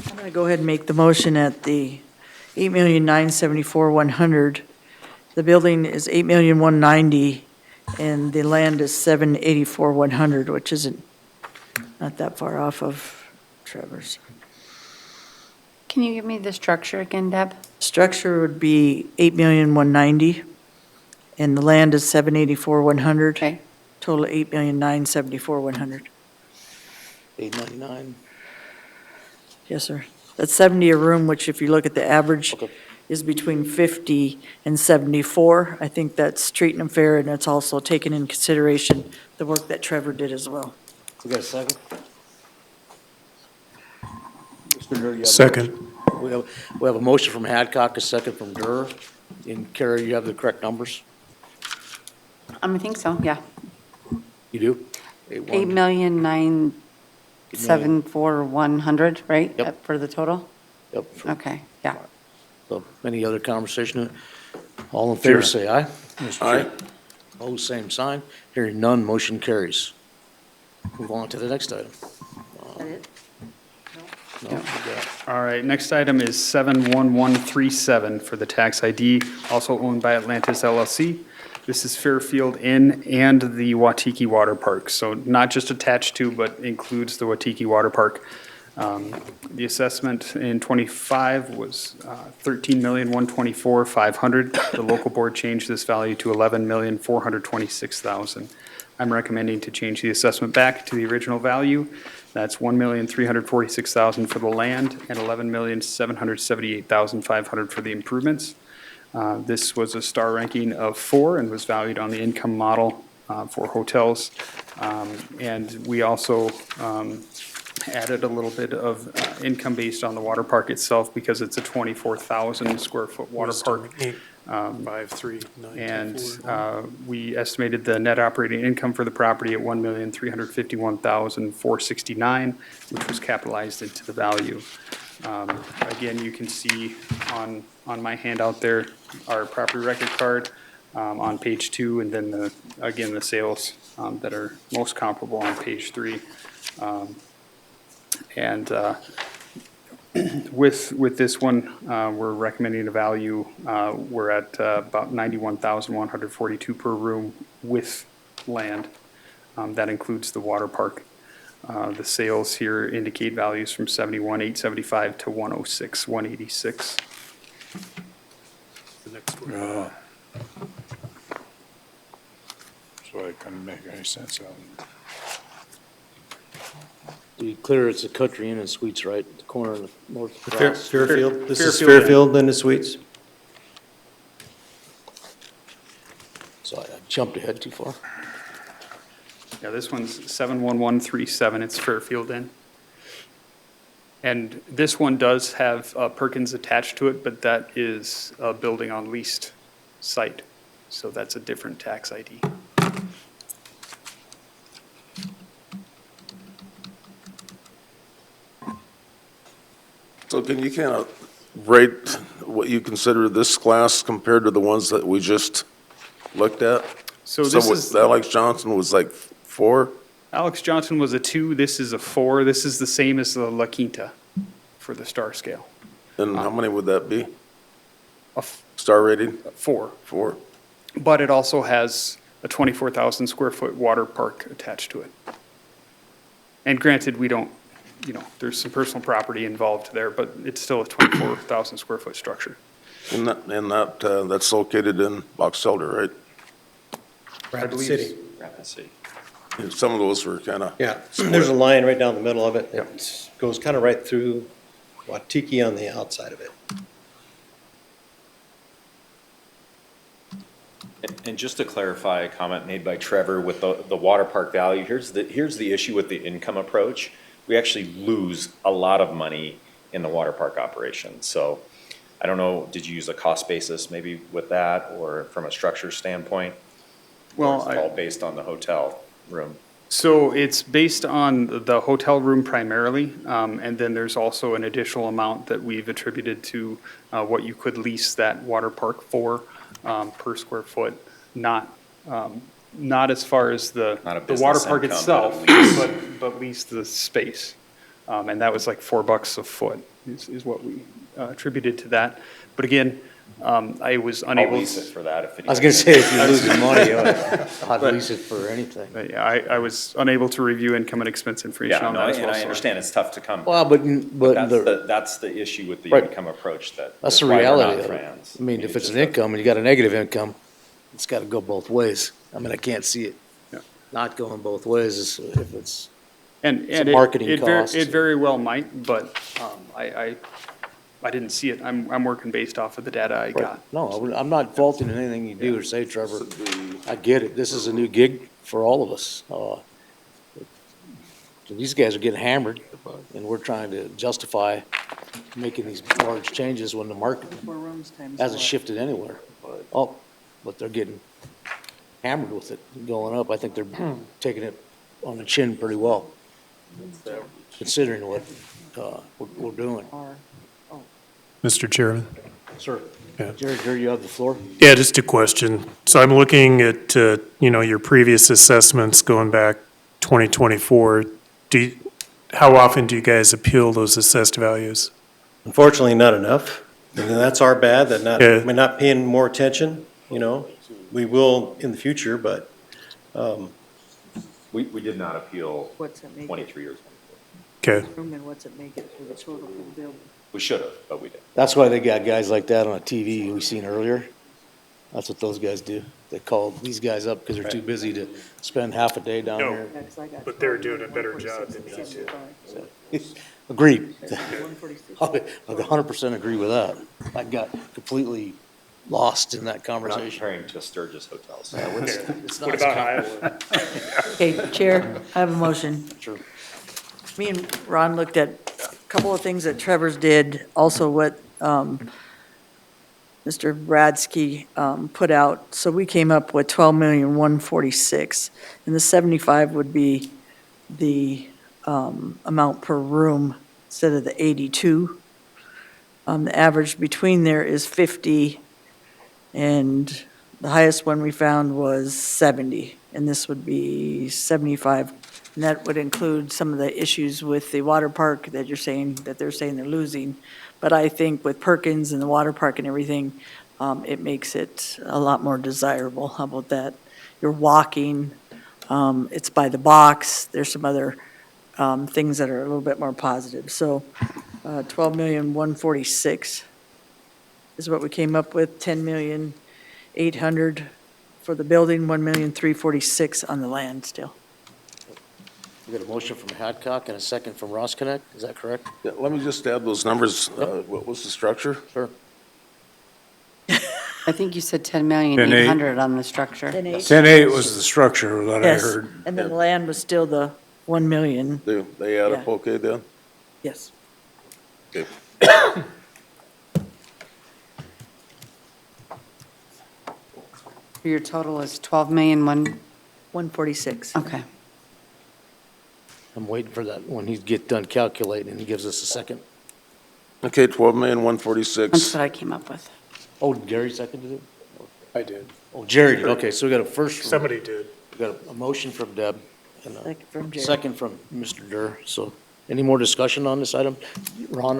E: I'm going to go ahead and make the motion at the 8,974,100. The building is 8,190,000, and the land is 784,100, which isn't, not that far off of Trevor's.
I: Can you give me the structure again, Deb?
E: Structure would be 8,190,000, and the land is 784,100.
I: Okay.
E: Total 8,974,100.
A: 899.
E: Yes, sir. That's 70 a room, which if you look at the average
A: Okay.
E: is between 50 and 74. I think that's treating them fair, and it's also taking in consideration the work that Trevor did as well.
A: We got a second? Mr. Durr, you have a
G: Second.
A: motion? We have a motion from Hadcock, a second from Durr. And Carrie, you have the correct numbers?
I: I think so, yeah.
A: You do?
I: 8,974,100, right?
A: Yep.
I: For the total?
A: Yep.
I: Okay, yeah.
A: So, any other conversation? All in favor, say aye.
H: Aye.
A: Opposed, same sign. Hearing none, motion carries. Move on to the next item.
E: Is that it?
A: No, we got-
O: all right, next item is 71137 for the tax ID, also owned by Atlantis LLC. This is Fairfield Inn and the Watiki Water Park, so not just attached to, but includes the Watiki Water Park. The assessment in '25 was $13,124,500. The local board changed this value to $11,426,000. I'm recommending to change the assessment back to the original value. That's $1,346,000 for the land and $11,778,500 for the improvements. This was a star ranking of 4 and was valued on the income model for hotels. And we also added a little bit of income based on the water park itself because it's a 24,000 square foot water park. And we estimated the net operating income for the property at $1,351,469, which was capitalized into the value. Again, you can see on my handout there, our property record card on page 2, and then the sales that are most comparable on page 3. And with this one, we're recommending a value, we're at about $91,142 per room with land. That includes the water park. The sales here indicate values from 71,875 to 106,186.
F: The next one. So I couldn't make any sense out of it.
A: To be clear, it's a Country Inn and Suites, right, at the corner of the North
R: Fair-
A: Cross.
R: Fairfield, this is
O: Fairfield Inn.
R: Fairfield and the Suites?
A: So I jumped ahead too far.
O: Yeah, this one's 71137, it's Fairfield Inn. And this one does have Perkins attached to it, but that is a building on leased site, so that's a different tax ID.
H: So can you kind of rate what you consider this class compared to the ones that we just looked at?
O: So this is,
H: Alex Johnson was like 4?
O: Alex Johnson was a 2, this is a 4, this is the same as the La Quinta for the star scale.
H: And how many would that be?
O: A
H: Star rating?
O: 4.
H: 4.
O: But it also has a 24,000 square foot water park attached to it. And granted, we don't, there's some personal property involved there, but it's still a 24,000 square foot structure.
H: And that's located in Box Elder, right?
R: Rapid City.
S: Rapid City.
H: And some of those were kind of.
R: Yeah, there's a line right down the middle of it. It goes kind of right through Waikiki on the outside of it.
S: And just to clarify a comment made by Trevor with the water park value, here's the issue with the income approach. We actually lose a lot of money in the water park operation. So I don't know, did you use a cost basis maybe with that, or from a structure standpoint?
O: Well,
S: Or is it all based on the hotel room?
O: So it's based on the hotel room primarily, and then there's also an additional amount that we've attributed to what you could lease that water park for per square foot, not as far as the water park
S: income,
O: itself,
S: but
O: but lease the space. And that was like $4 a foot is what we attributed to that. But again, I was unable.
S: I'll lease it for that if it.
A: I was gonna say, if you're losing money, I'd lease it for anything.
O: But yeah, I was unable to review income and expense information
S: Yeah,
O: on
S: no,
O: that as well.
S: and I
O: so
S: understand it's tough to come.
A: Well, but
S: That's the issue with the
A: Right.
S: income approach that.
A: that's the
S: why we're not
A: reality of it.
S: friends.
A: I mean, if it's
S: just
A: an income and you got a negative income, it's gotta go both ways. I mean, I can't see it
O: Yeah.
A: not going both ways if it's,
O: And
A: It's a
O: it-
A: marketing
O: it ver-
A: cost.
O: It very well might, but I didn't see it. I'm working based off of the data I got.
A: no, I'm not faulting anything you do or say, Trevor. I get it. This is a new gig for all of us. These guys are getting hammered, and we're trying to justify making these large changes when the market hasn't shifted anywhere. Oh, but they're getting hammered with it going up. I think they're taking it on the chin pretty well, considering what we're doing.
G: Mr. Chairman?
A: Sir,
G: Yeah.
A: Jerry, you have the floor.
G: Yeah, just a question. So I'm looking at, your previous assessments going back 2024. How often do you guys appeal those assessed values?
R: Unfortunately, not enough. And that's our bad, that
G: Yeah.
R: we're not paying more attention, We will in the future, but,
S: We did not appeal
E: What's it make it?
S: 23 years.
G: Okay.
E: And what's it make it for the total for the building?
S: We should have, but we didn't.
A: That's why they got guys like that on a TV we seen earlier. That's what those guys do. They call these guys up because they're too busy to spend half a day down
G: No.
A: there.
E: Yeah, 'cause I got
G: But they're
E: 12,
G: doing a better
E: 146,
G: job than
E: and
G: you do.
E: 75.
A: Agreed.
E: 146.
A: I 100% agree with that. I got completely lost in that
S: We're not
A: conversation.
S: comparing to Sturgis hotels.
A: It's not
G: What
A: as
G: about
A: com-
G: Iowa?
E: Okay, Chair, I have a motion.
A: Sure.
E: Me and Ron looked at a couple of things that Trevor's did, also what Mr. Bradsky put out. So we came up with 12,146,000, and the 75 would be the amount per room instead of the 82. The average between there is 50, and the highest one we found was 70, and this would be 75. And that would include some of the issues with the water park that you're saying, that they're saying they're losing. But I think with Perkins and the water park and everything, it makes it a lot more desirable. How about that? You're walking, it's by the box, there's some other things that are a little bit more positive. So 12,146,000 is what we came up with, 10,800,000 for the building, 1,346,000 on the land still.
A: We got a motion from Hadcock and a second from Roskinick, is that correct?
H: Yeah, let me just add those numbers. What was the structure?
A: Sure.
I: I think you said 10,800,000 on the structure.
F: 10.8 was the structure that I
E: Yes,
F: heard.
E: and then the land was still the 1 million,
H: They add up okay then?
E: yes.
H: Okay.
I: Your total is 12,000,001.
E: 146.
I: Okay.
A: I'm waiting for that, when he get done calculating, and he gives us a second.
H: Okay, 12,146,000.
I: That's what I came up with.
A: Oh, Gary seconded it?
L: I did.
A: Oh, Jerry did, okay, so we got a first. from-
L: Somebody did.
A: We got a motion from Deb and a
E: Second from Jerry.
A: second from Mr. Durr, so any more discussion on this item? Ron,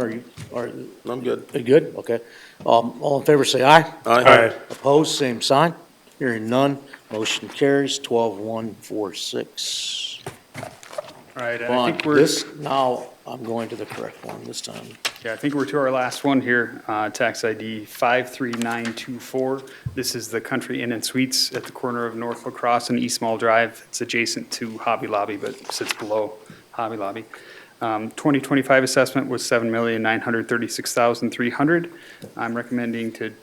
A: are
H: I'm good.
A: you good? Okay. All in favor, say aye.
F: Aye.
A: Opposed, same sign. Hearing none, motion carries 12,146.
O: All right, I
A: Vaughn,
O: think we're.
A: this, now I'm going to the correct one this time.
O: Yeah, I think we're to our last one here, tax ID 53924. This is the Country Inn and Suites at the corner of North La Crosse and East Mall Drive. It's adjacent to Hobby Lobby, but sits below Hobby Lobby. 2025 assessment was $7,936,300. I'm recommending to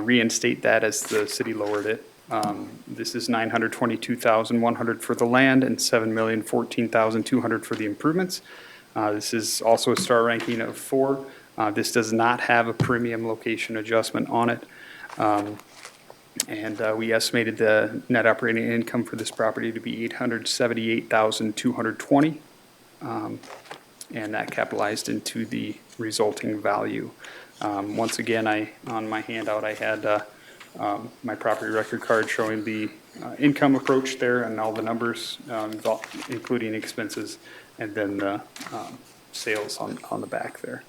O: reinstate that as the city lowered it. This is $922,100 for the land and $7,014,200 for the improvements. This is also a star ranking of 4. This does not have a premium location adjustment on it. And we estimated the net operating income for this property to be $878,220. And that capitalized into the resulting value. Once again, on my handout, I had my property record card showing the income approach there and all the numbers, including expenses, and then the sales on the back there.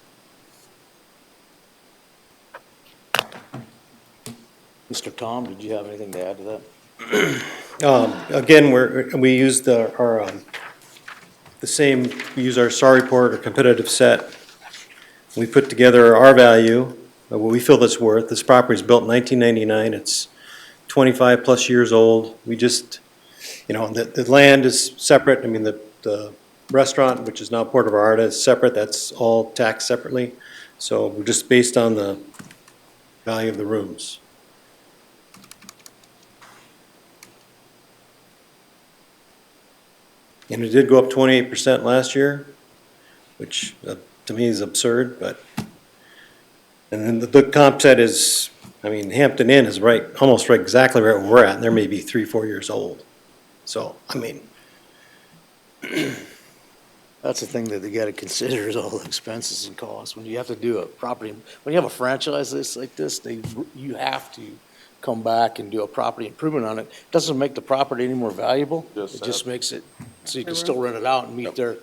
A: Mr. Tom, did you have anything to add to that?
R: Again, we used the same, we use our SAR report or competitive set. We put together our value, what we feel it's worth. This property's built in 1999. It's 25 plus years old. We just, the land is separate. I mean, the restaurant, which is now Puerto Vallarta, is separate. That's all taxed separately. So we're just based on the value of the rooms. And it did go up 28% last year, which to me is absurd, but, and then the comp set is, Hampton Inn is almost right exactly where we're at, and they're maybe 3-4 years old. So,
A: That's the thing that they gotta consider is all the expenses and costs. When you have to do a property, when you have a franchise like this, you have to come back and do a property improvement on it. Doesn't make the property any more valuable. It just makes it, so you can still rent it out and meet their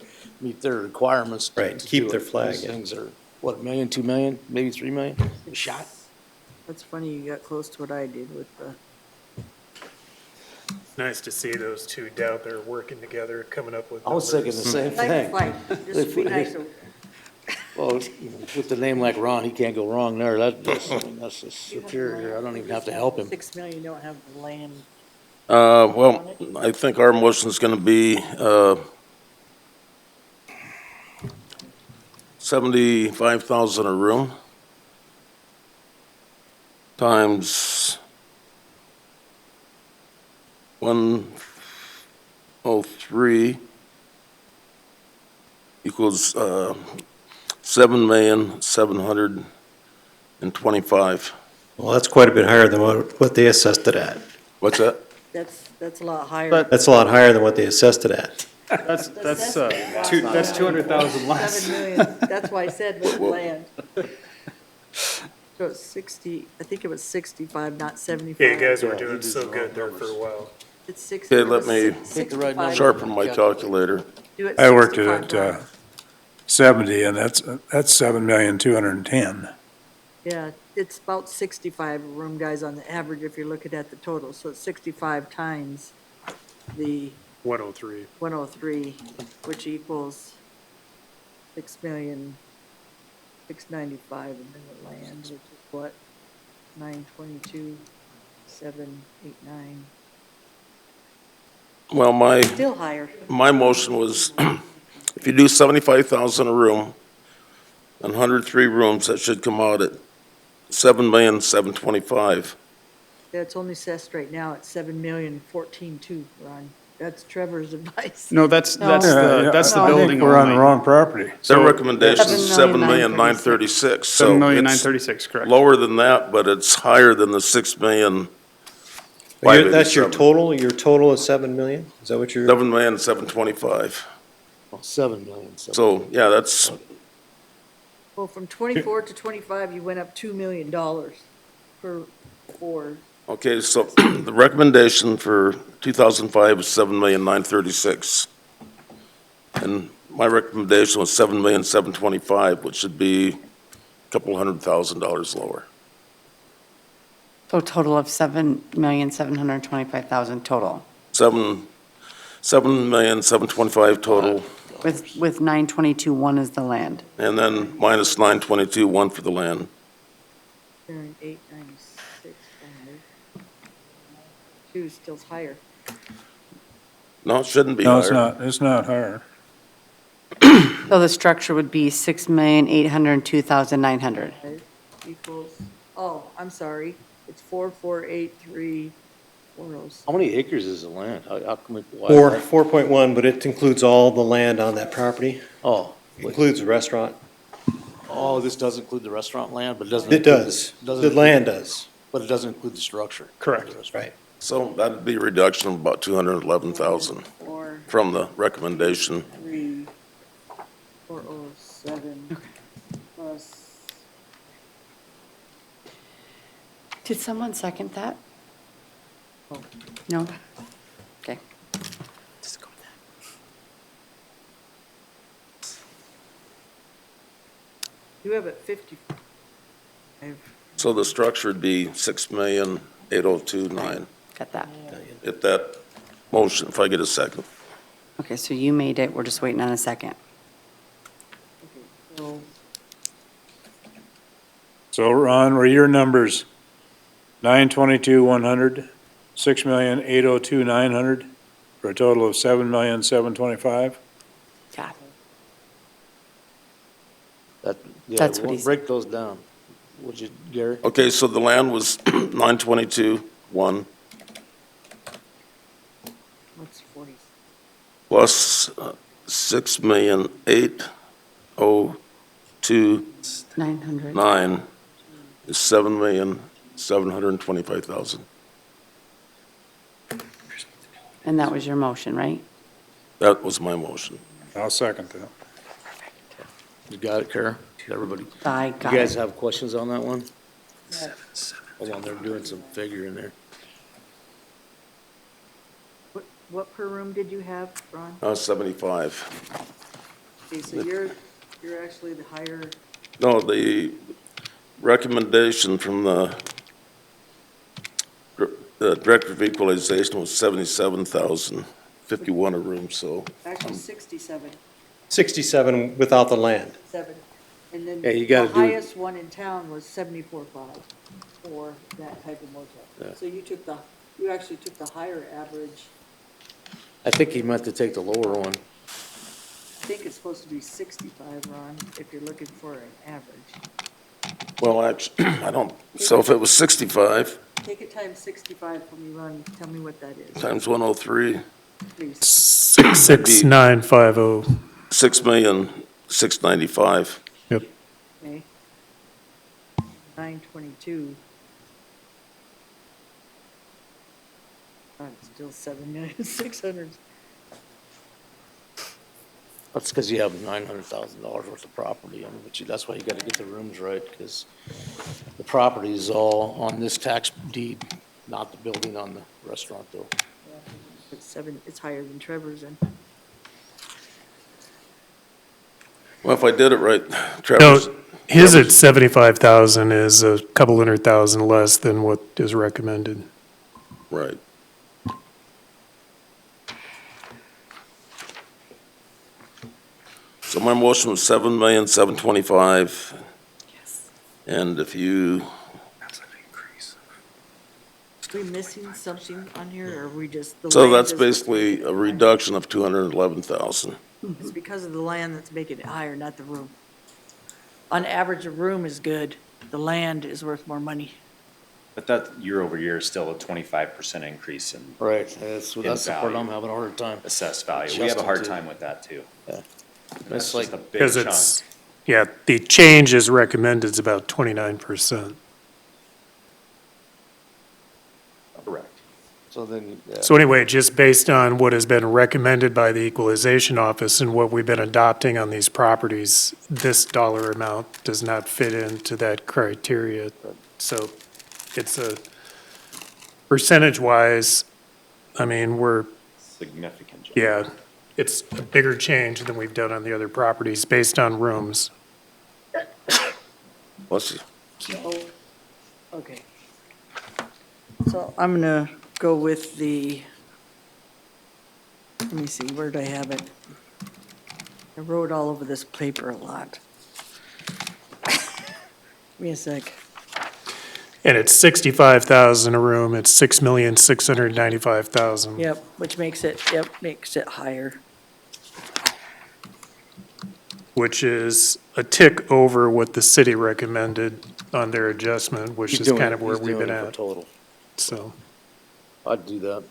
A: requirements.
R: Right,
A: to
R: keep
A: do
R: their
A: it.
R: flag,
A: These
R: yeah.
A: things are, what, $1 million, $2 million, maybe $3 million a shot?
E: That's funny, you got close to what I did with the.
L: It's nice to see those two down there working together, coming up with
A: I was thinking the
L: numbers.
A: same thing.
E: Just to be nice.
A: Well, with a name like Ron, he can't go wrong there. That's just superior. I don't even have to help him.
E: 6 million, you don't have the land.
H: Well, I think our motion's gonna be, 75,000 a room times 103 equals, 7,725,000.
R: Well, that's quite a bit higher than what they assessed it at.
H: What's that?
E: That's a lot higher.
O: But-
R: That's a lot higher than what they assessed it at.
O: That's 200,000 less.
E: 7 million, that's why I said with land. So it's 60, I think it was 65, not 75.
L: Yeah, you guys were doing so good there for a while.
E: It's 60.
H: Okay, let me
A: Take the right number.
H: sharpen my calculator.
E: Do it
F: I worked it
E: 65
F: at
E: times.
F: 70, and that's 7,210,000.
E: Yeah, it's about 65 room, guys, on the average if you're looking at the total. So it's 65 times the
L: 103.
E: 103, which equals 6,695,000, and then the land, which is what, 922, 789.
H: Well,
E: Still higher.
H: my motion was, if you do 75,000 a room, and 103 rooms, that should come out at 7,725,000.
E: Yeah, it's only assessed right now at 7,014,200, Ron. That's Trevor's advice.
O: No, that's the
F: I
O: building
F: think we're on the
O: only.
F: wrong property.
H: Their recommendation is
I: 7,936,000.
H: 7,936,000. So it's
O: 7,936,000, correct.
H: lower than that, but it's higher than the 6,000,000.
R: That's your total? Your total is 7 million? Is that what you're?
H: 7,725,000.
A: Well, 7 million.
H: So, yeah, that's,
E: Well, from 24 to 25, you went up $2 million for
H: okay, so the recommendation for 2005 was 7,936,000. And my recommendation was 7,725,000, which should be a couple $100,000 lower.
I: So a total of 7,725,000 total,
H: 7,725,000 total,
I: with 922,1 is the land.
H: and then minus 922,1 for the land.
E: 896. Two still higher.
H: No, it shouldn't be
F: No,
H: higher.
F: it's not higher.
I: So the structure would be 6,802,900.
E: Equals, oh, I'm sorry, it's 4,483,406.
A: How many acres is the land? How come why?
R: 4.1, but it includes all the land on that property.
A: Oh,
R: Includes the restaurant.
A: oh, this does include the restaurant land, but it doesn't.
R: It
A: include
R: does.
A: doesn't
R: The
A: include-
R: land does.
A: But it doesn't include the structure.
O: Correct.
R: Right.
H: So that'd be a reduction of about 211,000 from the recommendation.
E: 407 plus.
I: Did someone second that? No? Okay. Just go with that.
E: You have it 50.
H: So the structure would be 6,802,900.
I: Got that.
H: If that motion, if I get a second.
I: Okay, so you made it, we're just waiting on a second.
E: So
F: So Ron, were your numbers 922,100, 6,802,900, for a total of 7,725,000?
I: Yeah.
A: That, yeah,
I: That's what
A: we'll
I: he said.
A: break those down. Would you, Gary?
H: Okay, so the land was 922,100
E: what's 40?
H: plus 6,802,900
I: 900.
H: is 7,725,000.
I: And that was your motion, right?
H: That was my motion.
F: I'll second that.
A: You got it, Kara? Everybody?
I: I
A: You
I: got
A: guys
I: it.
A: have questions on that one? Hold on, they're doing some figure in there.
E: What per room did you have, Ron?
H: 75.
E: Okay, so you're actually the higher,
H: No, the recommendation from the Director of Equalization was 77,051 a room, so.
E: actually 67.
R: 67 without the land.
E: And then
A: Yeah, you gotta
E: the
A: do-
E: highest one in town was 74.5 for that type of motel.
A: Yeah.
E: So you actually took the higher average.
A: I think he meant to take the lower one.
E: I think it's supposed to be 65, Ron, if you're looking for an average.
H: Well, actually, I don't, so if it was 65
E: Take it times 65 for me, Ron, tell me what that is,
H: times 103,
E: please.
G: 66950.
H: 6,695,000.
G: Yep.
E: Okay. 922, Still 7,600,000.
A: That's because you have $900,000 worth of property, but that's why you gotta get the rooms right, because the property is all on this tax deed, not the building on the restaurant though.
E: It's higher than Trevor's and.
H: Well, if I did it right,
G: No,
H: Trevor's,
G: his at 75,000 is a couple $100,000 less than what is recommended.
H: right. So my motion was 7,725,000.
E: Yes.
H: And if you,
E: Are we missing something on here, or are we just? the
H: so
E: land
H: that's
E: is-
H: basically a reduction of 211,000.
E: It's because of the land that's making it higher, not the room. On average, a room is good. The land is worth more money.
S: But that year over year is still a 25% increase in
A: Right, that's the part
S: value.
A: I'm having a hard time.
S: assessed value. We have a hard time with that too.
A: Yeah.
S: And
A: It's
S: That's
A: like,
S: just a big
G: Because
S: chunk.
G: it's, yeah, the change is recommended is about 29%.
S: Correct.
A: so then, yeah.
G: So anyway, just based on what has been recommended by the Equalization Office and what we've been adopting on these properties, this dollar amount does not fit into that criteria. So it's a, percentage-wise, I mean, we're,
S: Significant jump.
G: yeah, it's a bigger change than we've done on the other properties based on rooms.
H: Let's see.
E: Okay. So I'm gonna go with the, let me see, where did I have it? I wrote all over this paper a lot. Give me a sec.
G: And it's 65,000 a room, it's 6,695,000.
E: Yep, which makes it higher.
G: Which is a tick over what the city recommended on their adjustment, which
A: He's
G: is
A: doing
G: kind
A: it-
G: of where
A: he's
G: we've
A: doing
G: been
A: it for
G: at,
A: Total.
G: so.
A: I'd do that.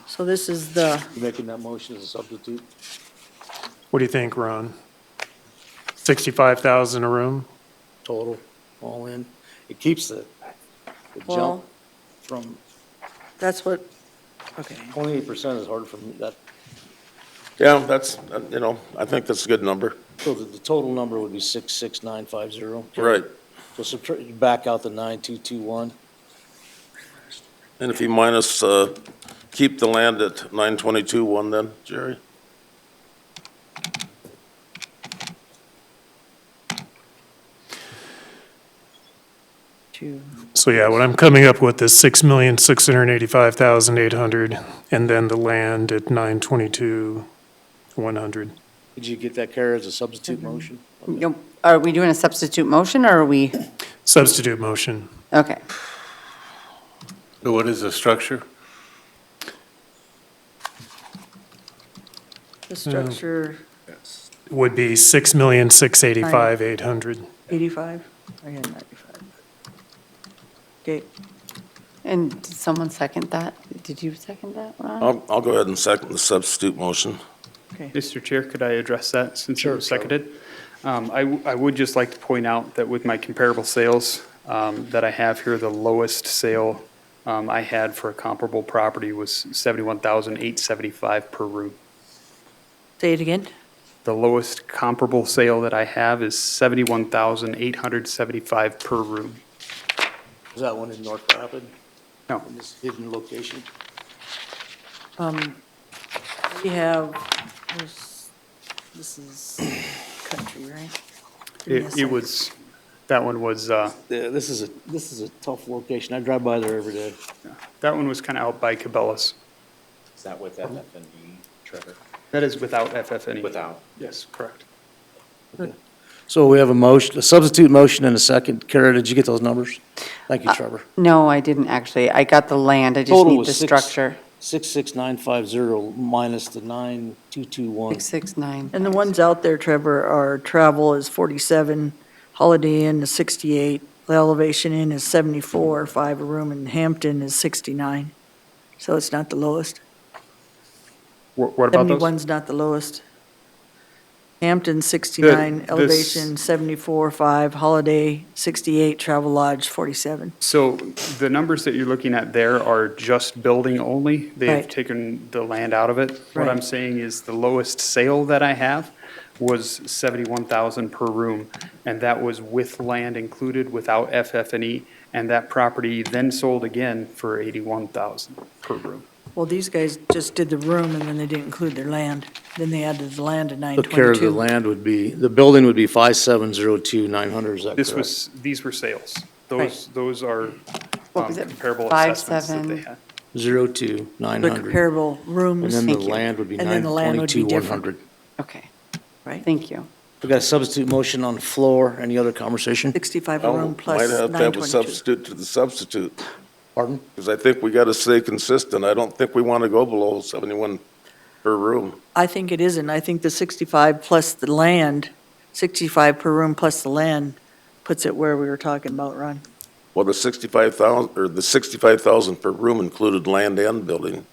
E: So this is the,
A: You making that motion as a substitute?
G: What do you think, Ron? 65,000 a room?
A: Total, all in. It keeps the
E: well,
A: jump from
E: that's what, okay.
A: 28% is hard for me, that,
H: Yeah, that's, I think that's a good number.
A: so the total number would be 66950.
H: Right.
A: So back out the 9221.
H: And if you minus, keep the land at 922,1 then, Jerry?
G: So yeah, what I'm coming up with is 6,685,800, and then the land at 922,100.
A: Did you get that, Kara, as a substitute motion?
I: Are we doing a substitute motion, or are we,
G: Substitute motion.
I: okay.
F: So what is the structure?
E: The structure,
G: Would be 6,685,800.
E: 85? I had 95. Okay,
I: And did someone second that? Did you second that, Ron?
H: I'll go ahead and second the substitute motion.
O: Mr. Chair, could I address that since it was seconded? I would just like to point out that with my comparable sales that I have here, the lowest sale I had for a comparable property was $71,875 per room.
E: say it again?
O: The lowest comparable sale that I have is $71,875 per room.
A: Is that one in North Rapid?
O: No.
A: In this hidden location?
E: We have, this is country, right? Give me a
O: It
E: sec.
O: was, that one was,
A: Yeah, this is a tough location. I drive by there every day.
O: that one was kind of out by Cabela's.
S: Is that with FF&E, Trevor?
O: That is without FF&E.
S: Without.
O: Yes, correct.
A: So we have a motion, a substitute motion and a second. Kara, did you get those numbers? Thank you, Trevor.
I: No, I didn't actually. I got the land, I just
A: Total
I: need
A: was
I: the
A: six-
I: structure.
A: 66950 minus the 9221.
I: 669.
E: And the ones out there, Trevor, are travel is 47, Holiday Inn is 68, the Elevation Inn is 74, 5 a room, and Hampton is 69. So it's not the lowest.
O: What about those?
E: 71's not the lowest. Hampton 69,
O: this-
E: Elevation 74.5, Holiday 68, Travel Lodge 47.
O: So the numbers that you're looking at there are just building only. They've
E: Right.
O: taken the land out of it. What I'm
E: Right.
O: saying is the lowest sale that I have was 71,000 per room, and that was with land included without FF&E, and that property then sold again for 81,000 per room.
E: Well, these guys just did the room and then they didn't include their land. Then they added the land to
A: Took care of the
E: 922.
A: land would be, the building would be 5,702,900, is that
O: This
A: correct?
O: was, these were sales.
E: Right.
O: Those are
I: What was it?
O: comparable
I: 5,
O: assessments that they
I: 7?
O: had.
A: 02,
E: The
A: 900.
E: comparable
A: And
E: rooms,
A: then the
I: Thank you.
A: land would be
E: And then the land would be
A: 922,
E: different.
A: 100.
I: Okay,
E: right?
I: thank you.
A: We got a substitute motion on the floor. Any other conversation?
E: 65 a room plus
H: Might have to have a
E: 922.
H: substitute to the substitute,
A: Pardon?
H: because I think we got to stay consistent. I don't think we want to go below 71 per room.
E: I think it isn't. I think the 65 plus the land, 65 per room plus the land puts it where we were talking about, Ron.
H: Well, the 65,000, or the 65,000 per room included land and building.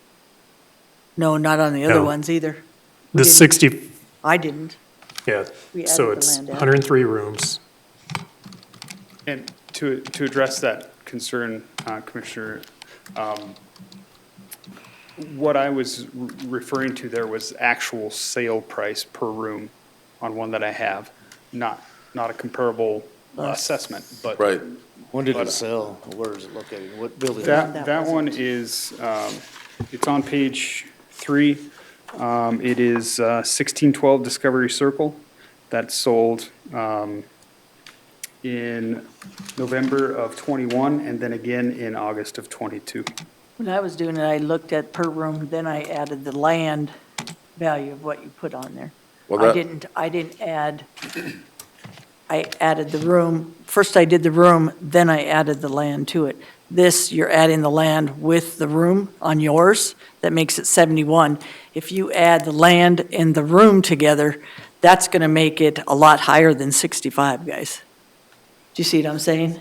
E: No, not on the other
G: No.
E: ones either. We
G: The
E: didn't.
G: 60,
E: I didn't.
G: yeah,
E: We
G: so
E: added the
G: it's
E: land out.
G: 103 rooms.
O: And to address that concern, Commissioner, what I was referring to there was actual sale price per room on one that I have, not a comparable assessment, but.
H: Right.
A: When did
O: But,
A: it sell? Where is it located? What building?
O: That one is, it's on page 3. It is 1612 Discovery Circle. That sold in November of '21 and then again in August of '22.
E: When I was doing it, I looked at per room, then I added the land value of what you put on there.
H: Well,
E: I
H: that-
E: didn't add, I added the room, first I did the room, then I added the land to it. This, you're adding the land with the room on yours, that makes it 71. If you add the land and the room together, that's gonna make it a lot higher than 65, guys. Do you see what I'm saying?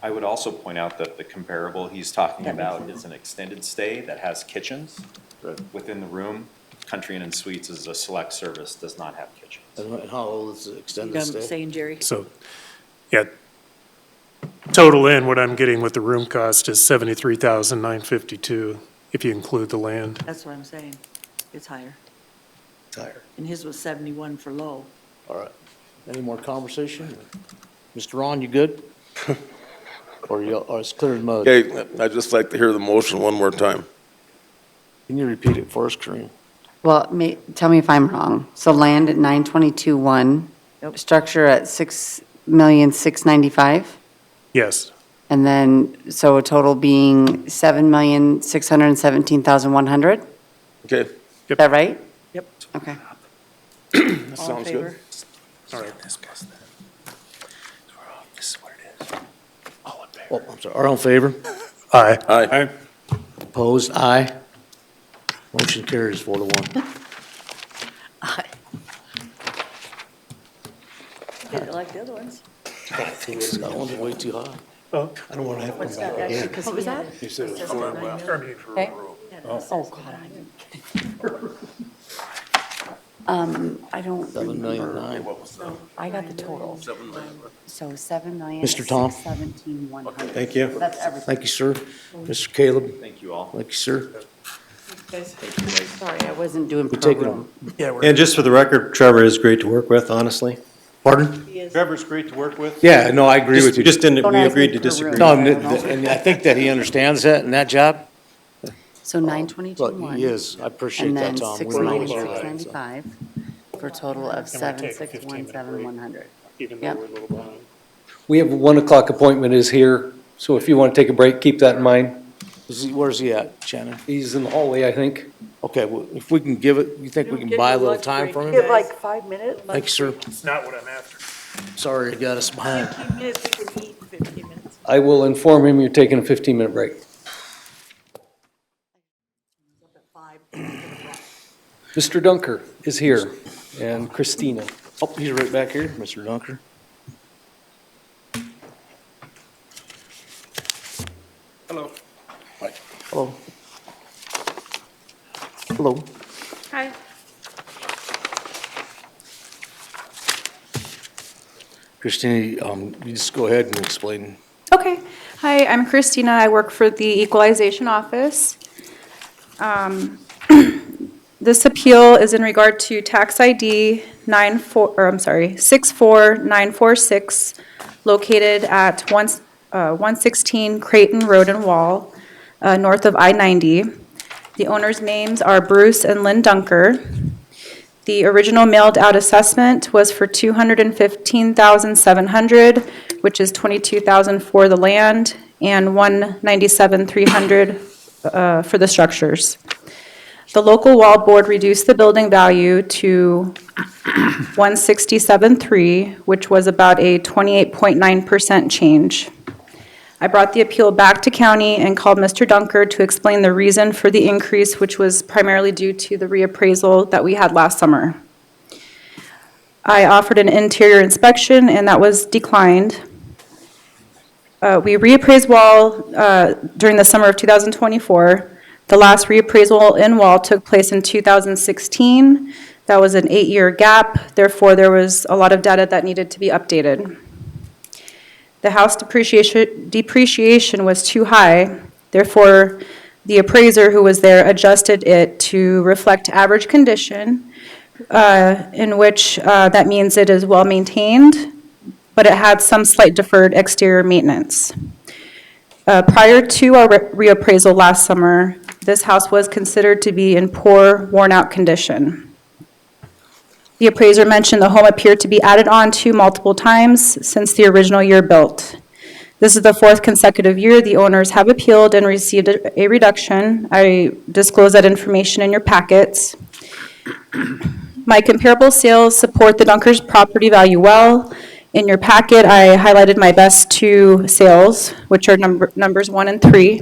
S: I would also point out that the comparable he's talking
E: That makes
S: about is an extended stay that has kitchens within the room. Country Inn and Suites is a select service, does not have kitchens.
A: And how old is the
E: You
A: extended
E: know what I'm
A: stay?
E: saying, Jerry?
G: So, yeah, total in, what I'm getting with the room cost is 73,952, if you include the land.
E: That's what I'm saying. It's higher.
A: Tire.
E: And his was 71 for low.
A: All right. Any more conversation? Mr. Ron, you good? Or it's clear as mud?
H: Okay, I'd just like to hear the motion one more time.
A: Can you repeat it for us, Kareem?
I: Well, tell me if I'm wrong. So land at 922.1,
E: Yep.
I: structure at 6,695,000,
G: Yes,
I: and then, so a total being 7,617,100?
H: Okay,
I: Is that right?
E: Yep.
I: Okay.
H: that
E: All in
H: sounds
E: favor?
H: good.
G: all right.
A: Oh, I'm sorry. All in favor?
G: Aye.
H: Aye.
A: Opposed? Aye. Motion carries 4-1.
E: Didn't like the other ones.
A: That one's way too high.
L: Oh,
A: I don't want to have
E: What's
A: them
E: that?
A: back again.
E: What was that?
L: he said it was for,
I: Okay. Oh, God, I don't
A: 7,000,009.
I: I got the total.
H: 7 million.
I: So 7,000,000.
A: Mr. Tom?
I: 17,100.
R: Thank you.
I: That's everything.
A: Thank you, sir. Mr. Caleb?
S: Thank you all.
A: Thank you, sir.
I: Sorry, I wasn't doing
A: We
I: per
A: take it
I: room.
A: on.
R: And just for the record, Trevor is great to work with, honestly.
A: Pardon?
R: Trevor's great to work with.
A: Yeah, no, I agree with
R: We
A: you.
R: just didn't,
I: Don't
R: we
I: ask
R: agreed
I: me
R: to
I: per
R: disagree.
I: room.
A: No, and I think that he understands that in that job.
I: So 922.1.
A: But he is. I appreciate
I: And
A: that,
I: then
A: Tom. We know it's all right, so.
I: 6,695 for a total of
L: And we'll take a
I: 7,617,100.
L: even though
I: Yep.
L: we're a little behind.
C: We have a 1 o'clock appointment is here, so if you want to take a break, keep that in mind.
A: Where's he at, Shannon?
C: He's in the hallway, I think.
A: Okay, well, if we can give it, you think we can buy a little time from him?
E: Give like 5 minutes.
A: Thank you, sir.
L: It's not what I'm after.
A: Sorry, you got us behind.
E: 15 minutes, we can eat in 15 minutes.
C: I will inform him you're taking a 15-minute break. Mr. Dunker is here, and Christina.
A: Oh, he's right back here, Mr. Dunker.
L: Hello.
A: Hello. Hello.
Q: Hi.
A: Christina, you just go ahead and explain.
T: Okay. Hi, I'm Christina. I work for the Equalization Office. This appeal is in regard to tax ID 64946, located at 116 Creighton Road and Wall, north of I-90. The owners' names are Bruce and Lynn Dunker. The original mailed out assessment was for $215,700, which is $22,000 for the land and $197,300 for the structures. The local wall board reduced the building value to $167,300, which was about a 28.9% change. I brought the appeal back to county and called Mr. Dunker to explain the reason for the increase, which was primarily due to the reappraisal that we had last summer. I offered an interior inspection, and that was declined. We reappraised wall during the summer of 2024. The last reappraisal in wall took place in 2016. That was an 8-year gap. Therefore, there was a lot of data that needed to be updated. The house depreciation was too high. Therefore, the appraiser who was there adjusted it to reflect average condition, in which that means it is well maintained, but it had some slight deferred exterior maintenance. Prior to our reappraisal last summer, this house was considered to be in poor, worn-out condition. The appraiser mentioned the home appeared to be added on to multiple times since the original year built. This is the 4th consecutive year the owners have appealed and received a reduction. I disclose that information in your packets. My comparable sales support the Dunker's property value well. In your packet, I highlighted my best 2 sales, which are numbers 1 and 3.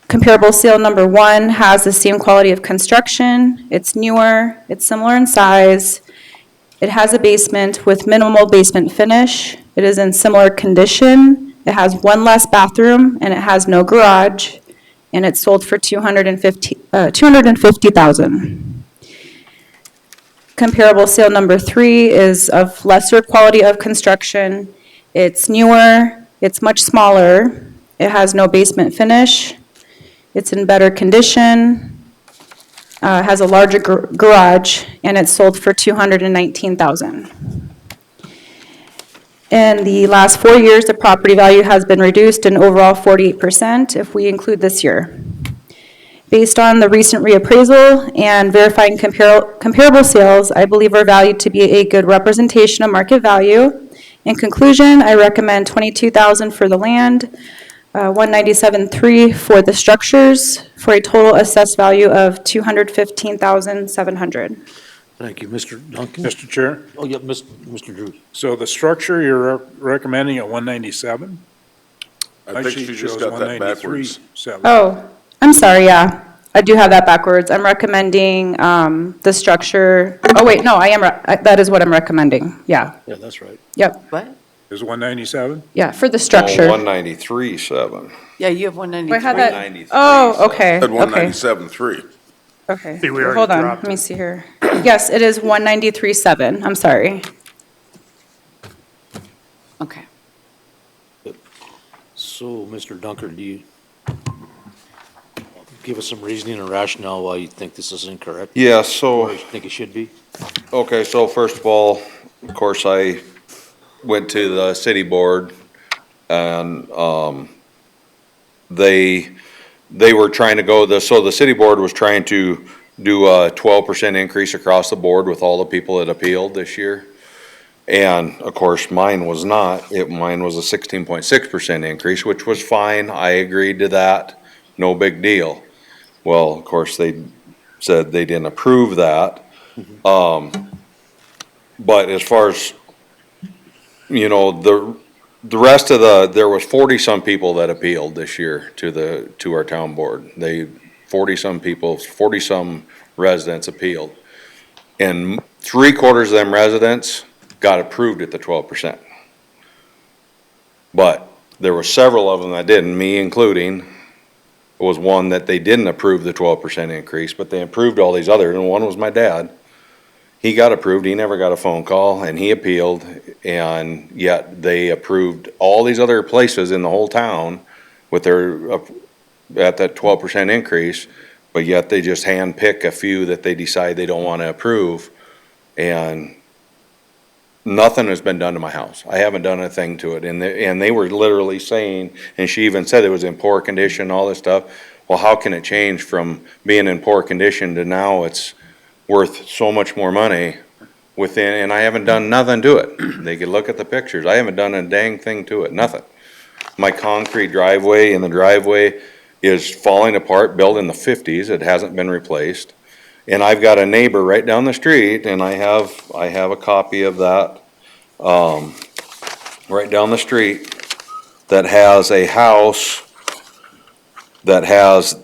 T: Comparable sale number 1 has the same quality of construction. It's newer, it's similar in size. It has a basement with minimal basement finish. It is in similar condition. It has 1 less bathroom, and it has no garage, and it's sold for $250,000. Comparable sale number 3 is of lesser quality of construction. It's newer, it's much smaller, it has no basement finish, it's in better condition, has a larger garage, and it's sold for $219,000. In the last 4 years, the property value has been reduced an overall 48% if we include this year. Based on the recent reappraisal and verifying comparable sales, I believe our value to be a good representation of market value. In conclusion, I recommend $22,000 for the land, $197,300 for the structures, for a total assessed value of $215,700.
A: Thank you, Mr. Duncan.
F: Mr. Chair?
A: Oh, yeah, Mr. Drew.
F: So the structure you're recommending at 197?
H: I think she just got that backwards.
T: Oh, I'm sorry, yeah. I do have that backwards. I'm recommending the structure. Oh, wait, no, that is what I'm recommending. Yeah.
A: Yeah, that's right.
T: Yep.
I: What?
F: Is 197?
T: Yeah, for the structure.
U: 193.7.
I: Yeah, you have
T: Wait,
I: 193.
T: how that? Oh, okay.
H: Said
T: Okay.
H: 197.3.
T: Okay.
L: See, we already
T: Hold on,
L: dropped
T: let me see here. Yes, it is 193.7. I'm sorry.
I: Okay.
A: So, Mr. Dunker, do you give us some reasoning and rationale why you think this is incorrect?
U: Yeah, so,
A: Or you think it should be?
U: okay, so first of all, of course, I went to the city board and, they were trying to go, so the city board was trying to do a 12% increase across the board with all the people that appealed this year. And of course, mine was not. Mine was a 16.6% increase, which was fine. I agreed to that. No big deal. Well, of course, they said they didn't approve that. But as far as, you know, the rest of there was 40-some people that appealed this year to our town board. 40-some people, 40-some residents appealed. And 3/4 of them residents got approved at the 12%. But there were several of them that didn't, me including. Was one that they didn't approve the 12% increase, but they approved all these others, and one was my dad. he got approved, he never got a phone call, and he appealed, and yet they approved all these other places in the whole town with their, at that 12% increase, but yet they just handpick a few that they decide they don't want to approve, and nothing has been done to my house. I haven't done a thing to it, and they were literally saying, and she even said it was in poor condition, all this stuff. Well, how can it change from being in poor condition to now it's worth so much more money within, and I haven't done nothing to it. They could look at the pictures. I haven't done a dang thing to it, nothing. My concrete driveway in the driveway is falling apart, built in the 50s. It hasn't been replaced. And I've got a neighbor right down the street, and I have a copy of that, right down the street, that has a house that has,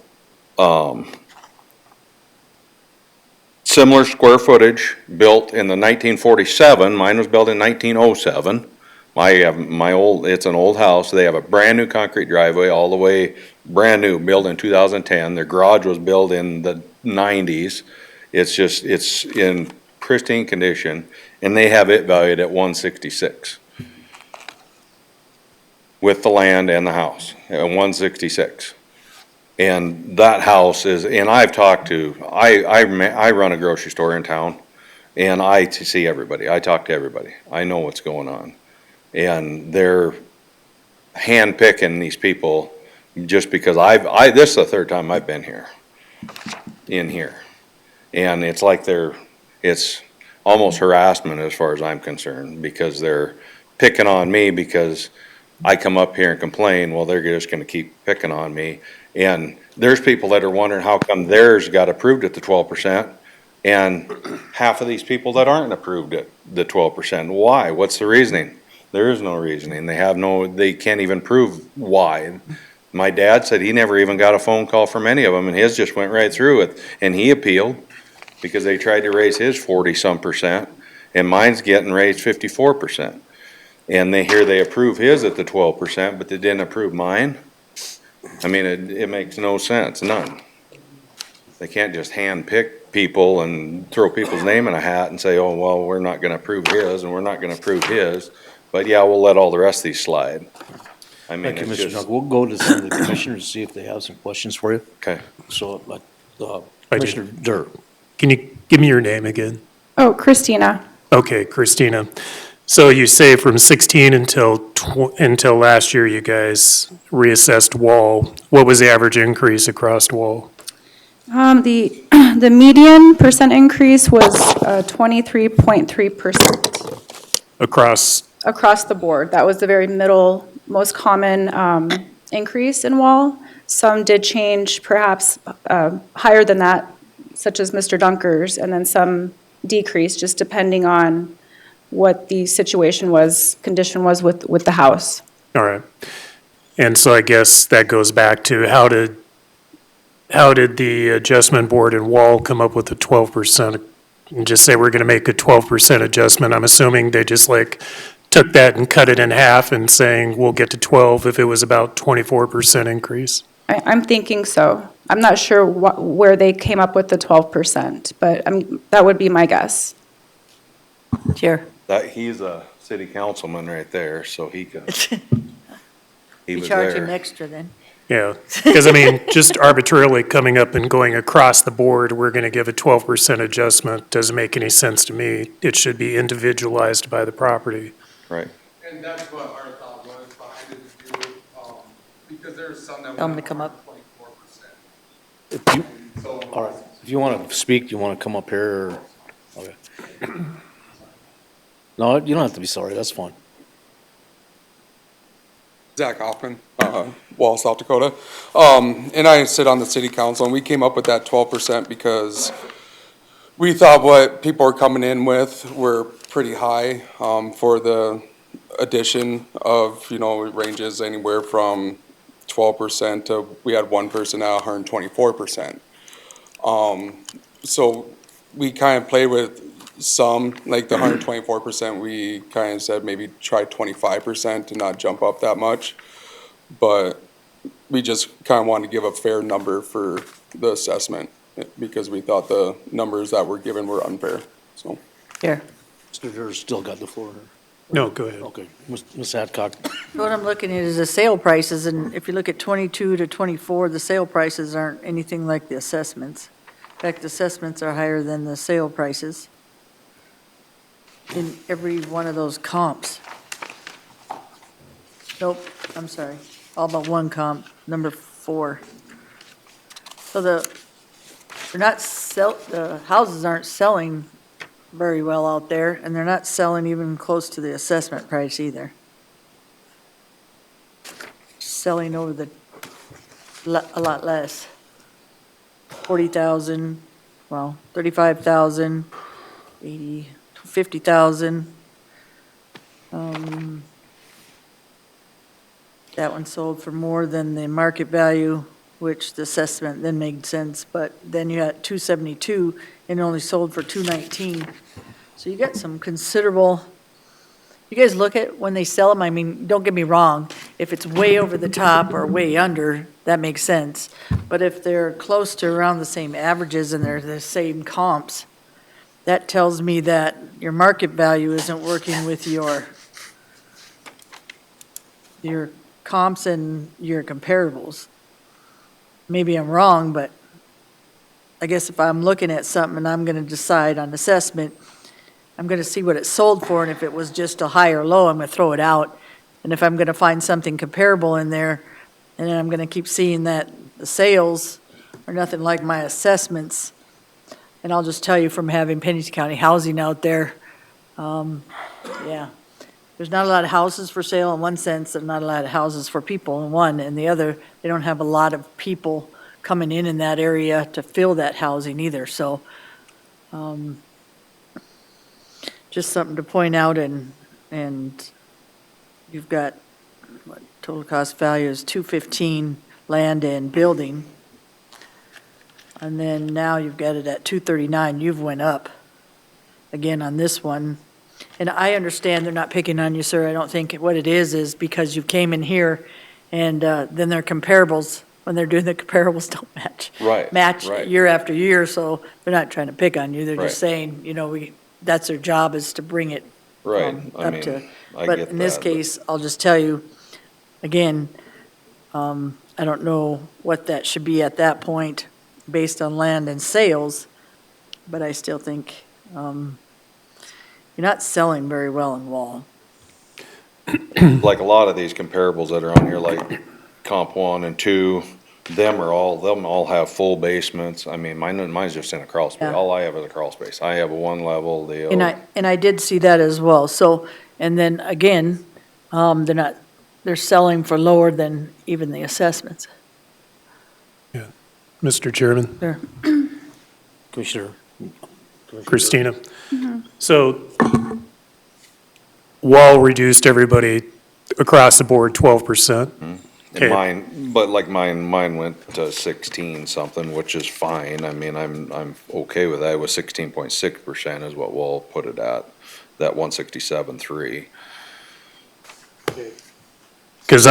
U: similar square footage, built in the 1947. Mine was built in 1907. It's an old house. They have a brand new concrete driveway, all the way brand new, built in 2010. Their garage was built in the 90s. It's in pristine condition, and they have it valued at 166. With the land and the house, at 166. And that house is, and I've talked to, I run a grocery store in town, and I see everybody. I talk to everybody. I know what's going on. And they're handpicking these people just because this is the third time I've been here, in here. And it's like it's almost harassment as far as I'm concerned, because they're picking on me because I come up here and complain. Well, they're just gonna keep picking on me. And there's people that are wondering how come theirs got approved at the 12%, and half of these people that aren't approved at the 12%. Why? What's the reasoning? There is no reasoning. They can't even prove why. My dad said he never even got a phone call from any of them, and his just went right through it. And he appealed because they tried to raise his 40-some%, and mine's getting raised 54%. And they approve his at the 12%, but they didn't approve mine. I mean, it makes no sense, none. They can't just hand pick people and throw people's name in a hat and say, oh, well, we're not gonna approve his and we're not gonna approve his, but yeah, we'll let all the rest of these slide. I mean,
A: Thank you,
U: it's
A: Mr.
U: just.
A: Dunk. We'll go to some of the commissioners, see if they have some questions for you.
U: Okay.
A: So,
G: I do.
A: Commissioner Durr.
G: Can you give me your name again?
T: Oh, Christina.
G: Okay, Christina. So you say from 16 until last year, you guys reassessed Wall. What was the average increase across Wall?
T: The median percent increase was 23.3%. Across the board. That was the very middle, most common increase in Wall. Some did change perhaps higher than that, such as Mr. Dunker's, and then some decreased, just depending on what the condition was with the house.
G: All right. And so I guess that goes back to how did the adjustment board and Wall come up with the 12%? And just say we're going to make a 12% adjustment. I'm assuming they just took that and cut it in half and saying we'll get to 12 if it was about 24% increase.
T: I'm thinking so. I'm not sure where they came up with the 12%, but that would be my guess.
E: Chair.
U: He's a city councilman right there, so he could. He
E: We
U: was
E: charge him
U: there.
E: extra then.
G: Yeah, because I mean, just arbitrarily coming up and going across the board, we're going to give a 12% adjustment, doesn't make any sense to me. It should be individualized by the property.
U: Right.
J: And that's what our thought was behind it, because there's some that.
E: Tell them to come up.
J: 24%.
A: All right, if you want to speak, you want to come up here, or, okay. No, you don't have to be sorry, that's fine.
J: Zach Hoffman, Wall, South Dakota. And I sit on the city council, and we came up with that 12% because we thought what people were coming in with were pretty high, for the addition of, it ranges anywhere from 12% to, we had one person at 124%. So we kind of played with some, like the 124%, we kind of said maybe try 25% to not jump up that much. But we just kind of wanted to give a fair number for the assessment because we thought the numbers that were given were unfair, so.
E: Here.
A: Mr. Durr still got the floor.
G: No, go ahead.
A: Okay, Ms. Adcock.
E: What I'm looking at is the sale prices, and if you look at 22 to 24, the sale prices aren't anything like the assessments. In fact, the assessments are higher than the sale prices in every one of those comps. Nope, I'm sorry, all but one comp, number 4. So the houses aren't selling very well out there, and they're not selling even close to the assessment price either. Selling over a lot less. 40,000, well, 35,000, 80, 50,000. That one sold for more than the market value, which the assessment then made sense, but then you got 272 and only sold for 219. So you got some considerable, you guys look at when they sell them, I mean, don't get me wrong, if it's way over the top or way under, that makes sense. But if they're close to around the same averages and they're the same comps, that tells me that your market value isn't working with your comps and your comparables. Maybe I'm wrong, but I guess if I'm looking at something and I'm gonna decide on assessment, I'm gonna see what it sold for, and if it was just a high or low, I'm gonna throw it out. And if I'm gonna find something comparable in there, and then I'm gonna keep seeing that the sales are nothing like my assessments, and I'll just tell you from having Pennington County Housing out there, yeah. There's not a lot of houses for sale in one sense, and not a lot of houses for people in one, and the other, they don't have a lot of people coming in that area to fill that housing either, so, just something to point out, and you've got, what, total cost value is 215, land and building. And then now you've got it at 239, you've went up again on this one. And I understand they're not picking on you, sir, I don't think what it is because you came in here, and then their comparables, when they're doing the comparables, don't match
U: Right.
E: year after year, so they're not trying to pick on you, they're
U: Right.
E: just saying, that's their job, is to bring it
U: Right, I
E: up
U: mean,
E: to.
U: I
E: But
U: get
E: in this
U: that, but-
E: case, I'll just tell you, again, I don't know what that should be at that point, based on land and sales, but I still think you're not selling very well in Wall.
U: Like a lot of these comparables that are on here, like comp 1 and 2, them all have full basements. I mean, mine's just in a crawl space.
E: Yeah.
U: All I have is a crawl space. I have a 1-level deal.
E: And I did see that as well, so, and then again, they're selling for lower than even the assessments.
G: Mr. Chairman,
E: Sure.
A: Commissioner.
G: Christina. So Wall reduced everybody across the board 12%.
U: And mine went to 16 something, which is fine. I mean, I'm okay with that. It was 16.6% is what Wall put it at, that 167.3.
G: Because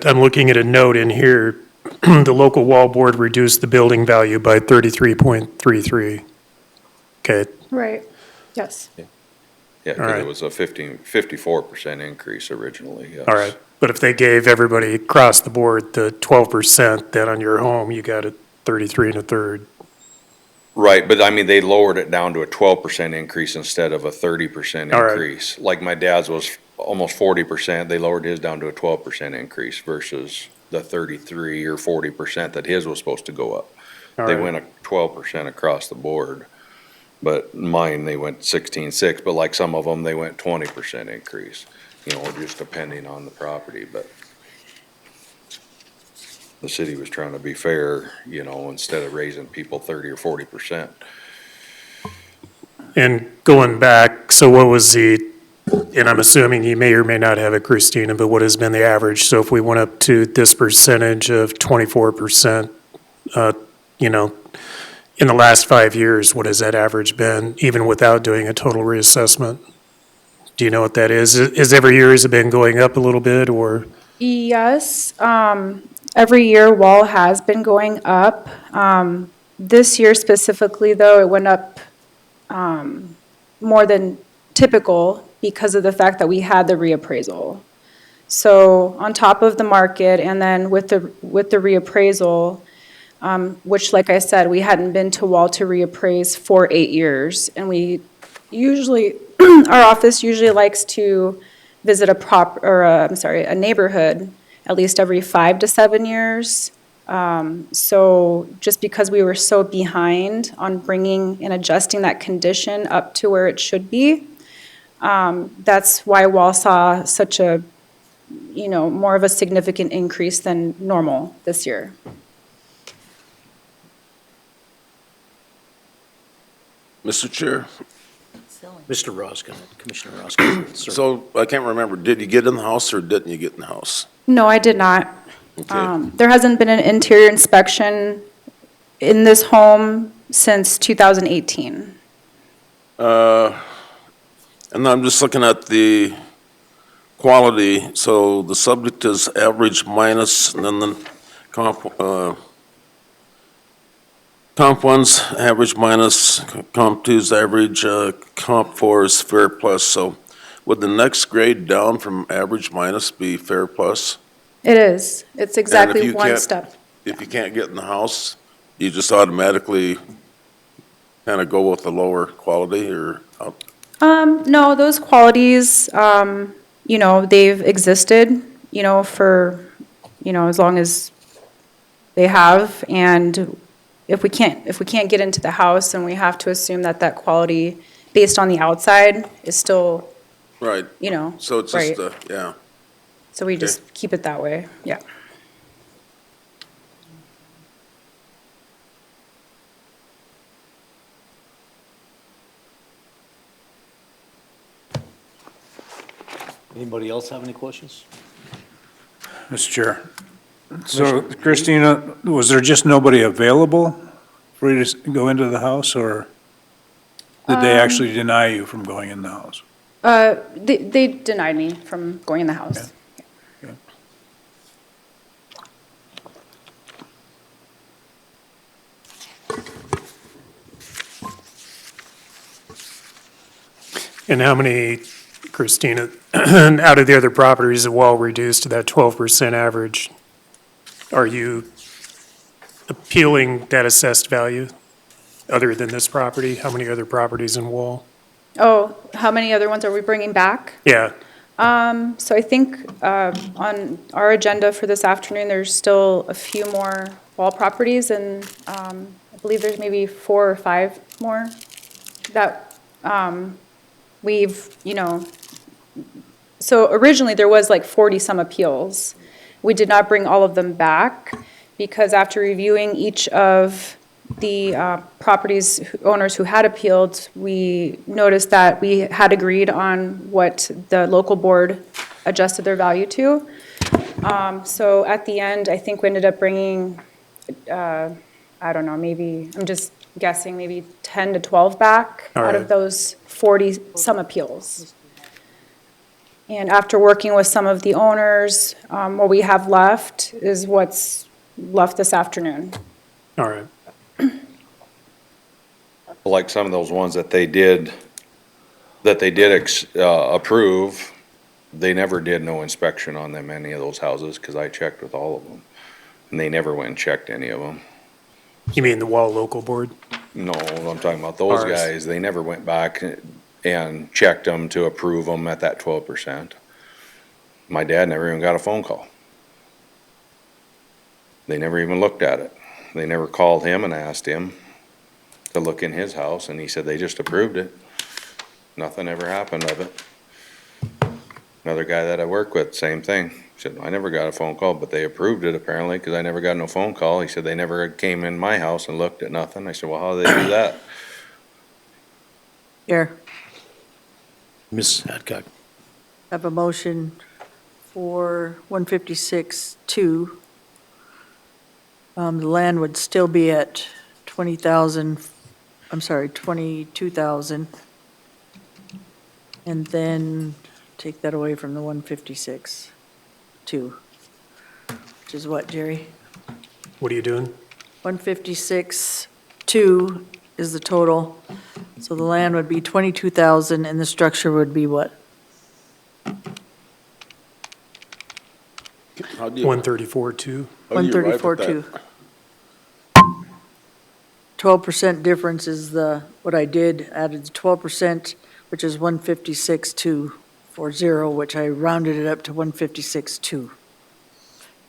G: I'm looking at a note in here, the local wall board reduced the building value by 33.33. Okay,
T: Right, yes.
U: Yeah,
G: All
U: because
G: right.
U: it was a 54% increase originally, yes.
G: all right. But if they gave everybody across the board the 12%, then on your home, you got a 33 and a third.
U: Right, but I mean, they lowered it down to a 12% increase instead of a 30%
G: All right.
U: increase. Like my dad's was almost 40%, they lowered his down to a 12% increase versus the 33 or 40% that his was supposed to go up.
G: All
U: They
G: right.
U: went a 12% across the board. But mine, they went 16.6, but like some of them, they went 20% increase, just depending on the property, but the city was trying to be fair, instead of raising people 30 or 40%.
G: And going back, so what was and I'm assuming you may or may not have it, Christina, but what has been the average? So if we went up to this percentage of 24%, in the last 5 years, what has that average been, even without doing a total reassessment? Do you know what that is? Is every year, has it been going up a little bit, or?
T: Yes, every year Wall has been going up. This year specifically, though, it went up more than typical because of the fact that we had the reappraisal. So on top of the market and then with the reappraisal, which like I said, we hadn't been to Wall to reappraise for 8 years. And we usually, our office usually likes to visit a neighborhood at least every 5 to 7 years. So just because we were so behind on bringing and adjusting that condition up to where it should be, that's why Wall saw such a, more of a significant increase than normal this year.
H: Mr. Chair,
A: Mr. Roskinek, Commissioner Roskinek. Sir.
H: so I can't remember, did you get in the house or didn't you get in the house?
T: No, I did not.
H: Okay.
T: There hasn't been an interior inspection in this home since 2018.
H: And I'm just looking at the quality, so the subject is average minus, and then the comp one's average minus, comp two's average, comp four is fair plus, so would the next grade down from average minus be fair plus?
T: It is. It's
H: And
T: exactly
H: if you
T: one
H: can't-
T: step.
H: If you can't get in the house, you just automatically kind of go with the lower quality, or?
T: No, those qualities, they've existed, for, as long as they have. And if we can't get into the house, then we have to assume that that quality, based on the outside, is still,
H: Right. So it's
T: right.
H: just, yeah.
T: So we just keep it that way, yeah.
A: Anybody else have any questions?
F: Mr. Chair. So Christina, was there just nobody available for you to go into the house, or did they actually deny you from going in the house?
T: They denied me from going in the house.
G: And how many, Christina, out of the other properties that well reduced to that 12% average, are you appealing that assessed value other than this property? How many other properties in Wall?
T: Oh, how many other ones are we bringing back?
G: Yeah,
T: So I think on our agenda for this afternoon, there's still a few more Wall properties, and I believe there's maybe 4 or 5 more that we've, so originally there was like 40-some appeals. We did not bring all of them back because after reviewing each of the properties owners who had appealed, we noticed that we had agreed on what the local board adjusted their value to. So at the end, I think we ended up bringing, I don't know, maybe, I'm just guessing, maybe 10 to 12 back out of those 40-some appeals. And after working with some of the owners, what we have left is what's left this afternoon.
G: all right.
U: Like some of those ones that they did approve, they never did no inspection on them, any of those houses, because I checked with all of them. And they never went and checked any of them.
G: You mean the Wall Local Board?
U: No, I'm talking about those
G: Ours.
U: guys, they never went back and checked them to approve them at that 12%. My dad never even got a phone call. They never even looked at it. They never called him and asked him to look in his house, and he said they just approved it. Nothing ever happened of it. Another guy that I work with, same thing. Said, I never got a phone call, but they approved it apparently, because I never got no phone call. He said they never came in my house and looked at nothing. I said, well, how do they do that?
E: Here,
A: Ms. Hadcock.
E: I have a motion for 156-2. The land would still be at 22,000. And then take that away from the 156-2, which is what, Jerry?
G: What are you doing?
E: 156-2 is the total. So the land would be 22,000 and the structure would be what?
H: How do you,
G: 134.2.
H: how do you arrive at
E: 134.2.
H: that?
E: 12% difference is what I did, added 12%, which is 156,240, which I rounded it up to 156,2.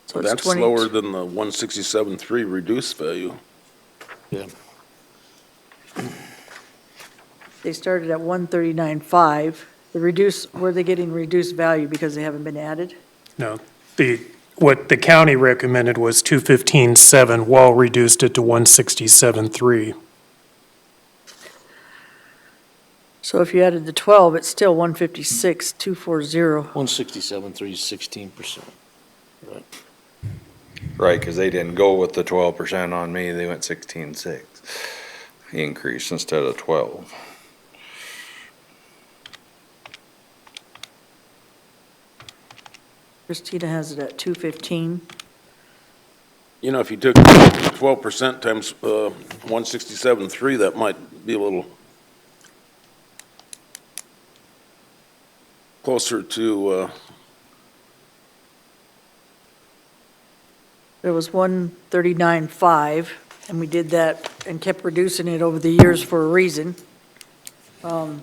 E: So it's
H: That's
E: 20
H: lower than the 167.3 reduced value.
A: Yeah.
E: They started at 139.5. Were they getting reduced value because they haven't been added?
G: No, what the county recommended was 215.7, Wall reduced it to 167.3.
E: So if you added the 12, it's still 156,240.
A: 167.3 is 16%. Right.
U: Right, because they didn't go with the 12% on me, they went 16.6 increase instead of 12.
E: Christina has it at 215.
H: You know, if you took 12% times 167.3, that might be a little closer to,
E: It was 139.5, and we did that and kept reducing it over the years for a reason. So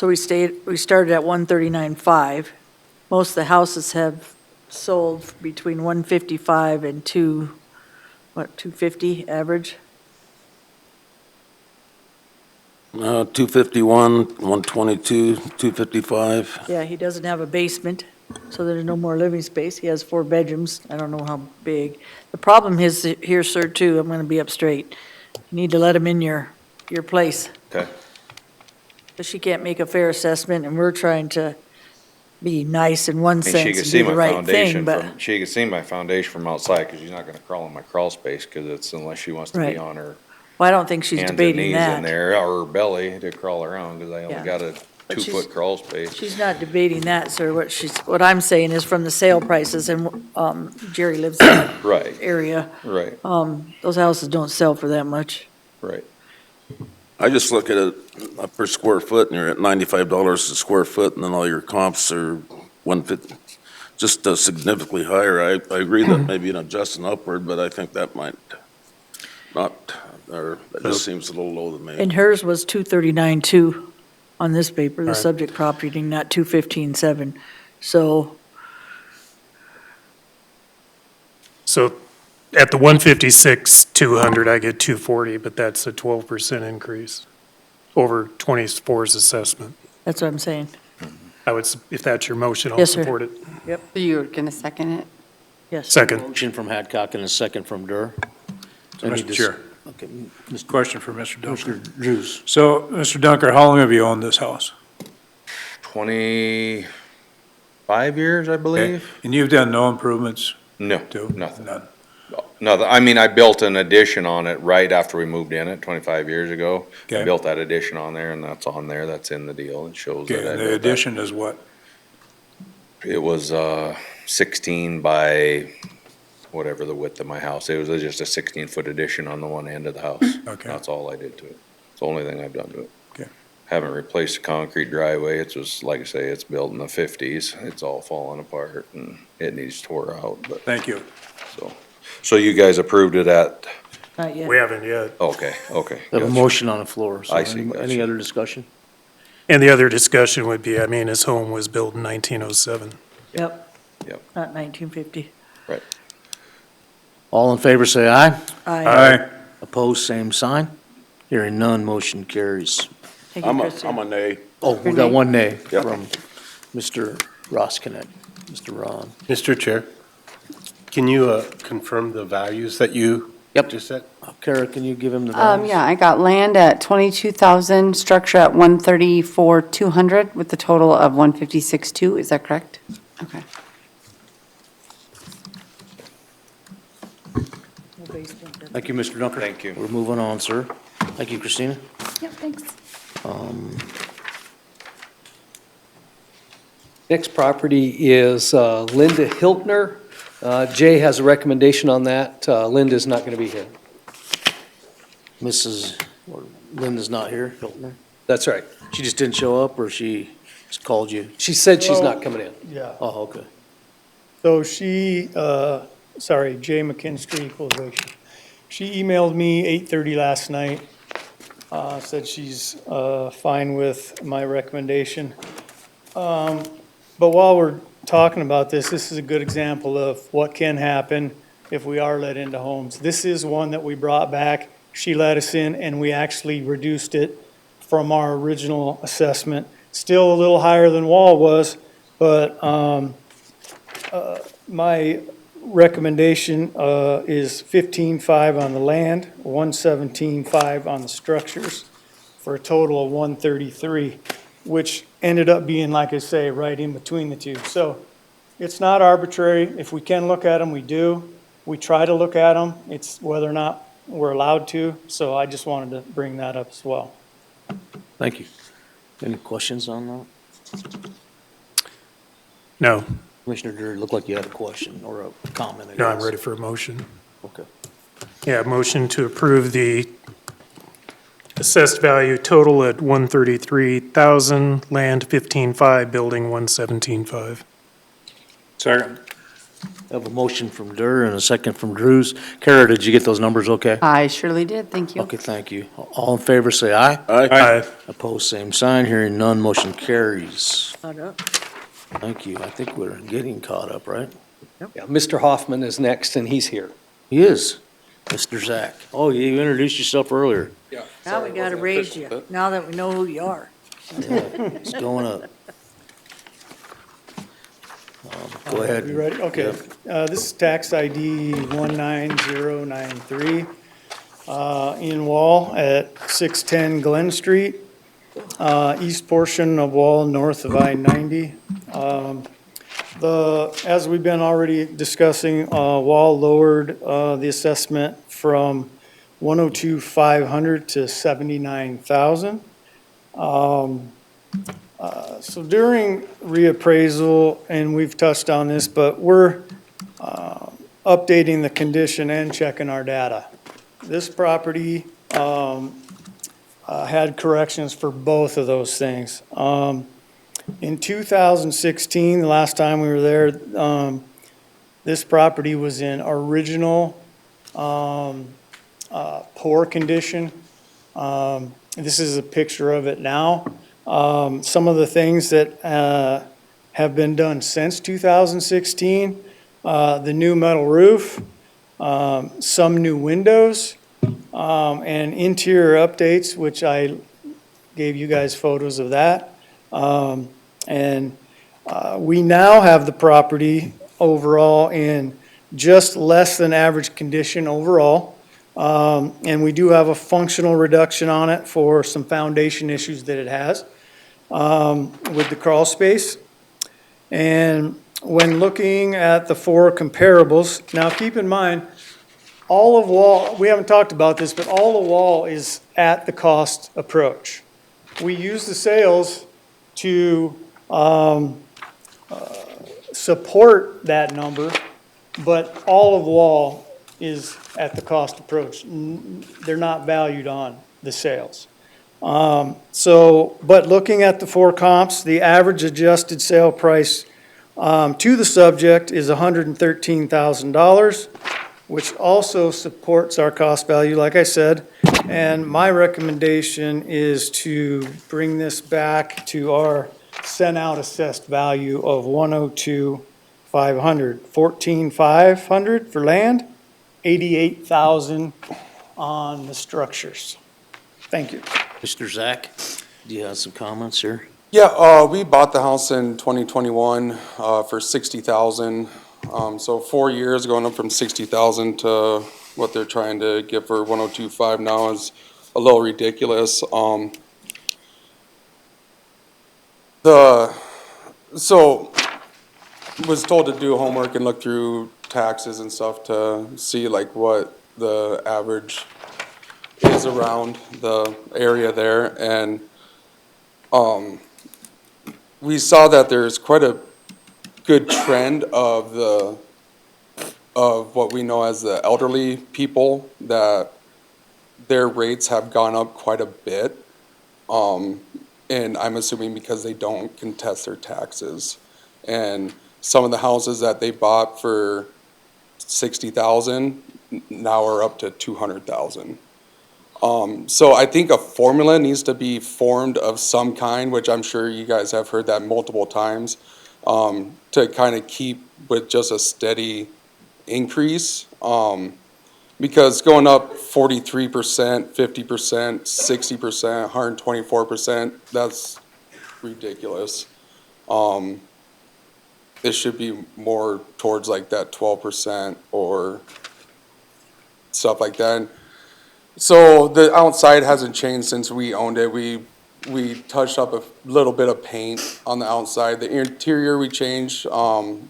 E: we started at 139.5. Most of the houses have sold between 155 and 250 average?
H: 251, 122, 255.
E: Yeah, he doesn't have a basement, so there's no more living space. He has 4 bedrooms. I don't know how big. The problem is here, sir, too, I'm gonna be up straight. You need to let him in your place.
U: Okay.
E: But she can't make a fair assessment, and we're trying to be nice in one
U: I mean, she
E: sense
U: could
E: and
U: see
E: do the
U: my
E: right
U: foundation
E: thing, but,
U: from, she could see my foundation from outside, because she's not gonna crawl in my crawl space, because it's, unless she wants to be
E: Right.
U: on her
E: well, I don't think she's
U: hands and
E: debating
U: knees in
E: that.
U: there, or her belly to crawl around, because I only
E: Yeah.
U: got a
E: But she's-
U: 2-foot crawl space.
E: She's not debating that, sir. What I'm saying is from the sale prices, and Jerry lives in that
U: Right,
E: area,
U: right,
E: those houses don't sell for that much.
U: right.
H: I just look at it per square foot, and you're at $95 a square foot, and then all your comps are 150, just significantly higher. I agree that maybe an adjusting upward, but I think that might not, or that just seems a little low to me.
E: And hers was 239 too on this paper, the
G: All right.
E: subject property, not 215.7. So,
G: So at the 156.200, I get 240, but that's a 12% increase over 24's assessment.
E: that's what I'm saying.
G: If that's your motion, I'll
E: Yes, sir.
G: support it.
E: Yep,
I: So you're going to second it?
E: yes.
G: Second.
A: Motion from Hadcock and a second from Durr. Any
F: Mr. Chair,
A: Okay, Mr.
F: question for Mr. Dunker.
A: Commissioner Drews.
F: So, Mr. Dunker, how long have you owned this house?
U: 25 years, I believe?
F: And you've done no improvements
U: No,
F: to?
U: nothing.
F: None.
U: Nothing, I mean, I built an addition on it right after we moved in it 25 years ago. I
F: Okay.
U: built that addition on there, and that's on there, that's in the deal, it shows
F: Okay,
U: that I
F: and
U: built
F: the
U: that.
F: addition is what?
U: It was 16 by whatever the width of my house, it was just a 16-foot addition on the one end of the house.
F: Okay.
U: That's all I did to it, it's the only thing I've done to it.
F: Okay.
U: Haven't replaced the concrete driveway, it was, like I say, it's built in the 50s, it's all falling apart, and it needs tore out, but,
F: Thank you.
U: so you guys approved it at,
E: Not yet.
G: We haven't yet.
U: okay,
A: We have a
U: gotcha.
A: motion on the floor. So
U: I see,
A: any
U: gotcha.
A: other discussion?
G: And the other discussion would be, I mean, his home was built in 1907.
E: Yep.
U: Yep.
E: Not 1950.
A: All in favor, say aye.
F: Aye.
A: Opposed, same sign. Hearing none, motion carries.
E: Thank you,
H: I'm
E: Christian.
H: a nay.
A: Oh, we got one nay
H: Yep.
A: from Mr. Roskinek, Mr. Ron.
M: Mr. Chair, can you confirm the values that you just said?
A: Kara, can you give him the values?
I: Yeah, I got land at 22,000, structure at 134,200 with the total of 156,200. Is that correct? Okay.
E: No basement.
A: Thank you, Mr. Dunker.
U: Thank you.
A: We're moving on, sir. Thank you, Christina.
Q: Yep, thanks.
C: Next property is Linda Hiltner. Jay has a recommendation on that. Linda's not going to be here.
A: Mrs., or Linda's not here, Hiltner?
C: That's right.
A: She just didn't show up, or she just called you?
C: She said she's not coming in.
D: Yeah,
A: Oh, okay.
D: so she, Jay McKinstry Equalization. She emailed me 8:30 last night, said she's fine with my recommendation. But while we're talking about this, this is a good example of what can happen if we are let into homes. This is one that we brought back. She let us in, and we actually reduced it from our original assessment. Still a little higher than Wall was, but my recommendation is 15.5 on the land, 117.5 on the structures, for a total of 133, which ended up being, like I say, right in between the two. So it's not arbitrary. If we can look at them, we do. We try to look at them. It's whether or not we're allowed to. So I just wanted to bring that up as well.
A: Thank you. Any questions on that?
G: No,
A: Commissioner Drury, looked like you had a question or a comment, I
G: no, I'm
A: guess.
G: ready for a motion.
A: Okay.
G: Yeah, motion to approve the assessed value total at 133,000, land 15.5, building 117.5.
F: Second.
A: I have a motion from Dur and a second from Drews. Kara, did you get those numbers okay?
I: I surely did, thank you.
A: Okay, thank you. All in favor, say aye.
G: Aye.
A: Opposed, same sign. Hearing none, motion carries.
E: Caught up.
A: Thank you. I think we're getting caught up, right?
C: Yeah, Mr. Hoffman is next, and he's here.
A: He is, Mr. Zach. Oh, you introduced yourself earlier.
J: Yeah.
E: Now
J: sorry,
E: we gotta
J: wasn't
E: raise
J: official,
E: you,
J: but-
E: now that we know who you are.
A: It's going up. Go ahead.
D: You ready? Okay. This is tax ID 19093 in Wall at 610 Glen Street, east portion of Wall, north of I-90. As we've been already discussing, Wall lowered the assessment from 102,500 to 79,000. So during reappraisal, and we've touched on this, but we're updating the condition and checking our data. This property had corrections for both of those things. In 2016, the last time we were there, this property was in original poor condition. This is a picture of it now. Some of the things that have been done since 2016, the new metal roof, some new windows, and interior updates, which I gave you guys photos of that. And we now have the property overall in just less than average condition overall. And we do have a functional reduction on it for some foundation issues that it has with the crawl space. And when looking at the four comparables, now keep in mind, all of Wall, we haven't talked about this, but all of Wall is at the cost approach. We use the sales to support that number, but all of Wall is at the cost approach. They're not valued on the sales. But looking at the four comps, the average adjusted sale price to the subject is $113,000, which also supports our cost value, like I said. And my recommendation is to bring this back to our sent out assessed value of $102,500, $14,500 for land, $88,000 on the structures. Thank you.
A: Mr. Zach, do you have some comments here?
J: Yeah, we bought the house in 2021 for 60,000. So 4 years going up from 60,000 to what they're trying to get for 102.5 now is a little ridiculous. So was told to do homework and look through taxes and stuff to see like what the average is around the area there, and we saw that there's quite a good trend of what we know as the elderly people that their rates have gone up quite a bit. And I'm assuming because they don't contest their taxes. And some of the houses that they bought for 60,000 now are up to 200,000. So I think a formula needs to be formed of some kind, which I'm sure you guys have heard that multiple times, to kind of keep with just a steady increase. Because going up 43%, 50%, 60%, 124%, that's ridiculous. It should be more towards like that 12% or stuff like that. And so the outside hasn't changed since we owned it. We touched up a little bit of paint on the outside. The interior we changed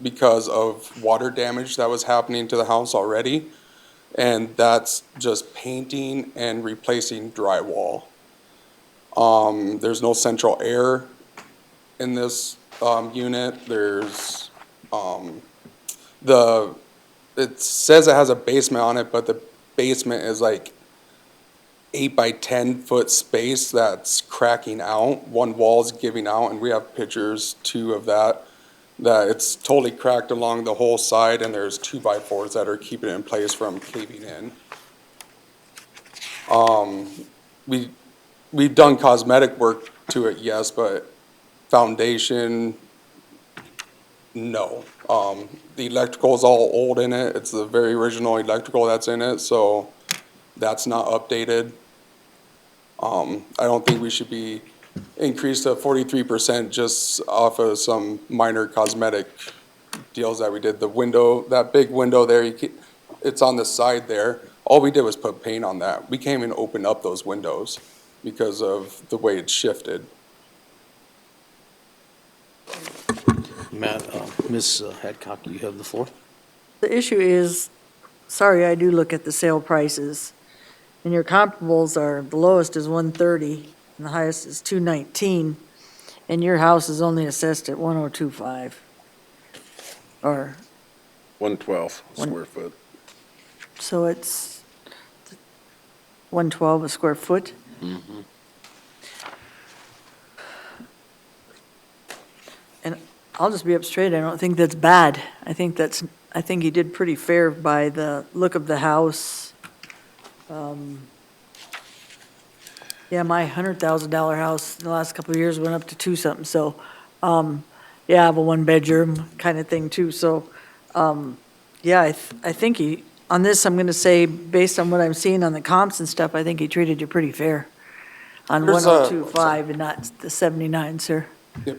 J: because of water damage that was happening to the house already. And that's just painting and replacing drywall. There's no central air in this unit. There's it says it has a basement on it, but the basement is like 8 by 10 foot space that's cracking out. One wall's giving out, and we have pictures too of that. That it's totally cracked along the whole side, and there's 2x4s that are keeping it in place from caving in. We've done cosmetic work to it, yes, but foundation, no. The electrical is all old in it. It's the very original electrical that's in it, so that's not updated. I don't think we should be increased to 43% just off of some minor cosmetic deals that we did. The window, that big window there, it's on the side there. All we did was put paint on that. We can't even open up those windows because of the way it shifted.
A: Matt, Ms. Hadcock, you have the floor.
E: The issue is, sorry, I do look at the sale prices, and your comparables are, the lowest is 130, and the highest is 219, and your house is only assessed at 1025. Or,
H: 112 square foot.
E: so it's 112 a square foot?
H: Mm-hmm.
E: And I'll just be up straight, I don't think that's bad. I think he did pretty fair by the look of the house. Yeah, my $100,000 house in the last couple of years went up to 2-something, so, yeah, I have a one-bedroom kind of thing too, so, yeah, I think he, on this, I'm gonna say, based on what I'm seeing on the comps and stuff, I think he treated you pretty fair on
J: There's
E: 1025 and not the 79, sir.
J: Yep.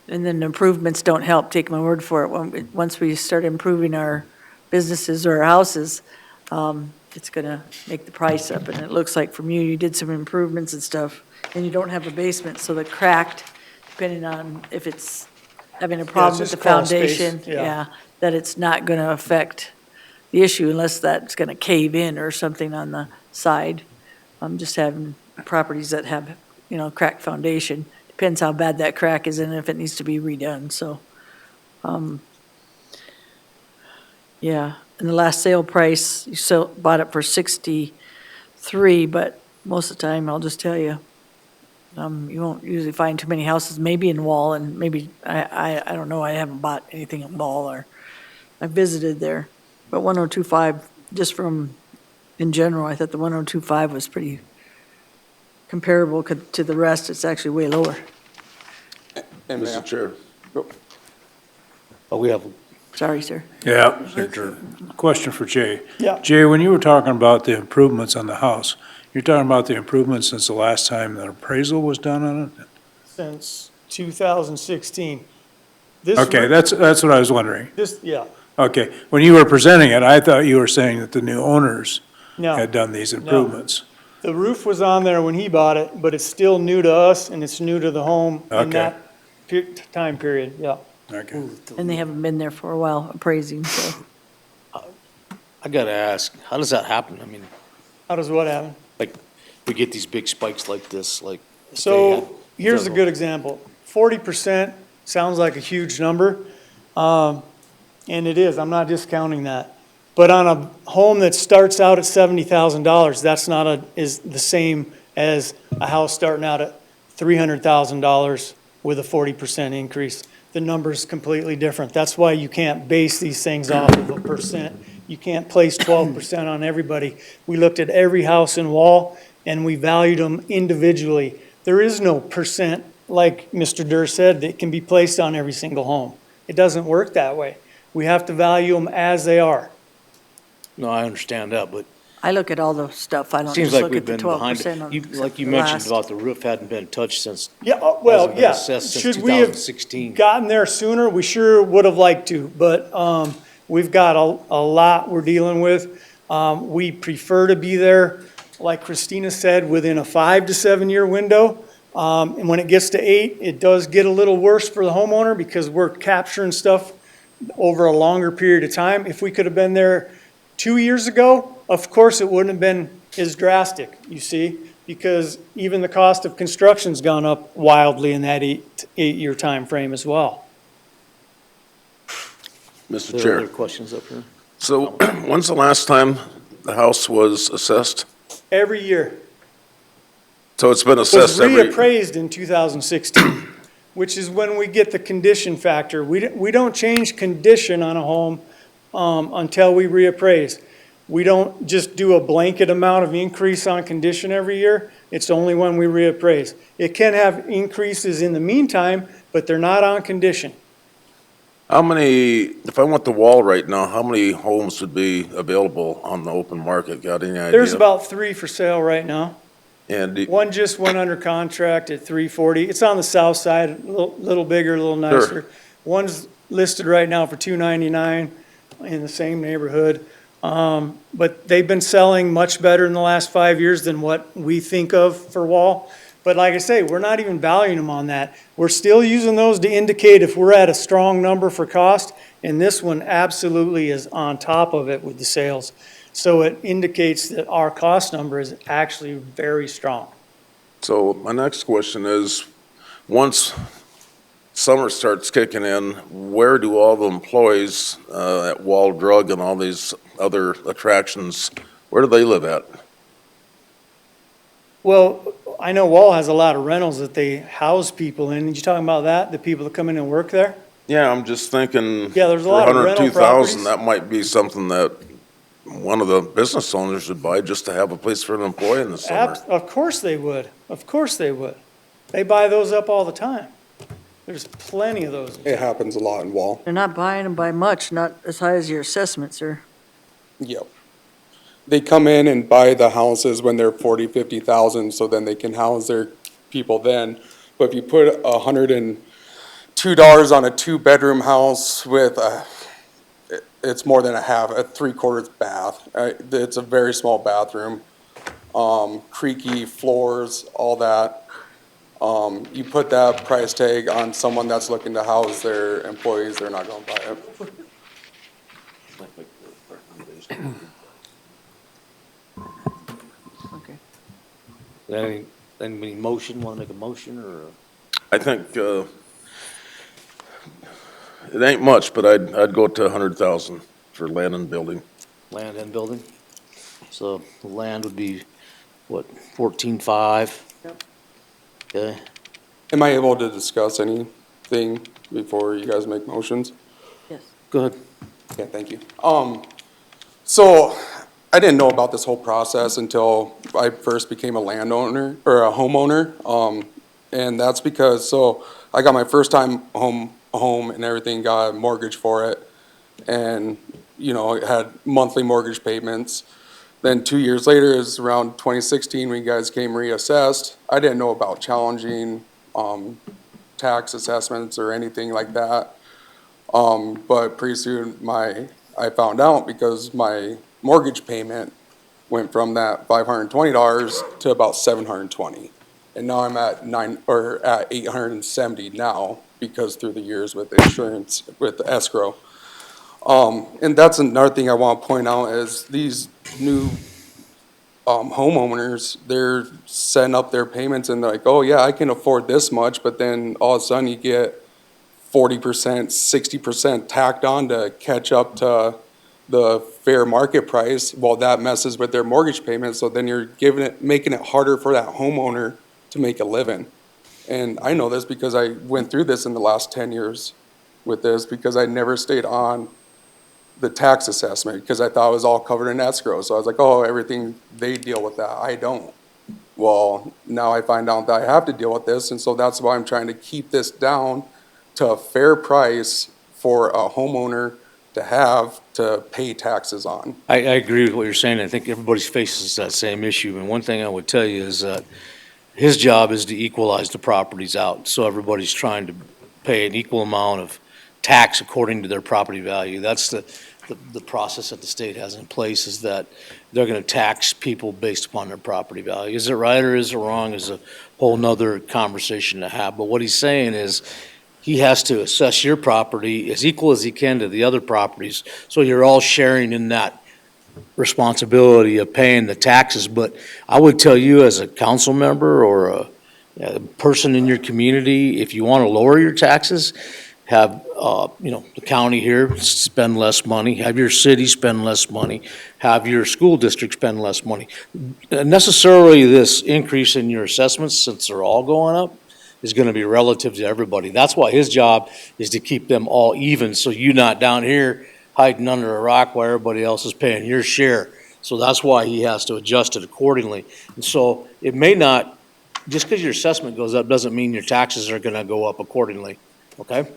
E: And then improvements don't help, take my word for it. Once we start improving our businesses or our houses, it's gonna make the price up. And it looks like from you did some improvements and stuff, and you don't have a basement, so the cracked, depending on if it's having a problem with the
D: just crawl space,
E: foundation,
D: yeah.
E: yeah, that it's not gonna affect the issue unless that's gonna cave in or something on the side. I'm just having properties that have, cracked foundation. Depends how bad that crack is and if it needs to be redone, so. Yeah, and the last sale price, you bought it for 63, but most of the time, I'll just tell you, you won't usually find too many houses, maybe in Wall, and maybe, I don't know, I haven't bought anything in Wall, or I visited there. But 1025, just from, in general, I thought the 1025 was pretty comparable to the rest. It's actually way lower.
J: And
H: Mr. Chair.
A: Oh, we have,
E: Sorry, sir.
F: Yeah, question for Jay.
D: Yeah.
F: Jay, when you were talking about the improvements on the house, you're talking about the improvements since the last time the appraisal was done on it?
D: Since 2016. This
F: Okay, that's what I was wondering.
D: yeah.
F: Okay, when you were presenting it, I thought you were saying that the new owners
D: No.
F: had done these improvements.
D: The roof was on there when he bought it, but it's still new to us and it's new to the home in
F: Okay.
D: that time period, yeah.
F: Okay.
E: And they haven't been there for a while appraising, so.
A: I gotta ask, how does that happen? I mean,
D: How does what happen?
A: like, we get these big spikes like this, like.
D: So here's a good example. 40% sounds like a huge number, and it is. I'm not discounting that. But on a home that starts out at $70,000, that's not is the same as a house starting out at $300,000 with a 40% increase. The number's completely different. That's why you can't base these things off of a percent. You can't place 12% on everybody. We looked at every house in Wall and we valued them individually. There is no percent, like Mr. Durr said, that can be placed on every single home. It doesn't work that way. We have to value them as they are.
A: No, I understand that, but
E: I look at all the stuff, I don't
A: seems
E: just
A: like
E: look
A: we've
E: at the
A: been
E: 12%
A: behind.
E: on.
A: You, like you mentioned about the roof hadn't been touched since,
D: Yeah,
A: hasn't
D: well,
A: been
D: yeah.
A: assessed since
D: Should we have
A: 2016.
D: gotten there sooner? We sure would have liked to, but we've got a lot we're dealing with. We prefer to be there, like Christina said, within a 5 to 7 year window. And when it gets to 8, it does get a little worse for the homeowner because we're capturing stuff over a longer period of time. If we could have been there 2 years ago, of course, it wouldn't have been as drastic, you see, because even the cost of construction's gone up wildly in that 8-year time frame as well.
H: Mr.
A: There are
H: Chair,
A: other questions up here?
H: so when's the last time the house was assessed?
D: Every year.
H: So it's been
D: Was
H: assessed every,
D: reappraised in 2016, which is when we get the condition factor. We don't change condition on a home until we reappraise. We don't just do a blanket amount of increase on condition every year. It's only when we reappraise. It can have increases in the meantime, but they're not on condition.
H: how many, if I went to Wall right now, how many homes would be available on the open market? Got any idea?
D: There's about 3 for sale right now.
H: And
D: One just went under contract at 340. It's on the south side, a little bigger, a little nicer. One's listed right now for 299 in the same neighborhood. But they've been selling much better in the last 5 years than what we think of for Wall. But like I say, we're not even valuing them on that. We're still using those to indicate if we're at a strong number for cost, and this one absolutely is on top of it with the sales. So it indicates that our cost number is actually very strong.
H: so my next question is, once summer starts kicking in, where do all the employees at Wall Drug and all these other attractions, where do they live at?
D: Well, I know Wall has a lot of rentals that they house people in. You talking about that, the people that come in and work there?
H: Yeah, I'm just thinking.
D: Yeah, there's a lot of rental
H: For 102,000,
D: properties.
H: that might be something that one of the business owners should buy just to have a place for an employee in the summer.
D: Of course they would. Of course they would. They buy those up all the time. There's plenty of those.
J: It happens a lot in Wall.
E: They're not buying them by much, not as high as your assessments are.
J: Yep. They come in and buy the houses when they're 40, 50,000, so then they can house their people then. But if you put $102 on a 2-bedroom house with it's more than a 3/4 bath. It's a very small bathroom, creaky floors, all that. You put that price tag on someone that's looking to house their employees, they're not gonna buy it.
A: Okay. Any motion, want to make a motion, or?
H: I think, it ain't much, but I'd go to 100,000 for land and building.
A: Land and building? So the land would be, what, 14.5?
E: Yep.
A: Okay,
J: Am I able to discuss anything before you guys make motions?
E: Yes.
A: go ahead.
J: Yeah, thank you. So I didn't know about this whole process until I first became a landowner or a homeowner. And that's because, so I got my first time home and everything, got a mortgage for it. And, you know, it had monthly mortgage payments. Then 2 years later is around 2016 when you guys came reassessed. I didn't know about challenging, tax assessments or anything like that. But pretty soon I found out because my mortgage payment went from that $520 to about $720. And now I'm at at $870 now because through the years with insurance, with the escrow. And that's another thing I want to point out is these new homeowners, they're setting up their payments and they're like, oh yeah, I can afford this much, but then all of a sudden you get 40%, 60% tacked on to catch up to the fair market price, well, that messes with their mortgage payment, so then you're making it harder for that homeowner to make a living. And I know this because I went through this in the last 10 years with this, because I never stayed on the tax assessment, because I thought it was all covered in escrow. So I was like, oh, everything, they deal with that, I don't. Well, now I find out that I have to deal with this, and so that's why I'm trying to keep this down to a fair price for a homeowner to have to pay taxes on.
A: I agree with what you're saying. I think everybody faces that same issue. And one thing I would tell you is that his job is to equalize the properties out. So everybody's trying to pay an equal amount of tax according to their property value. That's the process that the state has in place, is that they're gonna tax people based upon their property value. Is it right or is it wrong is a whole nother conversation to have. But what he's saying is, he has to assess your property as equal as he can to the other properties, so you're all sharing in that responsibility of paying the taxes. But I would tell you, as a council member or a person in your community, if you want to lower your taxes, have, the county here spend less money, have your city spend less money, have your school district spend less money. Necessarily, this increase in your assessments, since they're all going up, is gonna be relative to everybody. That's why his job is to keep them all even, so you're not down here hiding under a rock while everybody else is paying your share. So that's why he has to adjust it accordingly. And so it may not, just because your assessment goes up doesn't mean your taxes are gonna go up accordingly, okay?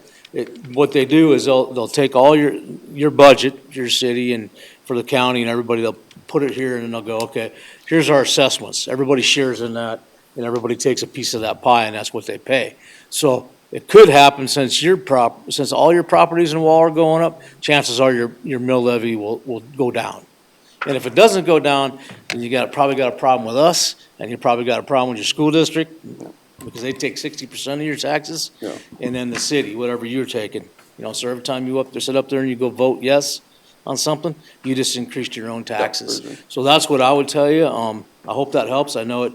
A: What they do is they'll take all your budget, your city and for the county and everybody, they'll put it here and then they'll go, okay, here's our assessments. Everybody shares in that, and everybody takes a piece of that pie, and that's what they pay. So it could happen, since since all your properties in Wall are going up, chances are your mill levy will go down. And if it doesn't go down, then you probably got a problem with us, and you probably got a problem with your school district, because they take 60% of your taxes,
J: Yeah.
A: and then the city, whatever you're taking. So every time you sit up there and you go vote yes on something, you just increased your own taxes. So that's what I would tell you. I hope that helps. I know it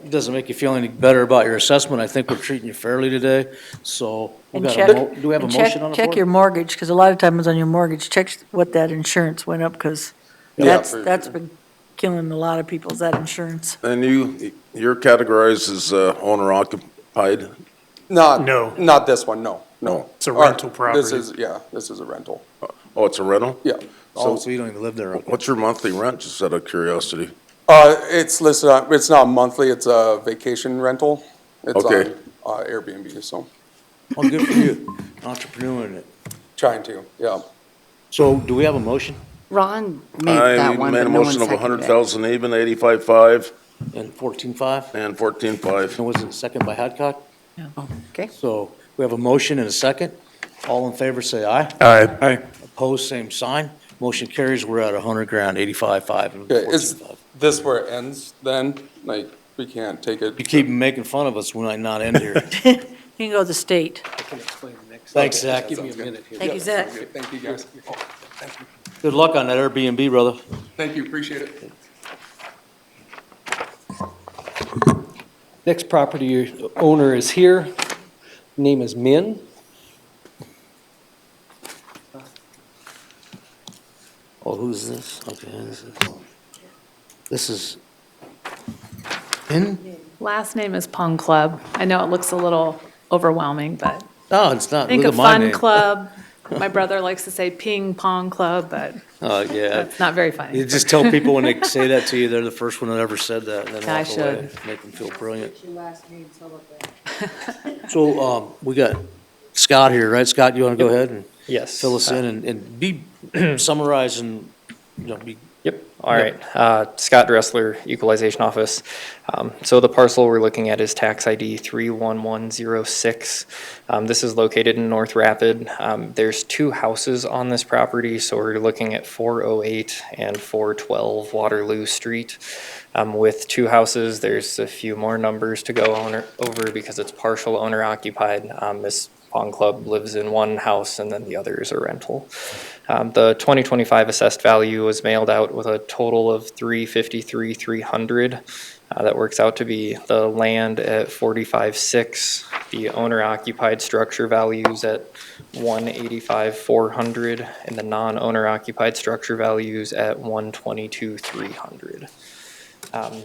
A: doesn't make you feel any better about your assessment. I think we're treating you fairly today, so.
E: And
A: Do we have a motion on the floor?
E: check your mortgage, because a lot of times on your mortgage, check what that insurance went up, because that's been killing a lot of people, is that insurance.
H: And you're categorized as owner occupied?
O: No.
J: Not this one, no.
O: It's a rental property.
J: This is a rental.
H: Oh, it's a rental?
J: Yeah.
A: So you don't even live there.
H: What's your monthly rent, just out of curiosity?
J: It's listed on, it's not monthly, it's a vacation rental. It's
H: Okay.
J: on Airbnb, so
A: Oh, good for you, entrepreneuring it.
J: trying to, yeah.
A: So do we have a motion?
I: Ron made that one,
H: I made
I: but
H: a
I: no one
H: motion of
I: seconded it.
H: 100,000 even, 85.5
A: And 14.5?
H: and 14.5.
A: And was it second by Hadcock?
I: Okay.
A: So we have a motion and a second. All in favor, say aye.
G: Aye.
A: Opposed, same sign. Motion carries. We're at 100 grand, 85.5 and
J: Okay, is
A: 14.5.
J: this where it ends then? Like, we can't take it?
A: You keep making fun of us, we might not end here.
E: You can go to the state.
A: Thanks, Zach.
J: Give me a minute here.
E: Thank you, Zach.
J: Thank you, guys.
A: Good luck on that Airbnb, brother.
J: Thank you, appreciate it.
C: Next property owner is here. Name is Min.
A: Oh, who's this? Okay, this is in?
N: Last name is Pong Club. I know it looks a little overwhelming, but
A: No, it's not.
N: think
A: Look
N: of
A: at my
N: Fun
A: name.
N: Club. My brother likes to say Ping Pong Club, but
A: Oh, yeah.
N: it's not very funny.
A: You just tell people when they say that to you, they're the first one that ever said that, and then
N: I
A: walk away.
N: should.
A: Make them feel brilliant. So, we got Scott here, right? Scott, you want to go ahead and
V: Yes.
A: fill us in and be, summarize and, be.
V: Yep, all right. Scott Dressler, Equalization Office. So the parcel we're looking at is tax ID 31106. This is located in North Rapid. There's two houses on this property, so we're looking at 408 and 412 Waterloo Street. With two houses, there's a few more numbers to go over because it's partial owner occupied. This Pong Club lives in one house and then the other is a rental. The 2025 assessed value was mailed out with a total of $353,300. That works out to be the land at 45.6, the owner-occupied structure values at 185,400, and the non-owner occupied structure values at 122,300.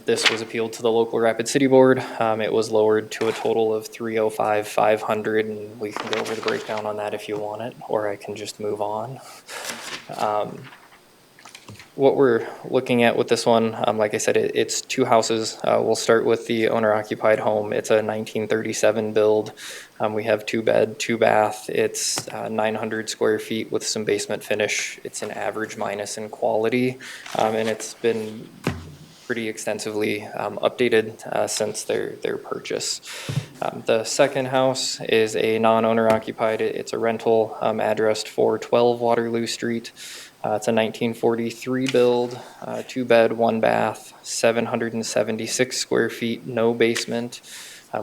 V: This was appealed to the local Rapid City Board. It was lowered to a total of 305,500, and we can go over the breakdown on that if you want it, or I can just move on. What we're looking at with this one, like I said, it's two houses. We'll start with the owner-occupied home. It's a 1937 build. We have 2-bed, 2-bath. It's 900 square feet with some basement finish. It's an average minus in quality, and it's been pretty extensively updated since their purchase. The second house is a non-owner occupied. It's a rental addressed 412 Waterloo Street. It's a 1943 build, 2-bed, 1-bath, 776 square feet, no basement.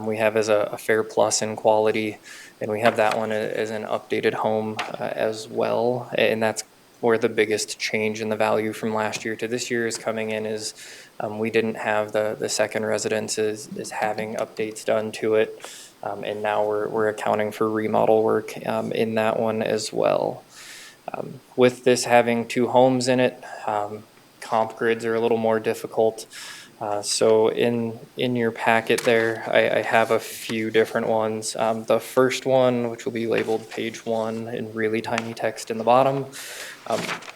V: We have as a fair plus in quality, and we have that one as an updated home as well. And that's where the biggest change in the value from last year to this year is coming in is we didn't have the second residence is having updates done to it. And now we're accounting for remodel work in that one as well. With this having two homes in it, comp grids are a little more difficult. So in your packet there, I have a few different ones. The first one, which will be labeled page 1 in really tiny text in the bottom,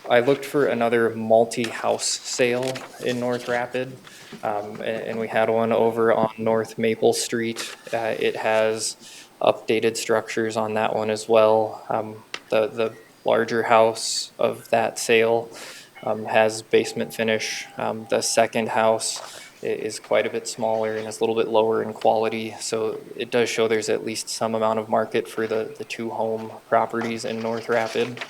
V: I looked for another multi-house sale in North Rapid, and we had one over on North Maple Street. It has updated structures on that one as well. The larger house of that sale has basement finish. The second house is quite a bit smaller and is a little bit lower in quality. So it does show there's at least some amount of market for the two home properties in North Rapid.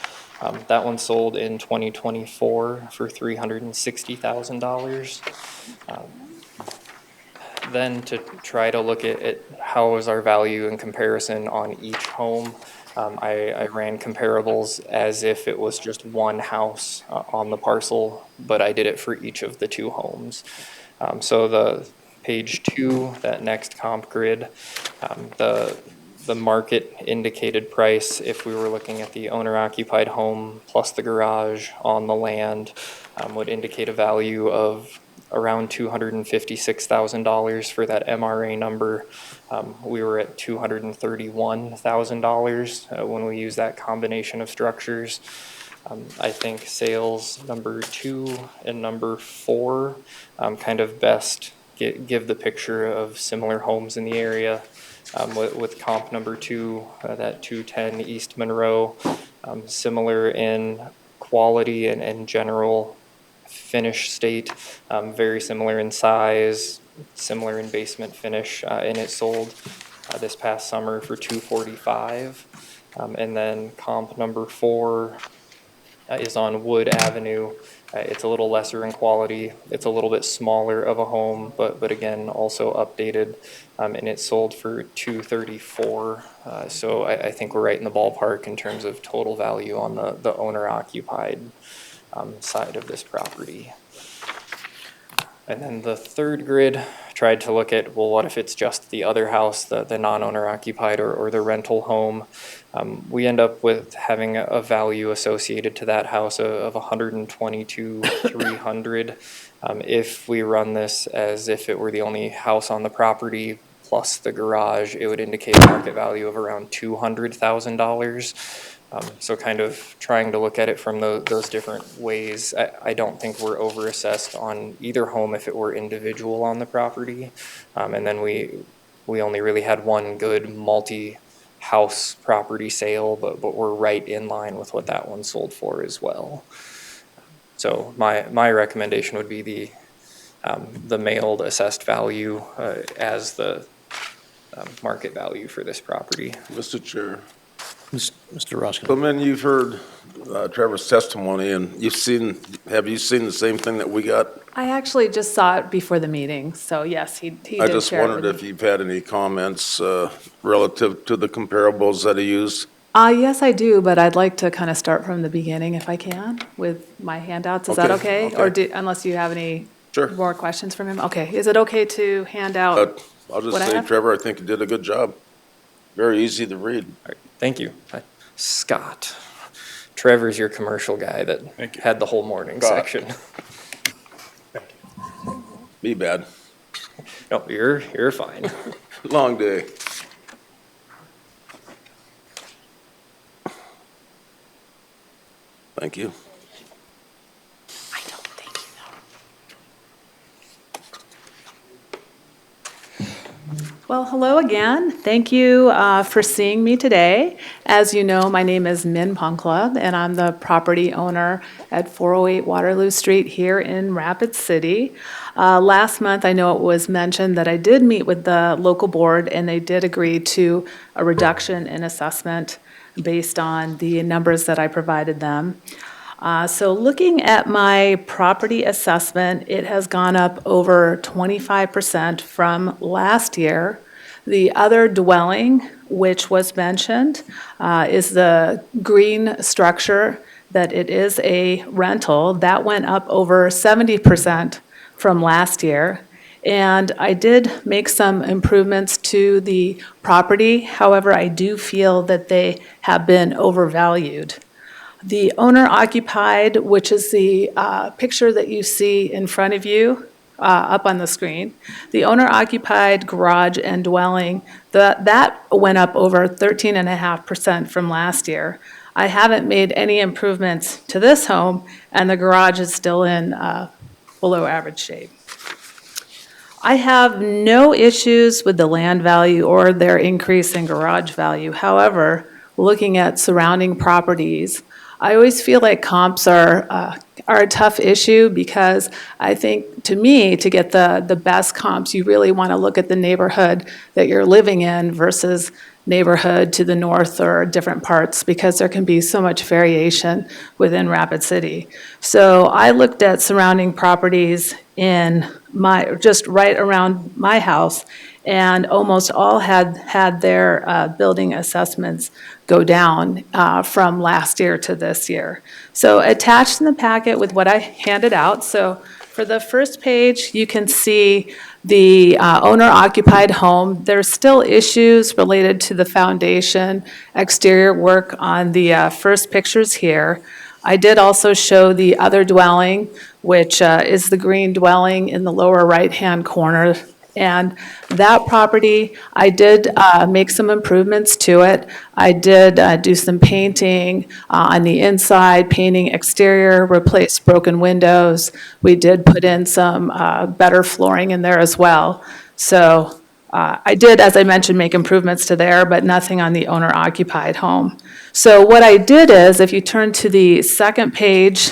V: That one sold in 2024 for $360,000. Then to try to look at how is our value in comparison on each home, I ran comparables as if it was just one house on the parcel, but I did it for each of the two homes. So the page 2, that next comp grid, the market indicated price, if we were looking at the owner-occupied home plus the garage on the land, would indicate a value of around $256,000 for that MRA number. We were at $231,000 when we use that combination of structures. I think sales number 2 and number 4 kind of best give the picture of similar homes in the area. With comp number 2, that 210 East Monroe, similar in quality and general finish state, very similar in size, similar in basement finish, and it sold this past summer for $245,000. And then comp number 4 is on Wood Avenue. It's a little lesser in quality. It's a little bit smaller of a home, but again, also updated, and it sold for $234,000. So I think we're right in the ballpark in terms of total value on the owner-occupied side of this property. And then the third grid tried to look at, well, what if it's just the other house, the non-owner occupied or the rental home? We end up with having a value associated to that house of $122,300. If we run this as if it were the only house on the property plus the garage, it would indicate a market value of around $200,000. So kind of trying to look at it from those different ways. I don't think we're overassessed on either home if it were individual on the property. And then we only really had one good multi-house property sale, but we're right in line with what that one sold for as well. So my recommendation would be the mailed assessed value as the market value for this property.
H: Mr. Chair.
A: Mr. Roskin.
H: So, man, you've heard Trevor's testimony, and have you seen the same thing that we got?
N: I actually just saw it before the meeting, so yes, he did
H: I just
N: share it
H: wondered
N: with
H: if
N: me.
H: you've had any comments relative to the comparables that he used.
N: Yes, I do, but I'd like to kind of start from the beginning if I can with my handouts. Is that okay?
H: Okay.
N: Or unless you have any
H: Sure.
N: more questions from him? Okay, is it okay to hand out?
H: I'll just
N: What I
H: say,
N: have?
H: Trevor, I think you did a good job. Very easy to read.
V: Thank you. Scott. Trevor's your commercial guy that had the whole morning
H: Scott.
V: section.
H: Be bad.
V: No, you're fine.
H: Long day. Thank you.
N: Well, hello again. Thank you for seeing me today. As you know, my name is Min Club, and I'm the property owner at 408 Waterloo Street here in Rapid City. Last month, I know it was mentioned that I did meet with the local board, and they did agree to a reduction in assessment based on the numbers that I provided them. So looking at my property assessment, it has gone up over 25% from last year. The other dwelling, which was mentioned, is the green structure, that it is a rental. That went up over 70% from last year. And I did make some improvements to the property. However, I do feel that they have been overvalued. The owner occupied, which is the picture that you see in front of you up on the screen, the owner occupied garage and dwelling, that went up over 13.5% from last year. I haven't made any improvements to this home, and the garage is still in below average shape. I have no issues with the land value or their increase in garage value. However, looking at surrounding properties, I always feel like comps are a tough issue, because I think, to me, to get the best comps, you really want to look at the neighborhood that you're living in versus neighborhood to the north or different parts, because there can be so much variation within Rapid City. So I looked at surrounding properties in just right around my house, and almost all had their building assessments go down from last year to this year. So attached in the packet with what I handed out, so for the first page, you can see the owner-occupied home. There's still issues related to the foundation, exterior work on the first pictures here. I did also show the other dwelling, which is the green dwelling in the lower right-hand corner. And that property, I did make some improvements to it. I did do some painting on the inside, painting exterior, replaced broken windows. We did put in some better flooring in there as well. So I did, as I mentioned, make improvements to there, but nothing on the owner-occupied home. So what I did is, if you turn to the second page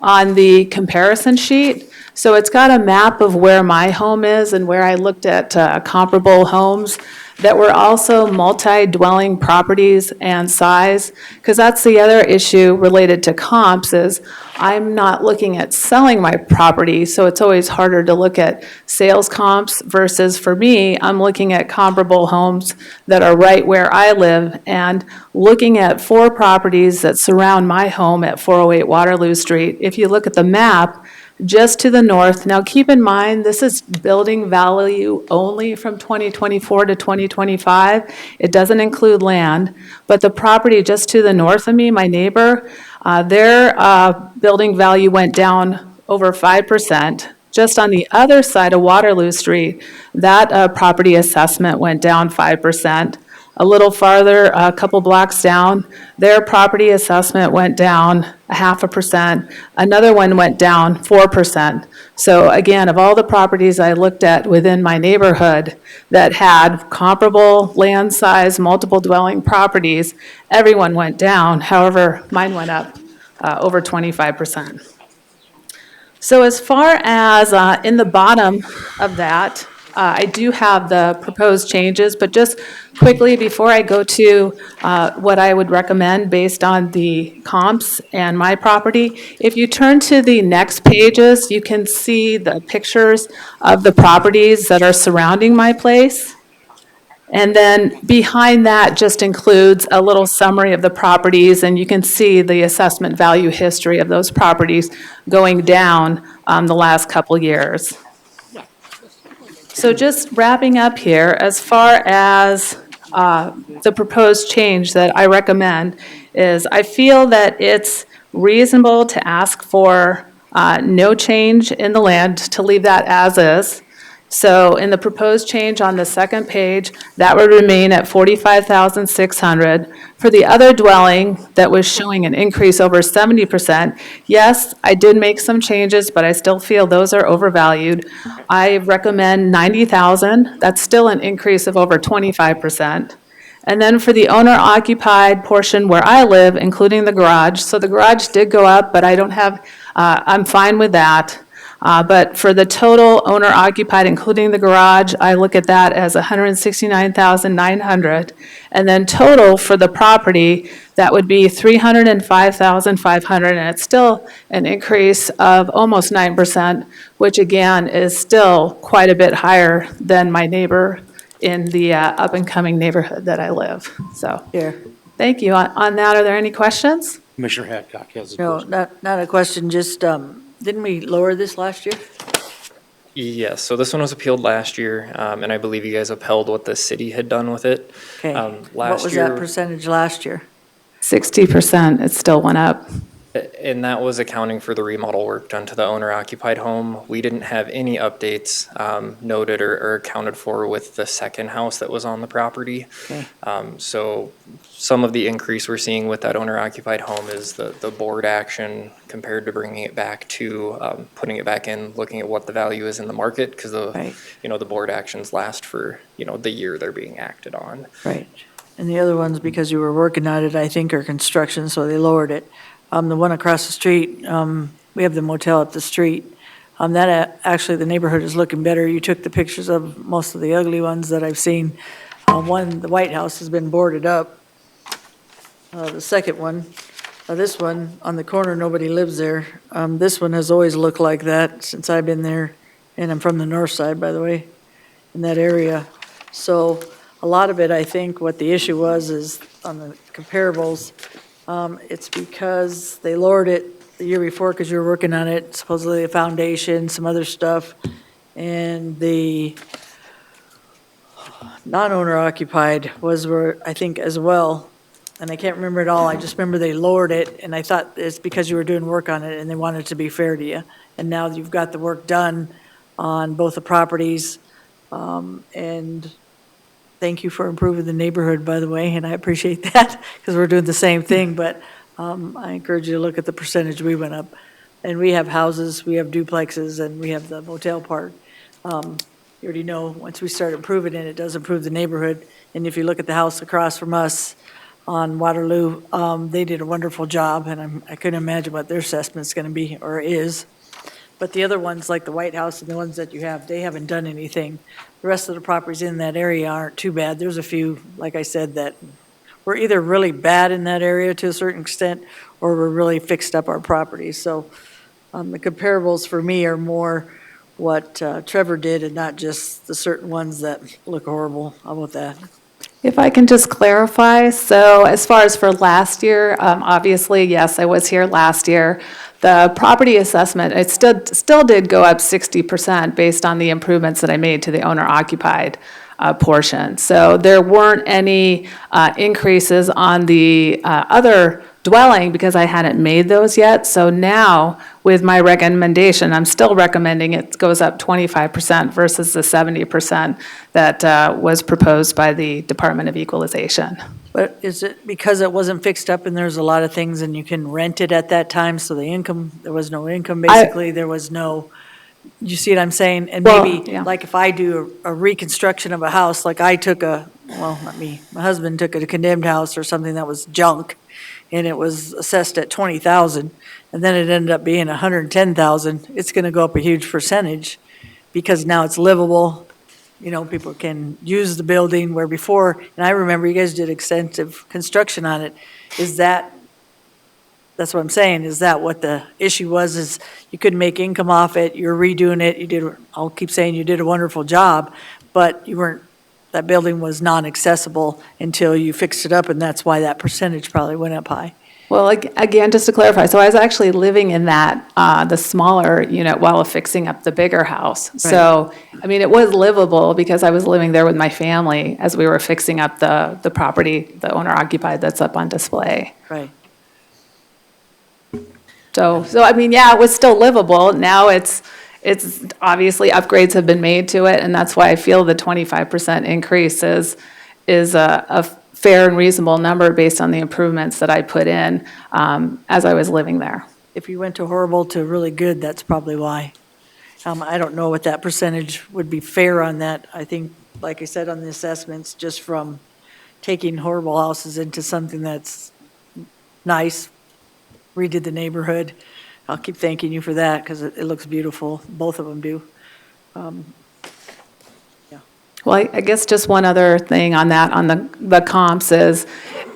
N: on the comparison sheet, so it's got a map of where my home is and where I looked at comparable homes that were also multi-dwelling properties and size, because that's the other issue related to comps, is I'm not looking at selling my property, so it's always harder to look at sales comps versus, for me, I'm looking at comparable homes that are right where I live, and looking at 4 properties that surround my home at 408 Waterloo Street. If you look at the map, just to the north. Now, keep in mind, this is building value only from 2024 to 2025. It doesn't include land, but the property just to the north of me, my neighbor, their building value went down over 5%. Just on the other side of Waterloo Street, that property assessment went down 5%. A little farther, a couple blocks down, their property assessment went down 0.5%. Another one went down 4%. So again, of all the properties I looked at within my neighborhood that had comparable land size, multiple dwelling properties, everyone went down. However, mine went up over 25%. So as far as in the bottom of that, I do have the proposed changes, but just quickly before I go to what I would recommend based on the comps and my property, if you turn to the next pages, you can see the pictures of the properties that are surrounding my place. And then behind that just includes a little summary of the properties, and you can see the assessment value history of those properties going down the last couple years. So just wrapping up here, as far as the proposed change that I recommend is I feel that it's reasonable to ask for no change in the land, to leave that as is. So in the proposed change on the second page, that would remain at 45,600. For the other dwelling that was showing an increase over 70%, yes, I did make some changes, but I still feel those are overvalued. I recommend 90,000. That's still an increase of over 25%. And then for the owner-occupied portion where I live, including the garage, so the garage did go up, but I don't have, I'm fine with that. But for the total owner-occupied, including the garage, I look at that as 169,900. And then total for the property, that would be 305,500, and it's still an increase of almost 9%, which again is still quite a bit higher than my neighbor in the up-and-coming neighborhood that I live. So, thank you. On that, are there any questions?
A: Commissioner Hadcock has a
E: No,
A: question.
E: not a question, just, didn't we lower this last year?
V: Yes, so this one was appealed last year, and I believe you guys upheld what the city had done with it.
E: Okay. What
V: Last
E: was
V: year,
E: that percentage last year?
N: 60%, it still went up.
V: and that was accounting for the remodel work done to the owner-occupied home. We didn't have any updates noted or accounted for with the second house that was on the property.
E: Okay.
V: So some of the increase we're seeing with that owner-occupied home is the board action compared to bringing it back to putting it back in, looking at what the value is in the market, because the board actions last for, the year they're being acted on.
E: Right. And the other ones, because you were working on it, I think are construction, so they lowered it. The one across the street, we have the motel up the street. Actually, the neighborhood is looking better. You took the pictures of most of the ugly ones that I've seen. The White House has been boarded up. The second one, this one on the corner, nobody lives there. This one has always looked like that since I've been there, and I'm from the north side, by the way, in that area. So a lot of it, I think, what the issue was is on the comparables, it's because they lowered it the year before because you were working on it, supposedly a foundation, some other stuff, and the non-owner occupied was where, I think, as well. And I can't remember it all. I just remember they lowered it, and I thought it's because you were doing work on it and they wanted to be fair to you. And now you've got the work done on both the properties, and thank you for improving the neighborhood, by the way, and I appreciate that because we're doing the same thing, but I encourage you to look at the percentage we went up. And we have houses, we have duplexes, and we have the motel part. You already know, once we start improving it, it does improve the neighborhood. And if you look at the house across from us on Waterloo, they did a wonderful job, and I couldn't imagine what their assessment's going to be, or is. But the other ones, like the White House and the ones that you have, they haven't done anything. The rest of the properties in that area aren't too bad. There's a few, like I said, that were either really bad in that area to a certain extent, or we're really fixed up our properties. So the comparables for me are more what Trevor did and not just the certain ones that look horrible. How about that?
N: If I can just clarify, so as far as for last year, obviously, yes, I was here last year. The property assessment, it still did go up 60% based on the improvements that I made to the owner-occupied portion. So there weren't any increases on the other dwelling because I hadn't made those yet. So now, with my recommendation, I'm still recommending it goes up 25% versus the 70% that was proposed by the Department of Equalization.
E: But is it because it wasn't fixed up and there's a lot of things and you can rent it at that time, so the income, there was no income, basically, there was no, you see what I'm saying? And maybe, like if I do a reconstruction of a house, like I took well, not me, my husband took a condemned house or something that was junk, and it was assessed at 20,000, and then it ended up being 110,000, it's gonna go up a huge percentage, because now it's livable. People can use the building where before, and I remember you guys did extensive construction on it. That's what I'm saying, is that what the issue was, is you couldn't make income off it, you're redoing it, I'll keep saying you did a wonderful job, but you weren't that building was non-accessible until you fixed it up, and that's why that percentage probably went up high.
N: Well, again, just to clarify, so I was actually living in that, the smaller unit while fixing up the bigger house. So, I mean, it was livable because I was living there with my family as we were fixing up the property, the owner occupied that's up on display.
E: Right.
N: So I mean, yeah, it was still livable. Now it's obviously upgrades have been made to it, and that's why I feel the 25% increase is a fair and reasonable number based on the improvements that I put in as I was living there.
E: If you went to horrible to really good, that's probably why. I don't know what that percentage would be fair on that. I think, like I said, on the assessments, just from taking horrible houses into something that's nice, redid the neighborhood. I'll keep thanking you for that because it looks beautiful. Both of them do.
N: Well, I guess just one other thing on that, on the comps is,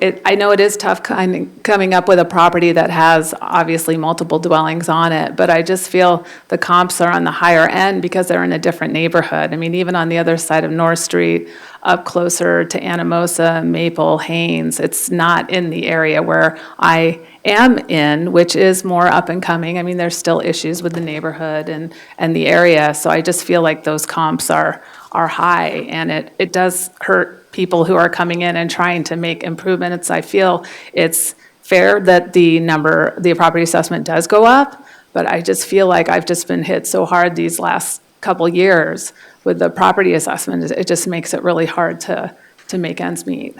N: I know it is tough coming up with a property that has obviously multiple dwellings on it, but I just feel the comps are on the higher end because they're in a different neighborhood. I mean, even on the other side of North Street, up closer to Anamosa, Maple, Haynes, it's not in the area where I am in, which is more up and coming. I mean, there's still issues with the neighborhood and the area, so I just feel like those comps are high, and it does hurt people who are coming in and trying to make improvements. I feel it's fair that the property assessment does go up, but I just feel like I've just been hit so hard these last couple years with the property assessment. It just makes it really hard to make ends meet.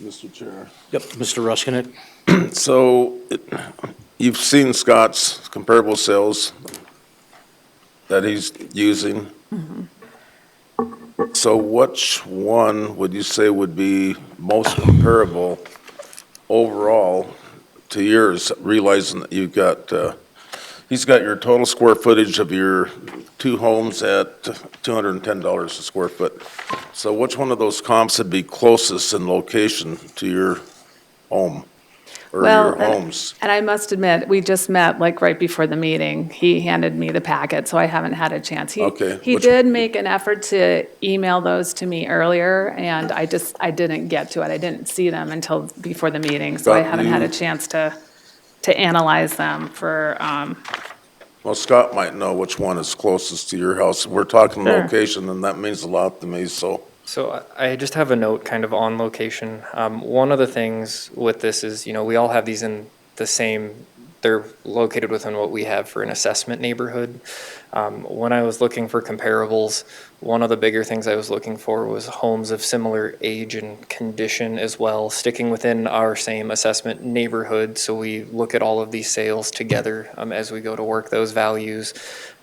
H: Mr. Chair.
A: Yep, Mr. Ruskinek.
H: So you've seen Scott's comparable sales that he's using. So which one would you say would be most comparable overall to yours, realizing that you've got, he's got your total square footage of your two homes at $210 a square foot. So which one of those comps would be closest in location to your home or your homes?
N: And I must admit, we just met like right before the meeting. He handed me the packet, so I haven't had a chance. He did make an effort to email those to me earlier, and I didn't get to it. I didn't see them until before the meeting, so I haven't had a chance to analyze them for.
H: Well, Scott might know which one is closest to your house. We're talking
N: Sure.
H: location, and that means a lot to me, so.
V: So I just have a note kind of on location. One of the things with this is, we all have these in the same, they're located within what we have for an assessment neighborhood. When I was looking for comparables, one of the bigger things I was looking for was homes of similar age and condition as well, sticking within our same assessment neighborhood. So we look at all of these sales together as we go to work those values.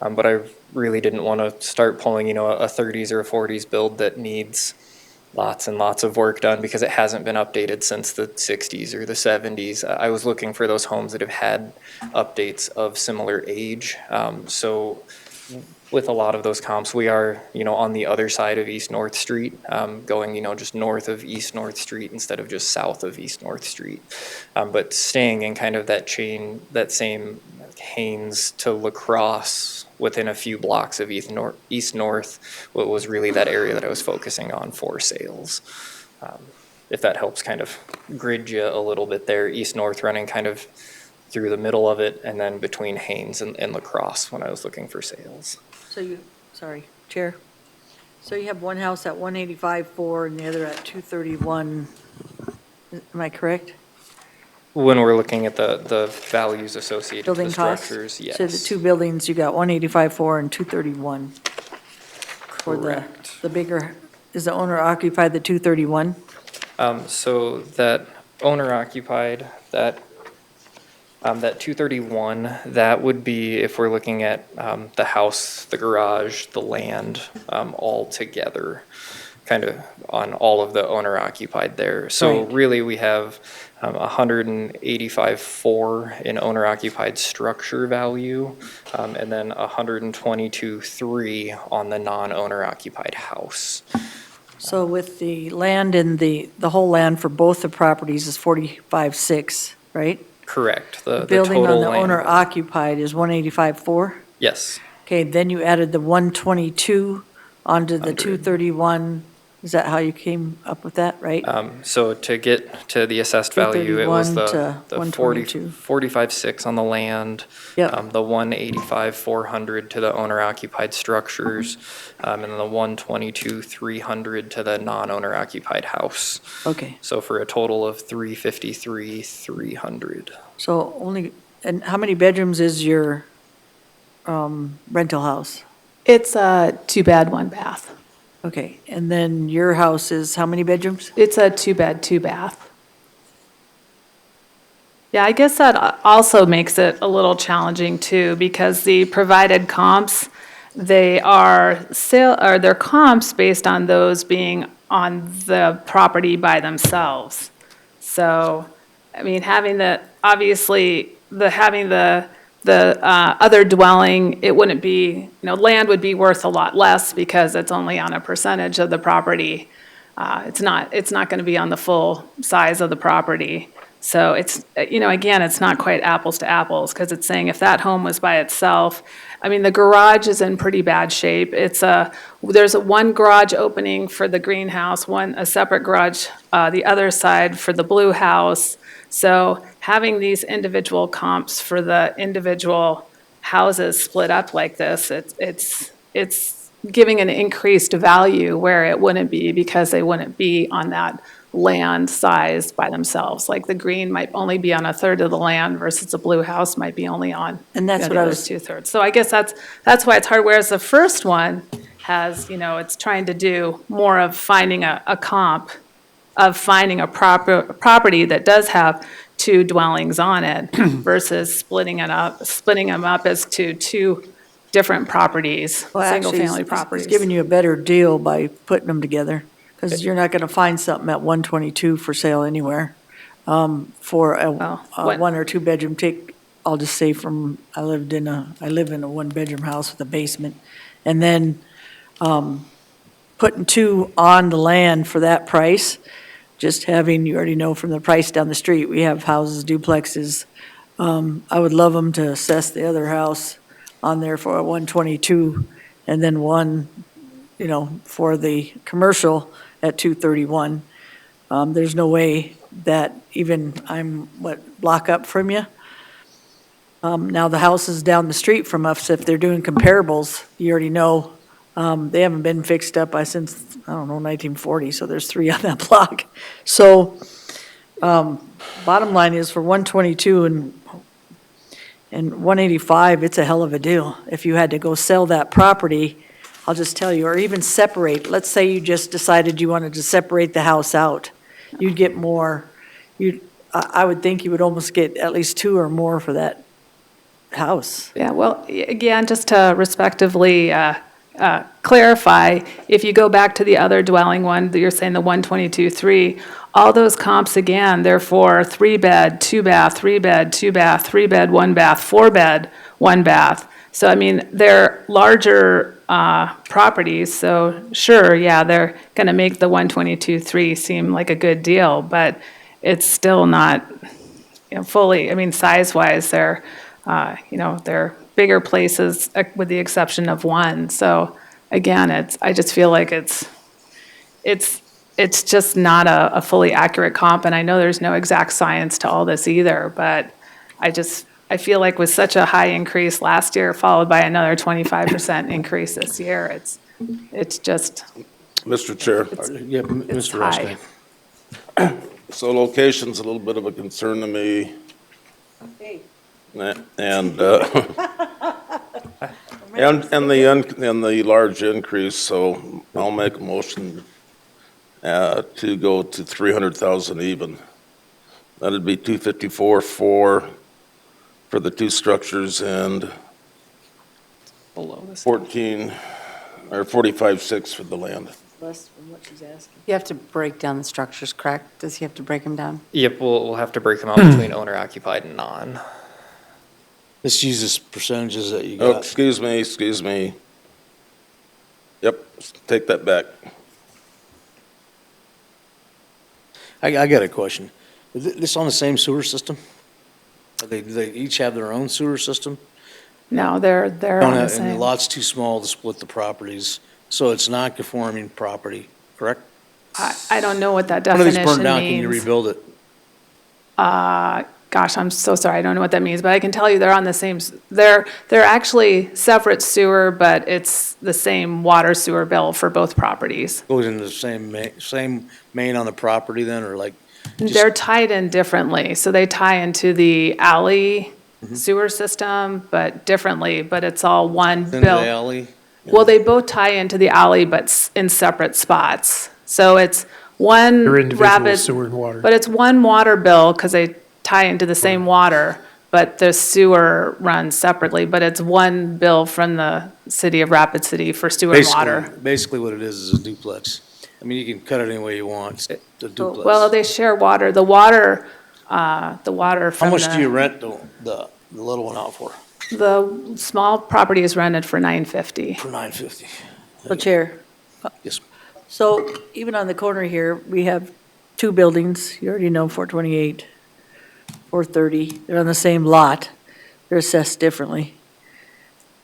V: But I really didn't want to start pulling, a 30s or a 40s build that needs lots and lots of work done because it hasn't been updated since the 60s or the 70s. I was looking for those homes that have had updates of similar age. So with a lot of those comps, we are, on the other side of East North Street, going, just north of East North Street instead of just south of East North Street. But staying in kind of that chain, that same Haynes to La Crosse within a few blocks of East North, what was really that area that I was focusing on for sales. If that helps kind of grid you a little bit there, East North running kind of through the middle of it, and then between Haynes and La Crosse when I was looking for sales.
E: Sorry, Chair. So you have one house at 185.4 and the other at 231. Am I correct?
V: When we're looking at the values associated with
E: Building
V: the
E: costs?
V: structures, yes.
E: So the two buildings, you got 185.4 and 231. For the bigger, is the owner occupied the 231?
V: So that owner occupied, that 231, that would be if we're looking at the house, the garage, the land, all together, kind of on all of the owner occupied there. So
E: Right.
V: really we have 185.4 in owner occupied structure value, and then 122.3 on the non-owner occupied house.
E: So with the land and the whole land for both the properties is 45.6, right?
V: Correct.
E: The
V: The
E: building on
V: total
E: the
V: land.
E: owner occupied is 185.4?
V: Yes.
E: Okay, then you added the 122 onto the 231. Is that how you came up with that, right?
V: So to get to the assessed value, it was
E: 231
V: the
E: to
V: 40,
E: 122.
V: 45,600 on the land.
E: Yep.
V: The 185,400 to the owner occupied structures, and then the 122,300 to the non-owner occupied house.
E: Okay.
V: So for a total of 353,300.
E: So only, and how many bedrooms is your rental house?
N: It's a 2-bed, 1-bath.
E: Okay, and then your house is how many bedrooms?
N: It's a 2-bed, 2-bath. Yeah, I guess that also makes it a little challenging too, because the provided comps, they're comps based on those being on the property by themselves. So, I mean, having the other dwelling, it wouldn't be, land would be worth a lot less because it's only on a percentage of the property. It's not going to be on the full size of the property. So it's, again, it's not quite apples to apples, because it's saying if that home was by itself, I mean, the garage is in pretty bad shape. There's one garage opening for the greenhouse, a separate garage, the other side for the blue house. So having these individual comps for the individual houses split up like this, it's giving an increased value where it wouldn't be, because they wouldn't be on that land size by themselves. Like the green might only be on a third of the land versus the blue house might be only on,
E: And that's what
N: the
E: I
N: other
E: was,
N: 2/3. So I guess that's why it's hard, whereas the first one has, it's trying to do more of finding a comp, of finding a property that does have 2 dwellings on it versus splitting them up as two different properties,
E: well, actually,
N: single-family properties.
E: it's giving you a better deal by putting them together, because you're not going to find something at 122 for sale anywhere. For a 1 or 2 bedroom, I'll just say I live in a 1-bedroom house with a basement, and then putting 2 on the land for that price, just having, you already know from the price down the street, we have houses, duplexes. I would love them to assess the other house on there for a 122, and then one, for the commercial at 231. There's no way that even I'm, block up from you? Now, the houses down the street from us, if they're doing comparables, you already know, they haven't been fixed up since, 1940, so there's 3 on that block. So, bottom line is, for 122 and 185, it's a hell of a deal. If you had to go sell that property, I'll just tell you, or even separate, let's say you just decided you wanted to separate the house out, you'd get more, I would think you would almost get at least 2 or more for that house.
N: Yeah, well, again, just to respectively clarify, if you go back to the other dwelling one, that you're saying the 122.3, all those comps again, they're for 3-bed, 2-bath, 3-bed, 2-bath, 3-bed, 1-bath, 4-bed, 1-bath. So, I mean, they're larger properties, so sure, yeah, they're going to make the 122.3 seem like a good deal, but it's still not, fully, I mean, size-wise, they're bigger places with the exception of one. So again, I just feel like it's just not a fully accurate comp, and I know there's no exact science to all this either, but I feel like with such a high increase last year, followed by another 25% increase this year, it's just.
H: Mr. Chair.
A: Yeah,
N: it's
A: Mr.
N: high.
A: Rosknecht.
H: So location's a little bit of a concern to me. And, and the large increase, so I'll make a motion to go to 300,000 even. That'd be 254 for the 2 structures and
V: Below this.
H: 14 or 45.6 for the land.
E: Less than what she's asking.
I: You have to break down the structures, correct? Does he have to break them down?
V: Yep, we'll have to break them out between owner occupied and non.
A: This uses percentages that you
H: Oh,
A: got.
H: excuse me. Yep, take that back.
A: I got a question. Is this on the same sewer system? Do they each have their own sewer system?
N: No, they're on the
A: And the
N: same.
A: lot's too small to split the properties So it's non-conforming property, correct?
N: I don't know what that
A: One of these
N: definition
A: burned down, can you
N: means.
A: rebuild it?
N: Gosh, I'm so sorry, I don't know what that means, but I can tell you they're on the same, they're actually separate sewer, but it's the same water sewer bill for both properties.
A: Goes into the same main on the property then, or like? just-
N: They're tied in differently, so they tie into the alley
A: Mm-hmm.
N: sewer system, but differently, but it's all one
A: Into
N: bill.
A: the alley?
N: Well, they both tie into the alley, but in separate spots. So it's one
L: They're individual
N: rapid,
L: sewer and water.
N: but it's one water bill because they tie into the same water, but the sewer runs separately, but it's one bill from the city of Rapid City for sewer and water.
A: Basically what it is a duplex. I mean, you can cut it any way you want, it's a duplex.
N: Well, they share water. The water from
A: How much do you rent the little one out for?
N: The small property is rented for $950.
A: For $950.
E: So Chair,
A: Yes.
E: so even on the corner here, we have two buildings, you already know 428, 430, they're on the same lot, they're assessed differently.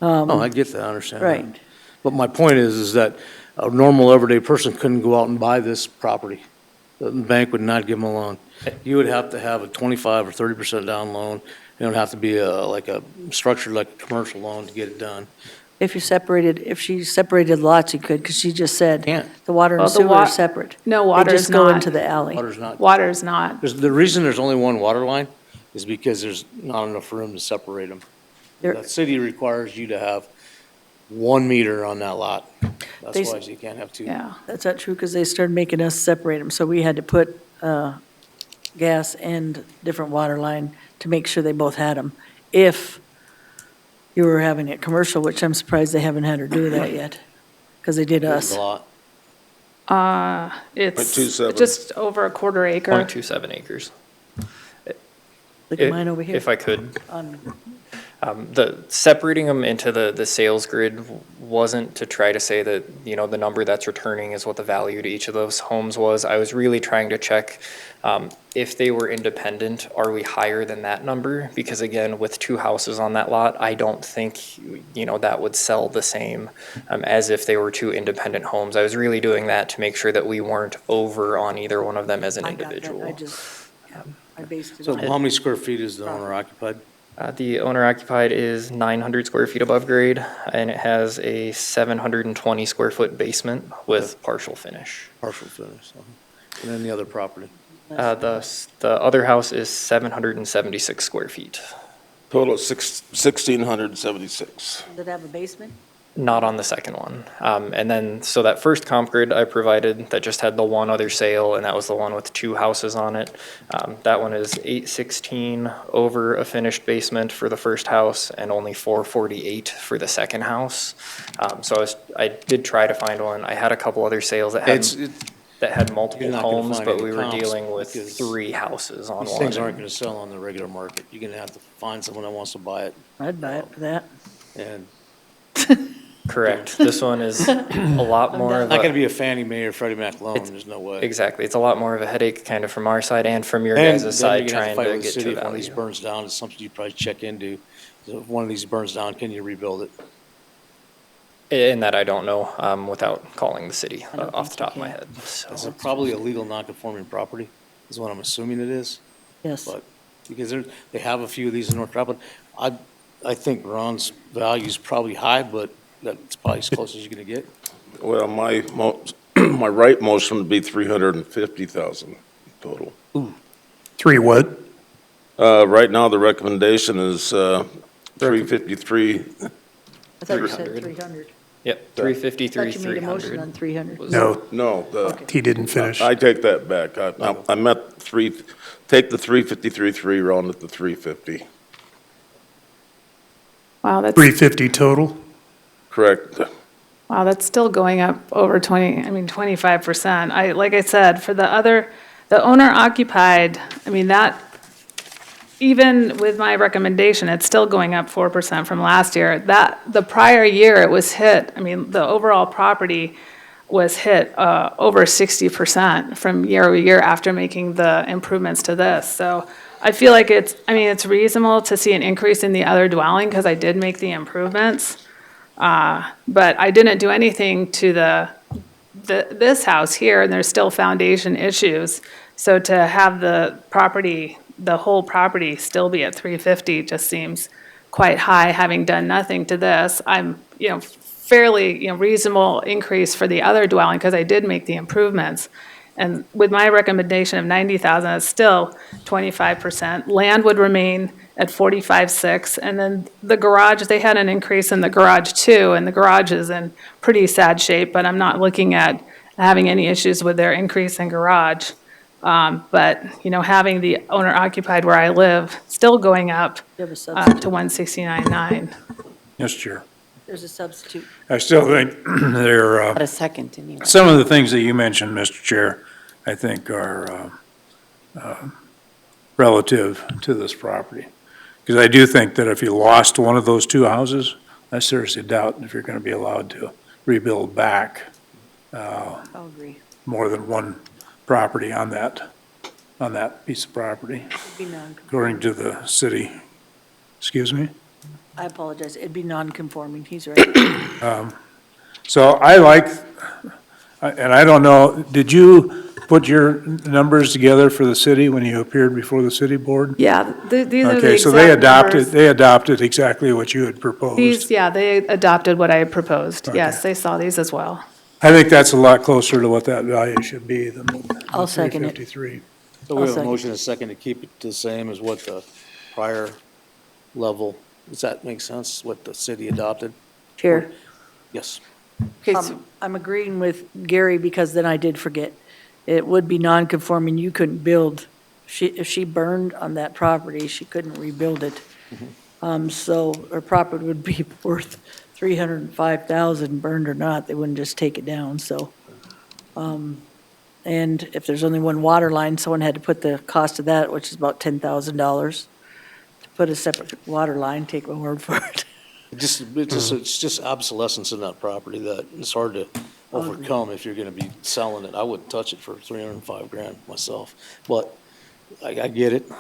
A: Oh, I get that, I understand that.
E: Right.
A: But my point is that a normal everyday person couldn't go out and buy this property. The bank would not give them a loan. You would have to have a 25 or 30% down loan. It would have to be like a structured like a commercial loan to get it done.
E: If she separated lots, you could, because she just said the water
N: Well,
E: and
N: the
E: sewer
N: wa-
E: are separate.
N: No, water
E: They
N: is
E: just go
N: not.
E: into the alley.
A: Water's not.
N: Water is not.
A: The reason there's only one water line is because there's not enough room to separate them.
E: There-
A: The city requires you to have 1 meter on that lot. That's
E: They-
A: why you can't have two.
N: Yeah.
E: That's not true, because they started making us separate them, so we had to put gas and different water line to make sure they both had them. If you were having it commercial, which I'm surprised they haven't had her do that yet, because they did
A: There's
E: us.
A: a lot.
N: It's
H: 0.27.
N: just over a quarter acre.
V: 0.27 acres.
E: Look at mine over here.
V: If I could.
E: On-
V: Separating them into the sales grid wasn't to try to say that, you know, the number that's returning is what the value to each of those homes was. I was really trying to check, if they were independent, are we higher than that number? Because again, with two houses on that lot, I don't think, you know, that would sell the same, as if they were two independent homes. I was really doing that to make sure that we weren't over on either one of them as an
E: I got that,
V: individual.
E: I based it
A: So
E: on.
A: how many square feet is the owner occupied?
V: The owner occupied is 900 square feet above grade, and it has a 720 square foot basement with partial finish.
A: Partial finish. And then the other property?
V: The other house is 776 square feet.
H: Total of 1,676.
E: Does it have a basement?
V: Not on the second one. And then, so that first comp grid I provided, that just had the one other sale, and that was the one with two houses on it. That one is 816 over a finished basement for the first house and only 448 for the second house. So I did try to find one. I had a couple other sales that had multiple
A: You're not gonna
V: homes,
A: find
V: but
A: any
V: we were
A: comps
V: dealing with
A: because
V: 3 houses on
A: These
V: one.
A: things aren't gonna sell on the regular market. You're gonna have to find someone that wants to buy it.
E: I'd buy it for that.
A: And
V: Correct. This one is a lot more of
A: not gonna
V: a,
A: be a Fannie Mae or Freddie Mac loan, there's no way.
V: exactly. It's a lot more of a headache kind of from our side and from your
A: And
V: guys'
A: then
V: side
A: you're gonna have
V: trying
A: fight
V: to
A: with the
V: get
A: city
V: to
A: if one of these
V: value.
A: burns down, it's something you probably check into. So if one of these burns down, can you rebuild it?
V: In that I don't know, without calling the city off the top of my head.
A: Is
V: So
A: it probably a legal non-conforming property, is what I'm assuming it is?
E: Yes.
A: But, because they have a few of these in North Rapid. I think Ron's value is probably high, but that's probably as close as you're gonna get.
H: Well, my right motion would be 350,000 total.
L: 3 what?
H: Right now, the recommendation is 353.
E: I thought you said 300.
V: Yep, 353,
E: Thought you made a motion on
V: 300.
E: 300.
L: No,
H: No,
L: he didn't finish.
H: I take that back. I meant take the 353, round it to 350.
N: Wow, that's,
L: 350 total?
H: Correct.
N: wow, that's still going up over 25%. Like I said, for the owner occupied, I mean, that, even with my recommendation, it's still going up 4% from last year. The prior year, it was hit, I mean, the overall property was hit over 60% from year over year after making the improvements to this. So I feel like it's reasonable to see an increase in the other dwelling because I did make the improvements. But I didn't do anything to this house here, and there's still foundation issues. So to have the property, the whole property still be at 350 just seems quite high, having done nothing to this. I'm, fairly, reasonable increase for the other dwelling, because I did make the improvements. And with my recommendation of 90,000, it's still 25%. Land would remain at 45.6, and then the garage, they had an increase in the garage too, and the garage is in pretty sad shape, but I'm not looking at having any issues with their increase in garage. But, having the owner occupied where I live, still going up
E: You have a
N: to
E: substitute.
N: 169.9.
F: Yes, Chair.
E: There's a substitute.
F: I still think there,
I: About a second, anyway.
F: some of the things that you mentioned, Mr. Chair, I think are relative to this property. Because I do think that if you lost one of those two houses, I seriously doubt if you're going to be allowed to rebuild back
E: I'll agree.
F: more than one property on that piece of property,
E: It'd be
F: according to the city. Excuse me?
E: I apologize. It'd be non-conforming. He's right.
F: So I like, and I don't know, did you put your numbers together for the city when you appeared before the city board?
N: Yeah, these are the
F: Okay, so
N: exact numbers.
F: they adopted exactly what you had proposed.
N: They adopted what I had proposed. Yes, they saw these as well.
F: I think that's a lot closer to what that value should be than the
E: I'll second it.
F: 353.
A: So we
E: I'll
A: have a
E: second.
A: motion and a second to keep it the same as what the prior level, does that make sense, what the city adopted?
E: Chair.
A: Yes.
I: Okay, so
E: I'm agreeing with Gary, because then I did forget. It would be non-conforming. You couldn't build. If she burned on that property, she couldn't rebuild it. So her property would be worth 305,000, burned or not. They wouldn't just take it down, so. And if there's only one water line, someone had to put the cost of that, which is about $10,000. To put a separate water line, take my word for it.
A: It's just obsolescence in that property that it's hard to overcome if you're gonna be selling it. I wouldn't touch it for 305 grand myself, but I get it. We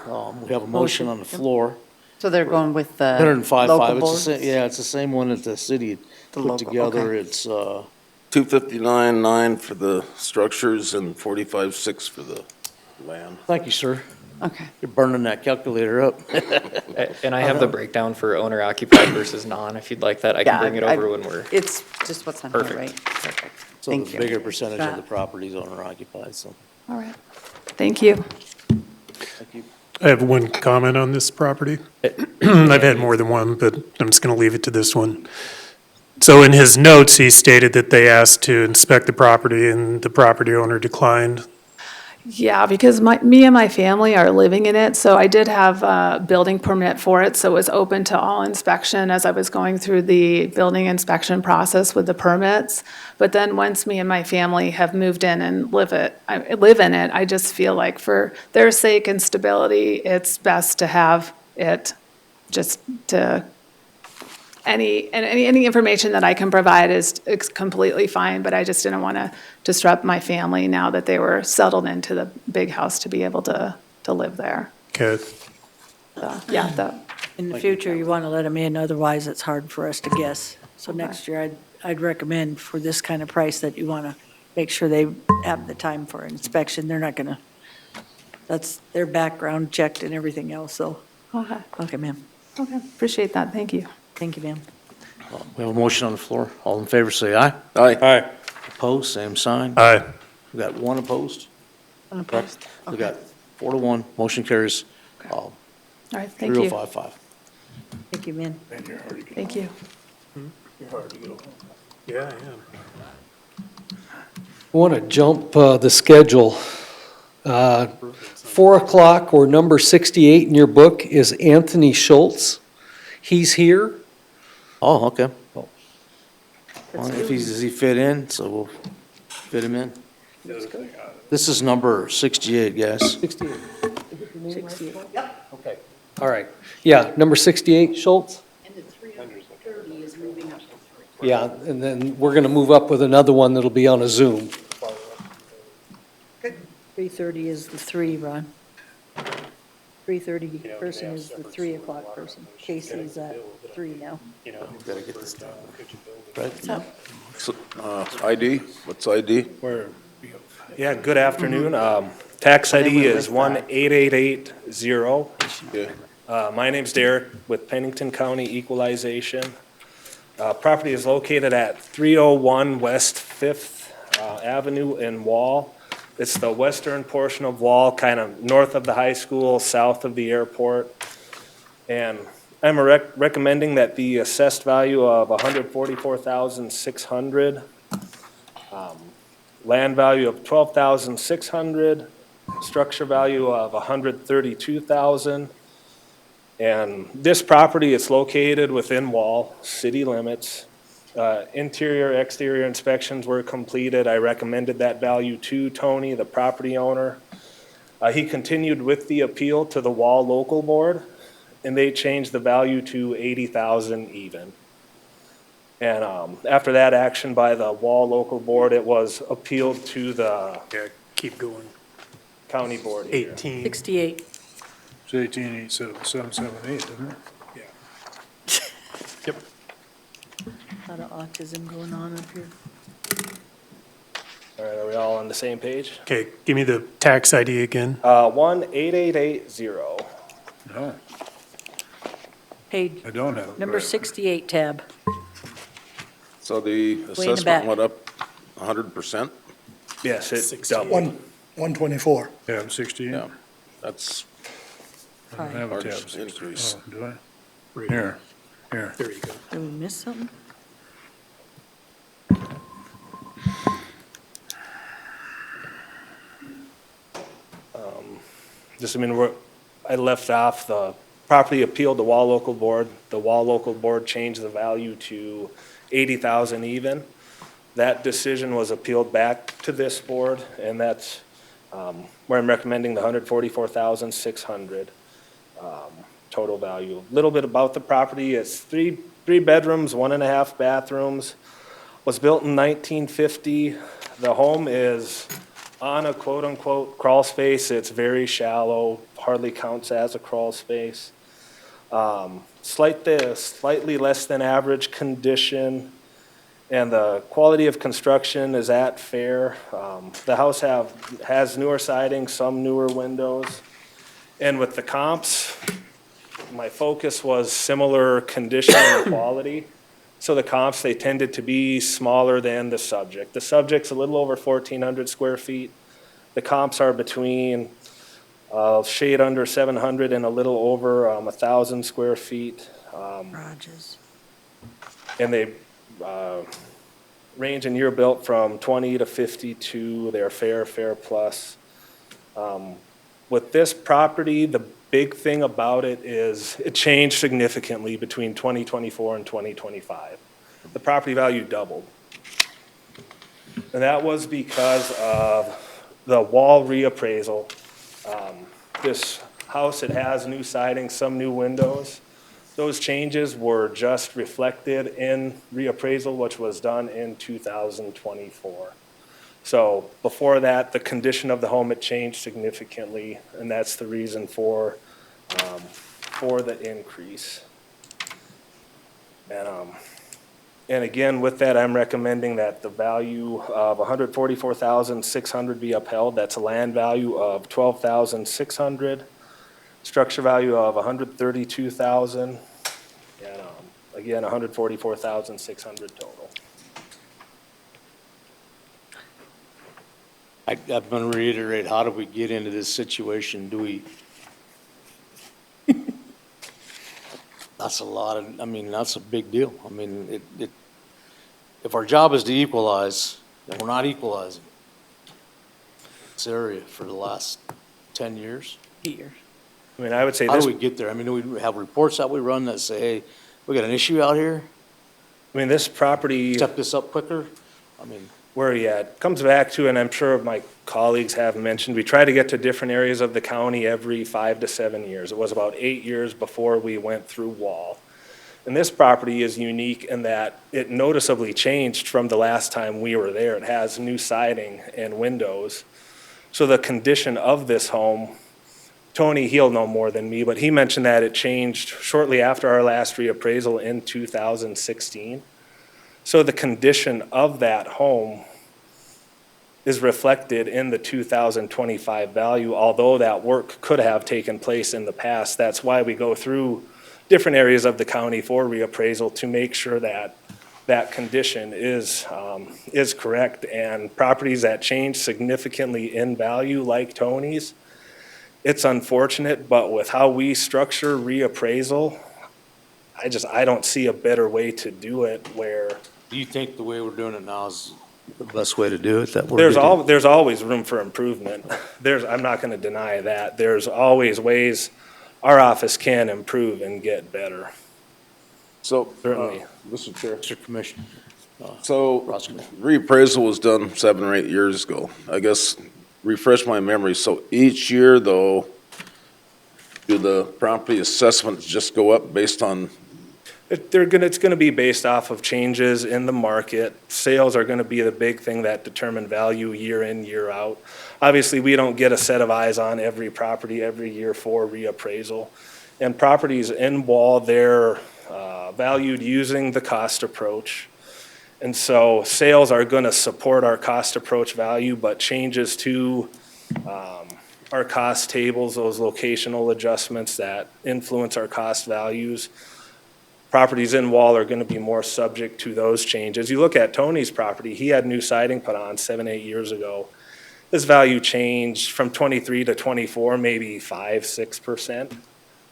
A: have a motion on the floor.
I: so they're going with the
A: 105.5,
I: local
A: it's
I: boards?
A: the same, yeah, it's the same one that the city
I: The
A: put
I: local,
A: together.
I: okay.
A: It's,
H: 259.9 for the structures and 45.6 for the land.
A: thank you, sir.
I: Okay.
A: You're burning that calculator up.
V: And I have the breakdown for owner occupied versus non, if you'd like that. I can
I: Yeah,
V: bring it over when we're.
I: It's just what's on here,
V: Perfect.
I: right? Perfect.
A: So
I: Thank
A: the
I: you.
A: bigger percentage of the
I: That-
A: properties owner occupied, so,
N: All right. Thank you.
A: thank you.
G: I have one comment on this property. I've had more than one, but I'm just going to leave it to this one. So in his notes, he stated that they asked to inspect the property and the property owner declined.
N: Yeah, because me and my family are living in it, so I did have a building permit for it, so it was open to all inspection as I was going through the building inspection process with the permits. But then once me and my family have moved in and live in it, I just feel like for their sake and stability, it's best to have it just to any information that I can provide is completely fine, but I just didn't want to disrupt my family now that they were settled into the big house to be able to live there.
G: Okay.
N: So, yeah,
E: In the future, you want to let them in, otherwise it's hard for us to guess. So next year, I'd recommend for this kind of price that you want to make sure they have the time for inspection. They're not going to, that's their background checked and everything else, so.
N: Okay.
E: Okay, ma'am.
N: Okay, appreciate that, thank you.
E: Thank you, ma'am.
A: We have a motion on the floor. All in favor, say aye.
H: Aye.
F: Aye.
A: Opposed, same sign.
G: Aye.
A: We got one opposed.
N: Unopposed.
A: We got 4-1, motion carries.
N: All right, thank you.
A: 3055.
E: Thank you, ma'am.
N: Thank you.
L: Yeah, I am.
C: I want to jump the schedule. 4 o'clock or number 68 in your book is Anthony Schultz. He's here.
A: Oh, okay. Well, if does he fit in, so we'll fit him in. This is number 68, guys.
C: 68. Okay, all right. Yeah, number 68, Schultz?
I: And the 330 is moving up.
C: Yeah, and then we're going to move up with another one that'll be on a Zoom.
E: 330 is the 3, Ron. 3:30 person is the 3 o'clock person. Casey's at 3 now.
A: Gotta get this done.
E: What's up?
H: So, ID, what's ID?
B: Yeah, good afternoon. Tax ID is 18880.
H: Okay.
B: My name's Derek with Pennington County Equalization. Property is located at 301 West 5th Avenue in Wall. It's the western portion of Wall, kind of north of the high school, south of the airport. And I'm recommending that the assessed value of $144,600, land value of $12,600, structure value of $132,000. And this property is located within Wall city limits. Interior, exterior inspections were completed. I recommended that value to Tony, the property owner. He continued with the appeal to the Wall Local Board, and they changed the value to $80,000 even. And after that action by the Wall Local Board, it was appealed to the
L: Keep going.
B: county board here.
L: 18.
E: 68.
F: It's 18,87778, isn't it?
L: Yep.
E: A lot of autism going on up here.
B: All right, are we all on the same page?
G: Okay, give me the tax ID again.
B: 18880.
F: No,
E: Page,
F: I don't have it.
E: number
F: right.
E: 68 tab.
H: So the
E: back.
H: assessment went up 100%?
B: Yes, it
L: 68.
B: doubled.
D: 124.
F: Yeah, 68.
H: Yeah, that's
F: I don't have a
H: large
F: tab 60.
H: increase.
F: Oh, do I? Here.
L: There you go.
E: Did we miss something?
B: I left off the property appealed the Wall Local Board. The Wall Local Board changed the value to $80,000 even. That decision was appealed back to this board, and that's where I'm recommending the $144,600 total value. A little bit about the property. It's three bedrooms, 1.5 bathrooms. Was built in 1950. The home is on a quote-unquote crawl space. It's very shallow, hardly counts as a crawl space. Slightly less than average condition, and the quality of construction is at fair. The house has newer siding, some newer windows. And with the comps, my focus was similar condition and quality. So the comps, they tended to be smaller than the subject. The subject's a little over 1,400 square feet. The comps are between shade under 700 and a little over 1,000 square feet.
E: Garages.
B: And they range in year built from 20 to 52. They're fair plus. With this property, the big thing about it is it changed significantly between 2024 and 2025. The property value doubled. And that was because of the wall reappraisal. This house, it has new siding, some new windows. Those changes were just reflected in reappraisal, which was done in 2024. So before that, the condition of the home had changed significantly, and that's the reason for the increase. And again, with that, I'm recommending that the value of $144,600 be upheld. That's a land value of $12,600, structure value of $132,000, and again, $144,600 total.
A: I'm going to reiterate, how do we get into this situation? That's a lot of, that's a big deal. If our job is to equalize, and we're not equalizing this area for the last 10 years.
E: 8 years.
B: I would say
A: How
B: this.
A: do we get there? Do we have reports that we run that say, hey, we got an issue out here?
B: This property.
A: Step this up quicker?
B: Where are you at? Comes back to, and I'm sure my colleagues have mentioned, we try to get to different areas of the county every 5 to 7 years. It was about 8 years before we went through Wall. And this property is unique in that it noticeably changed from the last time we were there. It has new siding and windows. So the condition of this home Tony, he'll know more than me, but he mentioned that it changed shortly after our last reappraisal in 2016. So the condition of that home is reflected in the 2025 value, although that work could have taken place in the past. That's why we go through different areas of the county for reappraisal to make sure that that condition is correct. And properties that change significantly in value, like Tony's, it's unfortunate, but with how we structure reappraisal, I don't see a better way to do it where
A: Do you think the way we're doing it now is the best way to do it? That we're
B: there's always room for improvement. I'm not gonna deny that. There's always ways our office can improve and get better.
H: So,
B: Certainly.
H: Mr. Chair.
A: Mr. Commissioner.
H: So, reappraisal was done 7 or 8 years ago. I guess, refresh my memory, so each year though, do the property assessments just go up based on,
B: It's gonna be based off of changes in the market. Sales are gonna be the big thing that determine value year in, year out. Obviously, we don't get a set of eyes on every property every year for reappraisal. And properties in Wall, they're valued using the cost approach. And so sales are gonna support our cost approach value, but changes to our cost tables, those locational adjustments that influence our cost values, properties in Wall are gonna be more subject to those changes. You look at Tony's property, he had new siding put on 7, 8 years ago. His value changed from 23 to 24, maybe 5, 6%.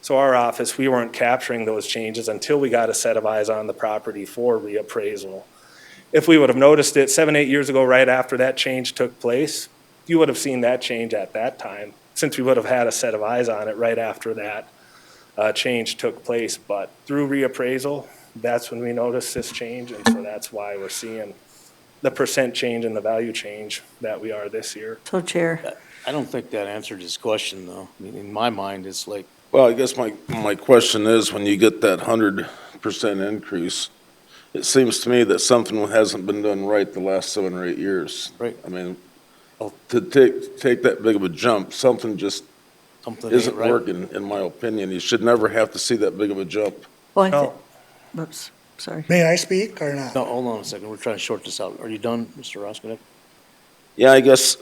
B: So our office, we weren't capturing those changes until we got a set of eyes on the property for reappraisal. If we would have noticed it 7, 8 years ago, right after that change took place, you would have seen that change at that time, since we would have had a set of eyes on it right after that change took place. But through reappraisal, that's when we noticed this change, and so that's why we're seeing the percent change and the value change that we are this year.
E: So Chair,
A: I don't think that answered his question, though. I mean, in my mind, it's like,
H: well, I guess my question is, when you get that 100% increase, it seems to me that something hasn't been done right the last 7 or 8 years.
A: Right.
H: I mean, to take that big of a jump, something just
A: something
H: isn't
A: ain't right.
H: working, in my opinion. You should never have to see that big of a jump.
E: well, I
K: No.
E: oops, sorry.
K: May I speak or not?
A: No, hold on a second. We're trying to short this out. Are you done, Mr. Roskinek?
H: Yeah, I guess,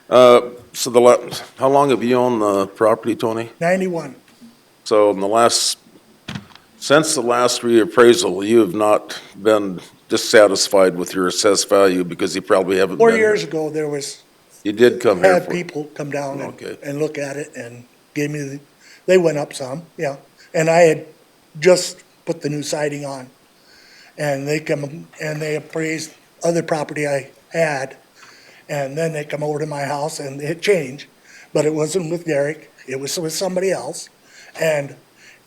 H: how long have you owned the property, Tony?
K: 91.
H: So since the last reappraisal, you have not been dissatisfied with your assessed value because you probably haven't been.
K: 4 years ago, there was,
H: You did come here
K: had
H: for.
K: people come down
H: Okay.
K: and look at it and gave me, they went up some, yeah. And I had just put the new siding on. And they come and they appraised other property I had. And then they come over to my house and it changed. But it wasn't with Derek, it was with somebody else. And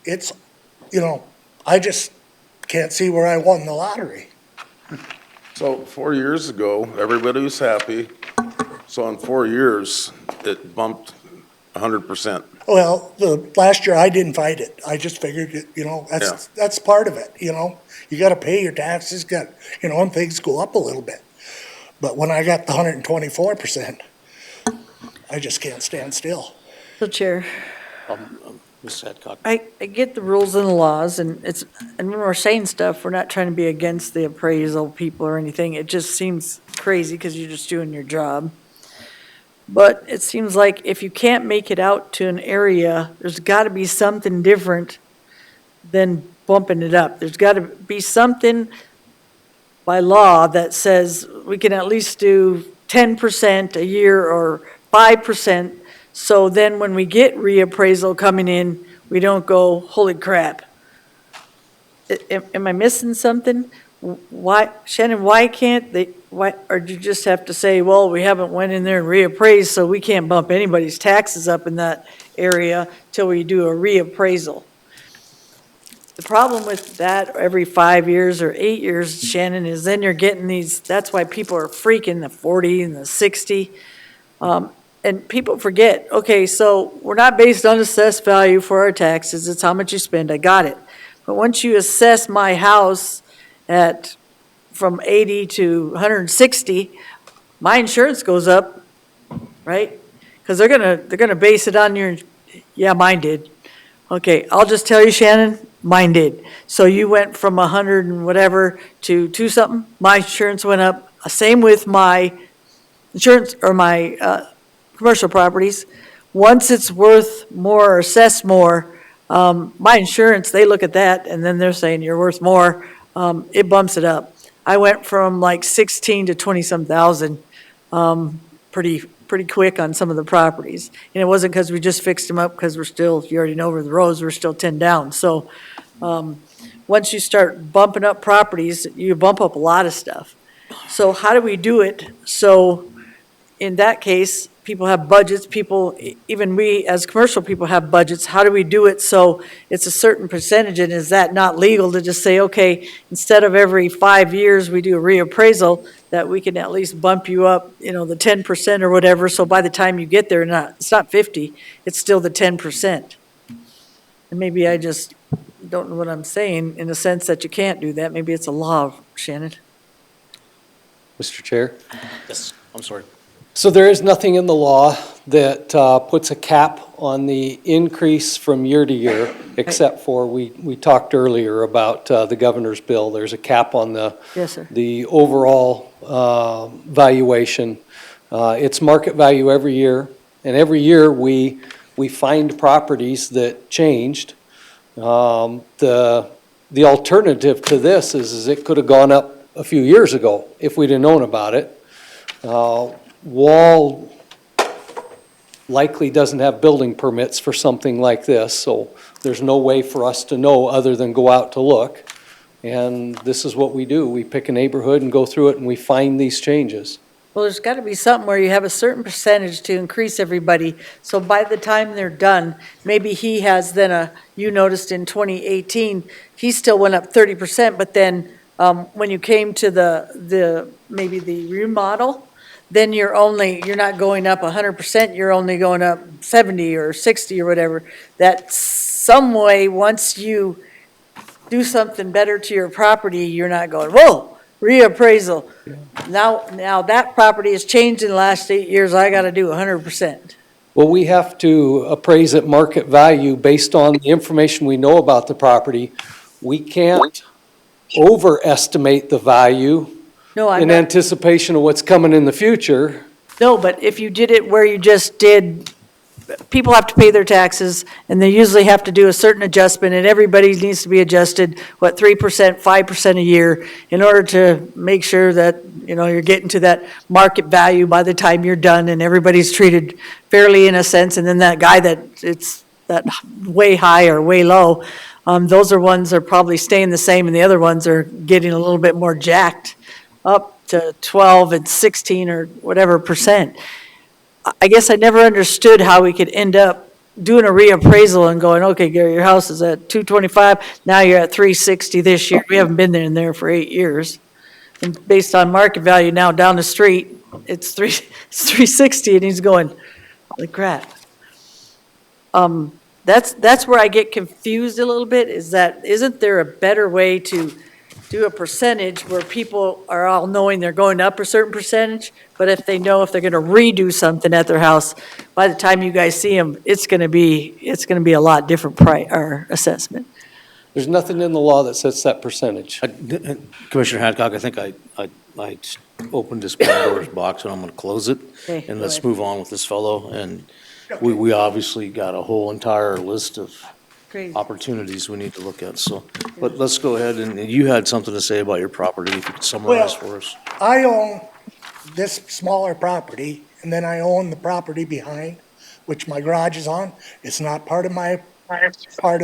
K: it's, I just can't see where I won the lottery.
H: So 4 years ago, everybody was happy. So in 4 years, it bumped 100%.
K: Well, the last year I didn't fight it. I just figured, that's part of it, You gotta pay your taxes, and things go up a little bit. But when I got the 124%, I just can't stand still.
E: So Chair,
A: Ms. Hadcock.
E: I get the rules and the laws, and when we're saying stuff, we're not trying to be against the appraisal people or anything. It just seems crazy because you're just doing your job. But it seems like if you can't make it out to an area, there's got to be something different than bumping it up. There's got to be something by law that says we can at least do 10% a year or 5%. So then when we get reappraisal coming in, we don't go, holy crap. Am I missing something? Why, Shannon, why can't they, or do you just have to say, well, we haven't went in there and reappraised, so we can't bump anybody's taxes up in that area till we do a reappraisal? The problem with that every 5 years or 8 years, Shannon, is then you're getting these, that's why people are freaking the 40 and the 60. And people forget, okay, so we're not based on assessed value for our taxes, it's how much you spend, I got it. But once you assess my house at, from 80 to 160, my insurance goes up, right? Because they're gonna base it on your, yeah, mine did. Okay, I'll just tell you, Shannon, mine did. So you went from 100 and whatever to two something, my insurance went up, same with my insurance, or my, commercial properties. Once it's worth more or assessed more, my insurance, they look at that and then they're saying you're worth more, it bumps it up. I went from like 16 to 20-some thousand, pretty quick on some of the properties. And it wasn't because we just fixed them up, because we're still, you already know where the roads, we're still 10 down. So, once you start bumping up properties, you bump up a lot of stuff. So how do we do it? So in that case, people have budgets, people, even we as commercial people have budgets. How do we do it so it's a certain percentage, and is that not legal to just say, okay, instead of every 5 years, we do a reappraisal, that we can at least bump you up, the 10% or whatever, so by the time you get there, it's not 50, it's still the 10%. And maybe I just don't know what I'm saying, in the sense that you can't do that. Maybe it's a law, Shannon.
C: Mr. Chair?
A: Yes, I'm sorry.
C: So there is nothing in the law that puts a cap on the increase from year to year, except for, we talked earlier about the governor's bill. There's a cap on
E: Yes, sir.
C: the overall valuation. It's market value every year, and every year we find properties that changed. The alternative to this is it could have gone up a few years ago if we'd have known about it. Wall likely doesn't have building permits for something like this, so there's no way for us to know other than go out to look. And this is what we do. We pick a neighborhood and go through it and we find these changes.
E: Well, there's got to be something where you have a certain percentage to increase everybody, so by the time they're done, maybe he has then you noticed in 2018, he still went up 30%, but then when you came to maybe the remodel, then you're not going up 100%, you're only going up 70 or 60 or whatever. That some way, once you do something better to your property, you're not going, whoa, reappraisal. Now that property has changed in the last 8 years, I got to do 100%.
C: Well, we have to appraise at market value based on the information we know about the property. We can't overestimate the value in anticipation of what's coming in the future.
E: No, but if you did it where you just did, people have to pay their taxes, and they usually have to do a certain adjustment, and everybody needs to be adjusted, 3%, 5% a year, in order to make sure that, you're getting to that market value by the time you're done, and everybody's treated fairly in a sense, and then that guy it's that way high or way low, those are ones that are probably staying the same, and the other ones are getting a little bit more jacked up to 12 and 16 or whatever percent. I guess I never understood how we could end up doing a reappraisal and going, okay, Gary, your house is at 225, now you're at 360 this year. We haven't been in there for 8 years. And based on market value now down the street, it's 360, and he's going, holy crap. That's where I get confused a little bit, isn't there a better way to do a percentage where people are all knowing they're going up a certain percentage, but if they know if they're gonna redo something at their house, by the time you guys see them, it's gonna be a lot different or assessment.
C: There's nothing in the law that sets that percentage.
A: Commissioner Hadcock, I think I opened this Pandora's box, and I'm going to close it.
E: Okay,
A: And
E: go
A: let's
E: ahead.
A: move on with this fellow. And we obviously got a whole entire list of
E: Crazy.
A: opportunities we need to look at. So, but let's go ahead, and you had something to say about your property, if you could summarize for us.
K: I own this smaller property, and then I own the property behind, which my garage is on. It's not part of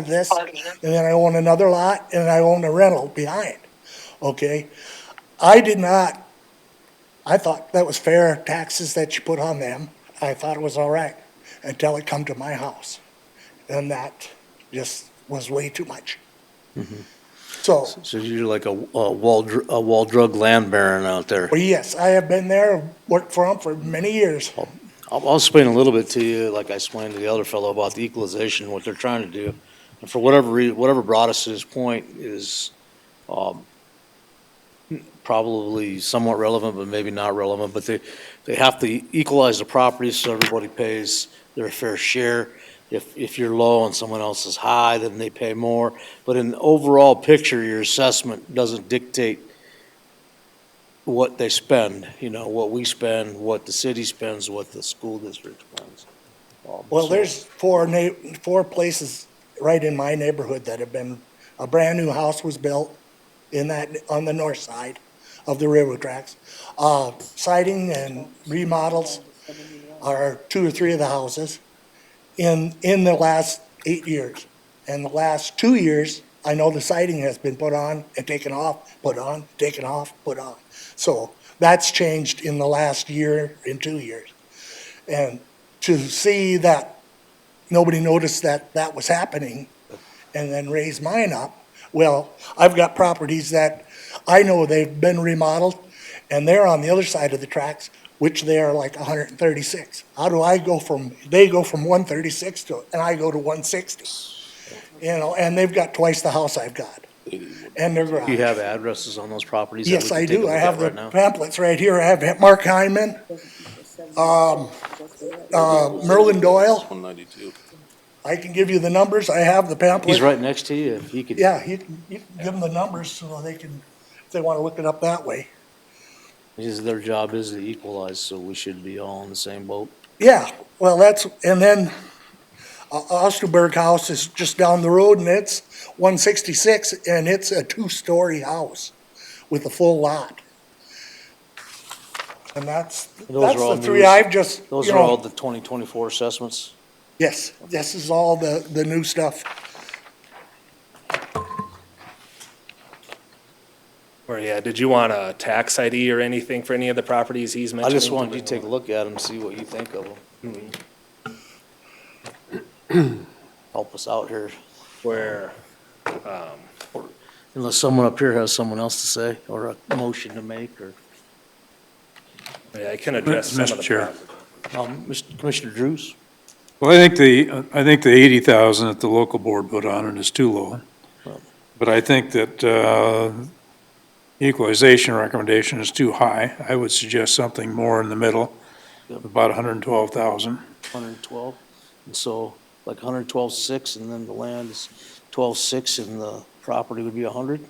K: this. And then I own another lot, and I own a rental behind, okay? I thought that was fair taxes that you put on them. I thought it was all right until it come to my house. And that just was way too much. So
A: you're like a wall drug land baron out there.
K: well, yes, I have been there, worked for them for many years.
A: I'll explain a little bit to you, like I explained to the other fellow about the equalization, what they're trying to do. And for whatever reason, whatever brought us to this point is probably somewhat relevant, but maybe not relevant. But they have to equalize the property so everybody pays their fair share. If you're low and someone else is high, then they pay more. But in the overall picture, your assessment doesn't dictate what they spend, you know, what we spend, what the city spends, what the school district spends.
K: Well,
A: So-
K: there's four places right in my neighborhood that have been, a brand-new house was built in that, on the north side of the railroad tracks. Siding and remodels are 2 or 3 of the houses in the last 8 years. And the last 2 years, I know the siding has been put on and taken off, put on, taken off, put on. So that's changed in the last year and 2 years. And to see that nobody noticed that that was happening and then raise mine up, well, I've got properties that I know they've been remodeled and they're on the other side of the tracks, which they are like 136. How do I go from, they go from 136 to, and I go to 160? You know, and they've got twice the house I've got and their garage.
A: Do you have addresses on those properties? that we
K: Yes,
A: can
K: I
A: take a
K: do.
A: look
K: I
A: at
K: have the
A: right now?
K: pamphlets right here. I have Mark Hyman, Merlin Doyle.
H: 192.
K: I can give you the numbers. I have the pamphlet.
A: He's right next to you, if he could.
K: Yeah, you can give them the numbers so they can, if they want to look it up that way.
A: Their job is to equalize, so we should be all in the same boat.
K: Yeah, well, that's, and then Osterberg House is just down the road and it's 166 and it's a 2-story house with a full lot. And that's
A: Those are all
K: the 3
A: new-
K: I've just,
A: Those
K: you
A: are all
K: know,
A: the 2024 assessments?
K: yes, this is all the new stuff.
B: Or yeah, did you want a tax ID or anything for any of the properties he's
A: I
B: mentioning?
A: just wanted you to take a look at them, see what you think of them. Help us out here.
B: Where,
A: Unless someone up here has someone else to say, or a motion to make, or,
B: yeah, I can address some of
F: Mr.
B: the
F: Chair.
B: properties.
A: Commissioner Drews?
F: Well, I think the 80,000 that the local board put on it is too low. But I think that equalization recommendation is too high. I would suggest something more in the middle, about 112,000.
A: 112, and so like 112.6, and then the land is 12.6, and the property would be 100?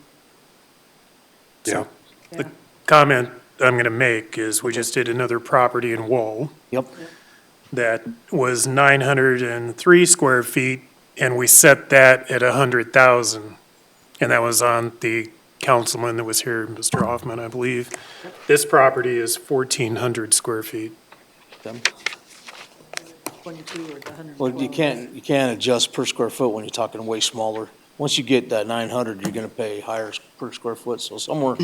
F: Yeah.
G: The comment I'm going to make is we just did another property in Wall
A: Yep.
G: that was 903 square feet, and we set that at 100,000. And that was on the councilman that was here, Mr. Hoffman, I believe. This property is 1,400 square feet.
E: 22 or the 112.
A: Well, you can't adjust per square foot when you're talking way smaller. Once you get that 900, you're gonna pay higher per square foot, so somewhere,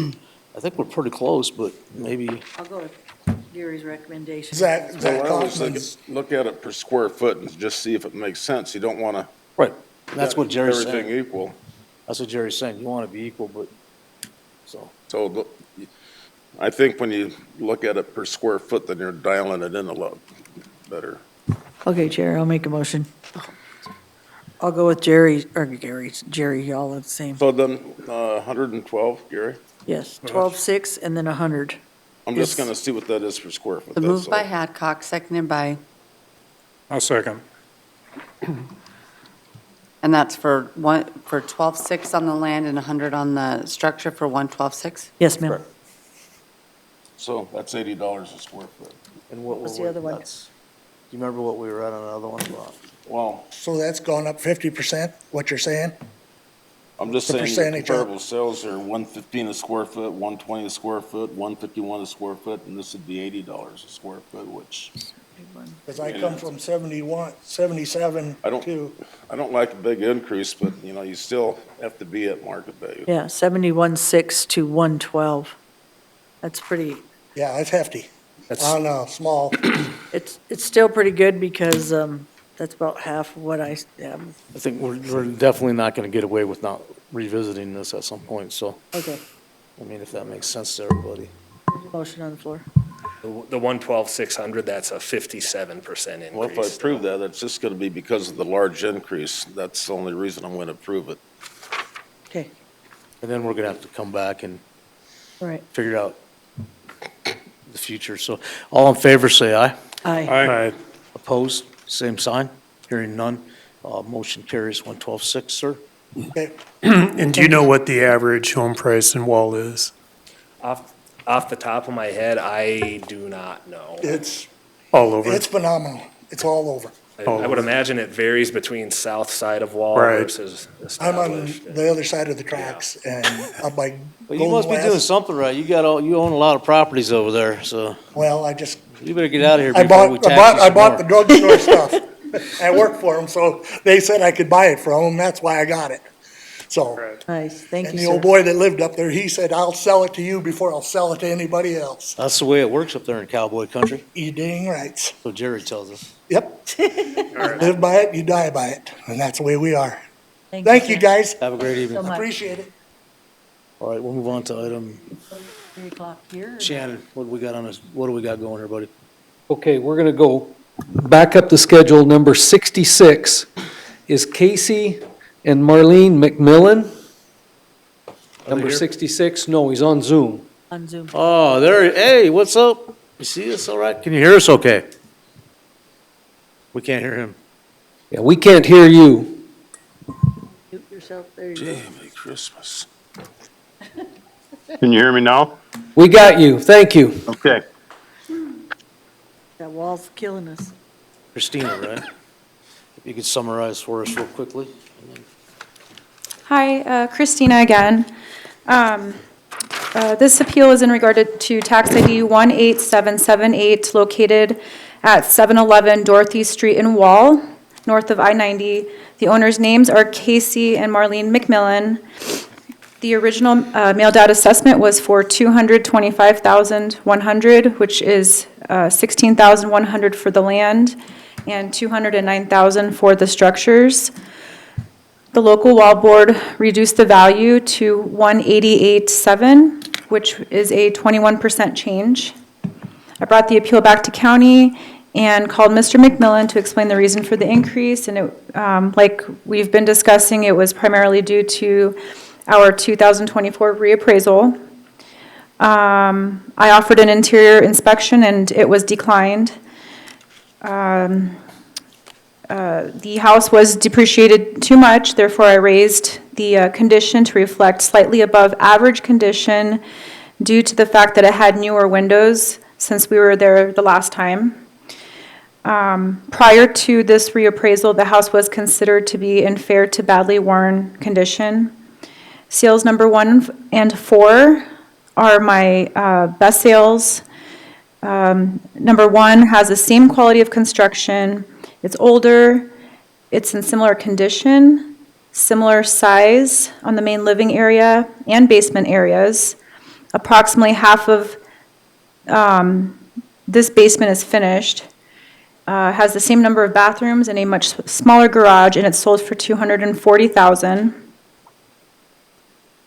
A: I think we're pretty close, but maybe,
E: I'll go with Gary's recommendation.
K: Is that
H: So I always
K: Kaufman's?
H: look at it per square foot and just see if it makes sense. You don't want to.
A: right, that's what Jerry's
H: Everything
A: saying.
H: equal.
A: That's what Jerry's saying, you wanna be equal, but, so.
H: So I think when you look at it per square foot, then you're dialing it in a lot better.
E: Okay, Jerry, I'll make a motion. I'll go with Jerry, y'all are the same.
H: So then, 112, Gary?
E: Yes, 12.6 and then 100.
H: I'm just going to see what that is per square foot.
I: The
H: that's
I: move by
H: all.
I: Hadcock, seconded by,
F: I'll second.
I: and that's for 12.6 on the land and 100 on the structure for 112.6?
E: Yes, ma'am.
H: So that's $80 a square foot.
A: And what
E: What's
A: were
E: the other
A: we,
E: one?
A: that's, do you remember what we were at on another one about?
H: Well,
K: So that's gone up 50%, what you're saying?
H: I'm just
K: The
H: saying your
K: percentage of-
H: comparable sales are 115 a square foot, 120 a square foot, 151 a square foot, and this would be $80 a square foot, which
K: Because I come from 71, 77
H: I don't,
K: to,
H: I don't like a big increase, but you know, you still have to be at market value.
E: Yeah, 71.6 to 112. That's pretty,
K: yeah, it's hefty on a small,
E: it's still pretty good because that's about half of what I have.
A: I think we're definitely not gonna get away with not revisiting this at some point, so,
E: Okay,
A: I mean, if that makes sense to everybody.
E: motion on the floor.
B: The 112,600, that's a 57% increase.
H: Well, if I approve that, it's just gonna be because of the large increase. That's the only reason I'm gonna approve it.
E: Okay,
A: And then we're gonna have to come back and
E: all right.
A: figure out the the future. So all in favor, say aye.
E: Aye.
G: Aye.
A: Opposed, same sign. Hearing none. Motion carries 112-6, sir.
K: Okay,
G: And do you know what the average home price in Wall is?
B: Off the top of my head, I do not know.
K: it's,
G: All over?
K: it's phenomenal. It's all over.
B: I would imagine it varies between south side of Wall
G: Right.
B: versus
K: I'm on
B: established.
K: the other side of the tracks and up by
A: Well, you
K: Golden
A: must be doing
K: West.
A: something right. You own a lot of properties over there, so
K: Well, I just,
A: you better get out of here
K: I
A: before we
K: bought,
A: tax you
K: I
A: some
K: bought
A: more.
K: the drugstore stuff. I work for them, so they said I could buy it from them. That's why I got it. So,
E: Nice, thank
K: and
E: you,
K: the
E: sir.
K: old boy that lived up there, he said, I'll sell it to you before I'll sell it to anybody else.
A: That's the way it works up there in cowboy country.
K: You dang right.
A: So Jerry tells us.
K: Yep. Live by it, you die by it. And that's the way we are.
E: Thank
K: Thank you,
E: sir.
K: guys.
A: Have a great evening.
E: So much.
K: Appreciate it.
A: All right, we'll move on to item,
E: 3 o'clock here. or-
A: Shannon, what do we got on this, what do we got going here, buddy?
C: Okay, we're gonna go back up the schedule. Number 66 is Casey and Marlene McMillan. Number
A: here?
C: 66, no, he's on Zoom.
E: On Zoom.
A: Oh, there, hey, what's up? You see us all right? Can you hear us okay? We can't hear him.
C: Yeah, we can't hear you.
E: Mute yourself, there you go.
H: Merry Christmas.
M: Can you hear me now?
C: We got you, thank you.
M: Okay.
E: That wall's killing us.
A: Christina, right? If you could summarize for us real quickly.
T: Hi, Christina again. This appeal is in regard to tax ID 18778, located at 711 Dorothy Street in Wall, north of I-90. The owners' names are Casey and Marlene McMillan. The original mailed out assessment was for $225,100, which is $16,100 for the land and $209,000 for the structures. The local wall board reduced the value to $188,700, which is a 21% change. I brought the appeal back to county and called Mr. McMillan to explain the reason for the increase. And it, like we've been discussing, it was primarily due to our 2024 reappraisal. I offered an interior inspection and it was declined. The house was depreciated too much, therefore I raised the condition to reflect slightly above average condition due to the fact that it had newer windows since we were there the last time. Prior to this reappraisal, the house was considered to be in fair to badly worn condition. Sales number 1 and 4 are my best sales. Number 1 has the same quality of construction. It's older, it's in similar condition, similar size on the main living area and basement areas. Approximately half of this basement is finished. Has the same number of bathrooms and a much smaller garage, and it's sold for $240,000.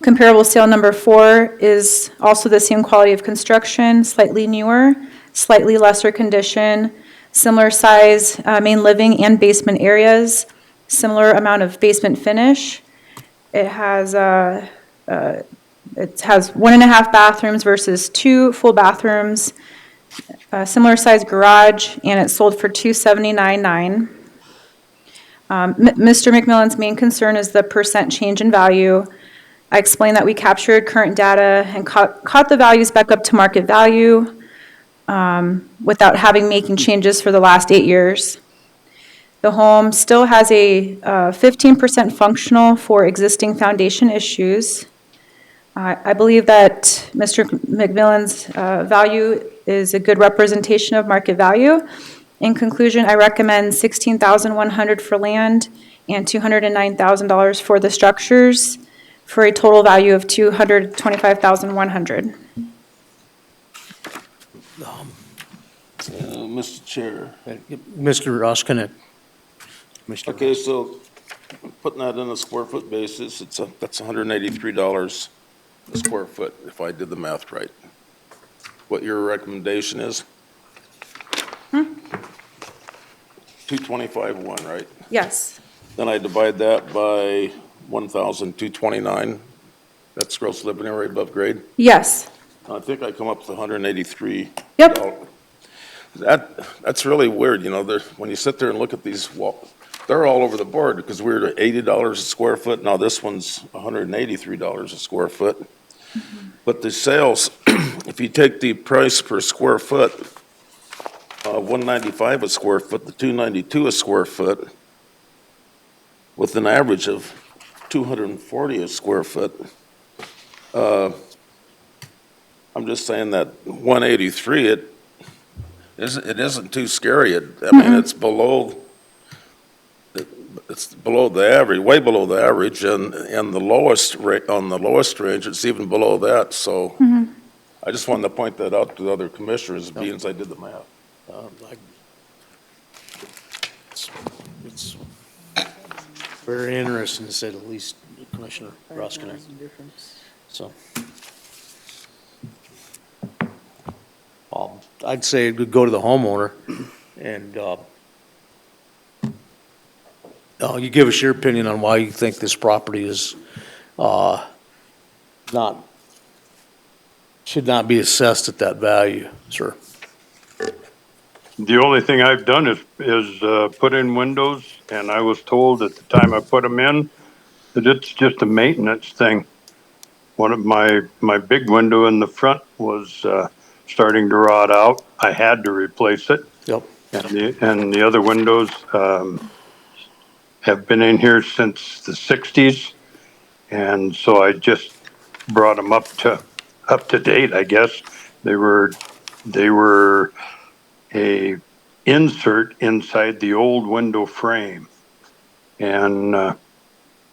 T: Comparable sale number 4 is also the same quality of construction, slightly newer, slightly lesser condition, similar size main living and basement areas, similar amount of basement finish. It has 1.5 bathrooms versus 2 full bathrooms, similar size garage, and it's sold for $279,900. Mr. McMillan's main concern is the percent change in value. I explained that we captured current data and caught the values back up to market value without making changes for the last 8 years. The home still has a 15% functional for existing foundation issues. I believe that Mr. McMillan's value is a good representation of market value. In conclusion, I recommend $16,100 for land and $209,000 for the structures, for a total value of $225,100.
H: Mr. Chair.
A: Mr. Roskinek.
H: Okay, so putting that in a square foot basis, that's $183 a square foot, if I did the math right. What your recommendation is? 225.1, right?
T: Yes.
H: Then I divide that by 1,229. That's gross living area above grade.
T: Yes.
H: I think I come up with $183.
T: Yep.
H: That's really weird, you know, when you sit there and look at these, they're all over the board, because we were at $80 a square foot, now this one's $183 a square foot. But the sales, if you take the price per square foot, 195 a square foot, the 292 a square foot, with an average of 240 a square foot. I'm just saying that 183, it isn't too scary. I mean, it's below the average, way below the average, and the lowest rate, on the lowest range, it's even below that, so I just wanted to point that out to the other commissioners, being as I did the math.
A: It's very interesting to say the least, Commissioner Roskinek. So. I'd say it would go to the homeowner, and you give us your opinion on why you think this property is should not be assessed at that value, sir.
P: The only thing I've done is put in windows, and I was told at the time I put them in that it's just a maintenance thing. One of my big window in the front was starting to rot out. I had to replace it.
A: Yep.
P: And the other windows have been in here since the 60s, and so I just brought them up to date, I guess. They were a insert inside the old window frame, and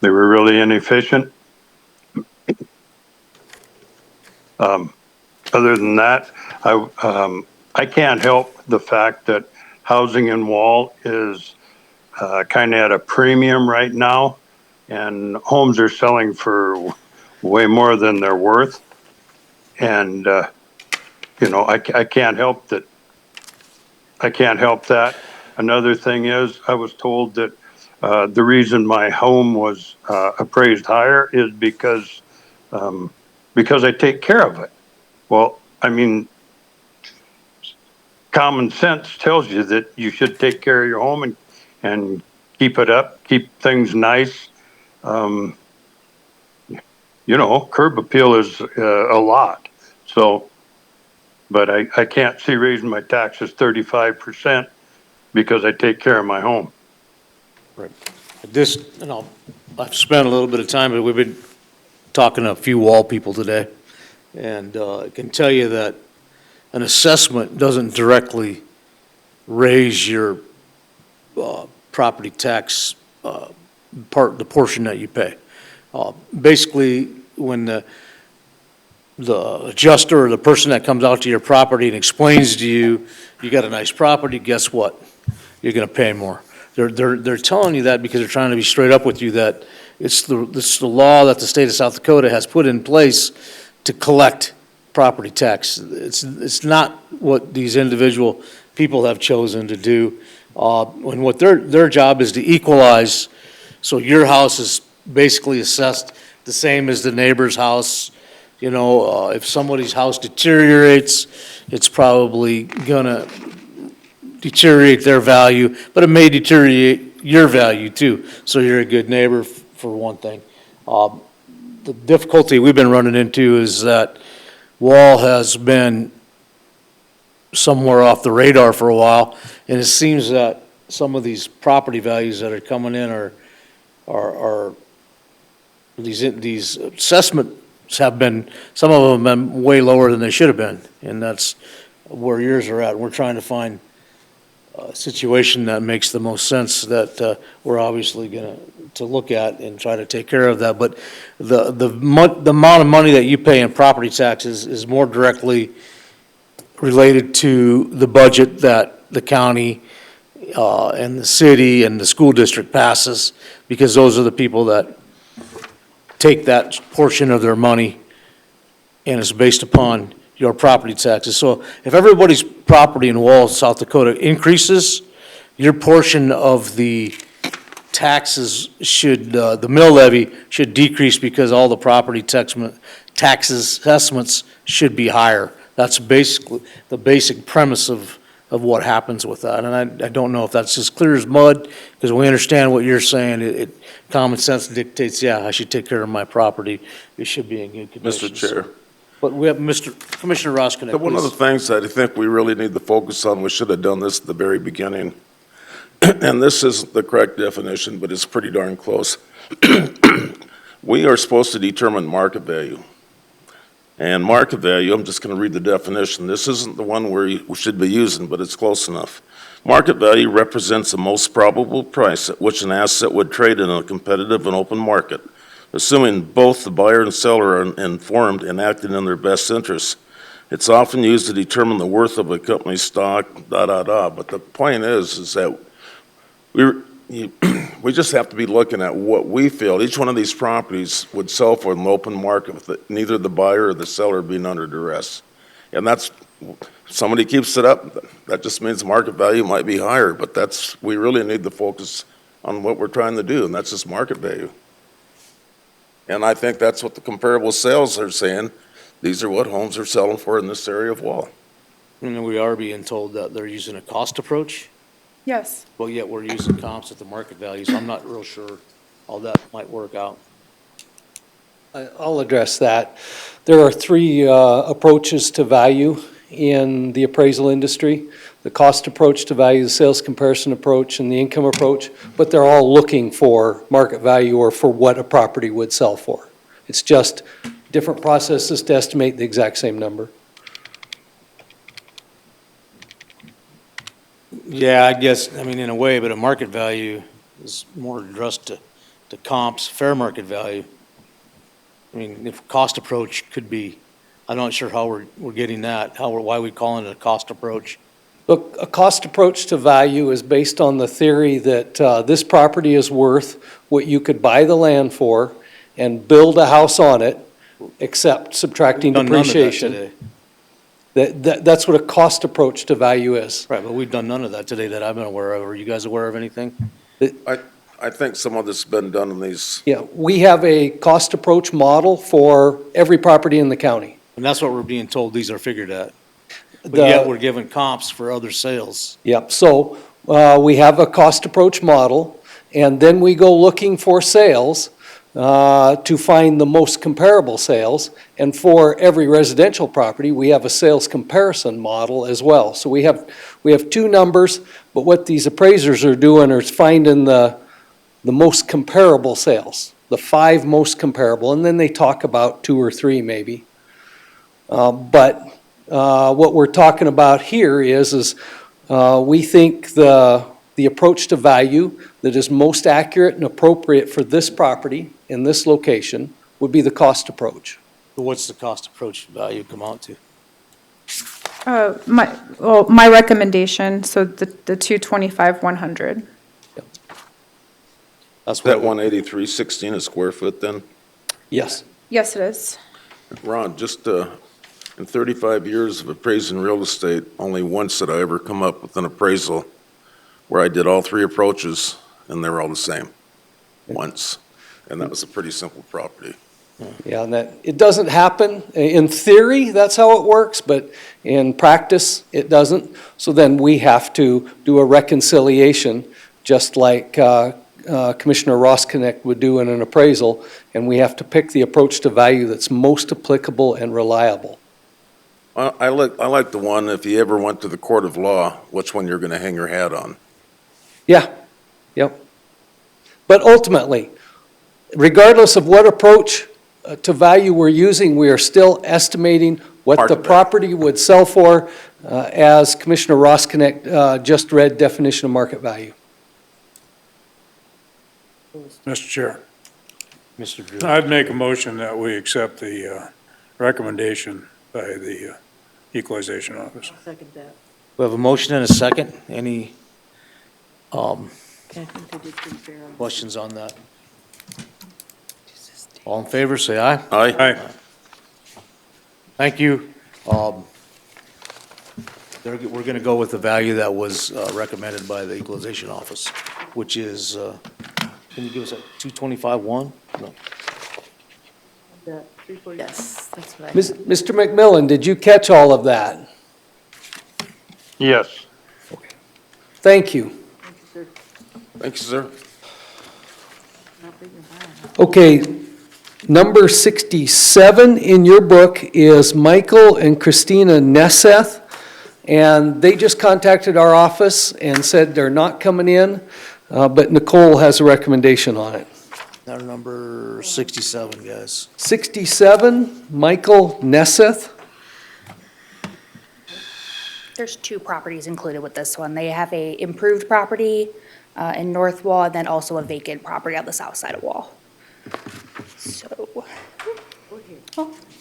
P: they were really inefficient. Other than that, I can't help the fact that housing in Wall is kind of at a premium right now, and homes are selling for way more than they're worth. And you know, I can't help that. I can't help that. Another thing is, I was told that the reason my home was appraised higher is because I take care of it. Well, I mean, common sense tells you that you should take care of your home and keep it up, keep things nice. You know, curb appeal is a lot. So, but I can't see raising my taxes 35% because I take care of my home.
A: Right. This, you know, I've spent a little bit of time, but we've been talking to a few Wall people today. And I can tell you that an assessment doesn't directly raise your property tax the portion that you pay. Basically, when the adjuster or the person that comes out to your property and explains to you, you got a nice property, guess what? You're gonna pay more. They're telling you that because they're trying to be straight up with you that it's the law that the state of South Dakota has put in place to collect property tax. It's not what these individual people have chosen to do. And what their job is to equalize, so your house is basically assessed the same as the neighbor's house. You know, if somebody's house deteriorates, it's probably gonna deteriorate their value, but it may deteriorate your value too. So you're a good neighbor for one thing. The difficulty we've been running into is that Wall has been somewhere off the radar for a while, and it seems that some of these property values that are coming in are these assessments have been, some of them have been way lower than they should have been, and that's where yours are at. We're trying to find a situation that makes the most sense that we're obviously to look at and try to take care of that. But the amount of money that you pay in property taxes is more directly related to the budget that the county and the city and the school district passes, because those are the people that take that portion of their money, and it's based upon your property taxes. So if everybody's property in Wall, South Dakota increases, your portion of the taxes should, the mill levy should decrease because all the property taxes estimates should be higher. That's basically the basic premise of what happens with that. And I don't know if that's as clear as mud, because we understand what you're saying. Common sense dictates, yeah, I should take care of my property. It should be in good condition.
H: Mr. Chair.
A: But we have Commissioner Roskinek,
H: One of the
A: please.
H: things that I think we really need to focus on, we should have done this at the very beginning, and this isn't the correct definition, but it's pretty darn close. We are supposed to determine market value. And market value, I'm just going to read the definition. This isn't the one we should be using, but it's close enough. Market value represents the most probable price at which an asset would trade in a competitive and open market, assuming both the buyer and seller are informed and acting in their best interests. It's often used to determine the worth of a company's stock, But the point is that we just have to be looking at what we feel each one of these properties would sell for in the open market with neither the buyer or the seller being under duress. And that's, somebody keeps it up, that just means market value might be higher, but we really need to focus on what we're trying to do, and that's just market value. And I think that's what the comparable sales are saying. These are what homes are selling for in this area of Wall.
A: And we are being told that they're using a cost approach.
T: Yes.
A: Well, yet we're using comps at the market value, so I'm not real sure how that might work out.
C: I'll address that. There are three approaches to value in the appraisal industry: the cost approach to value, the sales comparison approach, and the income approach, but they're all looking for market value or for what a property would sell for. It's just different processes to estimate the exact same number.
A: Yeah, I guess, I mean, in a way, but a market value is more addressed to comps, fair market value. I mean, if cost approach could be, I'm not sure how we're getting that, why we calling it a cost approach.
C: Look, a cost approach to value is based on the theory that this property is worth what you could buy the land for and build a house on it, except subtracting
A: We've done none of that
C: depreciation.
A: today.
C: That's what a cost approach to value is.
A: Right, but we've done none of that today that I've been aware of. Are you guys aware of anything?
H: I think some of this has been done in these.
C: Yeah, we have a cost approach model for every property in the county.
A: And that's what we're being told these are figured at. But yet we're given comps for other sales.
C: Yep, so we have a cost approach model, and then we go looking for sales to find the most comparable sales. And for every residential property, we have a sales comparison model as well. So we have two numbers, but what these appraisers are doing is finding the most comparable sales, the 5 most comparable, and then they talk about 2 or 3 maybe. But what we're talking about here is we think the approach to value that is most accurate and appropriate for this property in this location would be the cost approach.
A: But what's the cost approach value come out to?
T: My recommendation, so the 225, 100.
A: That's
H: that 183.16 a square foot then?
C: Yes.
T: Yes, it is.
H: Ron, just in 35 years of appraising real estate, only once did I ever come up with an appraisal where I did all 3 approaches and they were all the same. Once. And that was a pretty simple property.
C: Yeah, and that, it doesn't happen. In theory, that's how it works, but in practice, it doesn't. So then we have to do a reconciliation, just like Commissioner Roskinek would do in an appraisal, and we have to pick the approach to value that's most applicable and reliable.
H: I like the one, if you ever went to the court of law, which one you're going to hang your hat on.
C: Yeah, yep. But ultimately, regardless of what approach to value we're using, we are still estimating what the property would sell for, as Commissioner Roskinek just read definition of market value.
F: Mr. Chair,
A: Mr. Drew.
F: I'd make a motion that we accept the recommendation by the Equalization Office.
E: Second that.
A: We have a motion and a second. Any
E: I think they did pretty fair on this.
A: questions on that? All in favor, say aye.
H: Aye.
F: Aye.
A: Thank you. We're going to go with the value that was recommended by the Equalization Office, which is Can you give us a 225-1? No.
E: Yes, that's what I.
C: Mr. McMillan, did you catch all of that?
P: Yes.
C: Thank you.
H: Thank you, sir.
C: Okay, number 67 in your book is Michael and Christina Nesseth, and they just contacted our office and said they're not coming in, but Nicole has a recommendation on it.
A: Our number 67, guys.
C: 67, Michael Nesseth.
Q: There's two properties included with this one. They have a improved property in North Wall, and then also a vacant property on the south side of Wall. So, well,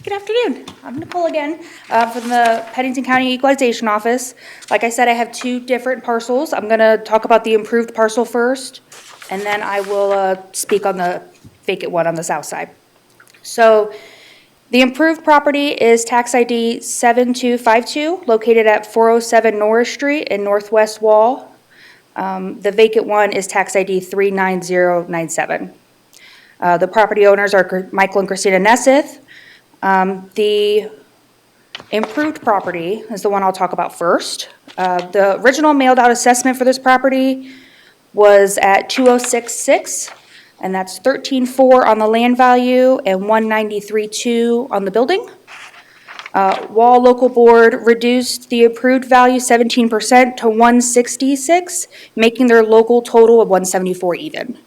Q: good afternoon. I'm Nicole again from the Pennington County Equalization Office. Like I said, I have two different parcels. I'm going to talk about the improved parcel first, and then I will speak on the vacant one on the south side. So, the improved property is tax ID 7252, located at 407 Norris Street in Northwest Wall. The vacant one is tax ID 39097. The property owners are Michael and Christina Nesseth. The improved property is the one I'll talk about first. The original mailed out assessment for this property was at 2066, and that's 13.4 on the land value and 193.2 on the building. Wall Local Board reduced the approved value 17% to 166, making their local total of 174 even.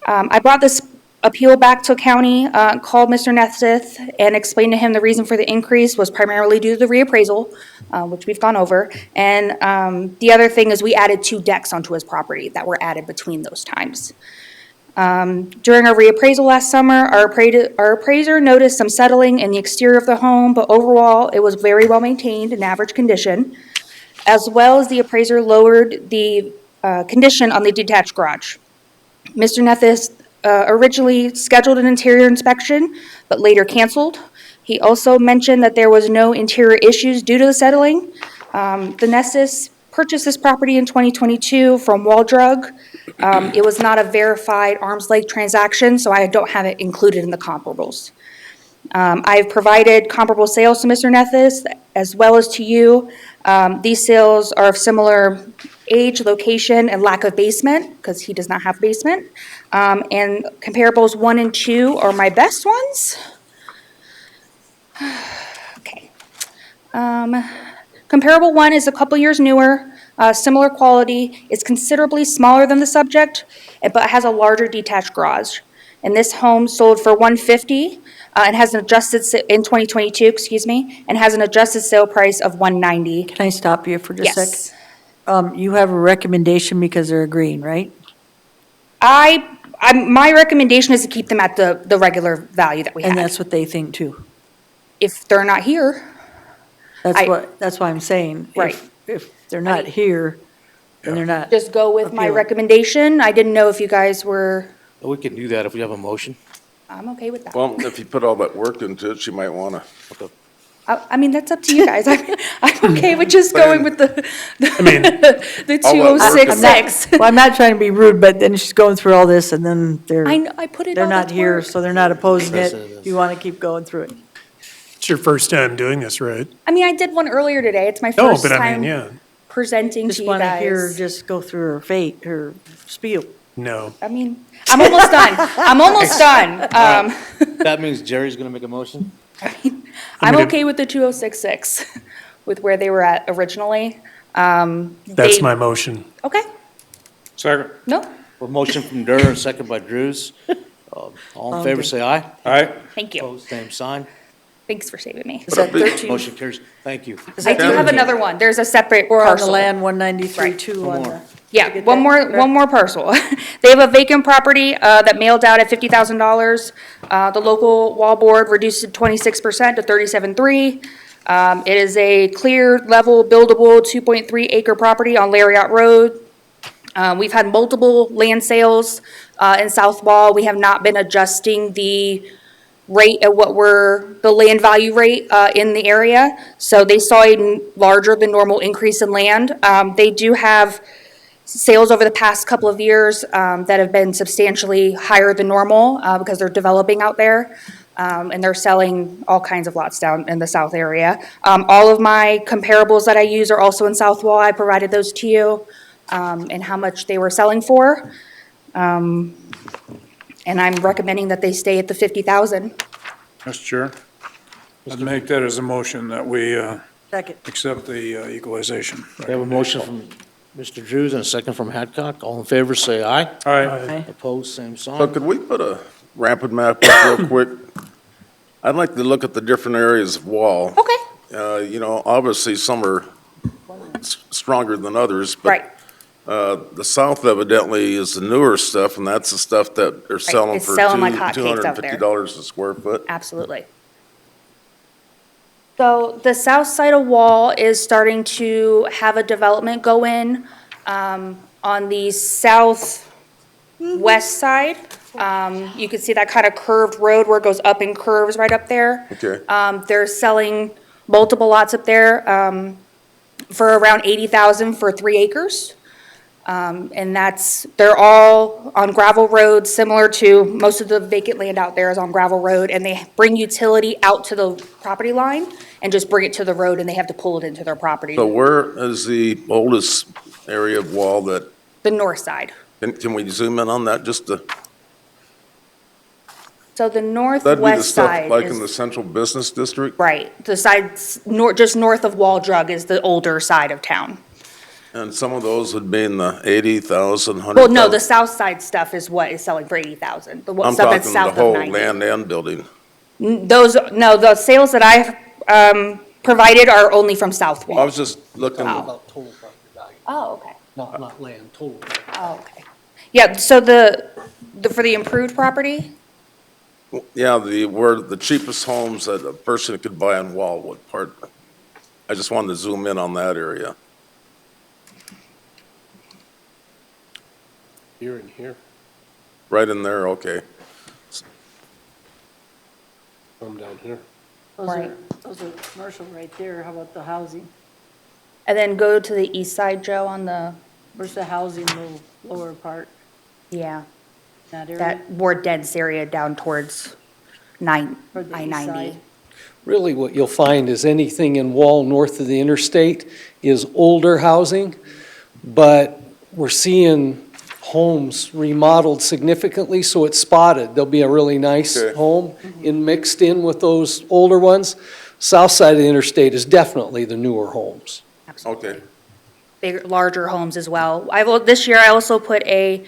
Q: I brought this appeal back to county, called Mr. Nesseth and explained to him the reason for the increase was primarily due to the reappraisal, which we've gone over. And the other thing is we added 2 decks onto his property that were added between those times. During our reappraisal last summer, our appraiser noticed some settling in the exterior of the home, but overall it was very well maintained in average condition, as well as the appraiser lowered the condition on the detached garage. Mr. Nesseth originally scheduled an interior inspection, but later canceled. He also mentioned that there was no interior issues due to the settling. The Nesseths purchased this property in 2022 from Wall Drug. It was not a verified arm's length transaction, so I don't have it included in the comparables. I've provided comparable sales to Mr. Nesseth as well as to you. These sales are of similar age, location, and lack of basement, because he does not have basement. And comparables 1 and 2 are my best ones. Okay. Comparable 1 is a couple years newer, similar quality, is considerably smaller than the subject, but has a larger detached garage. And this home sold for $150 and has an adjusted, in 2022, excuse me, and has an adjusted sale price of $190.
E: Can I stop you for just a
Q: Yes.
E: sec? You have a recommendation because they're agreeing, right?
Q: My recommendation is to keep them at the regular value that we had.
E: And that's what they think too.
Q: If they're not here,
E: That's why I'm saying.
Q: Right.
E: If they're not here, then they're not.
Q: just go with my
E: appealing.
Q: recommendation. I didn't know if you guys were,
A: We can do that if we have a motion.
Q: I'm okay with that.
H: Well, if you put all that work into it, she might wanna.
Q: I mean, that's up to you guys. I'm okay with just going with the
H: All that work
Q: 2066.
E: Well, I'm not trying to be rude, but then she's going through all this and then
Q: I put it
E: they're
Q: all
E: not
Q: that
E: here,
Q: work.
E: so they're not opposing
A: Yes,
E: it.
A: it is.
E: You want to keep going through it.
G: It's your first time doing this, right?
Q: I mean, I did one earlier today. It's my
G: No,
Q: first
G: but I mean,
Q: time
G: yeah,
Q: presenting to
E: Just
Q: you
E: want to hear,
Q: guys.
E: just go through her her spiel.
G: no.
Q: I mean, I'm almost done. I'm almost done.
A: That means Jerry's gonna make a motion?
Q: I'm
G: mean,
Q: okay with the 2066, with where they were at originally.
G: That's my motion.
Q: Okay,
F: Second.
Q: no,
A: A motion from Durr and second by Drews. All in favor, say aye.
F: Aye.
Q: thank you.
A: Opposed, same sign.
Q: Thanks for saving me.
E: Is that 13?
A: Motion carries. Thank you.
Q: I do have another one. There's a separate
E: Or on the
Q: parcel.
E: land, 193.2
A: One
E: on
A: more.
E: the.
Q: Yeah,
E: Get
Q: one
E: that?
Q: more parcel. They have a vacant property that mailed out at $50,000. The local wall board reduced it 26% to 37.3. It is a clear, level, buildable, 2.3 acre property on Lariat Road. We've had multiple land sales in South Wall. We have not been adjusting the rate at the land value rate in the area. So they saw a larger than normal increase in land. They do have sales over the past couple of years that have been substantially higher than normal because they're developing out there. And they're selling all kinds of lots down in the south area. All of my comparables that I use are also in South Wall. I provided those to you, and how much they were selling for. And I'm recommending that they stay at the 50,000.
F: Mr. Chair, I'd make that as a motion that we
E: Second.
F: accept the equalization.
A: We have a motion from Mr. Drews and a second from Hadcock. All in favor, say aye.
F: Aye.
A: Opposed, same
H: So
A: sign.
H: could we put a rapid map up real quick? I'd like to look at the different areas of wall.
Q: Okay.
H: You know, obviously some are stronger than others, but
Q: Right.
H: The south evidently is the newer stuff, and that's the stuff that they're selling
Q: it's
H: for
Q: selling like hotcakes out there.
H: $250 a square foot.
Q: Absolutely. So the south side of Wall is starting to have a development go in on the southwest side. You can see that kind of curved road where it goes up in curves right up there.
H: Okay.
Q: They're selling multiple lots up there for around 80,000 for 3 acres. And they're all on gravel roads, similar to most of the vacant land out there is on gravel road, and they bring utility out to the property line and just bring it to the road, and they have to pull it into their property.
H: So where is the oldest area of wall that,
Q: The north side.
H: can we zoom in on that just to?
Q: So the
H: That'd be the
Q: northwest
H: stuff
Q: side
H: like in the
Q: is,
H: central business district?
Q: right, the side, just north of Wall Drug is the older side of town.
H: And some of those would be in the 80,000, 100,000?
Q: Well, no, the south side stuff is what is selling for 80,000. The
H: I'm
Q: stuff that's
H: talking the
Q: south of
H: whole
Q: 90.
H: land and building.
Q: The sales that I've provided are only from South Wall.
H: I was just looking,
C: About total property value,
Q: Oh, okay.
C: not land, total.
Q: Oh, okay. Yeah, so for the improved property,
H: yeah, where the cheapest homes that a person could buy on Wallwood part. I just wanted to zoom in on that area.
M: Here and here,
H: Right in there, okay.
M: come down here.
E: Those are commercial right there. How about the housing?
Q: and then go to the east side, Joe, on the,
E: Where's the housing, the lower part,
Q: yeah,
E: that area?
Q: that more dense area down towards
E: Or the east
Q: I-90.
E: side?
C: Really, what you'll find is anything in Wall north of the interstate is older housing, but we're seeing homes remodeled significantly, so it's spotted. There'll be a really nice
H: Okay.
C: home mixed in with those older ones. South side of the interstate is definitely the newer homes.
H: Okay.
Q: Bigger, larger homes as well. This year, I also put a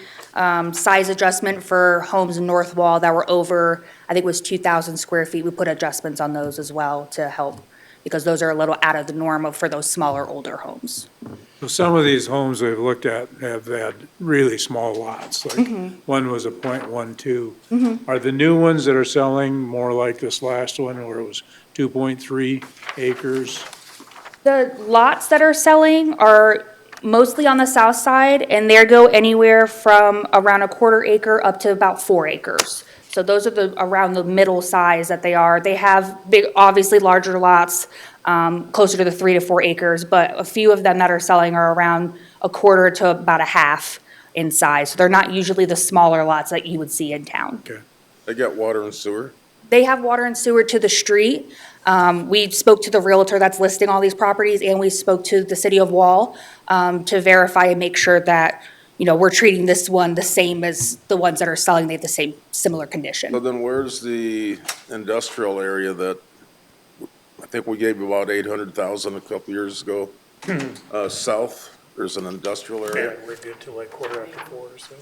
Q: size adjustment for homes in North Wall that were over, I think it was 2,000 square feet. We put adjustments on those as well to help, because those are a little out of the norm for those smaller, older homes.
F: So some of these homes we've looked at have had really small lots, like one was a .12. Are the new ones that are selling more like this last one where it was 2.3 acres?
Q: The lots that are selling are mostly on the south side, and they go anywhere from around a quarter acre up to about 4 acres. So those are around the middle size that they are. They have big, obviously larger lots, closer to the 3 to 4 acres, but a few of them that are selling are around a quarter to about a half in size. So they're not usually the smaller lots that you would see in town.
H: They got water and sewer?
Q: They have water and sewer to the street. We spoke to the realtor that's listing all these properties, and we spoke to the city of Wall to verify and make sure that, we're treating this one the same as the ones that are selling. They have the same, similar condition.
H: So then where's the industrial area that, I think we gave about 800,000 a couple years ago? South, there's an industrial
L: Yeah,
H: area?
L: we're good till like 4:45 or so.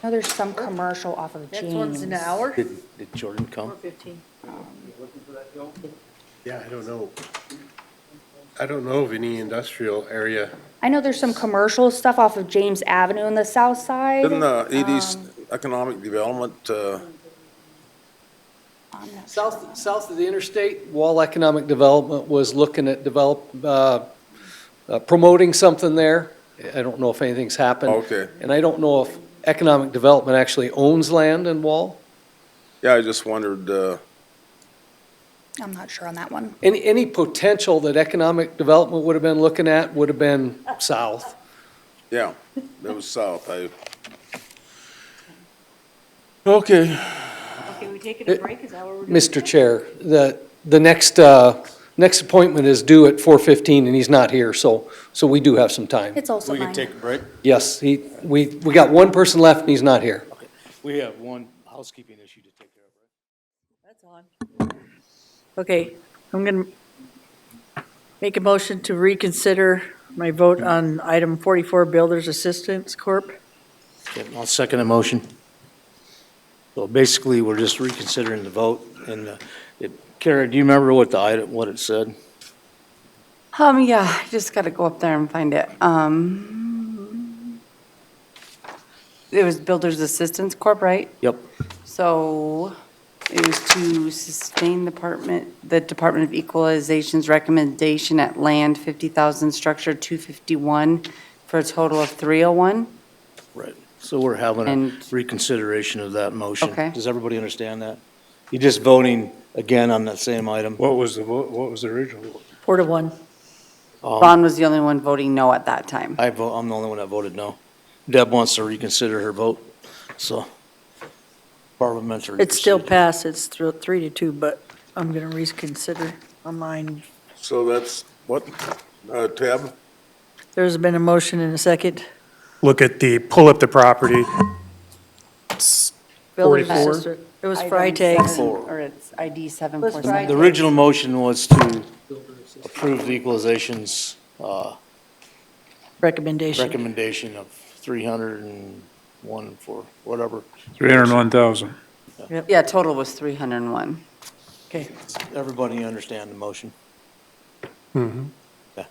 Q: No, there's some commercial off of James.
E: That's one's an hour?
A: Did Jordan come?
E: 4:15.
M: Yeah, I don't know. I don't know of any industrial area.
Q: I know there's some commercial stuff off of James Avenue on the south side.
H: Didn't ED's economic development,
C: South of the interstate, Wall Economic Development was looking at promoting something there. I don't know if anything's happened.
H: okay.
C: And I don't know if Economic Development actually owns land in Wall.
H: Yeah, I just wondered,
Q: I'm not sure on that one.
C: Any potential that economic development would have been looking at would have been south.
H: yeah, it was south, okay.
E: Okay, we taking a break, is that what we're doing?
C: Mr. Chair, the next appointment is due at 4:15 and he's not here, so we do have some time.
Q: It's also
A: We can
Q: mine.
A: take a break?
C: Yes, we got one person left and he's not here.
A: We have one housekeeping issue to take care of,
E: That's on. Okay, I'm gonna make a motion to reconsider my vote on item 44, Builders Assistance Corp.
A: right? Okay, I'll second the motion. So basically, we're just reconsidering the vote, and Kara, do you remember what the item, what it said?
I: Yeah, I just gotta go up there and find it. It was Builders Assistance Corp., right?
A: Yep.
I: So it was to sustain the Department of Equalization's recommendation at land 50,000, structure 251, for a total of 301.
A: Right. So we're having a
I: And-
A: reconsideration of that motion.
I: Okay.
A: Does everybody understand that? You're just voting again on that same item?
F: What was the vote, what was the original vote?
E: 4-1.
I: Ron was the only one voting no at that time.
A: I'm the only one that voted no. Deb wants to reconsider her vote, so. Barbara meant to
E: It's still
A: reconsider.
E: passed, it's 3-2, but I'm gonna reconsider on mine.
H: So that's what, tab?
E: There's been a motion and a second.
G: Look at pull up the property. It's
E: Builders
G: 44.
E: Assistant. It was
I: Item
E: Freitag's.
I: 7, or it's ID 747.
E: Friday.
A: The original motion was to approve the equalization's
E: Recommendation.
A: recommendation of 301 for whatever.
F: 301,000.
I: Yeah, total was 301.
E: Okay,
A: Everybody understand the motion?
G: Mhm.
A: Yeah.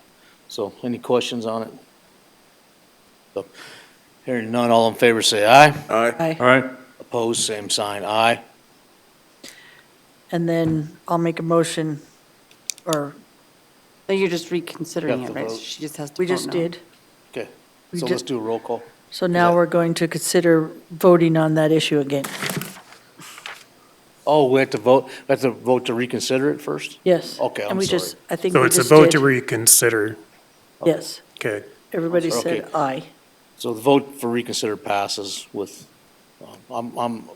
A: So any questions on it? So, hearing none, all in favor say aye.
H: Aye.
E: aye.
F: All right,
A: Opposed, same sign, aye.
E: And then I'll make a motion, or
I: So you're just reconsidering
A: You
I: it,
A: have to
I: right?
A: vote.
I: She just has to
E: we
I: vote
E: just
I: no.
E: did.
A: Okay,
E: We
A: so
E: ju-
A: let's do a roll call.
E: So now
A: that-
E: we're going to consider voting on that issue again.
A: Oh, we have to vote to reconsider it first?
E: Yes.
A: Okay, I'm
E: And we
A: sorry.
E: just, I think
G: So
E: we
G: it's a
E: just
G: vote to
E: did.
G: reconsider.
E: Yes,
G: Okay.
E: everybody
A: Okay.
E: said aye.
A: So the vote for reconsider passes with, I'm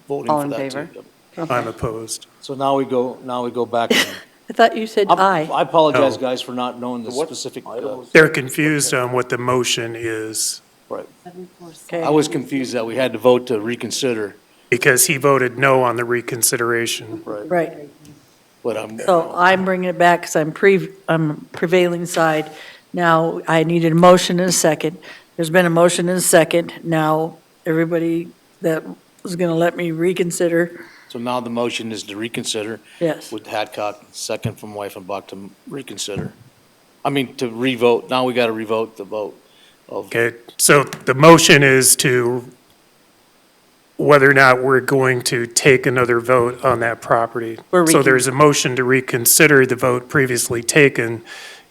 A: voting
I: All
A: for
I: in
A: that
I: favor?
A: too.
G: I'm opposed.
A: So now we go back. and-
E: I thought you said aye.
A: I apologize,
G: No.
A: guys, for not knowing the specific,
G: They're confused on what the motion is
A: right.
E: 747.
A: I was confused that we had to vote to reconsider,
G: because he voted no on the reconsideration.
A: right?
E: Right.
A: But I'm,
E: So I'm bringing it back because I'm prevailing side. Now, I needed a motion and a second. There's been a motion and a second. Now, everybody that was going to let me reconsider,
A: so now the motion is to reconsider
E: yes.
A: with Hadcock, second from Wyffenbach to reconsider. I mean, to revote, now we got to revote the vote of,
G: Okay, so the motion is to whether or not we're going to take another vote on that property.
I: We're
G: So there's a motion to reconsider the vote previously taken.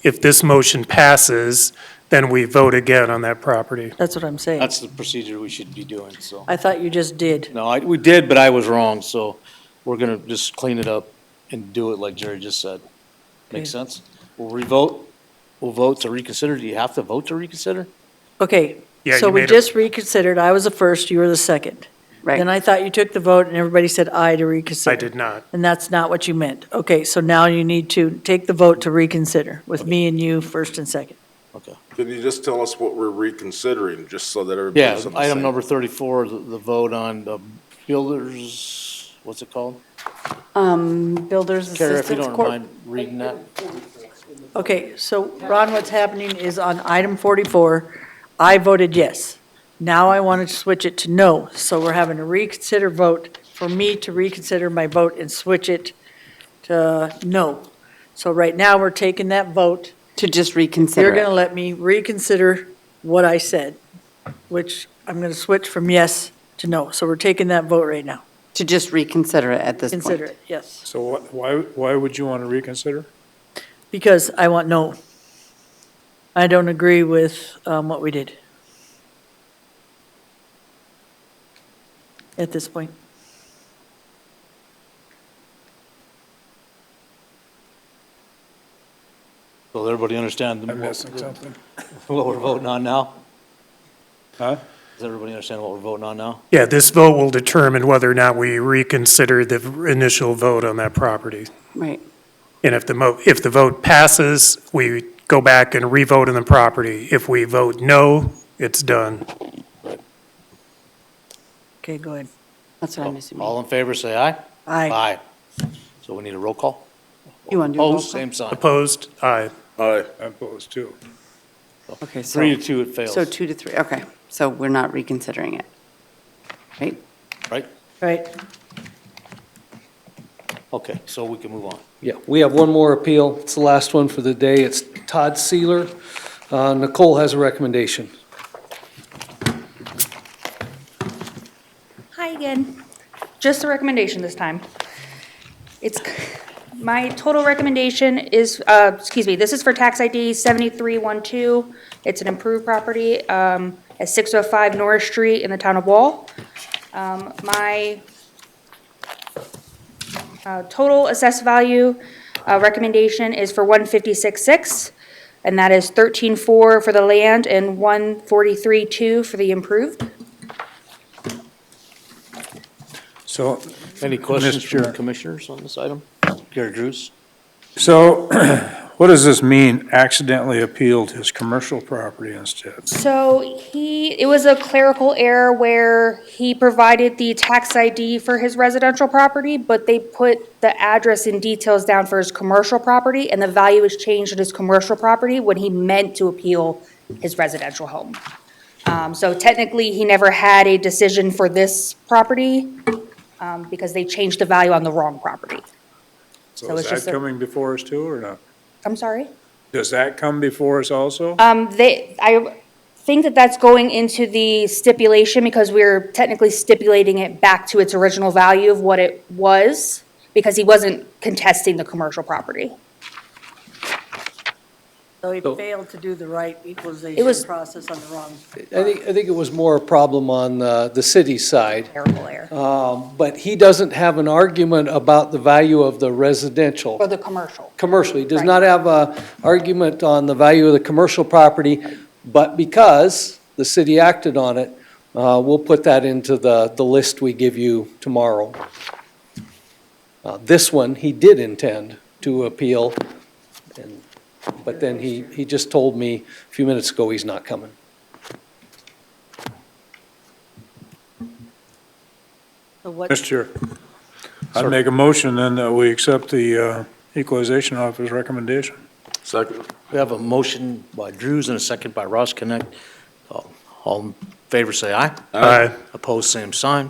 G: If this motion passes, then we vote again on that property.
E: That's what I'm saying.
A: that's the procedure we should be doing, so.
E: I thought you just did.
A: No, we did, but I was wrong, so we're gonna just clean it up and do it like Jerry just said. Make
E: Okay.
A: sense? We'll revote, we'll vote to reconsider. Do you have to vote to reconsider?
E: Okay,
G: Yeah,
E: so
G: you
E: we
G: made a-
E: just reconsidered. I was the first, you were the second.
I: Right.
E: Then I thought you took the vote and everybody said aye to reconsider.
G: I did not.
E: And that's not what you meant. Okay, so now you need to take the vote to reconsider with me and you first and second.
A: Okay.
H: Can you just tell us what we're reconsidering, just so that everybody's
A: Yeah,
H: on the
A: item
H: same-
A: number 34, the vote on the builders, what's it called?
I: Builders
A: Kara, if you
I: Assistance
A: don't
I: Corp.
A: mind reading that.
E: Okay, so Ron, what's happening is on item 44, I voted yes. Now I want to switch it to no. So we're having a reconsider vote for me to reconsider my vote and switch it to no. So right now, we're taking that vote.
I: To just
E: You're
I: reconsider
E: going to
I: it.
E: let me reconsider what I said, which I'm going to switch from yes to no. So we're taking that vote right now.
I: To just reconsider it at this point.
E: Consider it, yes.
F: so why would you want to reconsider?
E: Because I want no. I don't agree with what we did at this point.
A: So everybody understand
F: I'm missing something.
A: what we're voting on now?
F: Huh?
A: Does everybody understand what we're voting on now?
G: Yeah, this vote will determine whether or not we reconsider the initial vote on that property.
I: Right.
G: And if the vote passes, we go back and re-vote on the property. If we vote no, it's done.
E: Okay, go ahead.
I: That's what I'm assuming.
A: All in favor, say aye.
E: Aye.
A: Aye. So we need a roll call?
I: You want to do a roll
A: Opposed,
I: call?
A: same sign.
G: Opposed? Aye.
H: Aye.
F: I'm opposed too.
I: Okay, so.
A: 3-2, it fails.
I: So 2-3, okay. So we're not reconsidering it, right?
A: Right?
E: Right.
A: Okay, so we can move on.
C: Yeah, we have one more appeal. It's the last one for the day. It's Todd Sealer. Nicole has a recommendation.
Q: Hi again. Just a recommendation this time. It's, my total recommendation is, this is for tax ID 7312. It's an improved property at 605 Norris Street in the town of Wall. My total assessed value recommendation is for 156.6, and that is 13.4 for the land and 143.2 for the improved.
F: So,
A: Any questions from the
F: Mr.
A: commissioners on this item? Gary Drews?
F: So, what does this mean, accidentally appealed his commercial property instead?
Q: So it was a clerical error where he provided the tax ID for his residential property, but they put the address and details down for his commercial property, and the value was changed on his commercial property when he meant to appeal his residential home. So technically, he never had a decision for this property, because they changed the value on the wrong property.
F: So
Q: So
F: is
Q: it's just
F: that
Q: a-
F: coming before us too, or not?
Q: I'm sorry?
F: Does that come before us also?
Q: I think that that's going into the stipulation because we're technically stipulating it back to its original value of what it was, because he wasn't contesting the commercial property.
E: So he
C: So-
E: failed to do the right
Q: It
E: equalization
Q: was-
E: process on the wrong.
C: I think it was more a problem on the city side.
Q: Terrible error.
C: But he doesn't have an argument about the value of the residential.
Q: For the commercial.
C: Commercial. He does
Q: Right.
C: not have a argument on the value of the commercial property, but because the city acted on it, we'll put that into the list we give you tomorrow. This one, he did intend to appeal, but then he just told me a few minutes ago he's not coming.
E: So what,
F: Mr. Chair, I'd make a motion then that we accept the equalization office recommendation.
H: Second.
A: We have a motion by Drews and a second by Ross Connect. All in favor, say aye.
G: Aye.
A: Opposed, same sign.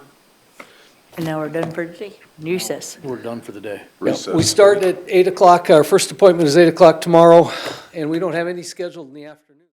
E: and now we're done for today? Recess.
A: We're done for the day.
C: We start at 8 o'clock. Our first appointment is 8 o'clock tomorrow, and we don't have any scheduled in the afternoon.